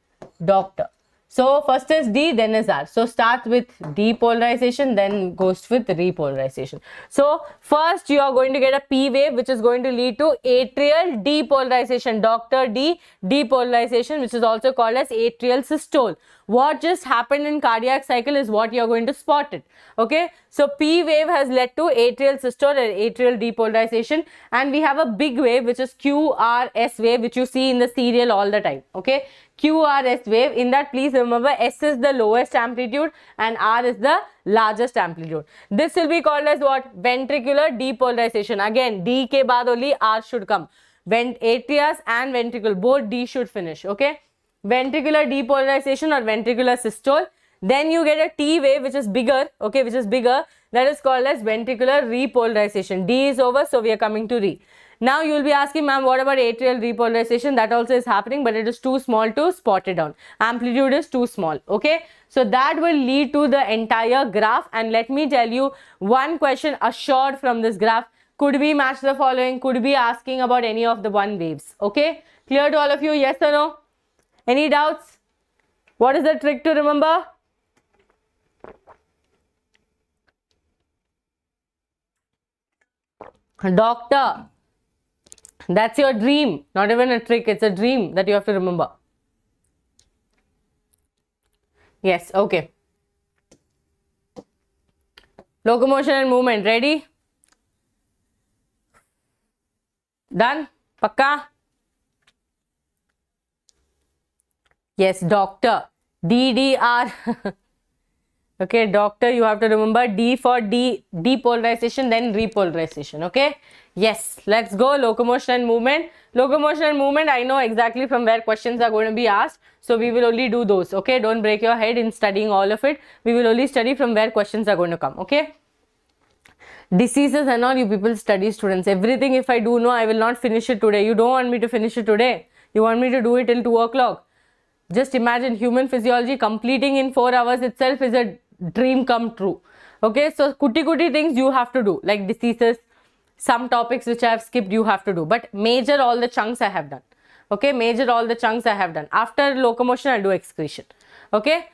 doctor. So first is D, then is R. So start with depolarization, then goes with repolarization. So first you are going to get a P wave, which is going to lead to atrial depolarization. Dr. D, depolarization, which is also called as atrial systole. What just happened in cardiac cycle is what you are going to spot it. Okay, so P wave has led to atrial systole and atrial depolarization, and we have a big wave which is QRS wave, which you see in the serial all the time. Okay, QRS wave. In that, please remember, S is the lowest amplitude and R is the largest amplitude. This will be called as what? Ventricular depolarization. Again, D ke baad only R should come. Atrius and ventricle, both D should finish. Okay, ventricular depolarization or ventricular systole. Then you get a T wave, which is bigger. Okay, which is bigger. That is called as ventricular repolarization. D is over, so we are coming to re. Now you will be asking, ma'am, what about atrial repolarization? That also is happening, but it is too small to spot it down. Amplitude is too small. Okay, so that will lead to the entire graph. And let me tell you one question assured from this graph. Could we match the following? Could be asking about any of the one waves. Okay, clear to all of you? Yes or no? Any doubts? What is the trick to remember? Doctor. That's your dream. Not even a trick. It's a dream that you have to remember. Yes. Okay. Locomotion and movement. Ready? Done? Pakka? Yes. Doctor. DDR. Okay, doctor, you have to remember D for depolarization, then repolarization. Okay, yes, let's go. Locomotion and movement. Locomotion and movement, I know exactly from where questions are going to be asked, so we will only do those. Okay, don't break your head in studying all of it. We will only study from where questions are going to come. Okay, diseases and all, you people study, students. Everything if I do know, I will not finish it today. You don't want me to finish it today. You want me to do it till 2 o'clock. Just imagine human physiology completing in 4 hours itself is a dream come true. Okay, so kuti things you have to do, like diseases, some topics which I have skipped you have to do, but major all the chunks I have done. Okay, major all the chunks I have done. After locomotion I'll do excretion. Okay.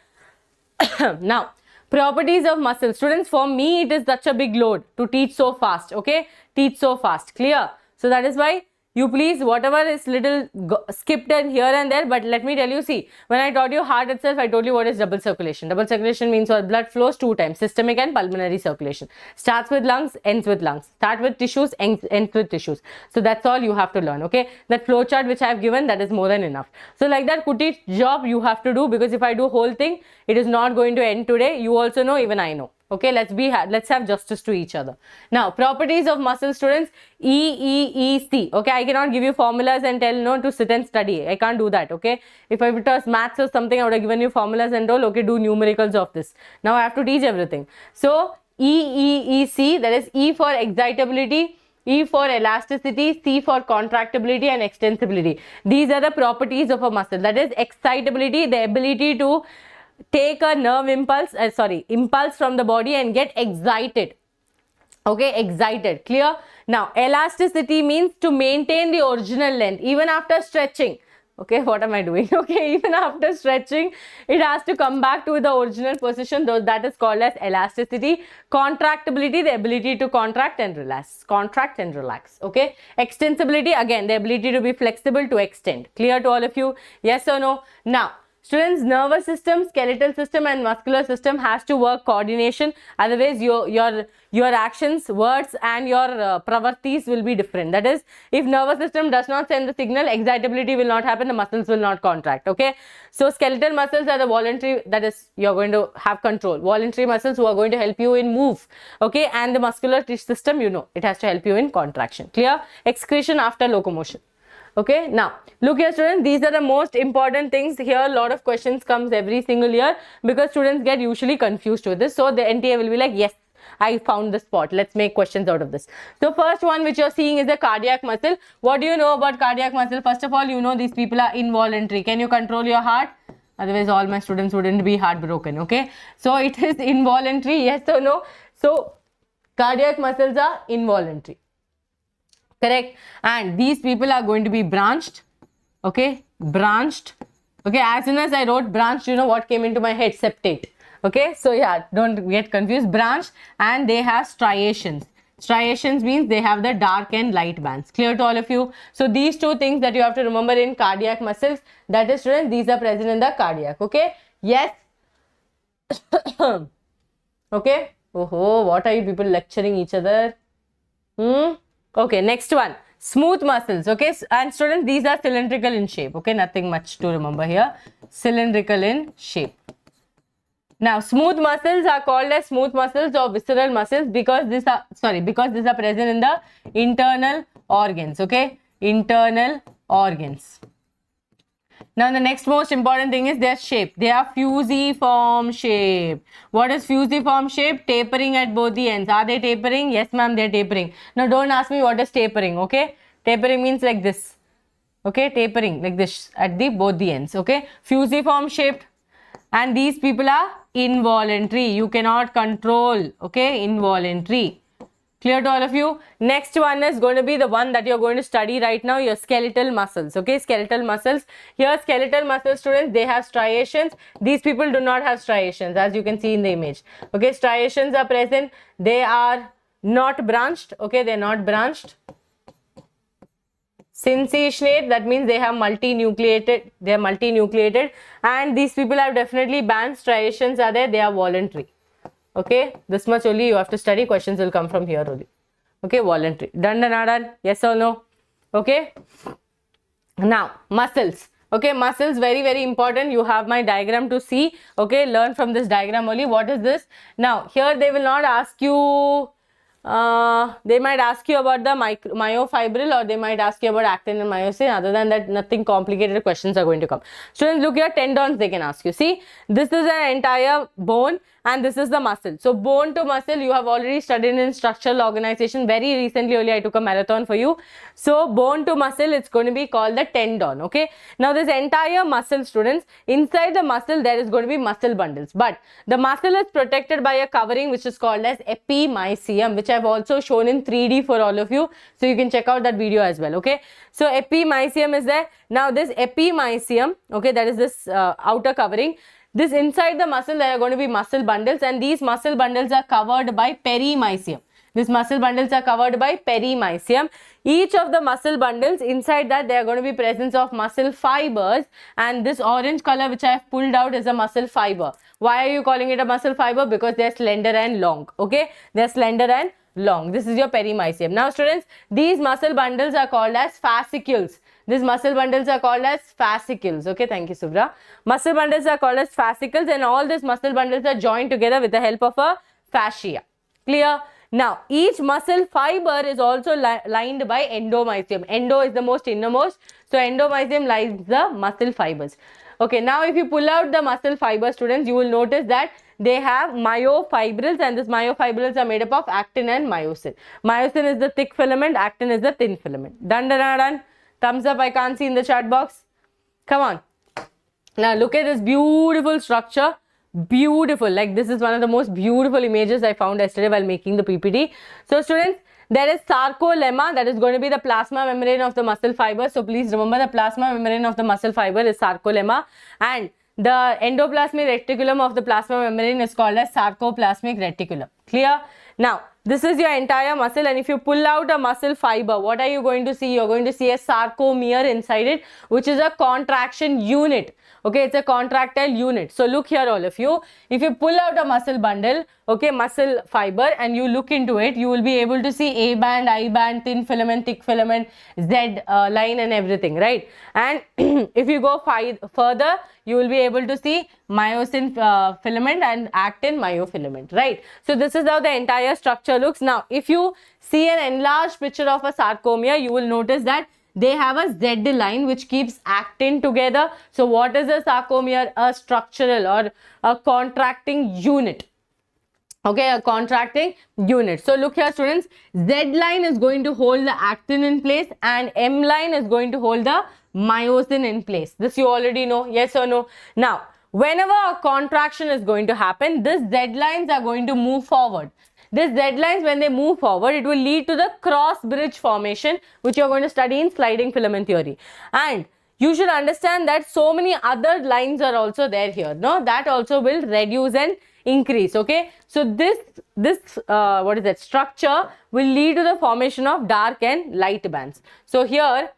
Now properties of muscle, students, for me it is such a big load to teach so fast. Okay, teach so fast. Clear? So that is why you please, whatever is little skipped and here and there, but let me tell you, see, when I taught you heart itself, I told you what is double circulation. Double circulation means what? Blood flows 2 times, systemic and pulmonary circulation. Starts with lungs, ends with lungs. Start with tissues, ends with tissues. So that's all you have to learn. Okay, that flow chart which I have given, that is more than enough. So like that kuti job you have to do, because if I do whole thing, it is not going to end today. You also know, even I know. Okay, let's have justice to each other. Now, properties of muscle, students, EEEC. Okay, I cannot give you formulas and tell no to sit and study. I can't do that. Okay, if I was maths or something, I would have given you formulas and all. Okay, do numericals of this. Now I have to teach everything. So EEEC, that is E for excitability, E for elasticity, C for contractibility and extensibility. These are the properties of a muscle. That is excitability, the ability to take a nerve impulse, impulse from the body and get excited. Okay, excited. Clear? Now, elasticity means to maintain the original length even after stretching. Okay, what am I doing? Okay, even after stretching, it has to come back to the original position. Though that is called as elasticity. Contractibility, the ability to contract and relax. Contract and relax. Okay. Extensibility, again, the ability to be flexible to extend. Clear to all of you? Yes or no? Now, students, nervous system, skeletal system and muscular system has to work coordination. Otherwise, your actions, words and your pravartis will be different. That is, if nervous system does not send the signal, excitability will not happen, the muscles will not contract. Okay. So, skeletal muscles are the voluntary, that is, you're going to have control. Voluntary muscles who are going to help you in move. Okay. And the muscular system, you know, it has to help you in contraction. Clear? Excretion after locomotion. Okay, now look here students, these are the most important things. Here a lot of questions comes every single year because students get usually confused with this. So the NTA will be like, yes, I found the spot. Let's make questions out of this. So first one which you're seeing is the cardiac muscle. What do you know about cardiac muscle? First of all, you know these people are involuntary. Can you control your heart? Otherwise all my students wouldn't be heartbroken. Okay, so it is involuntary, yes or no? So cardiac muscles are involuntary. Correct. And these people are going to be branched. Okay, branched. Okay, as soon as I wrote branched, you know what came into my head? Septate. Okay, so yeah, don't get confused. Branched, and they have striations. Striations means they have the dark and light bands. Clear to all of you? So these two things that you have to remember in cardiac muscles, that is students, these are present in the cardiac. Okay, yes. Okay. Oh, what are you people lecturing each other? Okay, next one, smooth muscles. Okay, and students, these are cylindrical in shape. Okay, nothing much to remember here. Cylindrical in shape. Now, smooth muscles are called as smooth muscles or visceral muscles because these are present in the internal organs. Okay, internal organs. Now, the next most important thing is their shape. They are fusiform shape. What is fusiform shape? Tapering at both the ends. Are they tapering? Yes, ma'am, they're tapering. Now, don't ask me what is tapering, okay? Tapering means like this. Okay, tapering like this at both the ends, okay? Fusiform shaped. And these people are involuntary. You cannot control, okay? Involuntary. Clear to all of you? Next one is going to be the one that you're going to study right now, your skeletal muscles. Okay, skeletal muscles. Here, skeletal muscles, students, they have striations. These people do not have striations, as you can see in the image. Okay, striations are present. They are not branched. Okay, they're not branched. Syncytiate, that means they have multinucleated. They are multinucleated. And these people have definitely bands. Striations are there. They are voluntary. Okay, this much only you have to study. Questions will come from here only. Okay, voluntary. Done. Yes or no? Okay. Now, muscles. Okay, muscles, very, very important. You have my diagram to see. Okay, learn from this diagram only. What is this? Now, here they will not ask you, they might ask you about the myofibril, or they might ask you about actin and myosin. Other than that, nothing complicated questions are going to come. Students, look here, tendons they can ask you. See, this is an entire bone and this is the muscle. So, bone to muscle, you have already studied in structural organization. Very recently only I took a marathon for you. So, bone to muscle, it's going to be called the tendon. Okay. Now, this entire muscle, students, inside the muscle, there is going to be muscle bundles. But the muscle is protected by a covering which is called as epimysium, which I've also shown in 3D for all of you. So, you can check out that video as well. Okay. So, epimysium is there. Now, this epimysium, okay, that is this outer covering. This inside the muscle, there are going to be muscle bundles, and these muscle bundles are covered by perimysium. These muscle bundles are covered by perimysium. Each of the muscle bundles, inside that there are going to be presence of muscle fibers, and this orange color which I have pulled out is a muscle fiber. Why are you calling it a muscle fiber? Because they are slender and long. Okay, they are slender and long. This is your perimysium. Now students, these muscle bundles are called as fascicles. These muscle bundles are called as fascicles. Okay, thank you, Subra. Muscle bundles are called as fascicles, and all these muscle bundles are joined together with the help of a fascia. Clear? Now, each muscle fiber is also lined by endomysium. Endo is the most innermost. So, endomysium lines the muscle fibers. Okay, now if you pull out the muscle fiber, students, you will notice that they have myofibrils, and this myofibrils are made up of actin and myosin. Myosin is the thick filament, actin is the thin filament. Done. Thumbs up, I can't see in the chat box. Come on. Now look at this beautiful structure. Beautiful. Like this is one of the most beautiful images I found yesterday while making the PPT. So students, There is sarcolemma, that is going to be the plasma membrane of the muscle fiber. So please remember, the plasma membrane of the muscle fiber is sarcolemma, and the endoplasmic reticulum of the plasma membrane is called as sarcoplasmic reticulum. Clear? Now, this is your entire muscle, and if you pull out a muscle fiber, what are you going to see? You're going to see a sarcomere inside it, which is a contraction unit. Okay, it's a contractile unit. So look here, all of you. If you pull out a muscle bundle, okay, muscle fiber, and you look into it, you will be able to see A band, I band, thin filament, thick filament, Z line, and everything, right? And if you go further, you will be able to see myosin filament and actin myofilament, right? So this is how the entire structure looks. Now, if you see an enlarged picture of a sarcomere, you will notice that they have a Z line which keeps actin together. So what is a sarcomere? A structural or a contracting unit. Okay, a contracting unit. So look here, students, Z line is going to hold the actin in place, and M line is going to hold the myosin in place. This you already know, yes or no? Now, whenever a contraction is going to happen, these Z lines are going to move forward. These Z lines, when they move forward, it will lead to the cross bridge formation, which you are going to study in sliding filament theory. And you should understand that so many other lines are also there here. No, that also will reduce and increase. Okay, so this what is that structure will lead to the formation of dark and light bands. So here,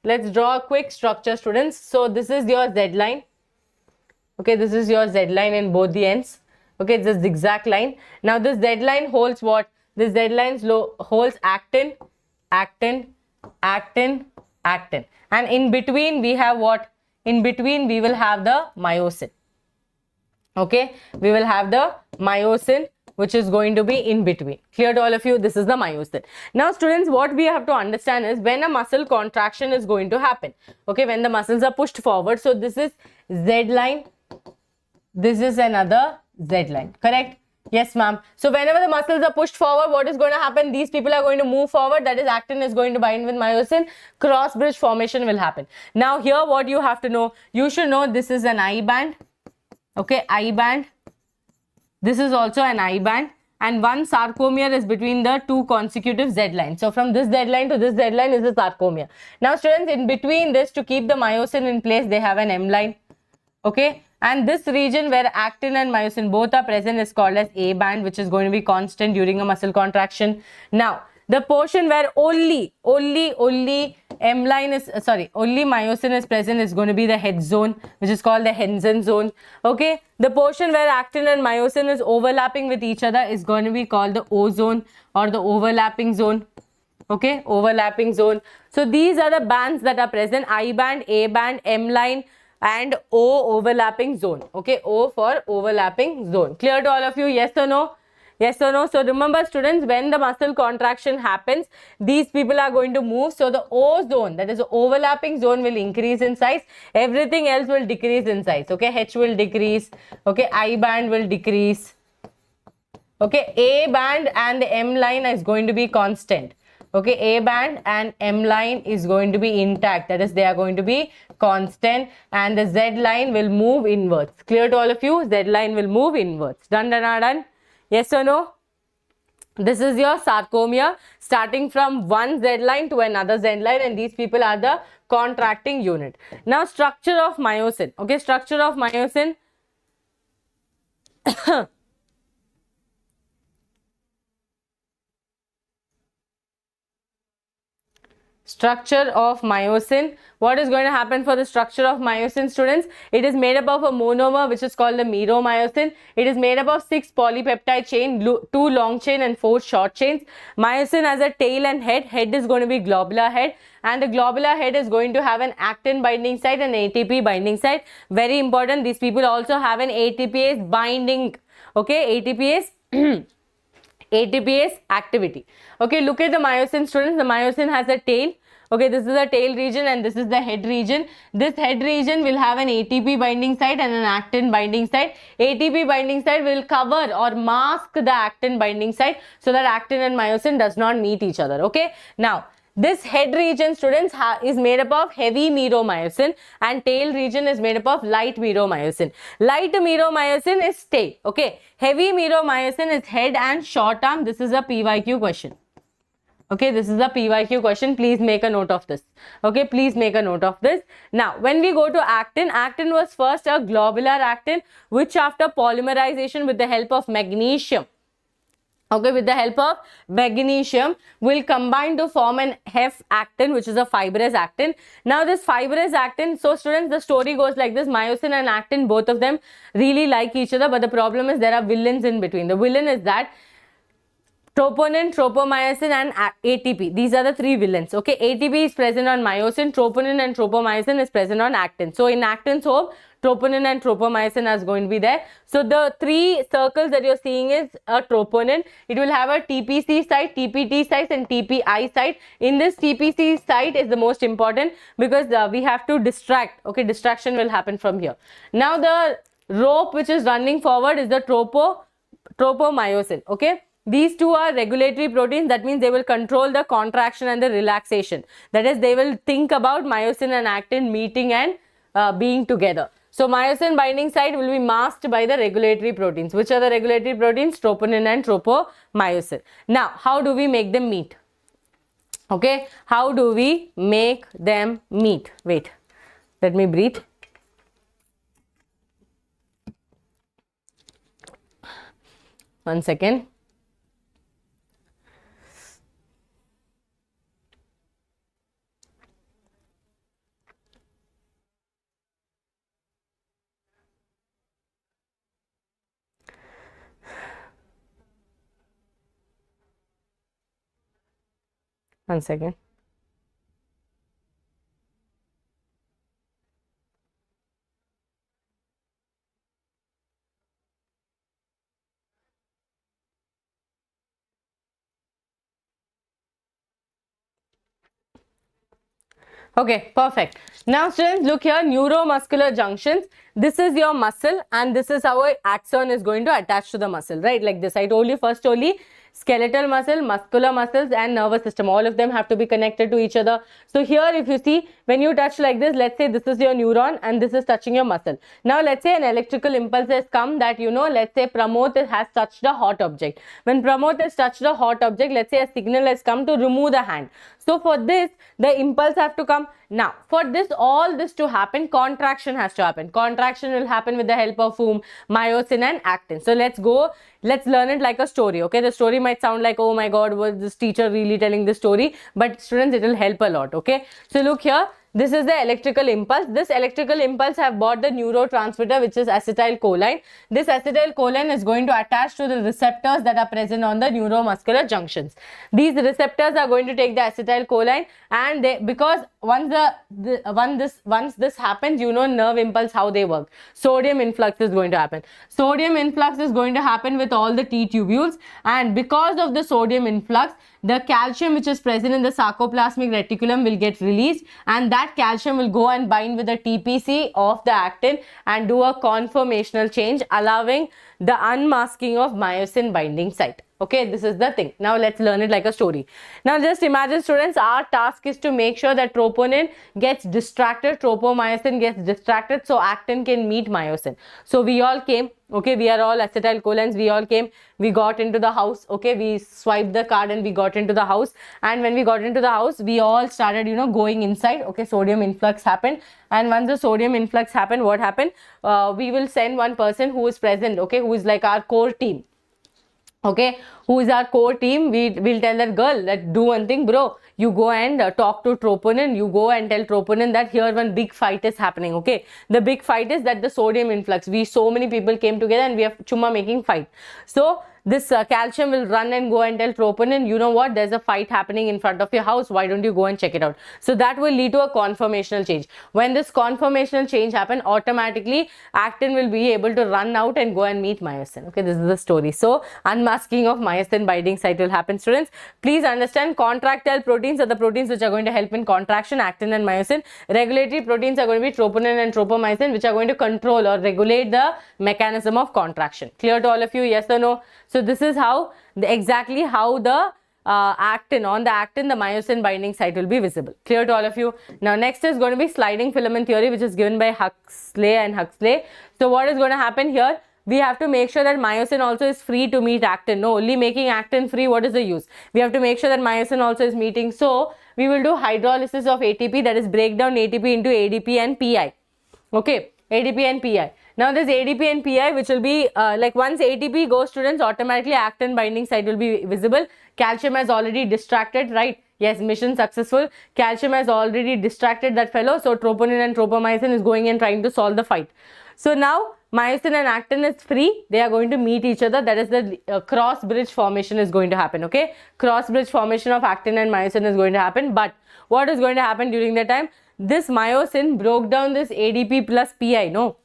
let's draw a quick structure, students. So this is your Z line. Okay, this is your Z line in both the ends. Okay, it's a zigzag line. Now this Z line holds what? This Z line holds actin, actin, actin, actin. And in between we have what? In between we will have the myosin. Okay, we will have the myosin, which is going to be in between. Clear to all of you? This is the myosin. Now students, what we have to understand is when a muscle contraction is going to happen. Okay, when the muscles are pushed forward. So this is Z line. This is another Z line, correct? Yes, ma'am. So whenever the muscles are pushed forward, what is going to happen? These people are going to move forward. That is, actin is going to bind with myosin. Cross bridge formation will happen. Now here, what you have to know, you should know this is an I band. Okay, I band. This is also an I band. And one sarcomere is between the two consecutive Z lines. So from this Z line to this Z line is the sarcomere. Now students, in between this, to keep the myosin in place, they have an M line. Okay, and this region where actin and myosin both are present is called as A band, which is going to be constant during a muscle contraction. Now, the portion where only M line is, only myosin is present is going to be the head zone, which is called the Hensen zone. Okay, the portion where actin and myosin is overlapping with each other is going to be called the O zone or the overlapping zone. Okay, overlapping zone. So these are the bands that are present: I band, A band, M line, and O overlapping zone. Okay, O for overlapping zone. Clear to all of you? Yes or no? Yes or no? So remember students, when the muscle contraction happens, these people are going to move. So the O zone, that is the overlapping zone, will increase in size. Everything else will decrease in size. Okay, H will decrease. Okay, I band will decrease. Okay, A band and the M line is going to be constant. Okay, A band and M line is going to be intact. That is, they are going to be constant, and the Z line will move inwards. Clear to all of you? Z line will move inwards. Done, done, done? Yes or no? This is your sarcomere, starting from one Z line to another Z line, and these people are the contracting unit. Now, structure of myosin. Okay, structure of myosin. Structure of myosin. What is going to happen for the structure of myosin, students? It is made up of a monomer, which is called the meromyosin. It is made up of 6 polypeptide chain, 2 long chain and 4 short chains. Myosin has a tail and head. Head is going to be globular head, and the globular head is going to have an actin binding site and ATP binding site. Very important. These people also have an ATPase binding. Okay, ATPase ATPase activity. Okay, look at the myosin, students. The myosin has a tail. Okay, this is the tail region and this is the head region. This head region will have an ATP binding site and an actin binding site. ATP binding site will cover or mask the actin binding site so that actin and myosin does not meet each other. Okay, now this head region, students, is made up of heavy meromyosin, and tail region is made up of light meromyosin. Light meromyosin is tail. Okay, heavy meromyosin is head and short arm. This is a PYQ question. Okay, this is the PYQ question. Please make a note of this. Okay, please make a note of this. Now, when we go to actin, actin was first a globular actin, which after polymerization with the help of magnesium, okay, with the help of magnesium, will combine to form an F actin, which is a fibrous actin. Now, this fibrous actin, so students, the story goes like this: myosin and actin, both of them really like each other, but the problem is there are villains in between. The villain is that troponin, tropomyosin and ATP. These are the three villains. Okay, ATP is present on myosin, troponin and tropomyosin is present on actin. So in actin's home, troponin and tropomyosin is going to be there. So the three circles that you're seeing is a troponin. It will have a TPC site, TPT site and TPI site. In this TPC site is the most important because we have to distract. Okay, distraction will happen from here. Now the rope which is running forward is the tropomyosin. Okay. These two are regulatory proteins. That means they will control the contraction and the relaxation. That is, they will think about myosin and actin meeting and being together. So myosin binding site will be masked by the regulatory proteins. Which are the regulatory proteins? Troponin and tropomyosin. Now, how do we make them meet? Okay, how do we make them meet? Wait, let me breathe. One second. One second. Okay, perfect. Now students, look here, neuromuscular junctions. This is your muscle and this is how an axon is going to attach to the muscle, right? Like this. I told you first only skeletal muscle, muscular muscles and nervous system. All of them have to be connected to each other. So here if you see, when you touch like this, let's say this is your neuron and this is touching your muscle. Now let's say an electrical impulse has come that, you know, let's say Pramod has touched a hot object. When Pramod has touched a hot object, let's say a signal has come to remove the hand. So for this, the impulse have to come. Now, for this, all this to happen, contraction has to happen. Contraction will happen with the help of whom? Myosin and actin. So let's go, let's learn it like a story. Okay, the story might sound like, oh my God, was this teacher really telling this story? But students, it will help a lot. Okay, so look here. This is the electrical impulse. This electrical impulse have bought the neurotransmitter, which is acetylcholine. This acetylcholine is going to attach to the receptors that are present on the neuromuscular junctions. These receptors are going to take the acetylcholine, and they, because once this happens, you know, nerve impulse, how they work. Sodium influx is going to happen. Sodium influx is going to happen with all the T tubules, and because of the sodium influx, the calcium which is present in the sarcoplasmic reticulum will get released, and that calcium will go and bind with the TPC of the actin and do a conformational change, allowing the unmasking of myosin binding site. Okay, this is the thing. Now let's learn it like a story. Now just imagine students, our task is to make sure that troponin gets distracted, tropomyosin gets distracted, so actin can meet myosin. So we all came, okay, we are all acetylcholines, we all came, we got into the house, okay, we swiped the card and we got into the house, and when we got into the house, we all started, you know, going inside, okay, sodium influx happened, and once the sodium influx happened, what happened? We will send one person who is present, okay, who is like our core team. Okay, who is our core team? We will tell that girl that do one thing, bro. You go and talk to troponin. You go and tell troponin that here one big fight is happening. Okay, the big fight is that the sodium influx. So many people came together and we are chumma making fight. So this calcium will run and go and tell troponin, you know what, there's a fight happening in front of your house, why don't you go and check it out? So that will lead to a conformational change. When this conformational change happen, automatically actin will be able to run out and go and meet myosin. Okay, this is the story. So unmasking of myosin binding site will happen, students. Please understand, contractile proteins are the proteins which are going to help in contraction, actin and myosin. Regulatory proteins are going to be troponin and tropomyosin, which are going to control or regulate the mechanism of contraction. Clear to all of you? Yes or no? So this is how exactly how the actin, on the actin, the myosin binding site will be visible. Clear to all of you? Now next is going to be sliding filament theory, which is given by Huxley and Huxley. So what is going to happen here? we have to make sure that myosin also is free to meet actin. No, only making actin free, what is the use? We have to make sure that myosin also is meeting. So we will do hydrolysis of ATP, that is break down ATP into ADP and PI. Okay, ADP and PI. Now this ADP and PI, which will be like once ATP goes, students, automatically actin binding site will be visible. Calcium has already distracted, right? Yes, mission successful. Calcium has already distracted that fellow. So troponin and tropomyosin is going and trying to solve the fight. So now myosin and actin is free. They are going to meet each other. That is the cross bridge formation is going to happen. Okay, cross bridge formation of actin and myosin is going to happen. But what is going to happen during that time? This myosin broke down this ADP plus PI. No.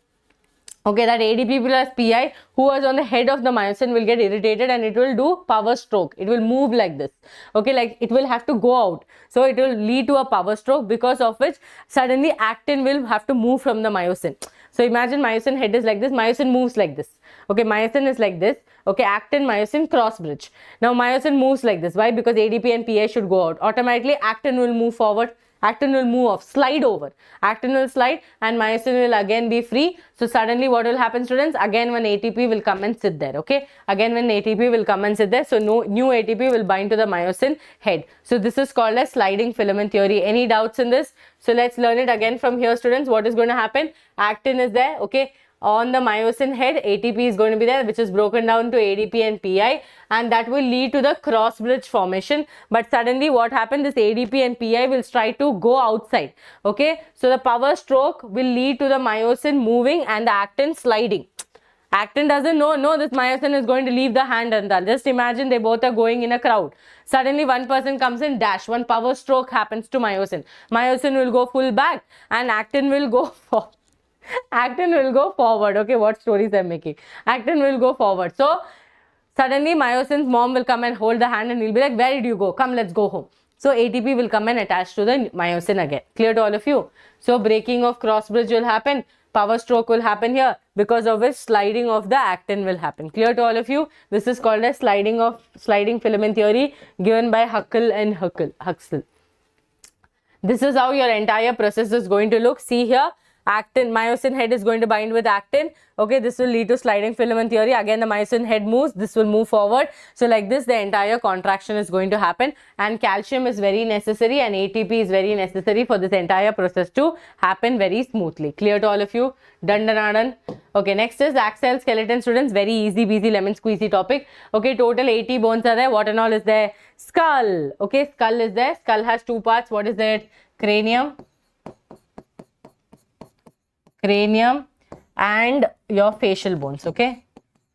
Okay, that ADP plus PI who was on the head of the myosin will get irritated and it will do power stroke. It will move like this. Okay, like it will have to go out. So it will lead to a power stroke, because of which suddenly actin will have to move from the myosin. So imagine myosin head is like this, myosin moves like this. Okay, myosin is like this. Okay, actin myosin cross bridge. Now myosin moves like this. Why? Because ADP and PI should go out. Automatically actin will move forward. Actin will move off, slide over. Actin will slide and myosin will again be free. So suddenly what will happen, students? Again one ATP will come and sit there. Okay, again when ATP will come and sit there. So no new ATP will bind to the myosin head. So this is called as sliding filament theory. Any doubts in this? So let's learn it again from here, students. What is going to happen? Actin is there. Okay, on the myosin head, ATP is going to be there, which is broken down to ADP and PI, and that will lead to the cross bridge formation. But suddenly what happened, this ADP and PI will try to go outside. Okay, so the power stroke will lead to the myosin moving and the actin sliding. Actin doesn't know, no, this myosin is going to leave the hand, and just imagine they both are going in a crowd. Suddenly one person comes in, dash, one power stroke happens to myosin. Myosin will go full back and actin will go forward. Actin will go forward. Okay, what stories I'm making. Actin will go forward. So suddenly myosin's mom will come and hold the hand and he'll be like, where did you go? Come, let's go home. So ATP will come and attach to the myosin again. Clear to all of you? So breaking of cross bridge will happen. Power stroke will happen here, because of which sliding of the actin will happen. Clear to all of you? This is called as sliding filament theory, given by Huxley and Huxley. This is how your entire process is going to look. See here. Actin, myosin head is going to bind with actin. Okay, this will lead to sliding filament theory. Again, the myosin head moves, this will move forward. So like this, the entire contraction is going to happen, and calcium is very necessary and ATP is very necessary for this entire process to happen very smoothly. Clear to all of you? Done, done, done. Okay, next is axial skeleton, students. Very easy, busy, lemon squeezy topic. Okay, total 80 bones are there. What and all is there? Skull. Okay, skull is there. Skull has two parts. What is it? Cranium and your facial bones. Okay,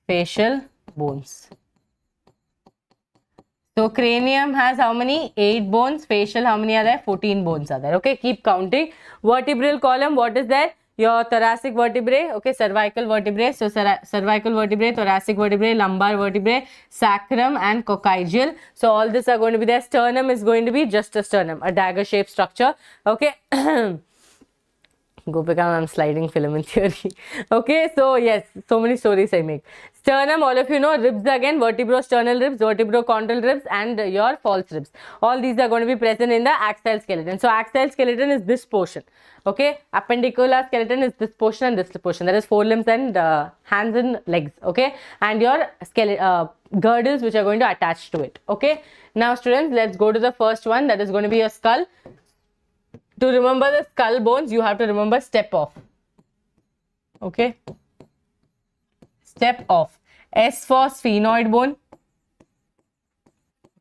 facial bones. So cranium has how many? 8 bones. Facial, how many are there? 14 bones are there. Okay, keep counting. Vertebral column, what is that? Your thoracic vertebrae. Okay, cervical vertebrae. So cervical vertebrae, thoracic vertebrae, lumbar vertebrae, sacrum and coccygeal. So all this are going to be there. Sternum is going to be just a sternum, a dagger shaped structure. Okay. Gopika, I'm sliding filament theory. Okay, so yes, so many stories I make. Sternum, all of you know. Ribs again, vertebrosternal ribs, vertebrochondral ribs, and your false ribs. All these are going to be present in the axial skeleton. So axial skeleton is this portion. Okay, appendicular skeleton is this portion and this portion. That is forelimbs and hands and legs. Okay, and your girdles which are going to attach to it. Okay, now students, let's go to the first one. That is going to be your skull. To remember the skull bones, you have to remember step off. Okay. Step off. S for sphenoid bone.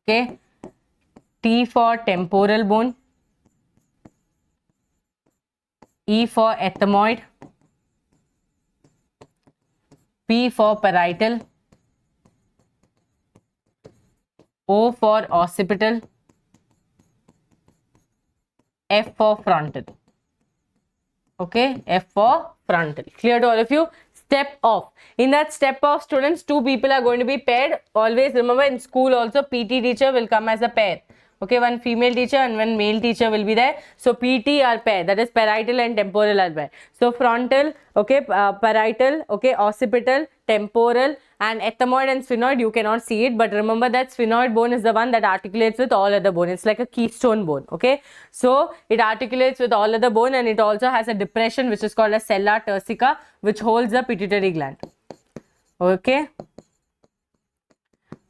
Okay. T for temporal bone. E for ethmoid. P for parietal. O for occipital. F for frontal. Okay, F for frontal. Clear to all of you? Step off. In that step off, students, 2 people are going to be paired. Always remember, in school also PT teacher will come as a pair. Okay, one female teacher and one male teacher will be there. So PT are pair, that is parietal and temporal are pair. So frontal, okay, parietal, okay, occipital, temporal, and ethmoid and sphenoid, you cannot see it, but remember that sphenoid bone is the one that articulates with all other bone. It's like a keystone bone. Okay, so it articulates with all other bone, and it also has a depression which is called a sella turcica, which holds the pituitary gland. Okay.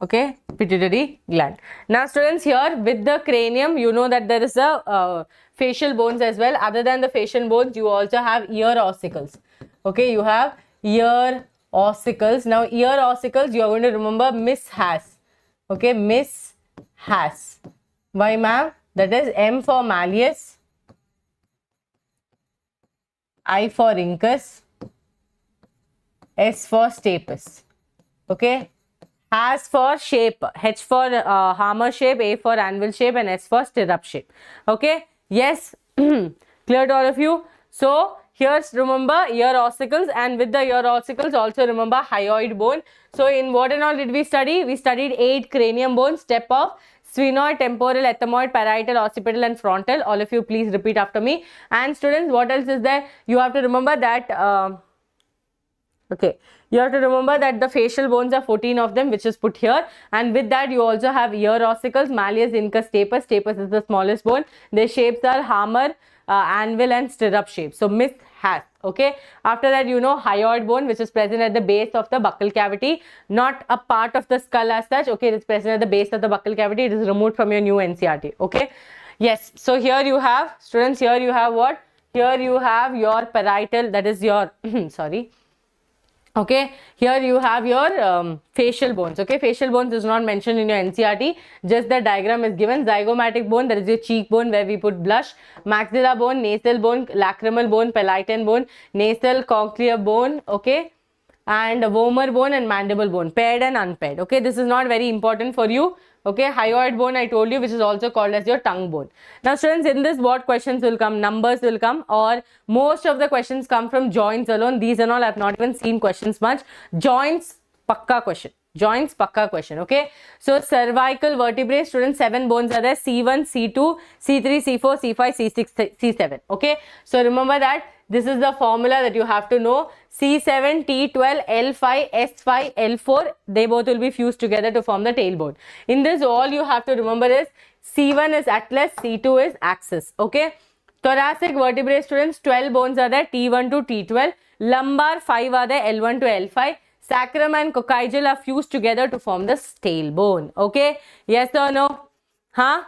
Okay, pituitary gland. Now students, here with the cranium, you know that there is a facial bones as well. Other than the facial bones, you also have ear ossicles. Okay, you have ear ossicles. Now ear ossicles, you are going to remember Miss has. Okay, Miss has. Why ma'am? That is M for malleus, I for incus, S for stapes. Okay, has for shape, H for hammer shape, A for anvil shape, and S for stirrup shape. Okay, yes, clear to all of you? So here's remember ear ossicles, and with the ear ossicles also remember hyoid bone. So in what and all did we study? We studied 8 cranium bones. Step of sphenoid, temporal, ethmoid, parietal, occipital, and frontal. All of you please repeat after me. And students, what else is there? You have to remember that okay, you have to remember that the facial bones are 14 of them, which is put here, and with that you also have ear ossicles, malleus, incus, stapes. Stapes is the smallest bone. Their shapes are hammer, anvil, and stirrup shape. So Miss has. Okay, after that you know hyoid bone, which is present at the base of the buccal cavity, not a part of the skull as such. Okay, it is present at the base of the buccal cavity. It is removed from your new NCERT. Okay, yes, so here you have, students, here you have what? Here you have your parietal, that is your sorry. Okay, here you have your facial bones. Okay, facial bones is not mentioned in your NCERT, just the diagram is given. Zygomatic bone, that is your cheekbone where we put blush. Maxilla bone, nasal bone, lacrimal bone, palatine bone, nasal cochlear bone. Okay, and vomer bone and mandible bone, paired and unpaired. Okay, this is not very important for you. Okay, hyoid bone I told you, which is also called as your tongue bone. Now students, in this what questions will come? Numbers will come, or most of the questions come from joints alone. These and all I have not even seen questions much. Joints, pakka question. Joints, pakka question. Okay, so cervical vertebrae, students, 7 bones are there: C1, C2, C3, C4, C5, C6, C7. Okay, so remember that this is the formula that you have to know. C7, T12, L5, S5, L4, they both will be fused together to form the tailbone. In this, all you have to remember is C1 is atlas, C2 is axis. Okay, thoracic vertebrae, students, 12 bones are there, T1 to T12. Lumbar, 5 are there, L1 to L5. Sacrum and coccygeal are fused together to form the tailbone. Okay, yes or no? Huh?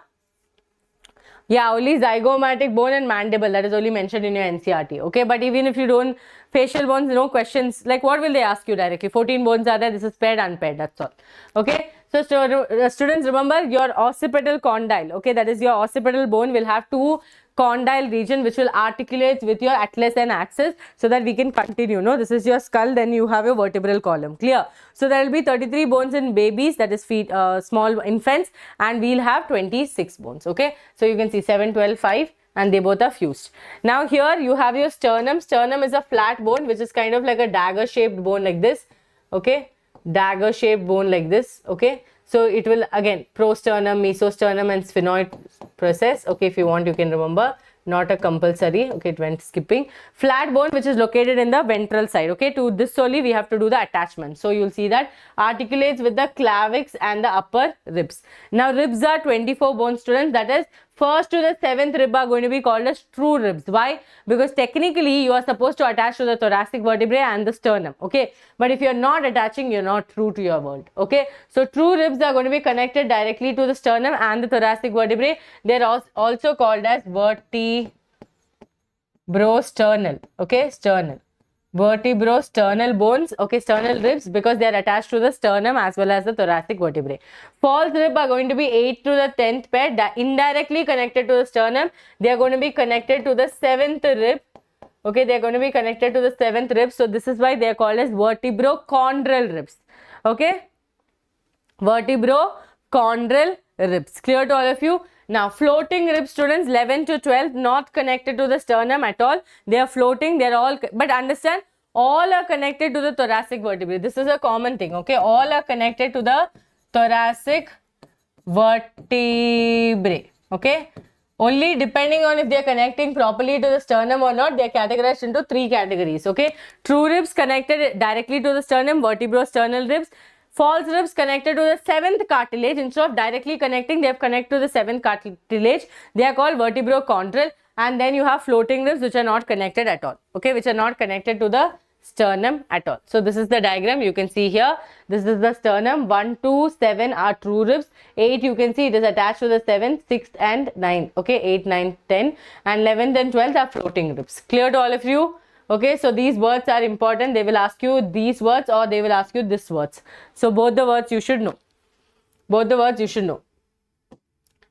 Yeah, only zygomatic bone and mandible, that is only mentioned in your NCERT. Okay, but even if you don't, facial bones, no questions, like what will they ask you directly? 14 bones are there, this is paired, unpaired, that's all. Okay, so students, remember your occipital condyle. Okay, that is your occipital bone will have 2 condyle region which will articulate with your atlas and axis, so that we can continue. No, this is your skull, then you have your vertebral column. Clear? So there will be 33 bones in babies, that is feet, small infants, and we'll have 26 bones. Okay, so you can see 7, 12, 5, and they both are fused. Now here you have your sternum. Sternum is a flat bone which is kind of like a dagger shaped bone like this. Okay, dagger shaped bone like this. Okay, so it will again prosternum, mesosternum, and sphenoid process. Okay, if you want you can remember, not a compulsory. Okay, it went skipping. Flat bone which is located in the ventral side. Okay, to this only we have to do the attachment. So you'll see that articulates with the clavix and the upper ribs. Now ribs are 24 bone, students, that is first to the 7th rib are going to be called as true ribs. Why? Because technically you are supposed to attach to the thoracic vertebrae and the sternum. Okay, but if you're not attaching, you're not true to your world. Okay, so true ribs are going to be connected directly to the sternum and the thoracic vertebrae. They're also called as vertebrosternal. Okay, sternal, vertebrosternal bones. Okay, sternal ribs, because they are attached to the sternum as well as the thoracic vertebrae. False rib are going to be 8 to the 10th pair, indirectly connected to the sternum. They are going to be connected to the 7th rib. Okay, they are going to be connected to the 7th rib. So this is why they are called as vertebrochondral ribs. Okay, vertebrochondral ribs. Clear to all of you? Now floating ribs, students, 11 to 12, not connected to the sternum at all. They are floating, they are all, but understand, all are connected to the thoracic vertebrae. This is a common thing. Okay, all are connected to the thoracic vertebrae. Okay, only depending on if they are connecting properly to the sternum or not, they are categorized into 3 categories. Okay, true ribs connected directly to the sternum, vertebrosternal ribs. False ribs connected to the 7th cartilage. Instead of directly connecting, they have connected to the 7th cartilage. They are called vertebrochondral. And then you have floating ribs which are not connected at all. Okay, which are not connected to the sternum at all. So this is the diagram you can see here. This is the sternum. 1, 2, 7 are true ribs. 8 you can see it is attached to the 7th, 6th and 9th. Okay, 8, 9, 10 and 11th and 12th are floating ribs. Clear to all of you? Okay, so these words are important. They will ask you these words or they will ask you this words. So both the words you should know. Both the words you should know.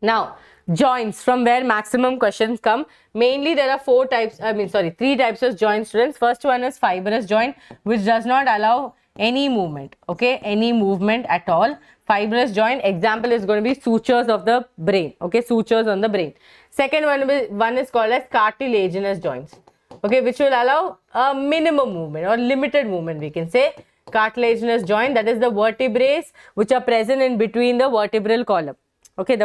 Now, joints, from where maximum questions come. Mainly there are three types of joint, students. First one is fibrous joint, which does not allow any movement. Okay, any movement at all. Fibrous joint, example is going to be sutures of the brain. Okay, sutures on the brain. Second one is called as cartilaginous joints. Okay, which will allow a minimum movement or limited movement, we can say. Cartilaginous joint, that is the vertebrae which are present in between the vertebral column. Okay,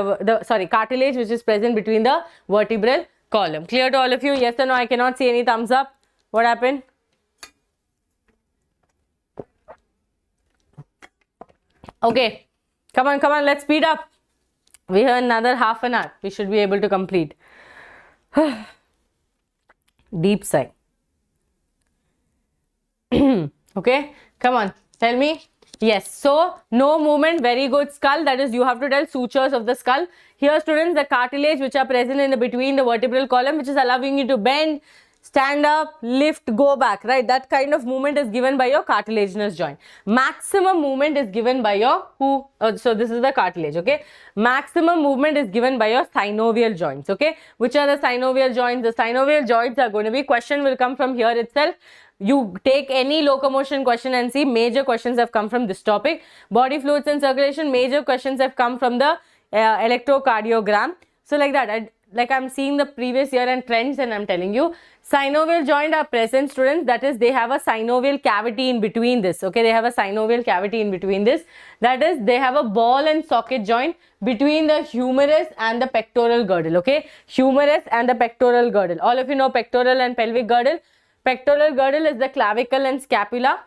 cartilage which is present between the vertebral column. Clear to all of you? Yes or no? I cannot see any thumbs up. What happened? Okay, come on, let's speed up. We have another half an hour. We should be able to complete. Deep sigh. Okay, come on, tell me. Yes, so no movement, very good. Skull, that is you have to tell sutures of the skull. Here students, the cartilage which are present in between the vertebral column, which is allowing you to bend, stand up, lift, go back, right? That kind of movement is given by your cartilaginous joint. Maximum movement is given by your so this is the cartilage, okay? Maximum movement is given by your synovial joints, okay? Which are the synovial joints? The synovial joints are going to be, question will come from here itself. You take any locomotion question and see major questions have come from this topic. Body fluids and circulation, major questions have come from the electrocardiogram. So like that, I'm seeing the previous year and trends and I'm telling you, synovial joint are present, students. That is, they have a synovial cavity in between this. Okay, they have a synovial cavity in between this. That is, they have a ball and socket joint between the humerus and the pectoral girdle. Okay, humerus and the pectoral girdle. All of you know pectoral and pelvic girdle. Pectoral girdle is the clavicle and scapula.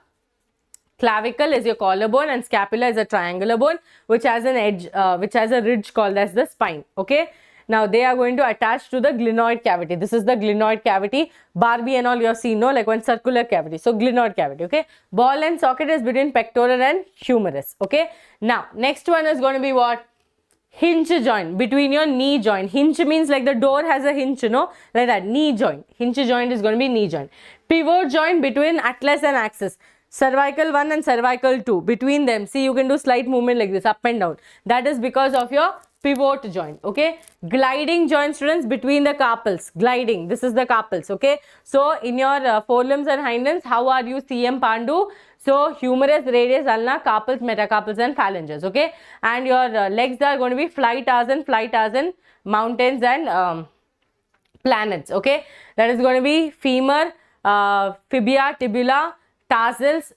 Clavicle is your collarbone and scapula is a triangular bone which has an edge, which has a ridge called as the spine. Okay. Now they are going to attach to the glenoid cavity. This is the glenoid cavity. Barbie and all you have seen, no? Like one circular cavity. So glenoid cavity. Okay. Ball and socket is between pectoral and humerus. Okay. Now next one is going to be what? Hinge joint between your knee joint. Hinge means like the door has a hinge, you know, like that. Knee joint. Hinge joint is going to be knee joint. Pivot joint between atlas and axis. Cervical 1 and cervical 2. Between them, see, you can do slight movement like this, up and down. That is because of your pivot joint. Okay. Gliding joint, students, between the carpals. Gliding. This is the carpals. Okay. So in your forelimbs and hind limbs, how are you, CM Pandu? So humerus, radius, ulna, carpals, metacarpals and phalanges. Okay. And your legs are going to be fly Tarzan, mountains and planets. Okay. That is going to be femur, fibia, tibula, tarsals,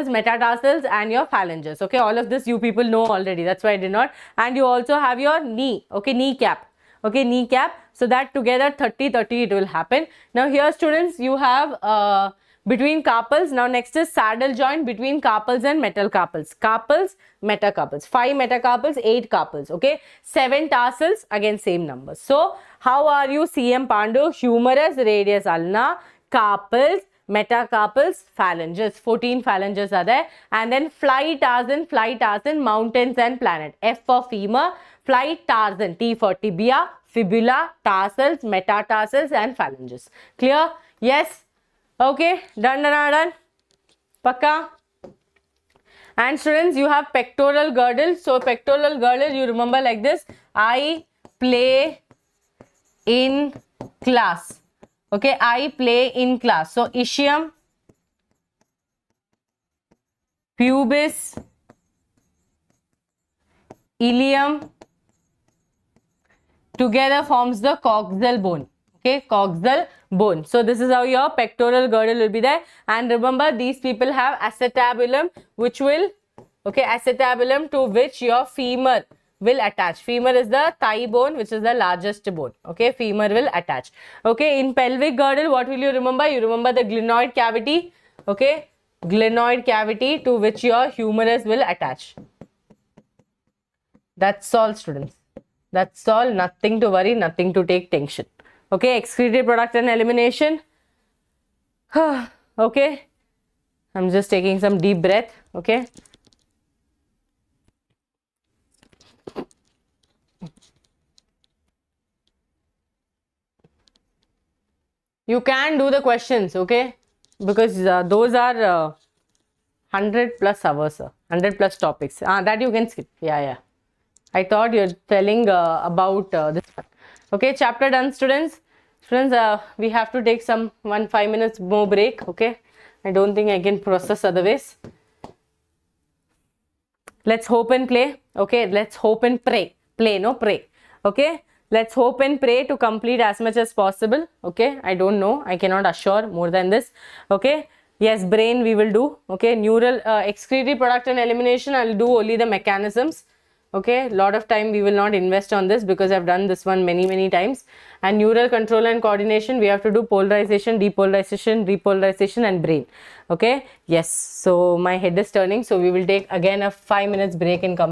metatarsals and your phalanges. Okay. All of this you people know already. That's why I did not. And you also have your knee. Okay. Kneecap. Okay. Kneecap. So that together 30 it will happen. Now here students, you have between carpals. Now next is saddle joint between carpals and metacarpals. Carpals, metacarpals. 5 metacarpals, 8 carpals. Okay. 7 tarsals, again same numbers. So how are you, CM Pandu? Humerus, radius, ulna, carpals, metacarpals, phalanges. 14 phalanges are there. And then fly Tarzan, mountains and planet. F for femur, fly Tarzan, T for tibia, fibula, tarsals, metatarsals and phalanges. Clear? Yes? Okay, done. Pakka. And students, you have pectoral girdle. So pectoral girdle, you remember like this. I play in class. Okay, I play in class. So ischium, pubis, ilium together forms the coxal bone. Okay, coxal bone. So this is how your pectoral girdle will be there. And remember, these people have acetabulum, which will, okay, acetabulum to which your femur will attach. Femur is the thigh bone, which is the largest bone. Okay, femur will attach. Okay, in pelvic girdle, what will you remember? You remember the glenoid cavity. Okay, glenoid cavity to which your humerus will attach. That's all, students. That's all. Nothing to worry, nothing to take tension. Okay, excretory product and elimination. Okay, I'm just taking some deep breath. Okay. You can do the questions, okay, because those are 100 plus hours, 100 plus topics. That you can skip. Yeah, yeah. I thought you're telling about this one. Okay, chapter done, students. Students, we have to take some 5 minutes more break. Okay, I don't think I can process otherwise. Let's hope and play. Okay, let's hope and pray. Play, no pray. Okay, let's hope and pray to complete as much as possible. Okay, I don't know. I cannot assure more than this. Okay, yes, brain we will do. Okay, neural excretory product and elimination, I'll do only the mechanisms. Okay, lot of time we will not invest on this because I've done this one many times. And neural control and coordination, we have to do polarization, depolarization, repolarization and brain. Okay, yes, so my head is turning, so we will take again a 5 minutes break and come.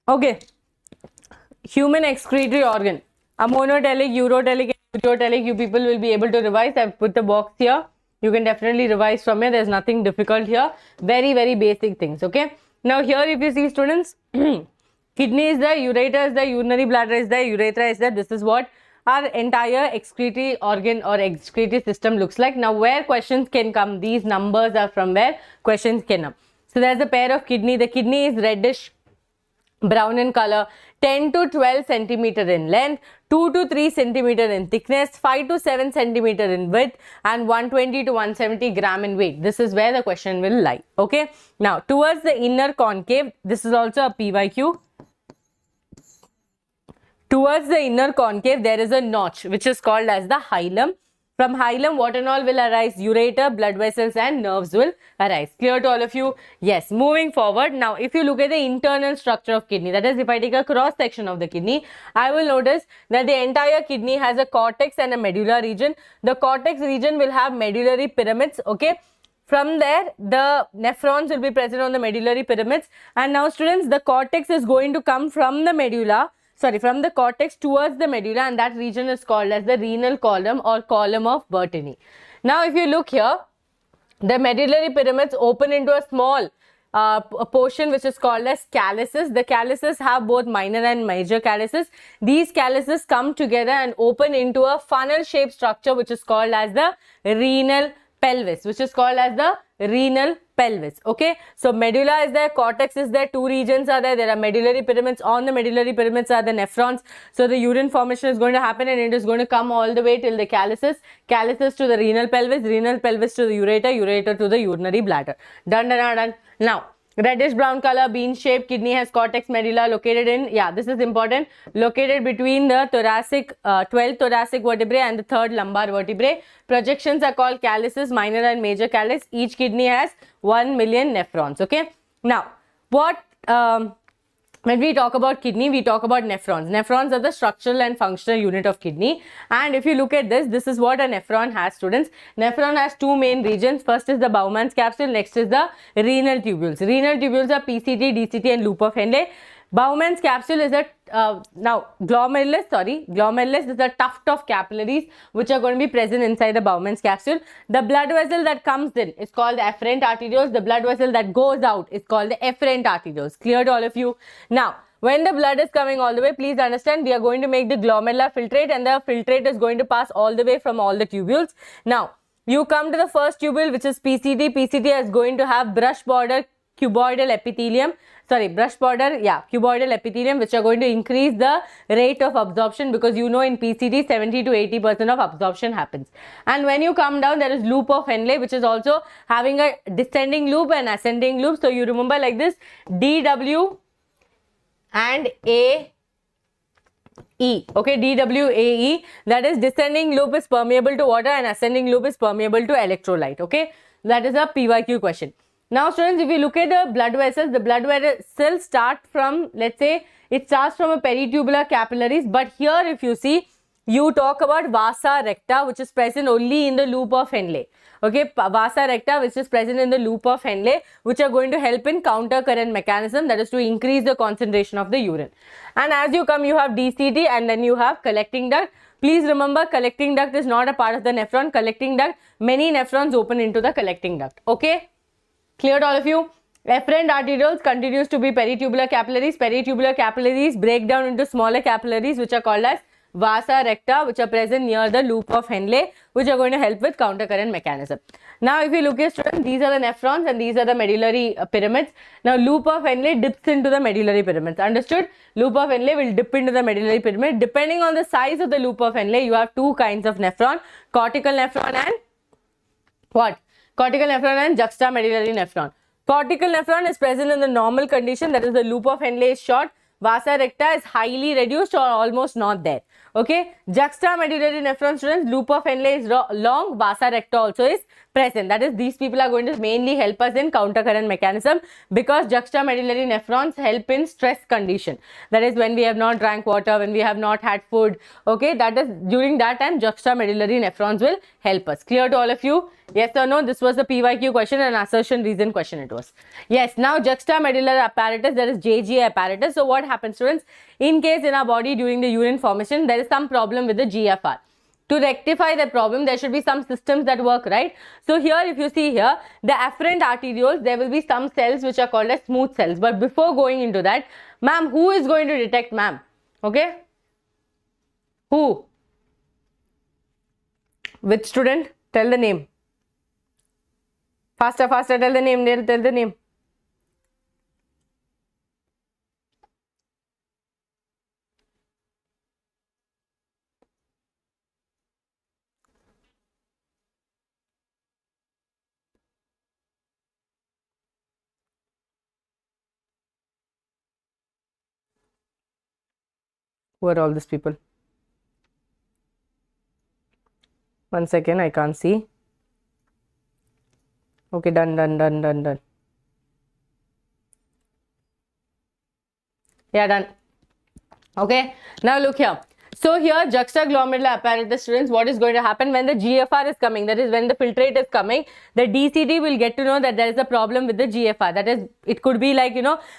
Okay, human excretory organ, a monotelic, urotelic and ureotelic, you people will be able to revise. I've put the box here. You can definitely revise from here. There's nothing difficult here. Very basic things. Okay. Now here if you see, students, kidney is there, ureter is there, urinary bladder is there, urethra is there. This is what our entire excretory organ or excretory system looks like. Now where questions can come, these numbers are from where questions can come. So there's a pair of kidney. The kidney is reddish brown in color, 10 to 12 centimeter in length, 2 to 3 centimeter in thickness, 5 to 7 centimeter in width and 120 to 170 gram in weight. This is where the question will lie. Okay. Now towards the inner concave, this is also a PYQ. Towards the inner concave, there is a notch which is called as the hilum. From hilum, what and all will arise? Ureter, blood vessels and nerves will arise. Clear to all of you? Yes. Moving forward, now if you look at the internal structure of kidney, that is if I take a cross section of the kidney, I will notice that the entire kidney has a cortex and a medulla region. The cortex region will have medullary pyramids, okay. From there, the nephrons will be present on the medullary pyramids. And now students, the cortex is going to come from the medulla, from the cortex towards the medulla, and that region is called as the renal column or column of Bertini. Now if you look here, the medullary pyramids open into a small a portion which is called as calyces. The calyces have both minor and major calyces. These calyces come together and open into a funnel shaped structure which is called as the renal pelvis, okay. So medulla is there, cortex is there, two regions are there, there are medullary pyramids. On the medullary pyramids are the nephrons. So the urine formation is going to happen and it is going to come all the way till the calyces to the renal pelvis to the ureter to the urinary bladder. Done. Now reddish brown color, bean shaped kidney has cortex medulla located in, this is important, located between the thoracic 12th thoracic vertebrae and the 3rd lumbar vertebrae. Projections are called calyces, minor and major callus. Each kidney has 1 million nephrons. Okay. Now what when we talk about kidney, we talk about nephrons. Nephrons are the structural and functional unit of kidney. And if you look at this, this is what a nephron has, students. Nephron has two main regions. First is the Bowman's capsule. Next is the renal tubules. Renal tubules are PCT, DCT and loop of Henle. Bowman's capsule is a glomerulus is a tuft of capillaries which are going to be present inside the Bowman's capsule. The blood vessel that comes in is called the afferent arterioles. The blood vessel that goes out is called the efferent arterioles. Clear to all of you? Now, when the blood is coming all the way, please understand we are going to make the glomerula filtrate and the filtrate is going to pass all the way from all the tubules. Now, you come to the first tubule which is PCT. PCT is going to have brush border cuboidal epithelium, cuboidal epithelium, which are going to increase the rate of absorption, because you know in PCT 70 to 80% of absorption happens. And when you come down, there is loop of Henle, which is also having a descending loop and ascending loop. So you remember like this, DW and AE, okay, DWAE, that is descending loop is permeable to water and ascending loop is permeable to electrolyte. Okay, that is a PYQ question. Now students, if you look at the blood vessels start from, let's say it starts from a peritubular capillaries, but here if you see you talk about vasa recta, which is present only in the loop of Henle. Okay, vasa recta, which is present in the loop of Henle, which are going to help in counter current mechanism, that is to increase the concentration of the urine. And as you come, you have DCT and then you have collecting duct. Please remember, collecting duct is not a part of the nephron. Collecting duct, many nephrons open into the collecting duct. Okay, clear to all of you? Efferent arterioles continues to be peritubular capillaries. Peritubular capillaries break down into smaller capillaries, which are called as vasa recta, which are present near the loop of Henle, which are going to help with counter current mechanism. Now, if you look at students, these are the nephrons and these are the medullary pyramids. Now, loop of Henle dips into the medullary pyramids. Understood? Loop of Henle will dip into the medullary pyramid. Depending on the size of the loop of Henle, you have two kinds of nephron: cortical nephron and what? Cortical nephron and juxtamedullary nephron. Cortical nephron is present in the normal condition, that is the loop of Henle is short. Vasa recta is highly reduced or almost not there. Okay, juxtamedullary nephron, students, loop of Henle is long, vasa recta also is present. That is, these people are going to mainly help us in counter current mechanism, because juxtamedullary nephrons help in stress condition. That is, when we have not drank water, when we have not had food. Okay, that is during that time juxtamedullary nephrons will help us. Clear to all of you? Yes or no? This was the PYQ question and assertion reason question it was. Yes, now juxtamedullary apparatus, there is JGA apparatus. So what happens, students? In case in our body during the urine formation, there is some problem with the GFR. To rectify that problem, there should be some systems that work, right? So here, if you see here, the afferent arterioles, there will be some cells which are called as smooth cells. But before going into that, ma'am, who is going to detect, ma'am? Okay? Who? Which student? Tell the name. Faster, faster, tell the name, tell the name. Who are all these people? One second, I can't see. Okay, done. Yeah, done. Okay, now look here. So here, juxtaglomerular apparatus, students, what is going to happen when the GFR is coming, that is when the filtrate is coming, the DCT will get to know that there is a problem with the GFR. That is, it could be like,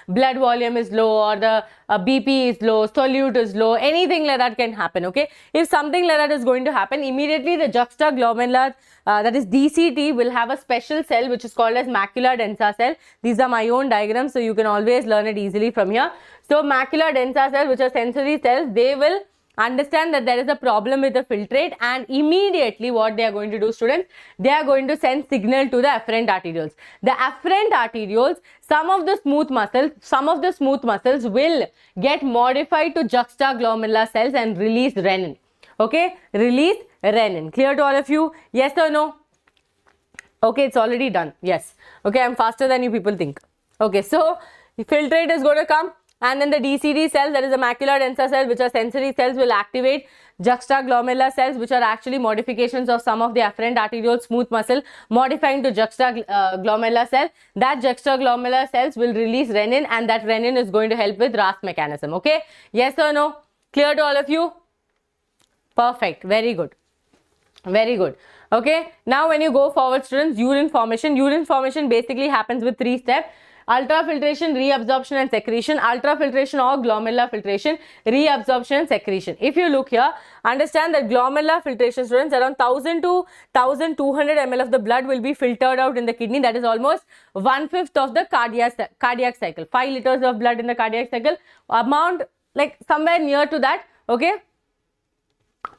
blood volume is low, or the BP is low, solute is low, anything like that can happen, okay? If something like that is going to happen, immediately the juxtaglomerular, that is DCT, will have a special cell which is called as macula densa cell. These are my own diagrams, so you can always learn it easily from here. So macula densa cells, which are sensory cells, they will understand that there is a problem with the filtrate, and immediately what they are going to do, students, they are going to send signal to the afferent arterioles. The afferent arterioles, some of the smooth muscles will get modified to juxtaglomerular cells and release renin. Okay, release renin. Clear to all of you? Yes or no? Okay, it's already done. Yes. Okay, I'm faster than you people think. Okay, so the filtrate is going to come, and then the DCT cells, that is the macular densa cells, which are sensory cells, will activate juxtaglomerular cells, which are actually modifications of some of the afferent arteriole smooth muscle, modifying to juxtaglomerular cell. That juxtaglomerular cells will release renin, and that renin is going to help with RAS mechanism. Okay, yes or no? Clear to all of you? Perfect. Very good. Very good. Okay, now when you go forward, students, urine formation basically happens with 3 steps: ultrafiltration, reabsorption and secretion. Ultrafiltration or glomerular filtration, reabsorption and secretion. If you look here, understand that glomerular filtration, students, around 1000 to 1200 ml of the blood will be filtered out in the kidney. That is almost 1/5 of the cardiac cycle. 5 liters of blood in the cardiac cycle, amount like somewhere near to that. Okay,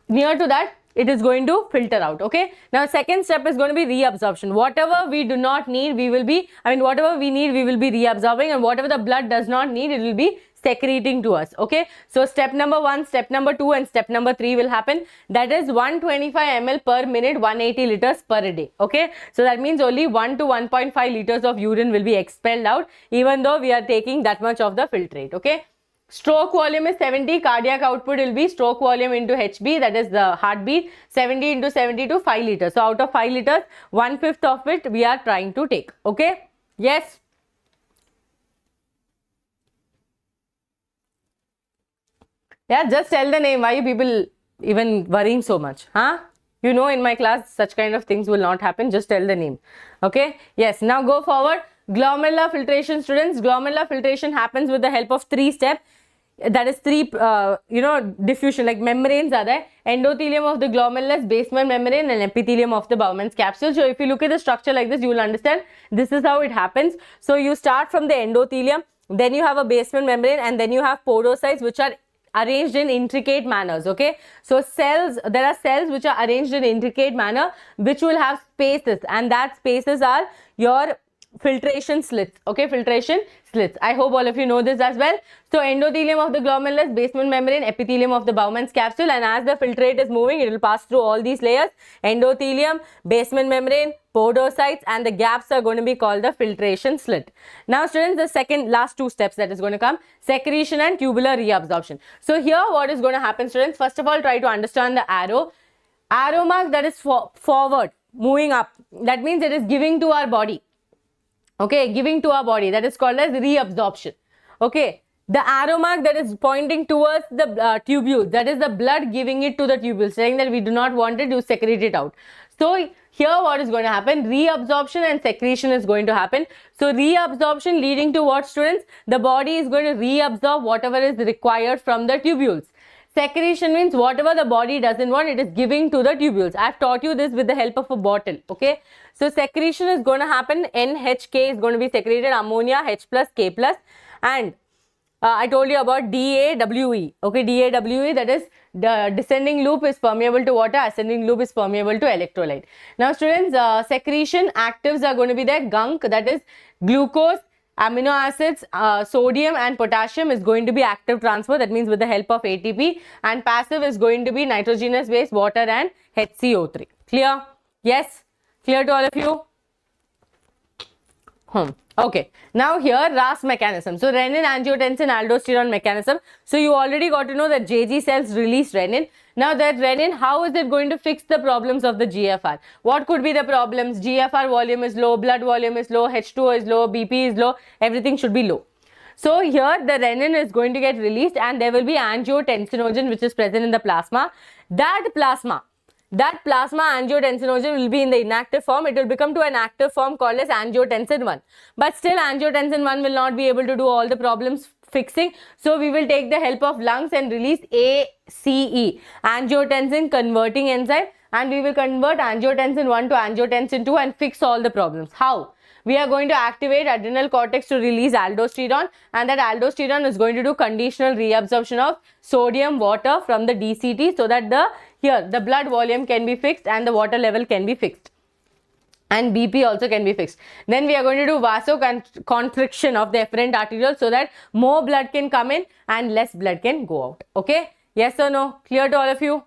near to that it is going to filter out. Okay, now second step is going to be reabsorption. Whatever we do not need, whatever we need, we will be reabsorbing, and whatever the blood does not need, it will be secreting to us. Okay, so step number 1, step number 2 and step number 3 will happen. That is 125 ml per minute, 180 liters per day. Okay, so that means only 1 to 1.5 liters of urine will be expelled out, even though we are taking that much of the filtrate. Okay, stroke volume is 70, cardiac output will be stroke volume into HB, that is the heartbeat, 70 into 70 to 5 liters. So out of 5 liters, 1/5 of it we are trying to take. Okay, yes. Yeah, just tell the name. Why you people even worrying so much? Huh? You know, in my class, such kind of things will not happen. Just tell the name. Okay. Yes. Now go forward. Glomerular filtration, students. Glomerular filtration happens with the help of 3 steps. That is 3, diffusion, like membranes are there. Endothelium of the glomerulus, basement membrane, and epithelium of the Bowman's capsule. So if you look at the structure like this, you will understand this is how it happens. So you start from the endothelium, then you have a basement membrane, and then you have podocytes, which are arranged in intricate manners. Okay, so there are cells which are arranged in intricate manner, which will have spaces, and that spaces are your filtration slits. Okay, filtration slits. I hope all of you know this as well. So endothelium of the glomerulus, basement membrane, epithelium of the Bowman's capsule, and as the filtrate is moving, it will pass through all these layers: endothelium, basement membrane, podocytes, and the gaps are going to be called the filtration slit. Now students, the last 2 steps that is going to come: secretion and tubular reabsorption. So here what is going to happen, students? First of all, try to understand the arrow mark that is forward, moving up. That means it is giving to our body. Okay, giving to our body, that is called as reabsorption. Okay, the arrow mark that is pointing towards the tubules, that is the blood giving it to the tubules, saying that we do not want it, you secrete it out. So here what is going to happen? Reabsorption and secretion is going to happen. So reabsorption leading to what, students? The body is going to reabsorb whatever is required from the tubules. Secretion means whatever the body doesn't want, it is giving to the tubules. I've taught you this with the help of a bottle. Okay, so secretion is going to happen. NHK is going to be secreted, ammonia, H plus, K plus, and I told you about DAWE. Okay, DAWE, that is the descending loop is permeable to water, ascending loop is permeable to electrolyte. Now students, secretion actives are going to be there. Gunk, that is glucose, amino acids, sodium and potassium is going to be active transfer, that means with the help of ATP, and passive is going to be nitrogenous base, water and HCO3. Clear? Yes? Clear to all of you? Okay, now here RAS mechanism. So renin, angiotensin, aldosterone mechanism. So you already got to know that JG cells release renin. Now that renin, how is it going to fix the problems of the GFR? What could be the problems? GFR volume is low, blood volume is low, H2O is low, BP is low, everything should be low. So here the renin is going to get released and there will be angiotensinogen which is present in the plasma. That plasma angiotensinogen will be in the inactive form. It will become to an active form called as angiotensin 1. But still angiotensin 1 will not be able to do all the problems fixing. So we will take the help of lungs and release ACE, angiotensin converting enzyme, and we will convert angiotensin 1 to angiotensin 2 and fix all the problems. How? We are going to activate adrenal cortex to release aldosterone, and that aldosterone is going to do conditional reabsorption of sodium, water from the DCT, so that the blood volume can be fixed and the water level can be fixed. And BP also can be fixed. Then we are going to do vasoconstriction of the efferent arteriole so that more blood can come in and less blood can go out. Okay? Yes or no? Clear to all of you?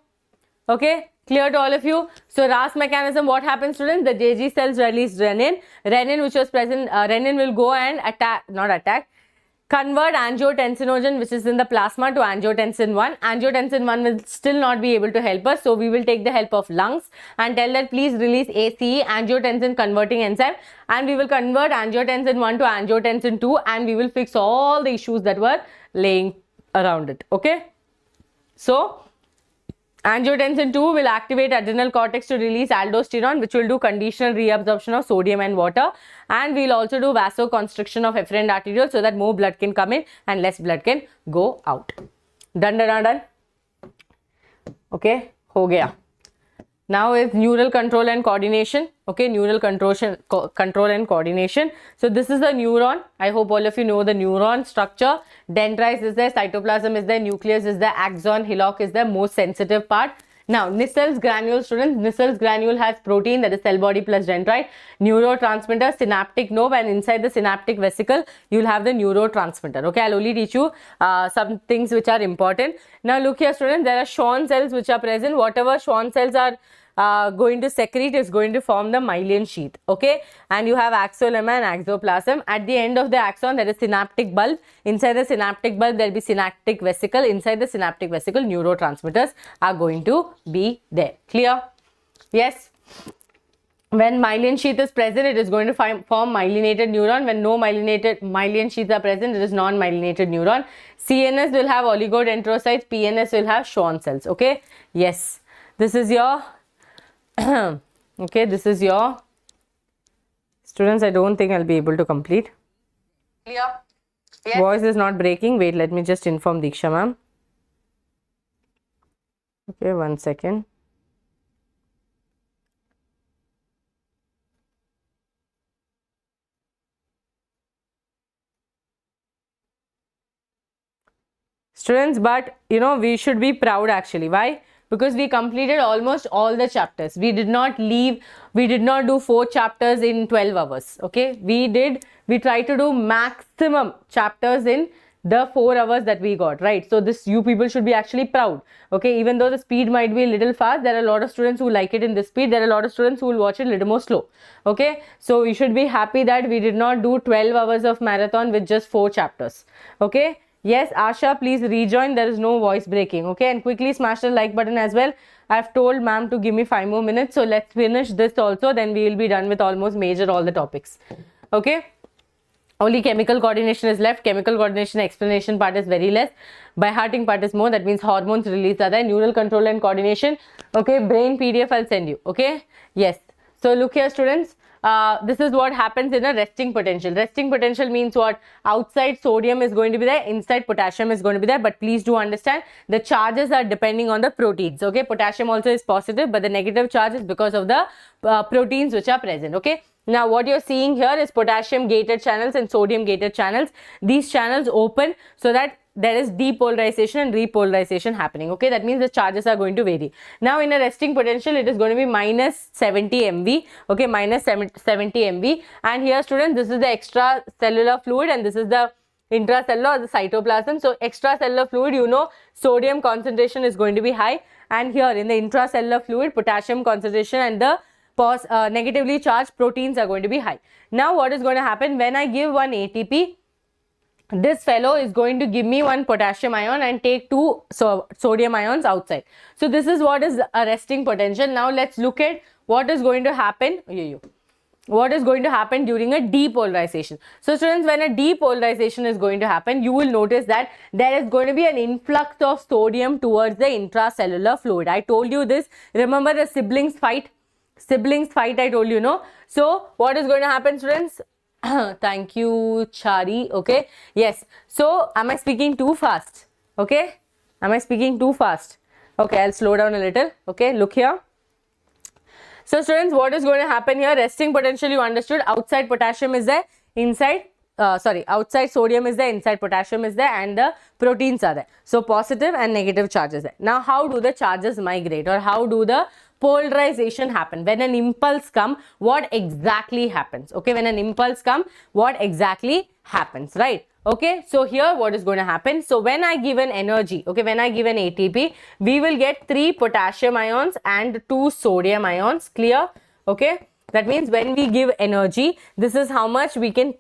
Okay? Clear to all of you? So RAS mechanism, what happens, students? The JG cells release renin. Renin which was present, renin will go and convert angiotensinogen which is in the plasma to angiotensin 1. Angiotensin 1 will still not be able to help us. So we will take the help of lungs and tell that please release ACE, angiotensin converting enzyme, and we will convert angiotensin 1 to angiotensin 2 and we will fix all the issues that were laying around it. Okay? So angiotensin 2 will activate adrenal cortex to release aldosterone, which will do conditional reabsorption of sodium and water, and we will also do vasoconstriction of efferent arteriole so that more blood can come in and less blood can go out. Done. Okay, ho gaya. Now is neural control and coordination. Okay, neural control and coordination. So this is the neuron. I hope all of you know the neuron structure. Dendrites is there, cytoplasm is there, nucleus is there, axon, hillock is the most sensitive part. Now, Nissel's granule, students. Nissel's granule has protein, that is cell body plus dendrite, neurotransmitter, synaptic knob, and inside the synaptic vesicle, you will have the neurotransmitter. Okay, I'll only teach you some things which are important. Now, look here, students. There are Schwann cells which are present. Whatever Schwann cells are going to secrete is going to form the myelin sheath. Okay, and you have axolemma and axoplasm. At the end of the axon, there is synaptic bulb. Inside the synaptic bulb, there will be synaptic vesicle. Inside the synaptic vesicle, neurotransmitters are going to be there. Clear? Yes. When myelin sheath is present, it is going to form myelinated neuron. When no myelin sheaths are present, it is non-myelinated neuron. CNS will have oligodendrocytes. PNS will have Schwann cells. Okay. Yes. This is your okay. This is your students. I don't think I'll be able to complete. Clear? Yes. Voice is not breaking. Wait, let me just inform Diksha ma'am. Okay, 1 second. Students, but we should be proud actually. Why? Because we completed almost all the chapters. We did not do 4 chapters in 12 hours. Okay, we tried to do maximum chapters in the 4 hours that we got, right? So this, you people should be actually proud. Okay, even though the speed might be a little fast, there are a lot of students who like it in this speed. There are a lot of students who will watch it a little more slow. Okay, so we should be happy that we did not do 12 hours of marathon with just 4 chapters. Okay. Yes, Asha, please rejoin. There is no voice breaking. Okay, and quickly smash the like button as well. I've told ma'am to give me 5 more minutes. So let's finish this also. Then we will be done with almost all the topics. Okay. Only chemical coordination is left. Chemical coordination explanation part is very less. By hearting part is more. That means hormones release are there. Neural control and coordination. Okay, brain PDF I'll send you. Okay. Yes. So look here, students. This is what happens in a resting potential. Resting potential means what? Outside sodium is going to be there, inside potassium is going to be there. But please do understand, the charges are depending on the proteins. Okay, potassium also is positive, but the negative charge is because of the proteins which are present. Okay. Now what you're seeing here is potassium gated channels and sodium gated channels. These channels open so that there is depolarization and repolarization happening. Okay, that means the charges are going to vary. Now in a resting potential, it is going to be minus 70 MV. Okay, minus 70 MV. And here, students, this is the extracellular fluid and this is the intracellular or the cytoplasm. So extracellular fluid, sodium concentration is going to be high, and here in the intracellular fluid, potassium concentration and the negatively charged proteins are going to be high. Now what is going to happen when I give one ATP? This fellow is going to give me one potassium ion and take 2 sodium ions outside. So this is what is a resting potential. Now let's look at what is going to happen. What is going to happen during a depolarization. So students, when a depolarization is going to happen, you will notice that there is going to be an influx of sodium towards the intracellular fluid. I told you this. Remember the siblings fight? I told you, no? So what is going to happen, students? Thank you, Chari. Okay. Yes. So am I speaking too fast? Okay. Am I speaking too fast? Okay. I'll slow down a little. Okay. Look here. So students, what is going to happen here? Resting potential, you understood. Outside potassium is there. Outside sodium is there, inside potassium is there, and the proteins are there. So positive and negative charges there. Now how do the charges migrate, or how do the polarization happen? When an impulse comes, what exactly happens? Okay, when an impulse comes, what exactly happens, right? Okay, so here what is going to happen? So when I give an energy, okay, when I give an ATP, we will get 3 potassium ions and 2 sodium ions. Clear? Okay, that means when we give energy, this is how much we can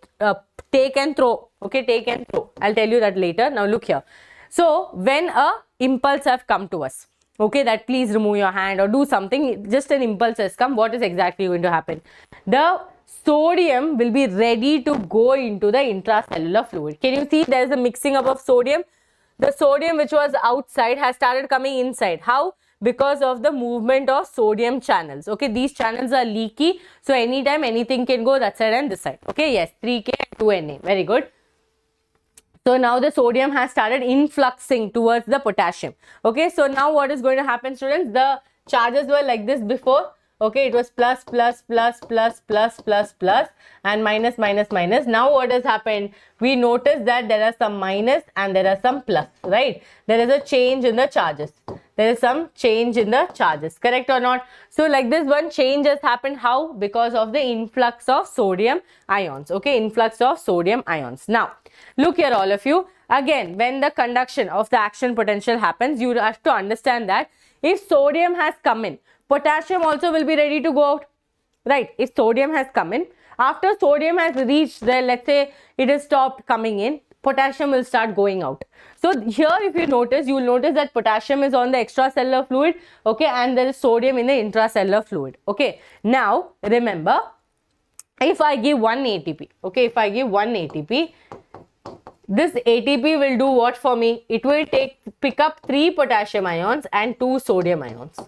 take and throw. Okay, take and throw. I'll tell you that later. Now look here. So when a impulse have come to us, okay, that please remove your hand or do something, just an impulse has come, what is exactly going to happen? The sodium will be ready to go into the intracellular fluid. Can you see there is a mixing up of sodium? The sodium which was outside has started coming inside. How? Because of the movement of sodium channels. Okay, these channels are leaky, so anytime anything can go that side and this side. Okay, yes, 3K and 2Na. Very good. So now the sodium has started influxing towards the potassium. Okay, so now what is going to happen, students? The charges were like this before. Okay, it was plus, plus, plus, plus, plus, plus, plus, and minus, minus, minus. Now what has happened? We notice that there are some minus and there are some plus, right? There is a change in the charges. There is some change in the charges, correct or not? So like this one change has happened. How? Because of the influx of sodium ions. Okay, influx of sodium ions. Now, look here all of you. Again, when the conduction of the action potential happens, you have to understand that if sodium has come in, potassium also will be ready to go out, right? If sodium has come in, after sodium has reached there, let's say it has stopped coming in, potassium will start going out. So here if you notice, you will notice that potassium is on the extracellular fluid, okay, and there is sodium in the intracellular fluid. Okay, now remember, if I give 1 ATP, okay, if I give 1 ATP, this ATP will do what for me? It will pick up 3 potassium ions and 2 sodium ions.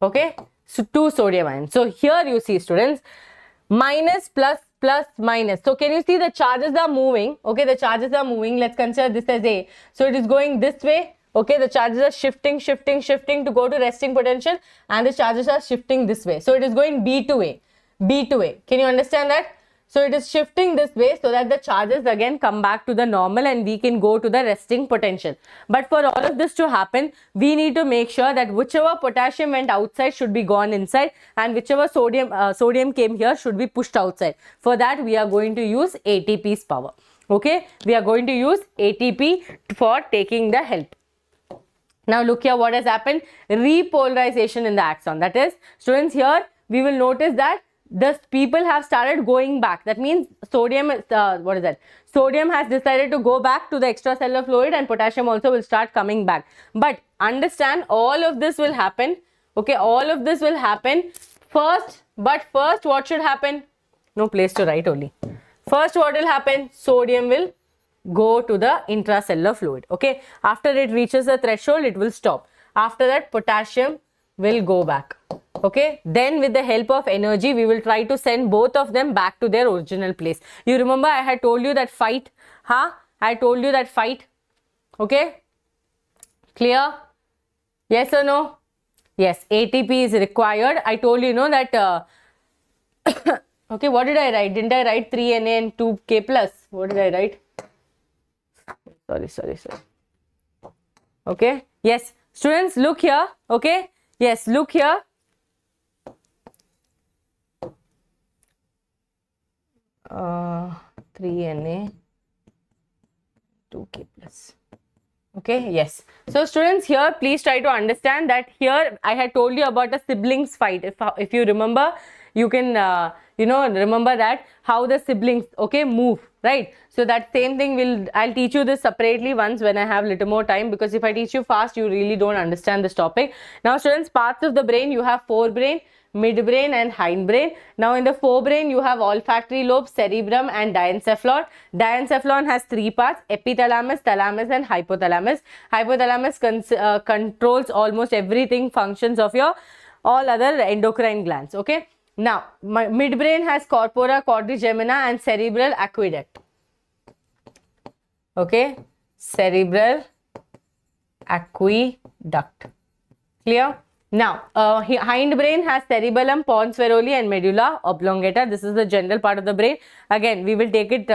Okay, so 2 sodium ions. So here you see, students, minus, plus, plus, minus. So can you see the charges are moving? Okay, the charges are moving. Let's consider this as A. So it is going this way. Okay, the charges are shifting to go to resting potential, and the charges are shifting this way. So it is going B to A. B to A. Can you understand that? So it is shifting this way so that the charges again come back to the normal and we can go to the resting potential. But for all of this to happen, we need to make sure that whichever potassium went outside should be gone inside, and whichever sodium came here should be pushed outside. For that, we are going to use ATP's power. Okay, we are going to use ATP for taking the help. Now look here, what has happened? Repolarization in the axon. That is, students, here we will notice that the people have started going back. That means sodium is, sodium has decided to go back to the extracellular fluid, and potassium also will start coming back. But understand, all of this will happen. Okay, all of this will happen first. But first, what should happen? No place to write only. First, what will happen? Sodium will go to the intracellular fluid. Okay, after it reaches the threshold, it will stop. After that, potassium will go back. Okay, then with the help of energy, we will try to send both of them back to their original place. You remember I had told you that fight, I told you that fight. Okay, clear? Yes or no? Yes, ATP is required. I told you, that okay, what did I write? Didn't I write 3Na and 2K plus? What did I write? Sorry. Okay, yes, students, look here. Okay, yes, look here. 3Na 2K plus. Okay, yes. So students, here please try to understand that here I had told you about a siblings fight. If you remember, you can remember that how the siblings, okay, move, right? So that same thing I'll teach you this separately once when I have little more time, because if I teach you fast, you really don't understand this topic. Now students, parts of the brain, you have forebrain, midbrain and hindbrain. Now in the forebrain, you have olfactory lobe, cerebrum and diencephalon. Diencephalon has 3 parts: epithalamus, thalamus and hypothalamus. Hypothalamus controls almost everything, functions of your all other endocrine glands. Okay. Now midbrain has corpora quadrigemina and cerebral aqueduct. Okay, cerebral aqueduct. Clear? Now, hindbrain has cerebellum, pons feroli and medulla oblongata. This is the general part of the brain. Again, we will take it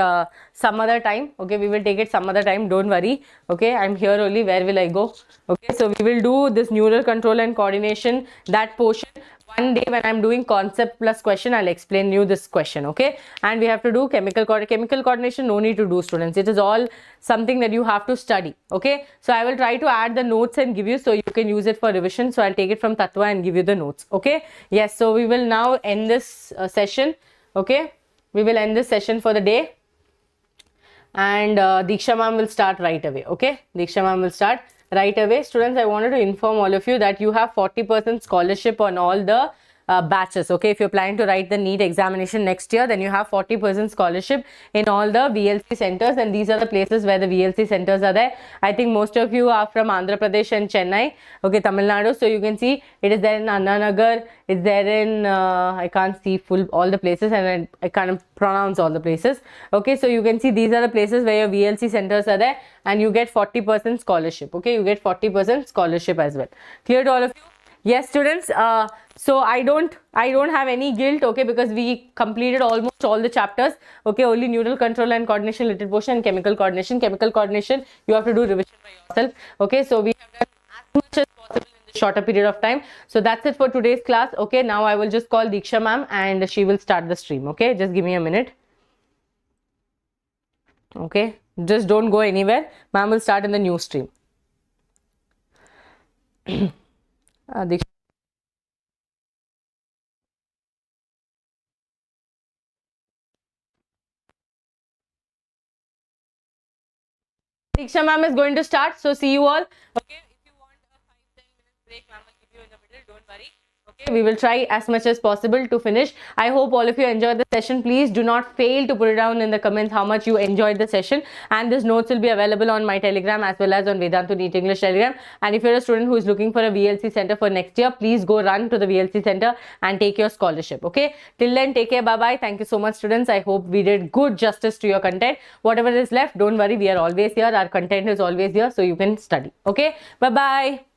some other time. Okay, we will take it some other time. Don't worry. Okay, I'm here only. Where will I go? Okay, so we will do this neural control and coordination, that portion. One day when I'm doing concept plus question, I'll explain you this question. Okay, and we have to do chemical coordination. No need to do, students. It is all something that you have to study. Okay, so I will try to add the notes and give you, so you can use it for revision. So I'll take it from Tattva and give you the notes. Okay, yes, so we will now end this session. Okay, we will end this session for the day, and Diksha ma'am will start right away. Okay, Diksha ma'am will start right away. Students, I wanted to inform all of you that you have 40% scholarship on all the batches. Okay, if you're planning to write the NEET examination next year, then you have 40% scholarship in all the VLC centers, and these are the places where the VLC centers are there. I think most of you are from Andhra Pradesh and Chennai, okay, Tamil Nadu. So you can see it is there in Anna Nagar, it's there in I can't see all the places, and I can't pronounce all the places. Okay, so you can see these are the places where your VLC centers are there, and you get 40% scholarship. Okay, you get 40% scholarship as well. Clear to all of you? Yes, students. So I don't have any guilt, okay, because we completed almost all the chapters. Okay, only neural control and coordination, little portion, and chemical coordination. Chemical coordination, you have to do revision by yourself. Okay, so we have done as much as possible in this shorter period of time. So that's it for today's class. Okay, now I will just call Diksha ma'am and she will start the stream. Okay, just give me a minute. Okay, just don't go anywhere. Ma'am will start in the new stream. Diksha. Diksha ma'am is going to start. So see you all. Okay. If you want a 5-10 minutes break, ma'am will give you in the middle. Don't worry. Okay, we will try as much as possible to finish. I hope all of you enjoyed the session. Please do not fail to put it down in the comments how much you enjoyed the session. And this notes will be available on my Telegram as well as on Vedantu NEET English Telegram. And if you're a student who is looking for a VLC center for next year, please go run to the VLC center and take your scholarship. Okay. Till then, take care. Bye-bye. Thank you so much, students. I hope we did good justice to your content. Whatever is left, don't worry. We are always here. Our content is always here. So you can study. Okay. Bye-bye.